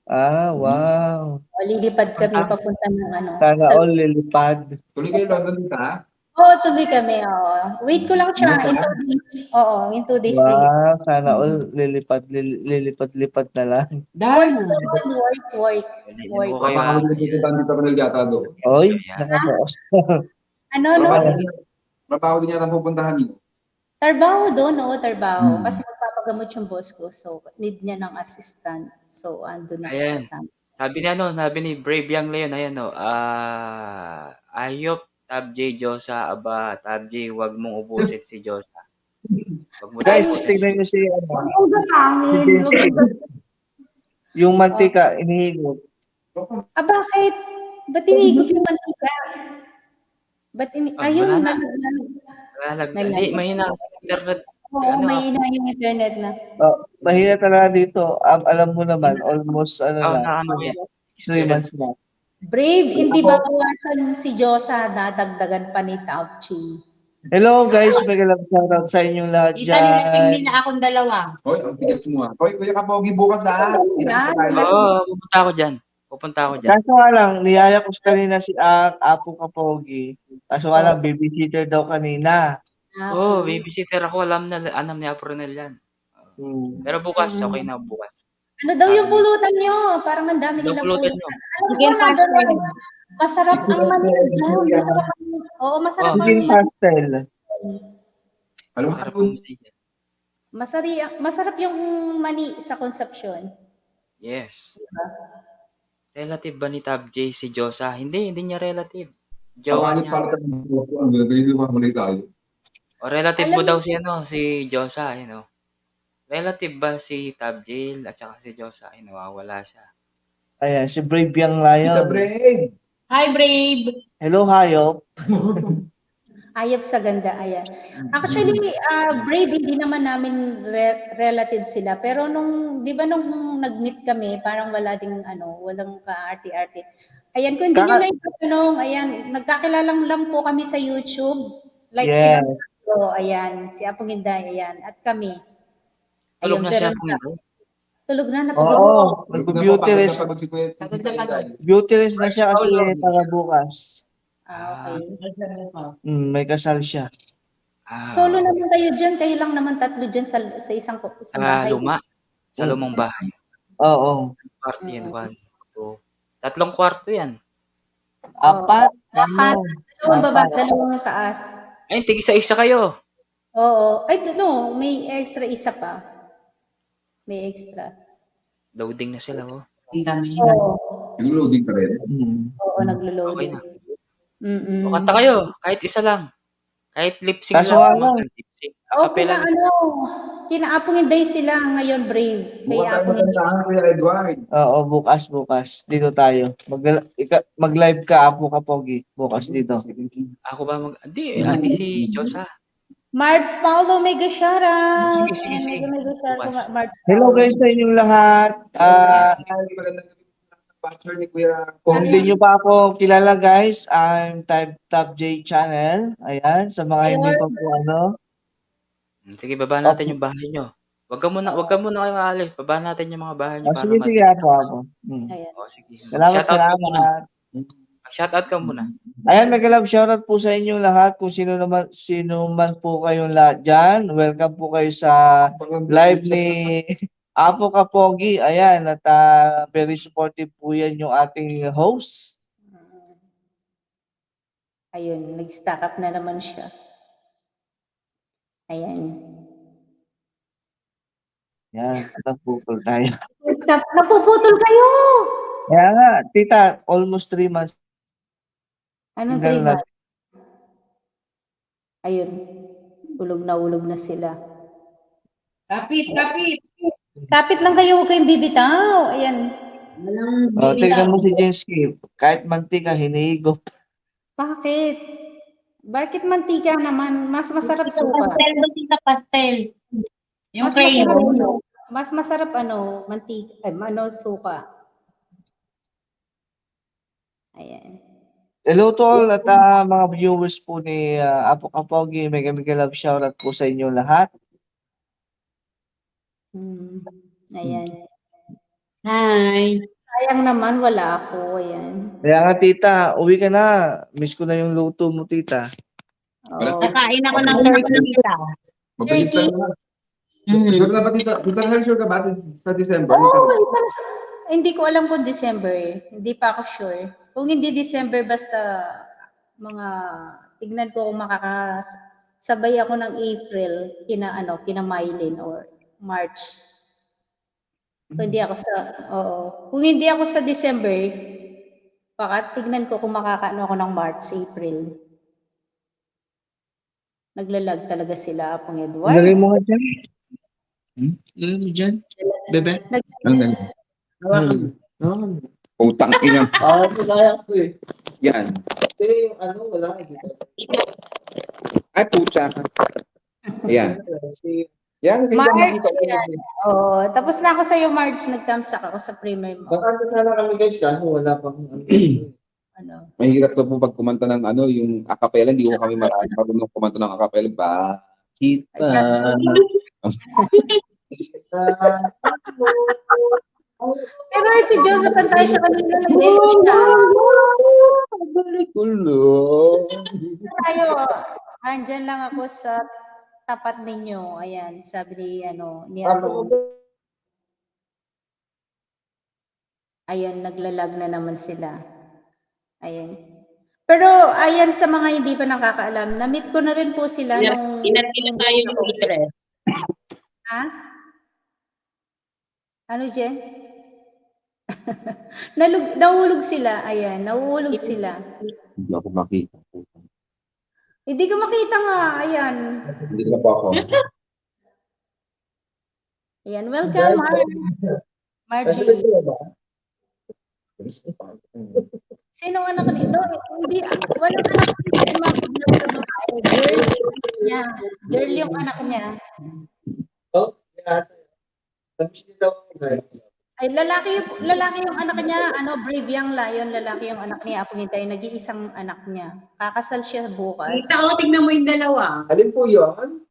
Ah, wow. O, lilipad kami papunta ng Sana all lilipad. Tuloy kayo London ka? Oo, tuloy kami, oo. Wait ko lang siya in 2 days. Oo, in 2 days. Wow, sana all lilipad-lipad na lang. Work. Kayo, dito ka nagyata doon. Oy, nakabaos. Ano, no? Trabaho din yata pupuntahan niyo. Trabaho doon, oo, trabaho. Kasi magpapagamot yung boss ko, so need niya ng assistant. So, ando na ayan. kasama. Sabi ni Brave Young Leon, ayan o, ayop, Tab J, Josa, aba, Tab J, wag mong ubusin si Josa. Wag mo Guys, ubusin si tignan nyo si Ang gahangin. yung mantika, inihigop. Bakit? Ba't inigot yung mantika? Ayun, wala na. nalaglag. Hindi, mahina sa internet. Oo, mahina yung internet na. Mahina talaga dito. Alam mo naman, almost na 3 months na. Brave, hindi ba kawasan si Josa na dagdagan pa ni Tauchi? Hello guys, magalang shoutout sa inyong lahat dyan. Itanilipin na akong dalawa. Hoy, ang tigas mo ah. Hoy, Kuya Kapogi, bukas ah. Oo, pupunta ako dyan. Kaso nga lang, niyaya ko kanina si Apo Kapogi. Kaso nga lang, babysitter daw kanina. Oo, babysitter ako. Alam ni Apronel yan. Pero bukas, okay na bukas. Ano daw yung pulutan nyo? Parang ang dami nilang pulutan. Masarap ang mani dyan. Masarap ang Chicken pastel. Masarap yung mani sa consumption. Yes. Relative ba ni Tab J si Josa? Hindi niya relative. Jowa niya. O relative mo daw si Josa, Relative ba si Tab J at saka si Josa? Ay, nawawala siya. Ayan, si Brave Young Lion. Tita Brave! Hi, Brave! Hello, Hayop. Ayop sa ganda, ayan. Actually, Brave, hindi naman namin relative sila. Pero di ba nung nag-meet kami, parang walang ka-arte-arte. Ayan, kung hindi nyo na itatanong, ayan, nagkakilalang lang po kami sa YouTube. Like yes. Ayan, si Apong Inday, ayan, at kami. Tulog na siya Apong Inday? Tulog na, Oo, nag-beauty rest. Beauty rest na siya kasi para bukas. Okay. May kasal siya. Solo naman kayo dyan. Kayo lang naman 3 dyan sa isang bahay. Sa lumang bahay. Oo. Kwarto yan. 1, 2. 3 kwarto yan. 4. 2 baba, 2 taas. Ay, tig-isa kayo. Oo. Ay, no. May extra isa pa. May extra. Loading na sila, Ang dami. Nag-loading ka rin? Oo, naglo-loading. Okay na. Kanta kayo, kahit isa lang. Kahit lip-sync lang. Acapella. Kinaapong Inday sila ngayon, Brave. Oo, bukas. Dito tayo. Mag-live ka, Apo Kapogi. Bukas dito. Ako ba Hindi si Josa. Marge Paulo, mega shoutout. Sige. Hello guys sa inyong lahat. Kung hindi nyo pa ako kilala guys, I'm Tab J Channel. Ayan, sa mga hindi pa po Sige, baba natin yung bahay nyo. Wag ka muna kayo aalis. Baba natin yung mga bahay nyo. Sige, Apo. Sige. Salamat. Mag-shoutout ka muna. Ayan, mag-love shoutout po sa inyong lahat. Kung sino man po kayong lahat dyan, welcome po kayo sa live ni Apo Kapogi. Ayan, at very supportive po yan yung ating host. Ayun, nag-stack up na naman siya. Ayan. Yan, napuputol tayo. Napuputol kayo! Kaya nga, tita, almost 3 months. Anong 3 months? Ayun, ulog na sila. Kapit! Kapit lang kayo, huwag kayong bibitaw. Ayan. Tignan mo si James Skip. Kahit mantika, hinihigop. Bakit? Bakit mantika naman? Mas masarap suka. Pastel. Yung crayon. Mas masarap mantika, suka. Ayan. Hello to all at mga viewers po ni Apo Kapogi. Mega love shoutout po sa inyo lahat. Ayan. Hi. Sayang naman, wala ako. Ayan. Kaya nga tita, uwi ka na. Miss ko na yung luto mo tita. Oo. Kakain ako ng turkey. Mabilis Turkey. lang naman. Sure na ba dito? Sure ka ba sa December? Oo, hindi ko alam kung December eh. Hindi pa ako sure. Kung hindi December, basta mga, tignan ko kung makakasabay ako ng April, kina Mylene or March. Kung hindi ako kung hindi ako sa December, baka tignan ko kung makakaano ako ng March, April. Naglalag talaga sila, Apong Edward. Lagay mo ka dyan. Lagay mo dyan. Bebe. Utang ina. Kaya ko eh. Yan. Kasi wala. Ay, pucha ka. Ayan. Yan, March, tapos na ako sa'yo, March. Nag-thumbs up ako sa premiere mo. Baka sana kami guys, wala pang Mahirap na po pag kumanta ng yung acapella, hindi ko kami marunong kumanta ng acapella. Bakit ba? Pero si Joseph Antay siya kanina, nag-demo siya. Tayo, andyan lang ako sa tapat ninyo. Ayan, sabi ni Alon. Ayan, naglalag na naman sila. Ayan. Pero ayan, sa mga hindi pa nakakaalam, na-meet ko na rin po sila nung... Inatila tayo ng waitress. Ha? Ano, Jen? Nahulog sila. Ayan, nahuhulog sila. Hindi ako makita. Hindi ko makita nga. Ayan. Hindi na po ako. Ayan, welcome, Margie. Sino anak ni? No, hindi. Wala anak niya. Girl yung anak niya. Oh, yeah. Ay, lalaki yung anak niya, Brave Young Lion, lalaki yung anak niya, Apong Hintay, nag-iisang anak niya. Kakasal siya bukas. Kita tignan mo yung dalawa. Alin po yun?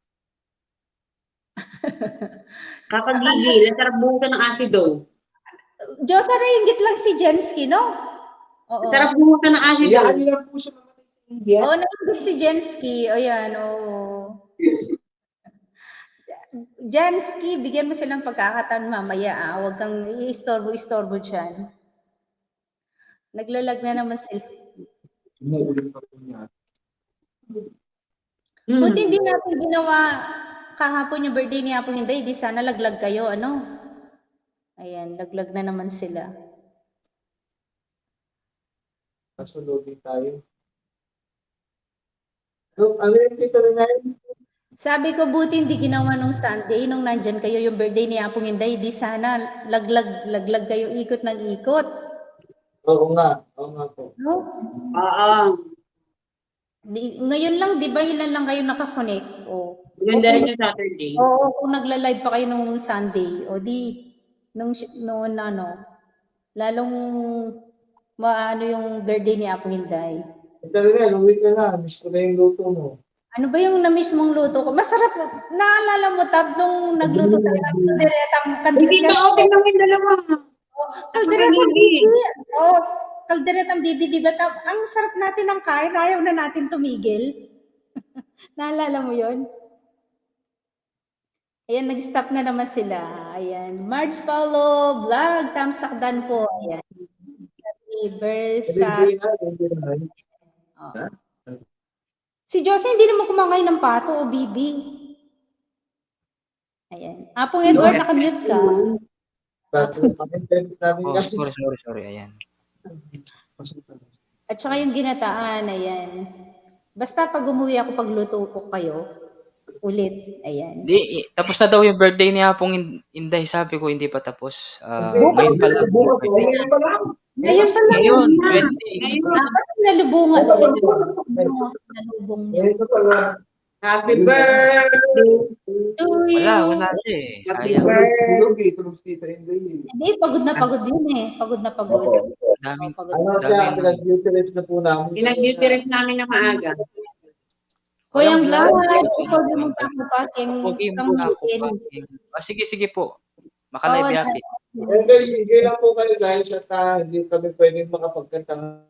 Kakagigil, sarap buka ng asido. Diyos, nainggit lang si Jensky, no? Oo. Sarap buka ng asido. Iyaan niyo lang po siya mamatay sa India. Oo, nainggit si Jensky. O yan, oo. Jensky, bigyan mo silang pagkakataon mamaya. Huwag kang i-istorbo dyan. Naglalag na naman sila. Buti hindi natin ginawa kahapon yung birthday ni Apong Hinday. Di sana laglag kayo, Ayan, laglag na naman sila. Kasulogin tayo. Ano yung tito na yun? Sabi ko, buti hindi ginawa nung Sunday, nung nandyan kayo yung birthday ni Apong Hinday, di sana laglag kayo ikot ng ikot. Oo nga po. No? Oo. Ngayon lang, di ba, ilan lang kayo nakakonect? Ganda rin yung Saturday. Oo, kung nagla-live pa kayo nung Sunday, nung lalong maano yung birthday ni Apong Hinday. Talaga, lumit ka na. Miss ko na yung luto mo. Ano ba yung na-miss mong luto ko? Masarap. Naalala mo, Tab, nung nagluto tayo ng kalderetang... Hindi ka okay naman dalawa. Kalderetang bibi. Kalderetang bibi, di ba, Tab? Ang sarap natin ng kain. Ayaw na natin tumigil. Naalala mo yun? Ayan, nag-stop na naman sila. Ayan. Marge Paulo, vlog, tamsakdan po. Ayan. Versa. Si Jose, hindi naman kumakain ng pato o bibi. Ayan. Apong Edward, nakamute ka. Sorry. Ayan. At saka yung ginataan, ayan. Basta pag umuwi ako, pagluto ko kayo, ulit, ayan. Di, tapos na daw yung birthday ni Apong Inday. Sabi ko, hindi pa tapos. Ngayon pa lang. Ngayon pa lang. Ngayon, 20. Dapat sinalubungan. Sinalubong niyo. Happy birthday to you. Wala siya eh. Sayang. Hindi, pagod na pagod yun eh. Pagod na pagod. Pinag-uterus na po namin. Pinag-uterus namin na maaga. Kuyang Vlad, pag mo paking Sige po. Makalive yapi. Sige lang po kayo guys at hindi kami pwedeng makapagkanta.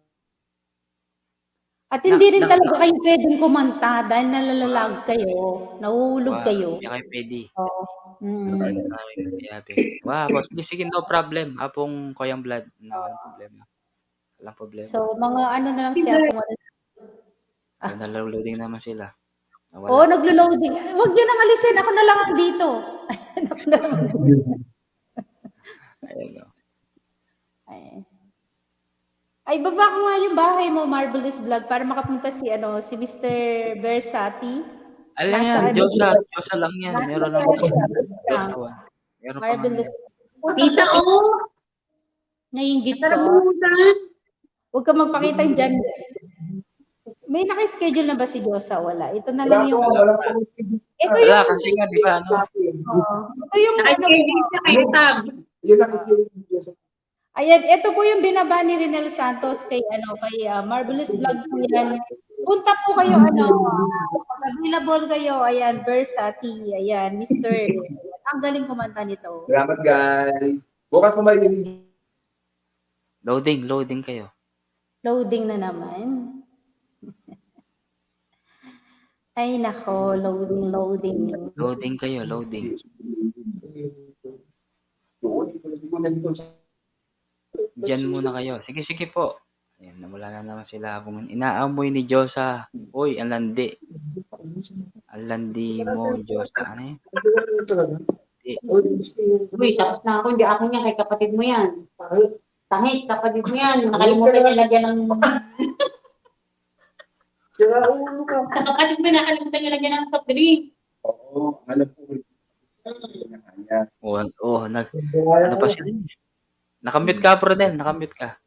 At hindi rin talaga kayo pwedeng kumanta dahil nalalalag kayo, nahuhulog Wow, kayo. hindi kayo pwede. Oo. Wow, boss. Sige, no problem. Apong Koyang Blood. No, walang problema. Walang problema. So, mga ano na lang siya kung ano. Naloloading naman sila. Oo, naglo-loading. Huwag niyo nang alisin. Ako na lang dito. Ako na lang dito. Ayun, no. Ay, baba ko nga yung bahay mo, Marvelous Vlog, para makapunta si Mr. Versati. Alam yan, Diyosa lang yan. Meron lang. Marvelous. Tita, Naiingit ko. Huwag ka magpakita dyan. May naka-schedule na ba si Diyosa? Wala. Ito na lang yung... Ito yung... Wala, kasi nga, di ba, ano? Ito yung... Ayan, ito po yung binaba ni Rinel Santos kay Marvelous Vlog po yan. Punta po kayo, pag available kayo, ayan, Versati, ayan, Mr. Ang galing kumanta nito. Salamat, guys. Bukas mo ba yung... Loading kayo. Loading na naman. Ay, nako, loading. Loading kayo, loading. Diyan muna kayo. Sige po. Ayan, wala na naman sila. Inaamoy ni Diyosa. Uy, ang landi. Ang landi mo, Diyosa. Ano yun? Uy, tapos na ako. Hindi ako niya. Kay kapatid mo yan. Tangit, kapatid mo yan. Nakalimutan niya lagyan ng... Sa kapatid mo, nakalimutan niya lagyan ng soft drink. Oo, alam po. Ano pa sila? Nakamute ka, Prodel. Nakamute ka.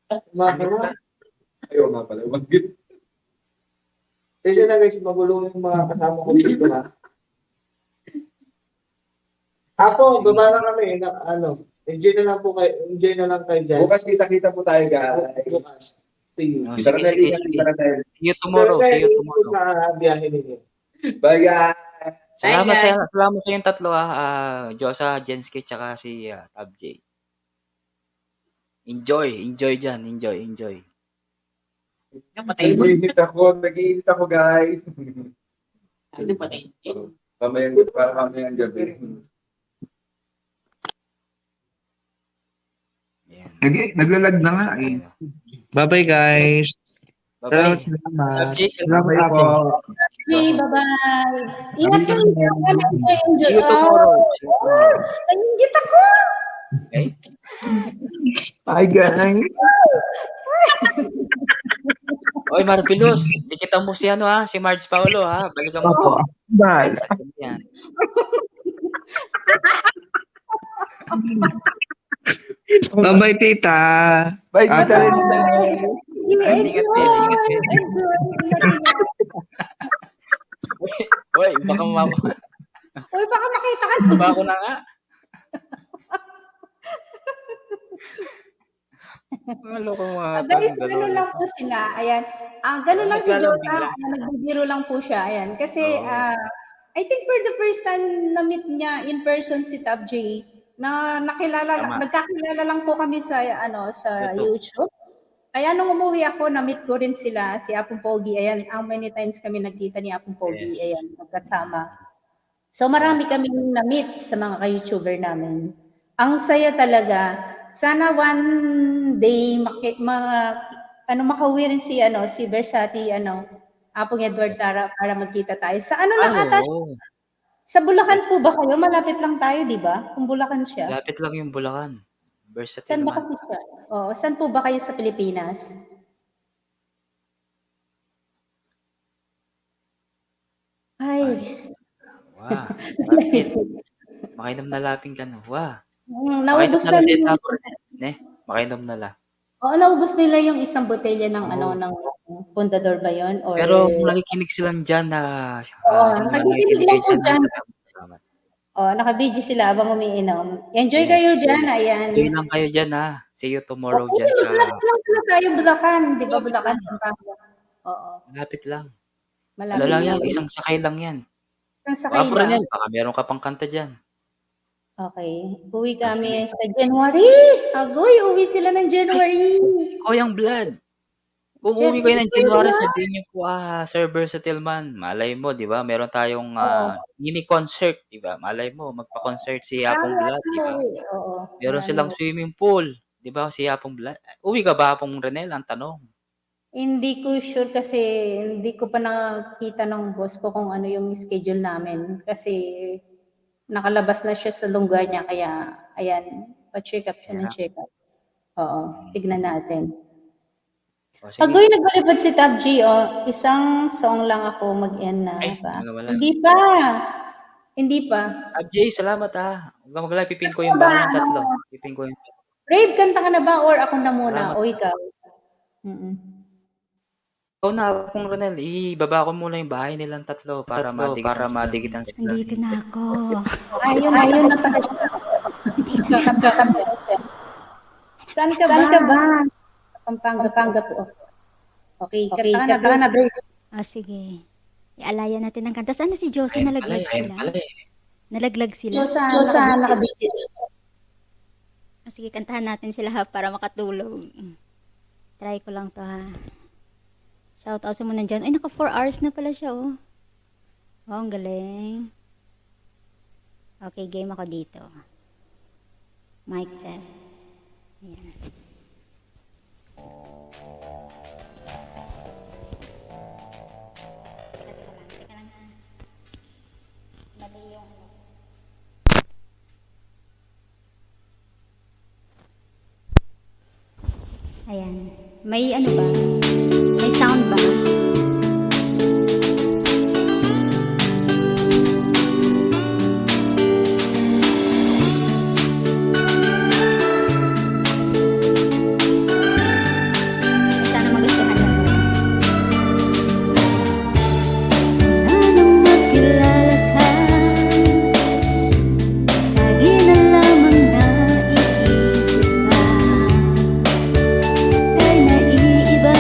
Ayaw nga pala. Kasi na guys, magulo yung mga kasama ko dito ha. Apo, baba na kami. Enjoy na lang kayo guys. Bukas kita-kita po tayo guys. Bukas. See you. Sige. See you tomorrow. Biyahe ninyo. Bye guys. Salamat sa yung tatlo Diyosa, Jenski, tsaka si Tab J. Enjoy dyan. Enjoy. Nag-iinit ako guys. Mamayang gabi. Naglalag na nga eh. Bye-bye guys. Bye-bye. Salamat po. Okay, bye-bye. Ingat kayo. See you tomorrow. Nangingit ako. Okay? Bye guys. Oy, Marvelous. Dikita mo si si Marge Paolo Balikan mo to. Bye. Bye-bye, tita. Bye, tita. Ingat. Oy, baka Uy, baka makita ka Ba ako na nga. Guys, gano'n lang po sila. Ayan. Gano'n lang si Diyosa. Nagbibiro lang po siya. Ayan. Kasi, I think for the first time na-meet niya in person si Tab J, na nagkakilala lang po kami sa YouTube. Kaya nung umuwi ako, na-meet ko rin sila, si Apong Pogi. Ayan, how many times kami nagkita ni Apong Pogi. Ayan, magkasama. So marami kaming na-meet sa mga ka-YouTuber namin. Ang saya talaga. Sana one day makauwi rin si Versati, Apong Edward para magkita tayo. Sa ata? Sa Bulacan po ba kayo? Malapit lang tayo, di ba? Kung Bulacan siya. Malapit lang yung Bulacan. Versatile saan ba naman. kasi siya? Saan po ba kayo sa Pilipinas? Ay. Wow. Malapit. Makainom na laping ka na. Wow. Naubos na nila. Makainom na la. Oo, naubos nila yung isang botelya ng ng Pundador ba yun? Or... Pero kung nakikinig silang dyan na... nakikinig lang po dyan. Naka-video sila habang umiinom. Enjoy kayo dyan, ayan. Enjoy lang kayo dyan, See you tomorrow dyan sa... Malapit lang pala tayo, Bulacan. Di ba, Bulacan? Oo. Malapit lang. Malapit lang yan, isang sakay lang yan. Isang sakay lang? Baka meron ka pang kanta dyan. Okay. Uwi kami sa January. Agoy, uwi sila ng January. Koyang Blood. Kung uuwi kayo ng January, sabihin niyo po, Sir Versatile Man, malay mo, 'di ba? Meron tayong mini concert, 'di ba? Malay mo magpa-concert si Yapong Blood, 'di ba? Oo. Meron silang swimming pool, 'di ba? Si Yapong Blood. Uwi ka ba, Apong Renel? Ang tanong. Hindi ko sure kasi hindi ko pa nakita ng boss ko kung ano yung schedule namin kasi nakalabas na siya sa lungga niya kaya ayan, pa-check up siya ng check up. Oo, tignan natin. Agoy, nagbalibad si Tab G, isang song lang ako mag-end na ba? Hindi pa. Hindi pa. Tab J, salamat Huwag kang magalala, pipin ko yung bawang tatlo. Pipin ko yung Rave, kanta ka na ba or ako na muna? Salamat. O ikaw? Ikaw na, Apong Renel, ibaba ko muna yung bahay nilang tatlo para madigitan sila. Nandito na ako. Ayun na pala siya. Saan ka ba? Pampanga po. Okay, kanta ka na, Brave. Sige. Ialayan natin ng kanta. Saan na si Josa? Nalaglag sila? Nalaglag sila? Josa, nakabisi. Sige, kantahan natin sila para makatulog. Try ko lang to Shout out sa muna dyan. Ay, naka 4 hours na pala siya, ang galing. Okay, game ako dito. Mic test. Ayan. Ayan. May ano ba? May sound ba? Sana magustuhan na po. Nanong makilala ka, lagi na lamang naiisip ka. Kay naiiba,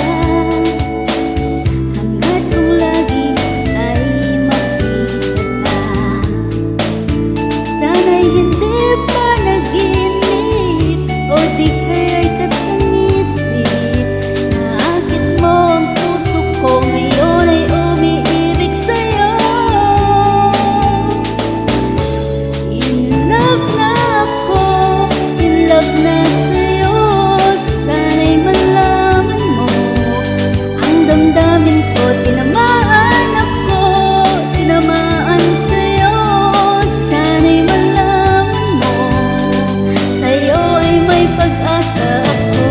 hanggat kung lagi ay makita ka. Sana'y hindi pa naginip, o di kaya'y katangisip. Naakit mo ang puso ko, ngayon ay umiibig sa'yo. In love na ako, in love na sa'yo. Sana'y malaman mo ang damdamin ko. Tinamaan ako, tinamaan sa'yo. Sana'y malaman mo, sa'yo ay may pag-asa ako.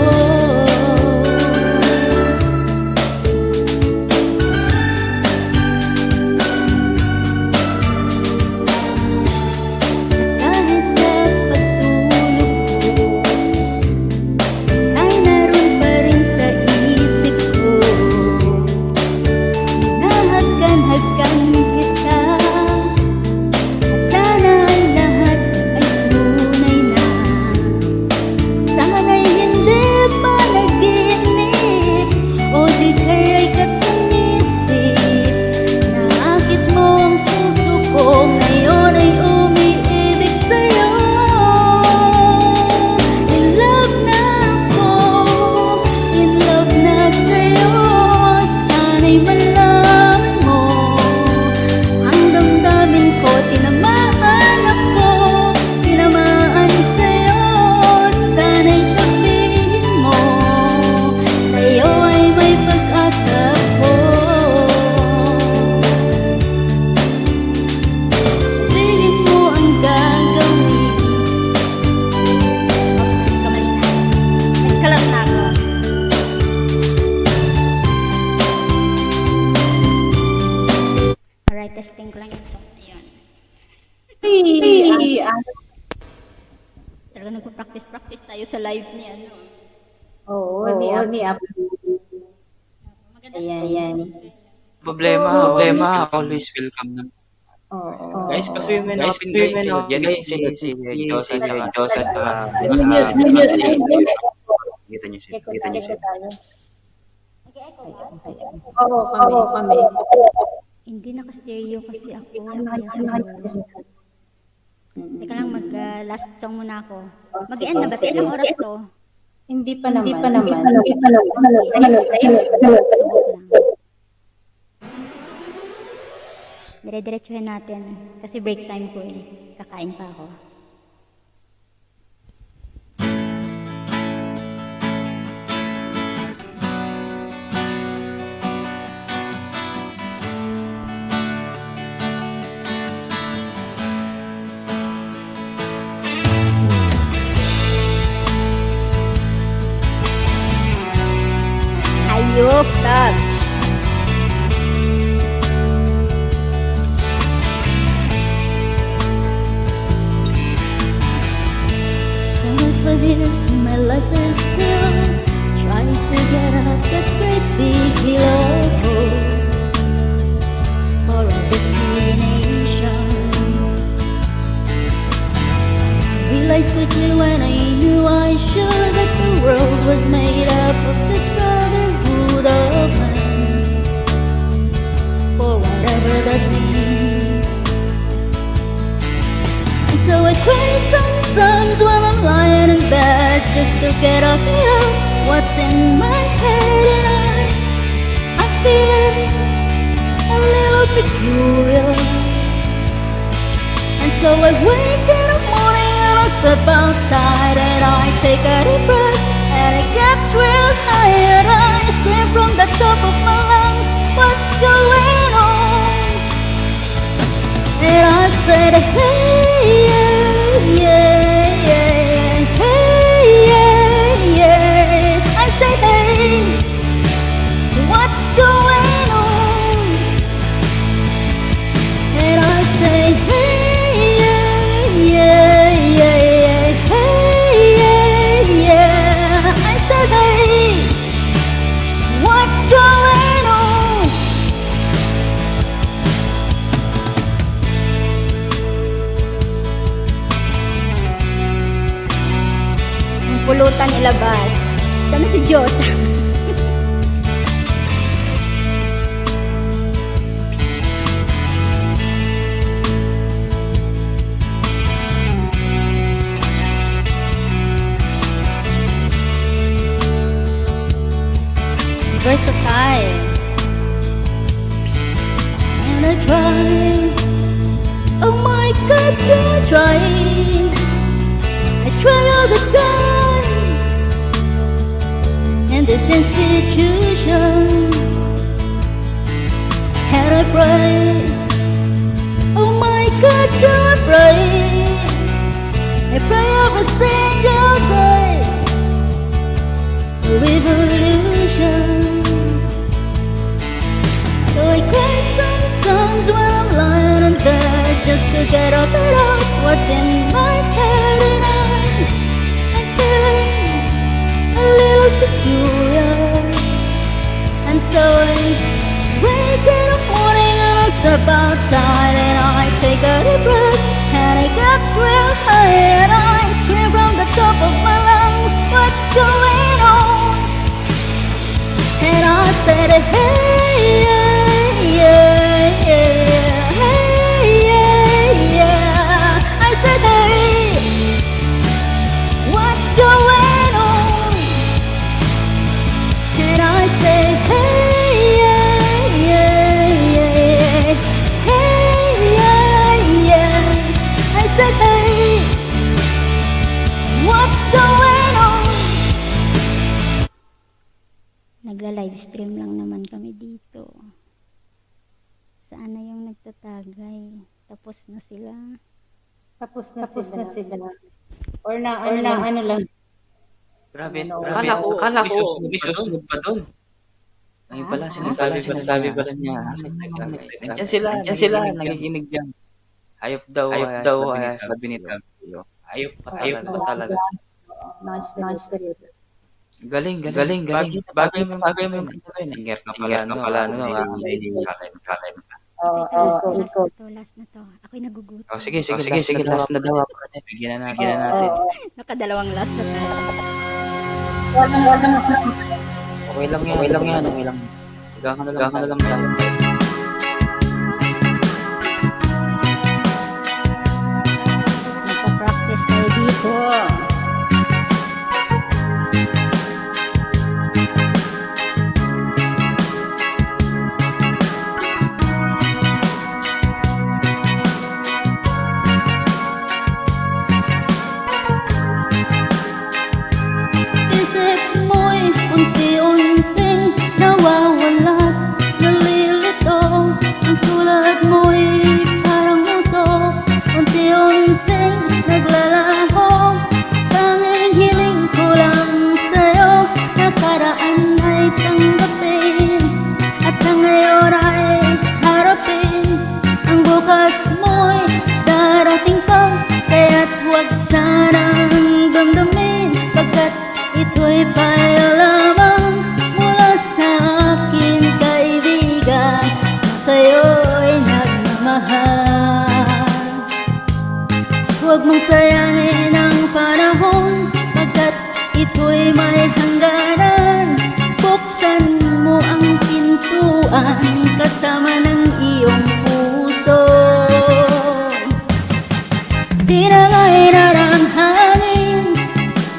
Kahit sa pagtulog ko, ay naroon pa rin sa isip ko. Nahagan-hagan kita, at sana ay lahat ay tunay na. Sana'y hindi pa naginip, o di kaya'y katanisip. Naakit mo ang puso ko, ngayon ay umiibig sa'yo. In love na ako, in love na sa'yo. Sana'y malaman mo ang damdamin ko. Tinamaan ako, tinamaan sa'yo. Sana'y sabihin mo, sa'yo ay may pag-asa ko. Sabihin mo ang gagawin. Kamali na. Nagkalat na ako. Alright, testing ko lang yung song na yun. Talaga nagpa-practice tayo sa live ni ano. Oo, ni Apple. Ayan. Problema, always welcome na. Oo. Guys, pasuyin mo na guys. Yan si Josa at Josa. Kita niyo siya. Oo, kami. Hindi naka-stereo kasi ako. Teka lang, mag-last song muna ako. Mag-end na ba? Ilang oras to? Hindi pa naman. Dire-diretsuhin natin. Kasi break time ko eh. Kakain pa ako. Hayop, touch. For this, my life is still trying to get up that great big hill of hope for our destination. Realized quickly when I knew I should that the world was made up of this brotherhood of man, for whatever that means. And so I pray sometimes when I'm lying in bed just to get off what's in my head, and I feel a little peculiar. And so I wake in the morning and I step outside and I take a deep breath and it gets real high and I scream from the top of my lungs, what's going on? And I said, hey, yeah, yeah, yeah, hey, yeah, yeah. I say, hey, what's going on? And I say, hey, yeah, yeah, yeah, hey, yeah, yeah. I say, hey, what's going on? Ang pulutan ilabas. Sana si Diyosa? Versatile. And I try. Oh my God, I try. I try all the time. In this institution, and I pray. Oh my God, do I pray? I pray every single day. Revolution. So I cry sometimes when I'm lying in bed just to get up and out what's in my head, and I feel a little peculiar. And so I wake in the morning and I step outside and I take a deep breath and I get real high and I scream from the top of my lungs, what's going on? And I said, hey, yeah, yeah, yeah, hey, yeah, yeah. I said, hey, what's going on? And I said, hey, yeah, yeah, yeah, hey, yeah, yeah. I said, hey, what's going on? Nagla-live stream lang naman kami dito. Sana yung nagtatagay. Tapos na sila. Tapos na sila. Or ano lang. Grabe. Akala ko, may susunod pa doon. Ngayon pala, sinasabi pala niya. Nandiyan sila, nagiginig yan. Hayop daw, sabi ni Tabio. Hayop pa talaga. Nice. Galing. Bagay mo yung singer ka pala, no? Last na to. Ako'y nagugutom. Oh, sige, last na daw ako. Bigyan na natin. Nakadalawang last na to. Okay lang yan. Higa ka na lang yan. Magpa-practice tayo dito. payo lamang mula sa akin, kaibigan, sa'yo'y nagmamahal. Huwag mong sayangin ang panahon, pagkat ito'y may hangganan. Buksan mo ang pintuan kasama ng iyong puso. Tinangay na ng hangin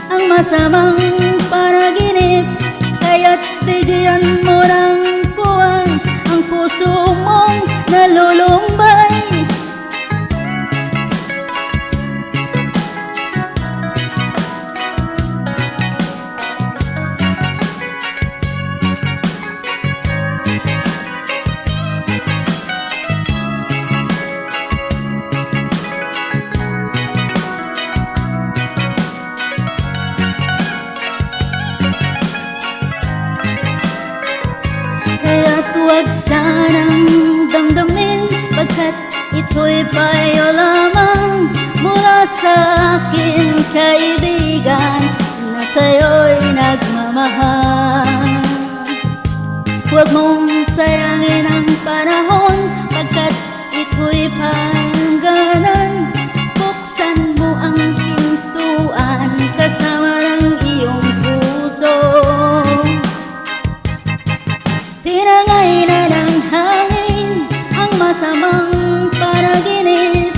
ang masamang panaginip, kaya't bigyan mo ng puwan ang puso mong nalulumbay. Kaya't huwag sanang damdamin, pagkat ito'y payo lamang mula sa akin, kaibigan, na sa'yo'y nagmamahal. Huwag mong sayangin ang panahon, pagkat ito'y pangganan. Buksan mo ang pintuan kasama ng iyong puso. Tinangay na ng hangin ang masamang panaginip,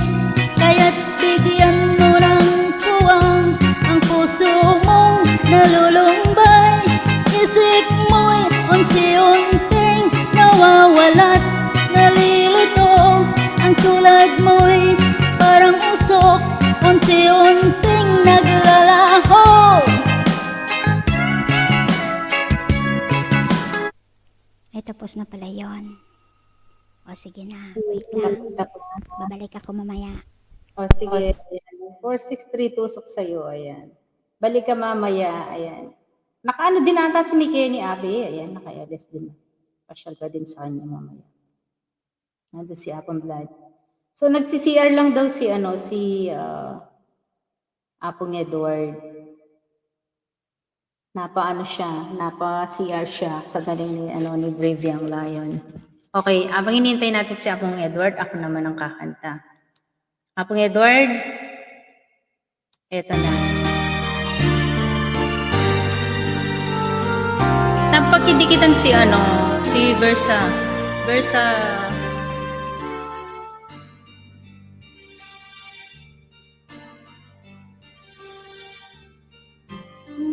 kaya't bigyan mo ng puwang ang puso mong nalulumbay. Isip mo'y unti-unting nawawala't nalilito, ang tulad mo'y parang usok, unti-unting naglalaho. Ay, tapos na pala yun. O, sige na. Wait lang. Babalik ako mamaya. O, sige. 463 tusok sa'yo, ayan. Balik ka mamaya, ayan. Nakaano din ata si Mike ni Abby, ayan, naka-LS din. Pasyal ka din sa kanya mamaya. Nandun si Apong Blood. So, nagsi-CR lang daw si Apong Edward. Napa-CR siya sa galing ni Brave Young Lion. Okay, abang hinihintay natin si Apong Edward, ako naman ang kakanta. Apong Edward, eto na. Napagkidikitan si Versa.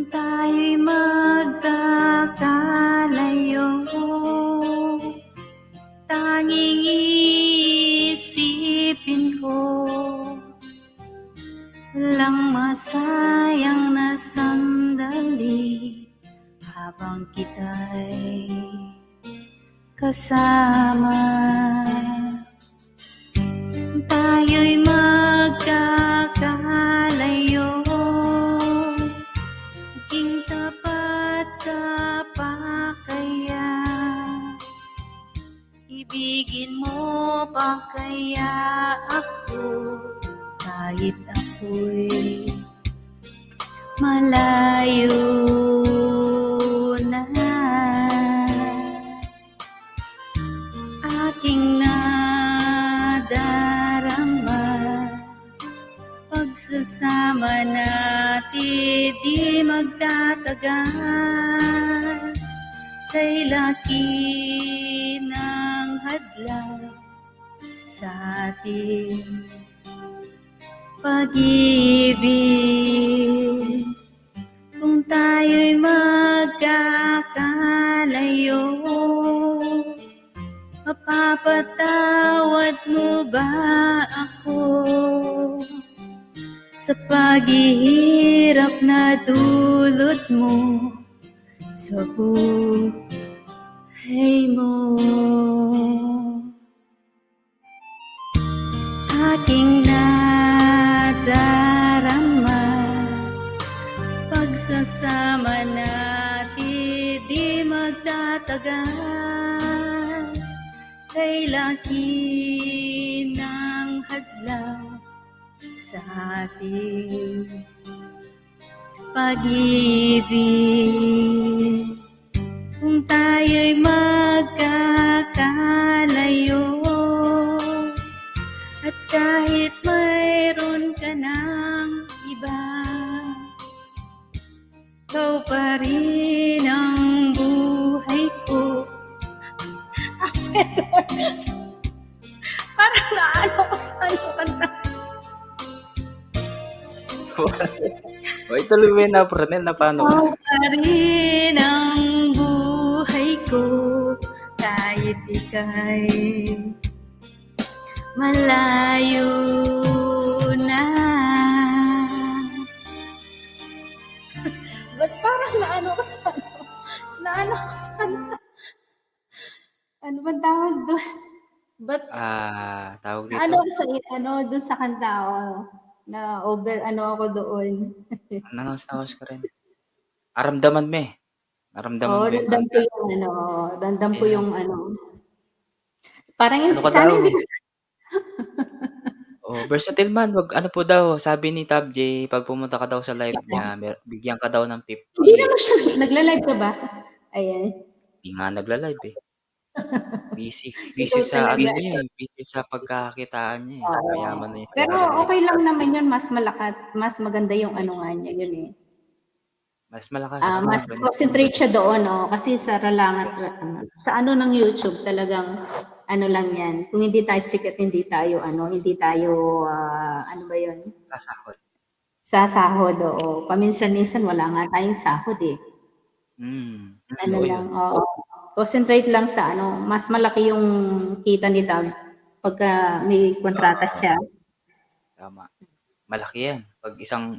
Tayo'y magkakalayo, tanging iisipin ko lang masayang na sandali habang kita'y kasama. Tayo'y magkakalayo, maging tapat ka pa kaya, ibigin mo pa kaya ako, kahit ako'y malayo na. Aking nadarama, pagsasama natin di magtatagal, kay laki ng hadlang sa ating pag-ibig. Kung tayo'y magkakalayo, mapapatawad mo ba ako sa paghihirap na dulot mo sa buhay mo? Aking nadarama, pagsasama natin di magtatagal, kay laki ng hadlang sa ating pag-ibig. Kung tayo'y magkakalayo, at kahit mayroon ka ng iba, ikaw pa rin ang buhay ko. Parang naano ko sa ano kanta. O, ituloy mo yun na, Pronel, na paano? Ikaw pa rin ang buhay ko, kahit ika'y malayo na. Ba't parang naano ko sa ano? Naano ko sa ano? Ano ba tawag doon? Ba't Tawag dito. naano ko sa doon sa kanta na over ako doon. Nanos ka rin. Aramdaman mo eh. Naramdaman mo yung Ramdam ko kanta. yung ramdam ko yung parang Ano ka sana daw? hindi ko Versatile man. Ano po daw, sabi ni Tab J, pag pumunta ka daw sa live niya, bigyan ka daw ng 50. Hindi naman siya nagla-live ka ba? Ayan. Hindi nga nagla-live eh. Busy Ikaw sa ano talaga. niya eh, busy sa pagkakakitaan niya eh. Oo. Mayaman na yun sa Pero sarili niya. okay lang naman yun, mas maganda yung nga niya yun eh. Mas malakas. Mas concentrate siya doon, kasi sa ralangat, sa ng YouTube talagang lang yan. Kung hindi tayo sikat, hindi tayo ano ba yun? Sasahod. Sasahod, oo. Paminsan-minsan wala nga tayong sahod eh. Oo, Lang, oo. Concentrate lang sa mas malaki yung kita ni Tab pagka may kontrata siya. Tama. Malaki yan. Pag isang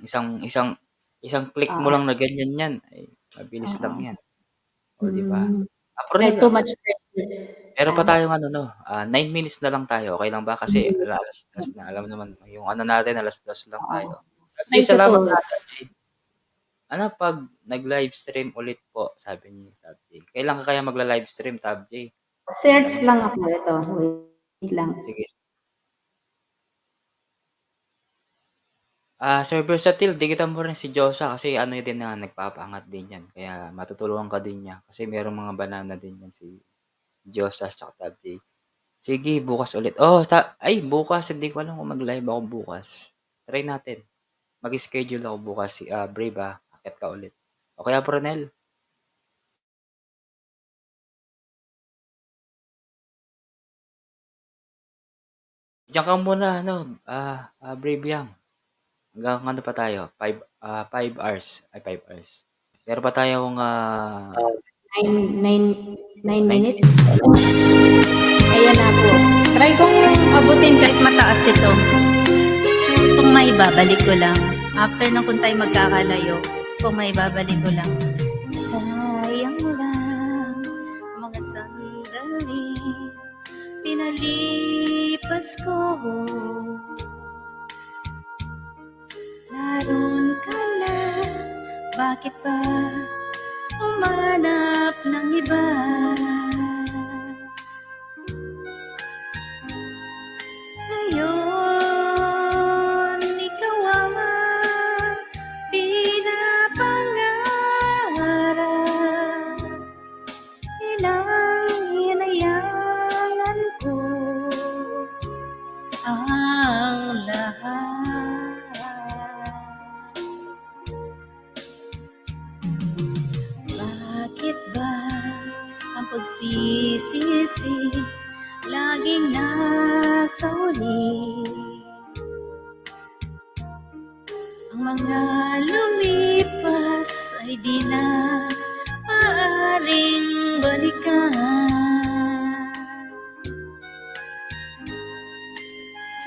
click mo lang na ganyan yan, ay mabilis lang yan. O, di ba? Like too much pressure. Meron pa tayong 9 minutes na lang tayo. Okay lang ba? Kasi alas na. Alam naman, yung natin, alas 2 lang tayo. Okay, salamat natin. Pag nag-live stream ulit po, sabi ni Tab J. Kailan ka kaya magla-live stream, Tab J? Search lang ako ito. Wait lang. Sige. Sir Versatile, digitan mo rin si Josa kasi din na nagpapaangat din yan. Kaya matutulungan ka din niya. Kasi merong mga banana din yan si Josa at Tab J. Sige, bukas ulit. Bukas. Hindi ko alam kung mag-live ako bukas. Try natin. Mag-schedule ako bukas. Brave akit ka ulit. O kaya, Pronel? Diyan ka muna, Brave Yang. Hanggang ano pa tayo? 5 hours. 5 hours. Meron pa tayong 9 minutes. Ayan na po. Try kong abutin kahit mataas ito. Kung may babalik ko lang. After ng kung tayo magkakalayo, kung may babalik ko lang. Sayang lang mga sandali pinalipas ko. Naroon ka na, bakit pa umanap ng iba? Ngayon, ikaw ang pinapangarap. Hinayangan ko ang lahat. Bakit ba ang pagsisisi laging nasa huli? Ang mga lumipas ay di na maaaring balikan.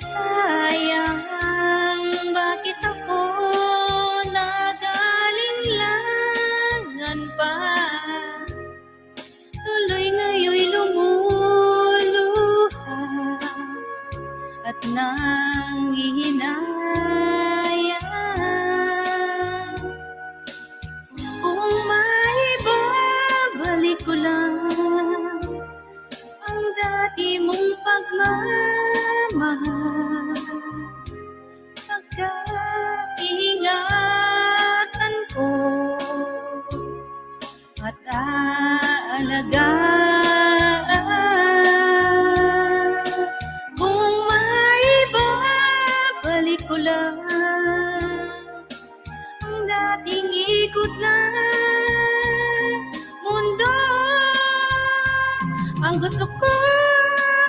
Sayang, bakit ako nag-alinlangan pa? Tuloy ngayon'y lumuluha at nanghihinayang. Kung at aalagaan. Kung maibabalik ko lang ang dating ikot ng mundo, ang gusto ko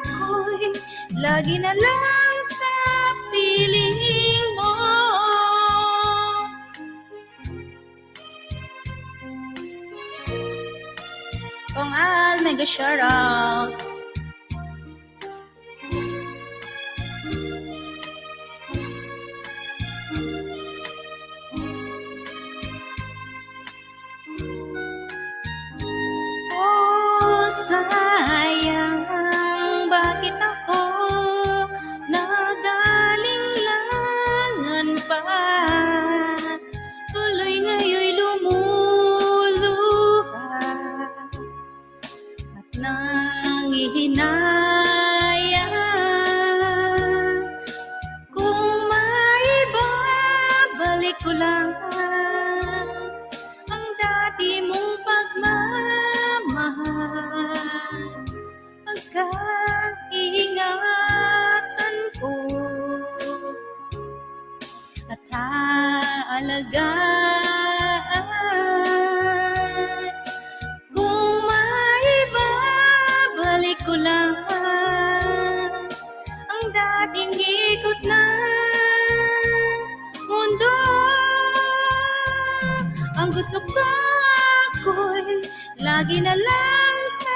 ako'y lagi na lang sa piling mo. Kung Al, mega shoutout. Oh, sayang, bakit ako nagalinlangan pa? Tuloy ngayon'y lumuluha at nangihinayang. Kung maibabalik ko lang ang dati mong pagmamahal, pagkaingatan ko at aalagaan. Kung maibabalik ko lang ang dating ikot ng mundo, ang gusto ko ako'y lagi na lang sa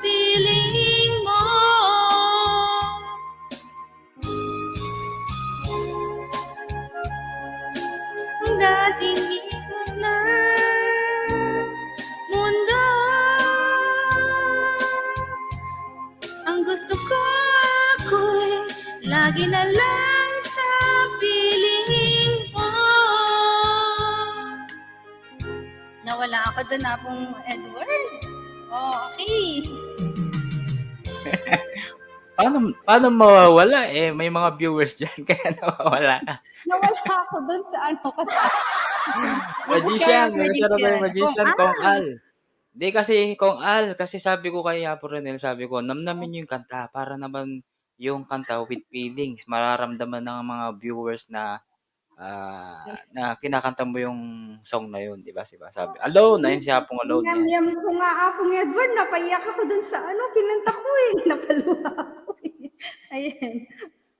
piling mo. Ang dating ikot ng mundo, ang gusto ko ako'y lagi na lang sa piling mo. Nawala ako doon na pong Edward. Oh, okay. Paano mawawala? May mga viewers dyan, kaya nawawala. Nawala ako dun sa ano. Magician, magician, Ah! Kong Al. Hindi kasi, Kong Al, kasi sabi ko kay Apo Renel, sabi ko, namnamin niyo yung kanta para naman yung kanta with feelings. Mararamdaman ng mga viewers na na kinakanta mo yung song na yun, di ba? Sabi, alone, ayun si Apong alone. Yam ko nga Apong Edward, napaiyak ako dun sa ano, kinanta ko eh. Napaluha ako eh. Ayan.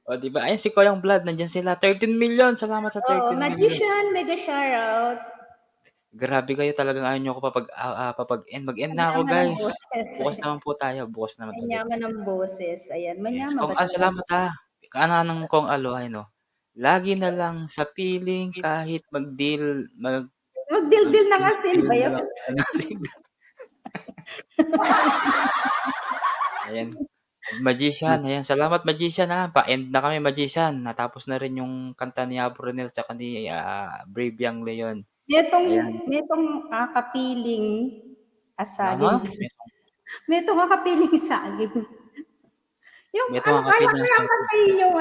O, di ba? Ayun si Koyang Blood, nandyan sila. 13 million. Salamat sa 13 million. Magician, mega shoutout. Grabe kayo talagang ayaw nyo ako papag-end. Mag-end na ako, guys. Bukas naman po tayo. Bukas naman tuloy. Manyaman ng boses. Ayan, Yes. manyaman. Kong Al, salamat ha. Kananang Kong Alo, ay no. Lagi na lang sa piling kahit magdildil ng asin ba yun? Ayan. Magician, ayan. Salamat, Magician ha. Pa-end na kami, Magician. Natapos na rin yung kanta ni Apo Renel tsaka ni Brave Young Leon. Metong kapiling asaging. Metong kapiling saging. Yung Metong ano, kaya kapiling kaya kantayin yung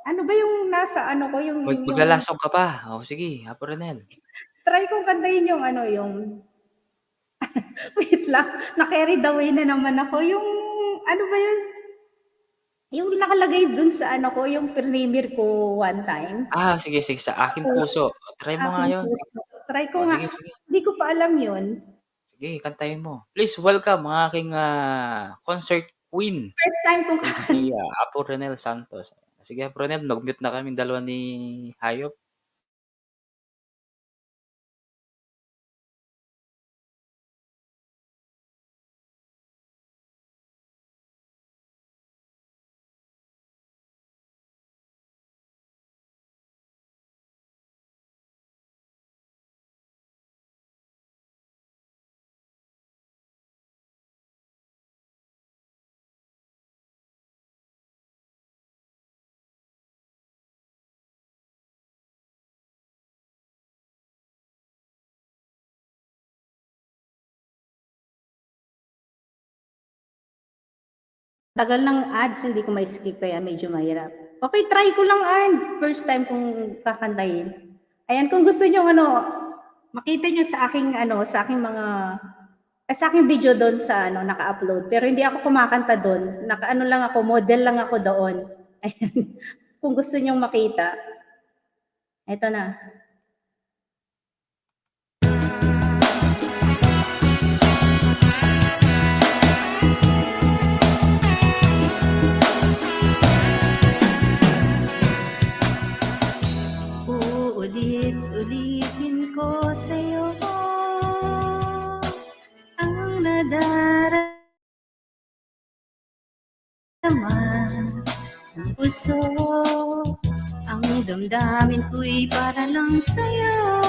ano ba yung nasa ano ko yung maglalasong ka pa. O sige, Apo Renel. Try kong kantayin yung yung wait lang, na-carry away na naman ako. Yung ano ba yun? Yung nakalagay dun sa ko, yung premiere ko one time. Sige, sa Aking Puso. Try mo nga yun. Try ko nga. Sige. Hindi ko pa alam yun. Sige, kantayin mo. Please welcome ang aking concert queen. First time kong Si Apo Renel Santos. Sige, Apo Renel, mag-mute na kami dalawa ni Hayop. Tagal ng ads, hindi ko ma-skip kaya medyo mahirap. Okay, try ko lang First time kong kakantayin. Ayan, kung gusto nyo makita nyo sa aking sa aking video doon sa naka-upload. Pero hindi ako kumakanta doon. Naka-ano lang ako, model lang ako doon. Ayan. Kung gusto nyong makita. Ito na. Ulit-ulitin ko sa'yo ang nadarama ng puso. Ang damdamin ko'y para lang sa'yo.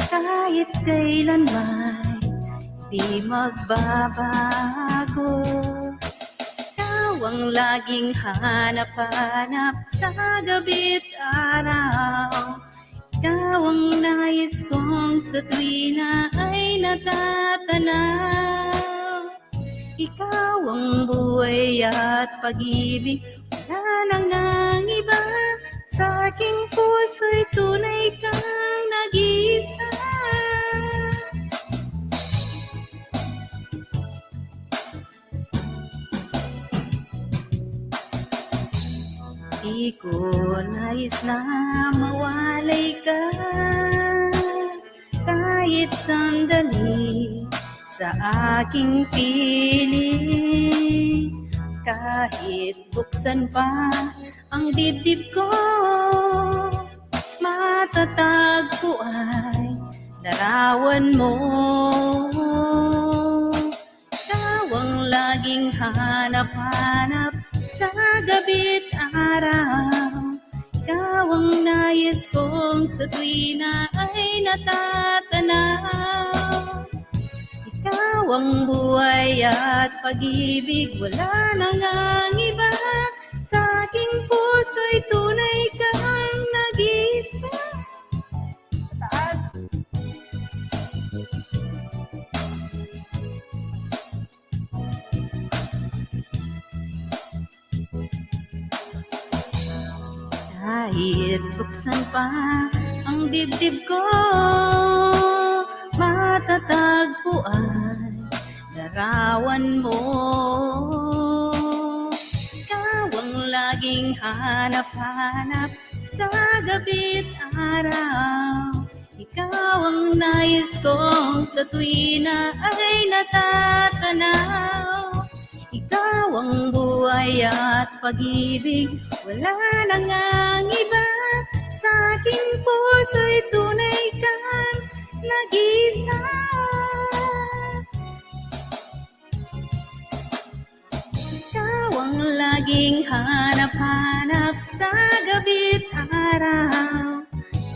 Kahit kailanman di magbabago. Ikaw ang laging hanap-hanap sa gabi't araw. Ikaw ang nais kong sa tuwina ay natatanaw. Ikaw ang buhay at pag-ibig, wala nang iba. Sa aking puso'y tunay kang nag-iisa. Di ko nais na mawalay ka kahit sandali sa aking piling. Kahit buksan pa ang dibdib ko, matatag ko ay larawan mo. Ikaw ang laging hanap-hanap sa gabi't araw. Ikaw ang nais kong sa tuwina ay natatanaw. Ikaw ang buhay at pag-ibig, wala nang ang iba. Sa aking puso'y tunay kang nag-isa. Taas. Kahit buksan pa ang dibdib ko, matatagpuan larawan mo. Ikaw ang laging hanap-hanap sa gabi't araw. Ikaw ang nais kong sa tuwina ay natatanaw. Ikaw ang buhay at pag-ibig, wala nang ang iba. Sa aking puso'y tunay kang nag-isa. Ikaw ang laging hanap-hanap sa gabi't araw.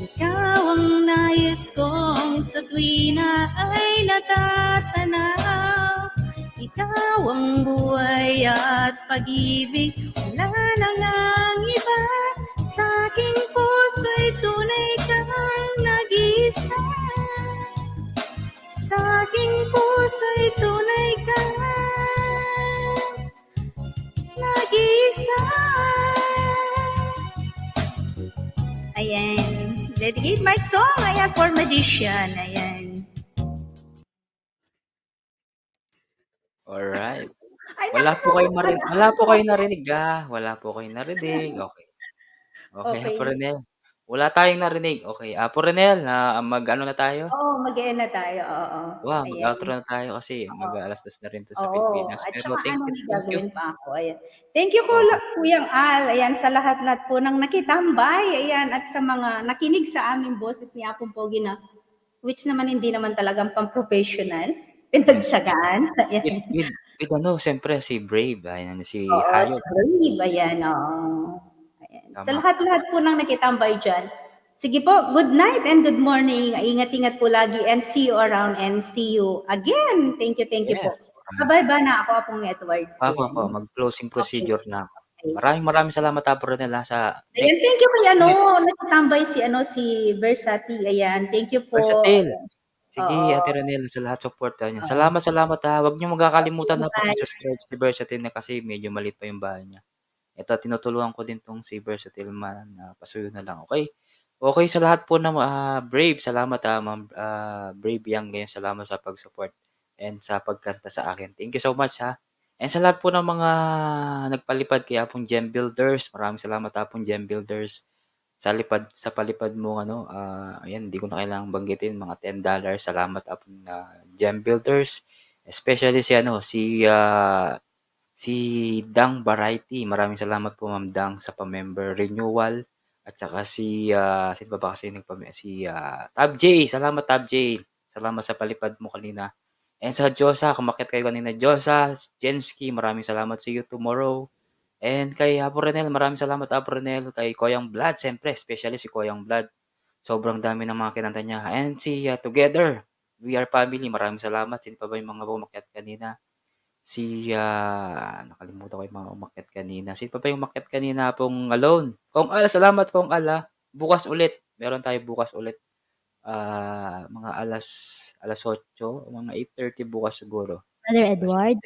Ikaw ang nais kong sa tuwina ay natatanaw. Ikaw ang buhay at pag-ibig, wala nang ang iba. Sa aking puso'y tunay kang nag-isa. Sa aking puso'y tunay kang nag-isa. Ayan. Dedicate my song. Ayan, for Magician. Ayan. Alright. Wala po kayong narinig, Wala po kayong narinig. Okay. Okay, Okay. Porenel. Wala tayong narinig. Okay. Porenel, mag-ano na tayo? Oo, mag-e-end na tayo. Oo. Wow, Ayan. mag-outro na tayo kasi mag-aalas-dos na rin to sa Oo. Pilipinas. At Pero saka thank may you. gagawin pa ako. Ayan. Thank you, Kuyang Al. Ayan, sa lahat-lahat po ng nakitambay. Ayan, at sa mga nakinig sa aming boses ni Apong Pogi na, which naman hindi naman talagang pang-professional. Pinagtsagaan. Ayan. With siyempre si Brave, ayan, si Oo, Hayop. sa Brave. Ayan, oo. Ayan. Sa Tama. lahat-lahat po ng nakitambay dyan. Sige po, good night and good morning. Ingat-ingat po lagi and see you around and see you again. Thank you po. Yes. Bye-bye na ako, Apong Edward. Po, mag-closing procedure na ako. Maraming salamat, Porenel, sa Ayan, thank you kay nakatambay si Versati. Ayan, thank you po. Versatil. Sige, Oo. Ate Ronel, sa lahat support niya. Salamat. Huwag niyo magkakalimutan na pag-subscribe si Versatil na kasi medyo maliit pa yung bahay niya. Ito, tinutulungan ko din tong si Versatil man na pasuyo na lang. Okay? Okay, sa lahat po ng Brave, salamat Ma'am Brave Yang ngayon. Salamat sa pag-support and sa pagkanta sa akin. Thank you so much ha. And sa lahat po ng mga nagpalipad kay Apong Gem Builders, maraming salamat Apong Gem Builders sa palipad mo ayan, hindi ko na kailangang banggitin, mga $10. Salamat Apong Gem Builders. Especially si Dang Variety. Maraming salamat po Ma'am Dang sa pa-member renewal. At saka sino pa ba kasi Tab J. Salamat Tab J. Salamat sa palipad mo kanina. And sa Josa, kumakit kayo kanina. Josa, Jensky, maraming salamat. See you tomorrow. And kay Apo Renel, maraming salamat Apo Renel. Kay Koyang Blood, siyempre, especially si Koyang Blood. Sobrang dami ng mga kinanta niya. And si Together, We Are Family, maraming salamat. Sino pa ba yung mga umakyat kanina? Nakalimutan ko yung mga umakyat kanina. Sino pa ba yung umakyat kanina pong Alone? Kong Ala, salamat Kong Ala. Bukas ulit. Meron tayo bukas ulit. Mga alas 8, mga 8:30 bukas siguro. Brother Edward,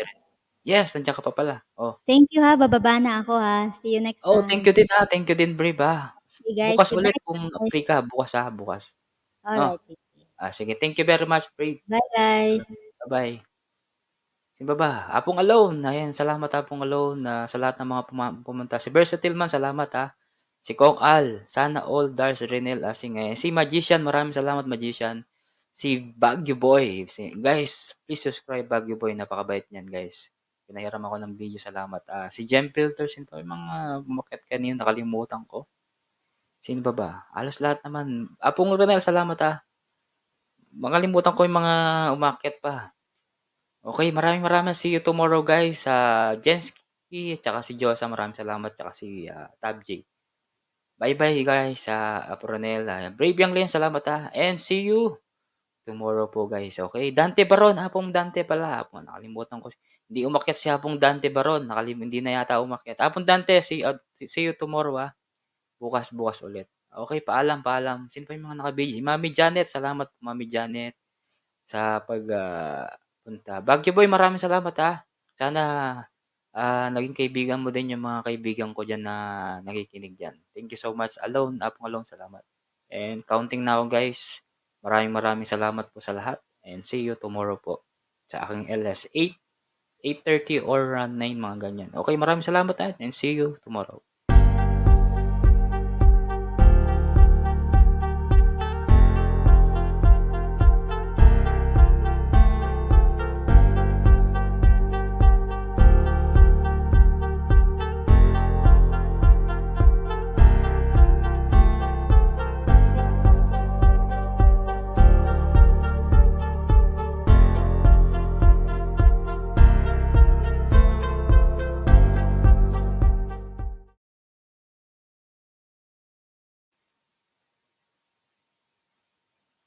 Yes, nandiyan ka pa pala. Oh. thank you ha. Bababa na ako ha. See you next Oh, time. thank you din ha. Thank you din, Brave ha. Okay, guys. Bukas Good ulit night, kung guys. free ka. Bukas ha. Bukas. Alright. Sige. Thank you very much, Brave. Bye, guys. Bye-bye. Sino ba? Apong Alone. Ayan, salamat Apong Alone sa lahat ng mga pumunta. Si Versatile Man, salamat ha. Si Kong Al, sana all Dars Renel Asing. Si Magician, maraming salamat Magician. Si Baguio Boy. Guys, please subscribe Baguio Boy. Napakabait niyan, guys. Pinahiram ako ng video, salamat. Si Gem Filters, sino pa yung mga umakyat kanina, nakalimutan ko. Sino ba? Alas lahat naman. Apong Renel, salamat ha. Makalimutan ko yung mga umakyat pa. Okay, maraming see you tomorrow guys. Jensky, tsaka si Josa, maraming salamat, tsaka si Tab J. Bye-bye guys, Apronel. Brave Yang Len, salamat ha. And see you tomorrow po guys. Okay, Dante Baron, Apong Dante pala. Nakalimutan ko. Hindi umakyat si Apong Dante Baron. Hindi na yata umakyat. Apong Dante, see you tomorrow ha. Bukas ulit. Okay, paalam. Sino pa yung mga nakabidyo? Mami Janet, salamat Mami Janet sa punta. Baguio Boy, maraming salamat ha. Sana naging kaibigan mo din yung mga kaibigan ko dyan na nakikinig dyan. Thank you so much. Apong Alone, salamat. And counting na ako guys. Maraming salamat po sa lahat. And see you tomorrow po sa aking LS 8:30 or 9 mga ganyan. Okay, maraming salamat and see you tomorrow.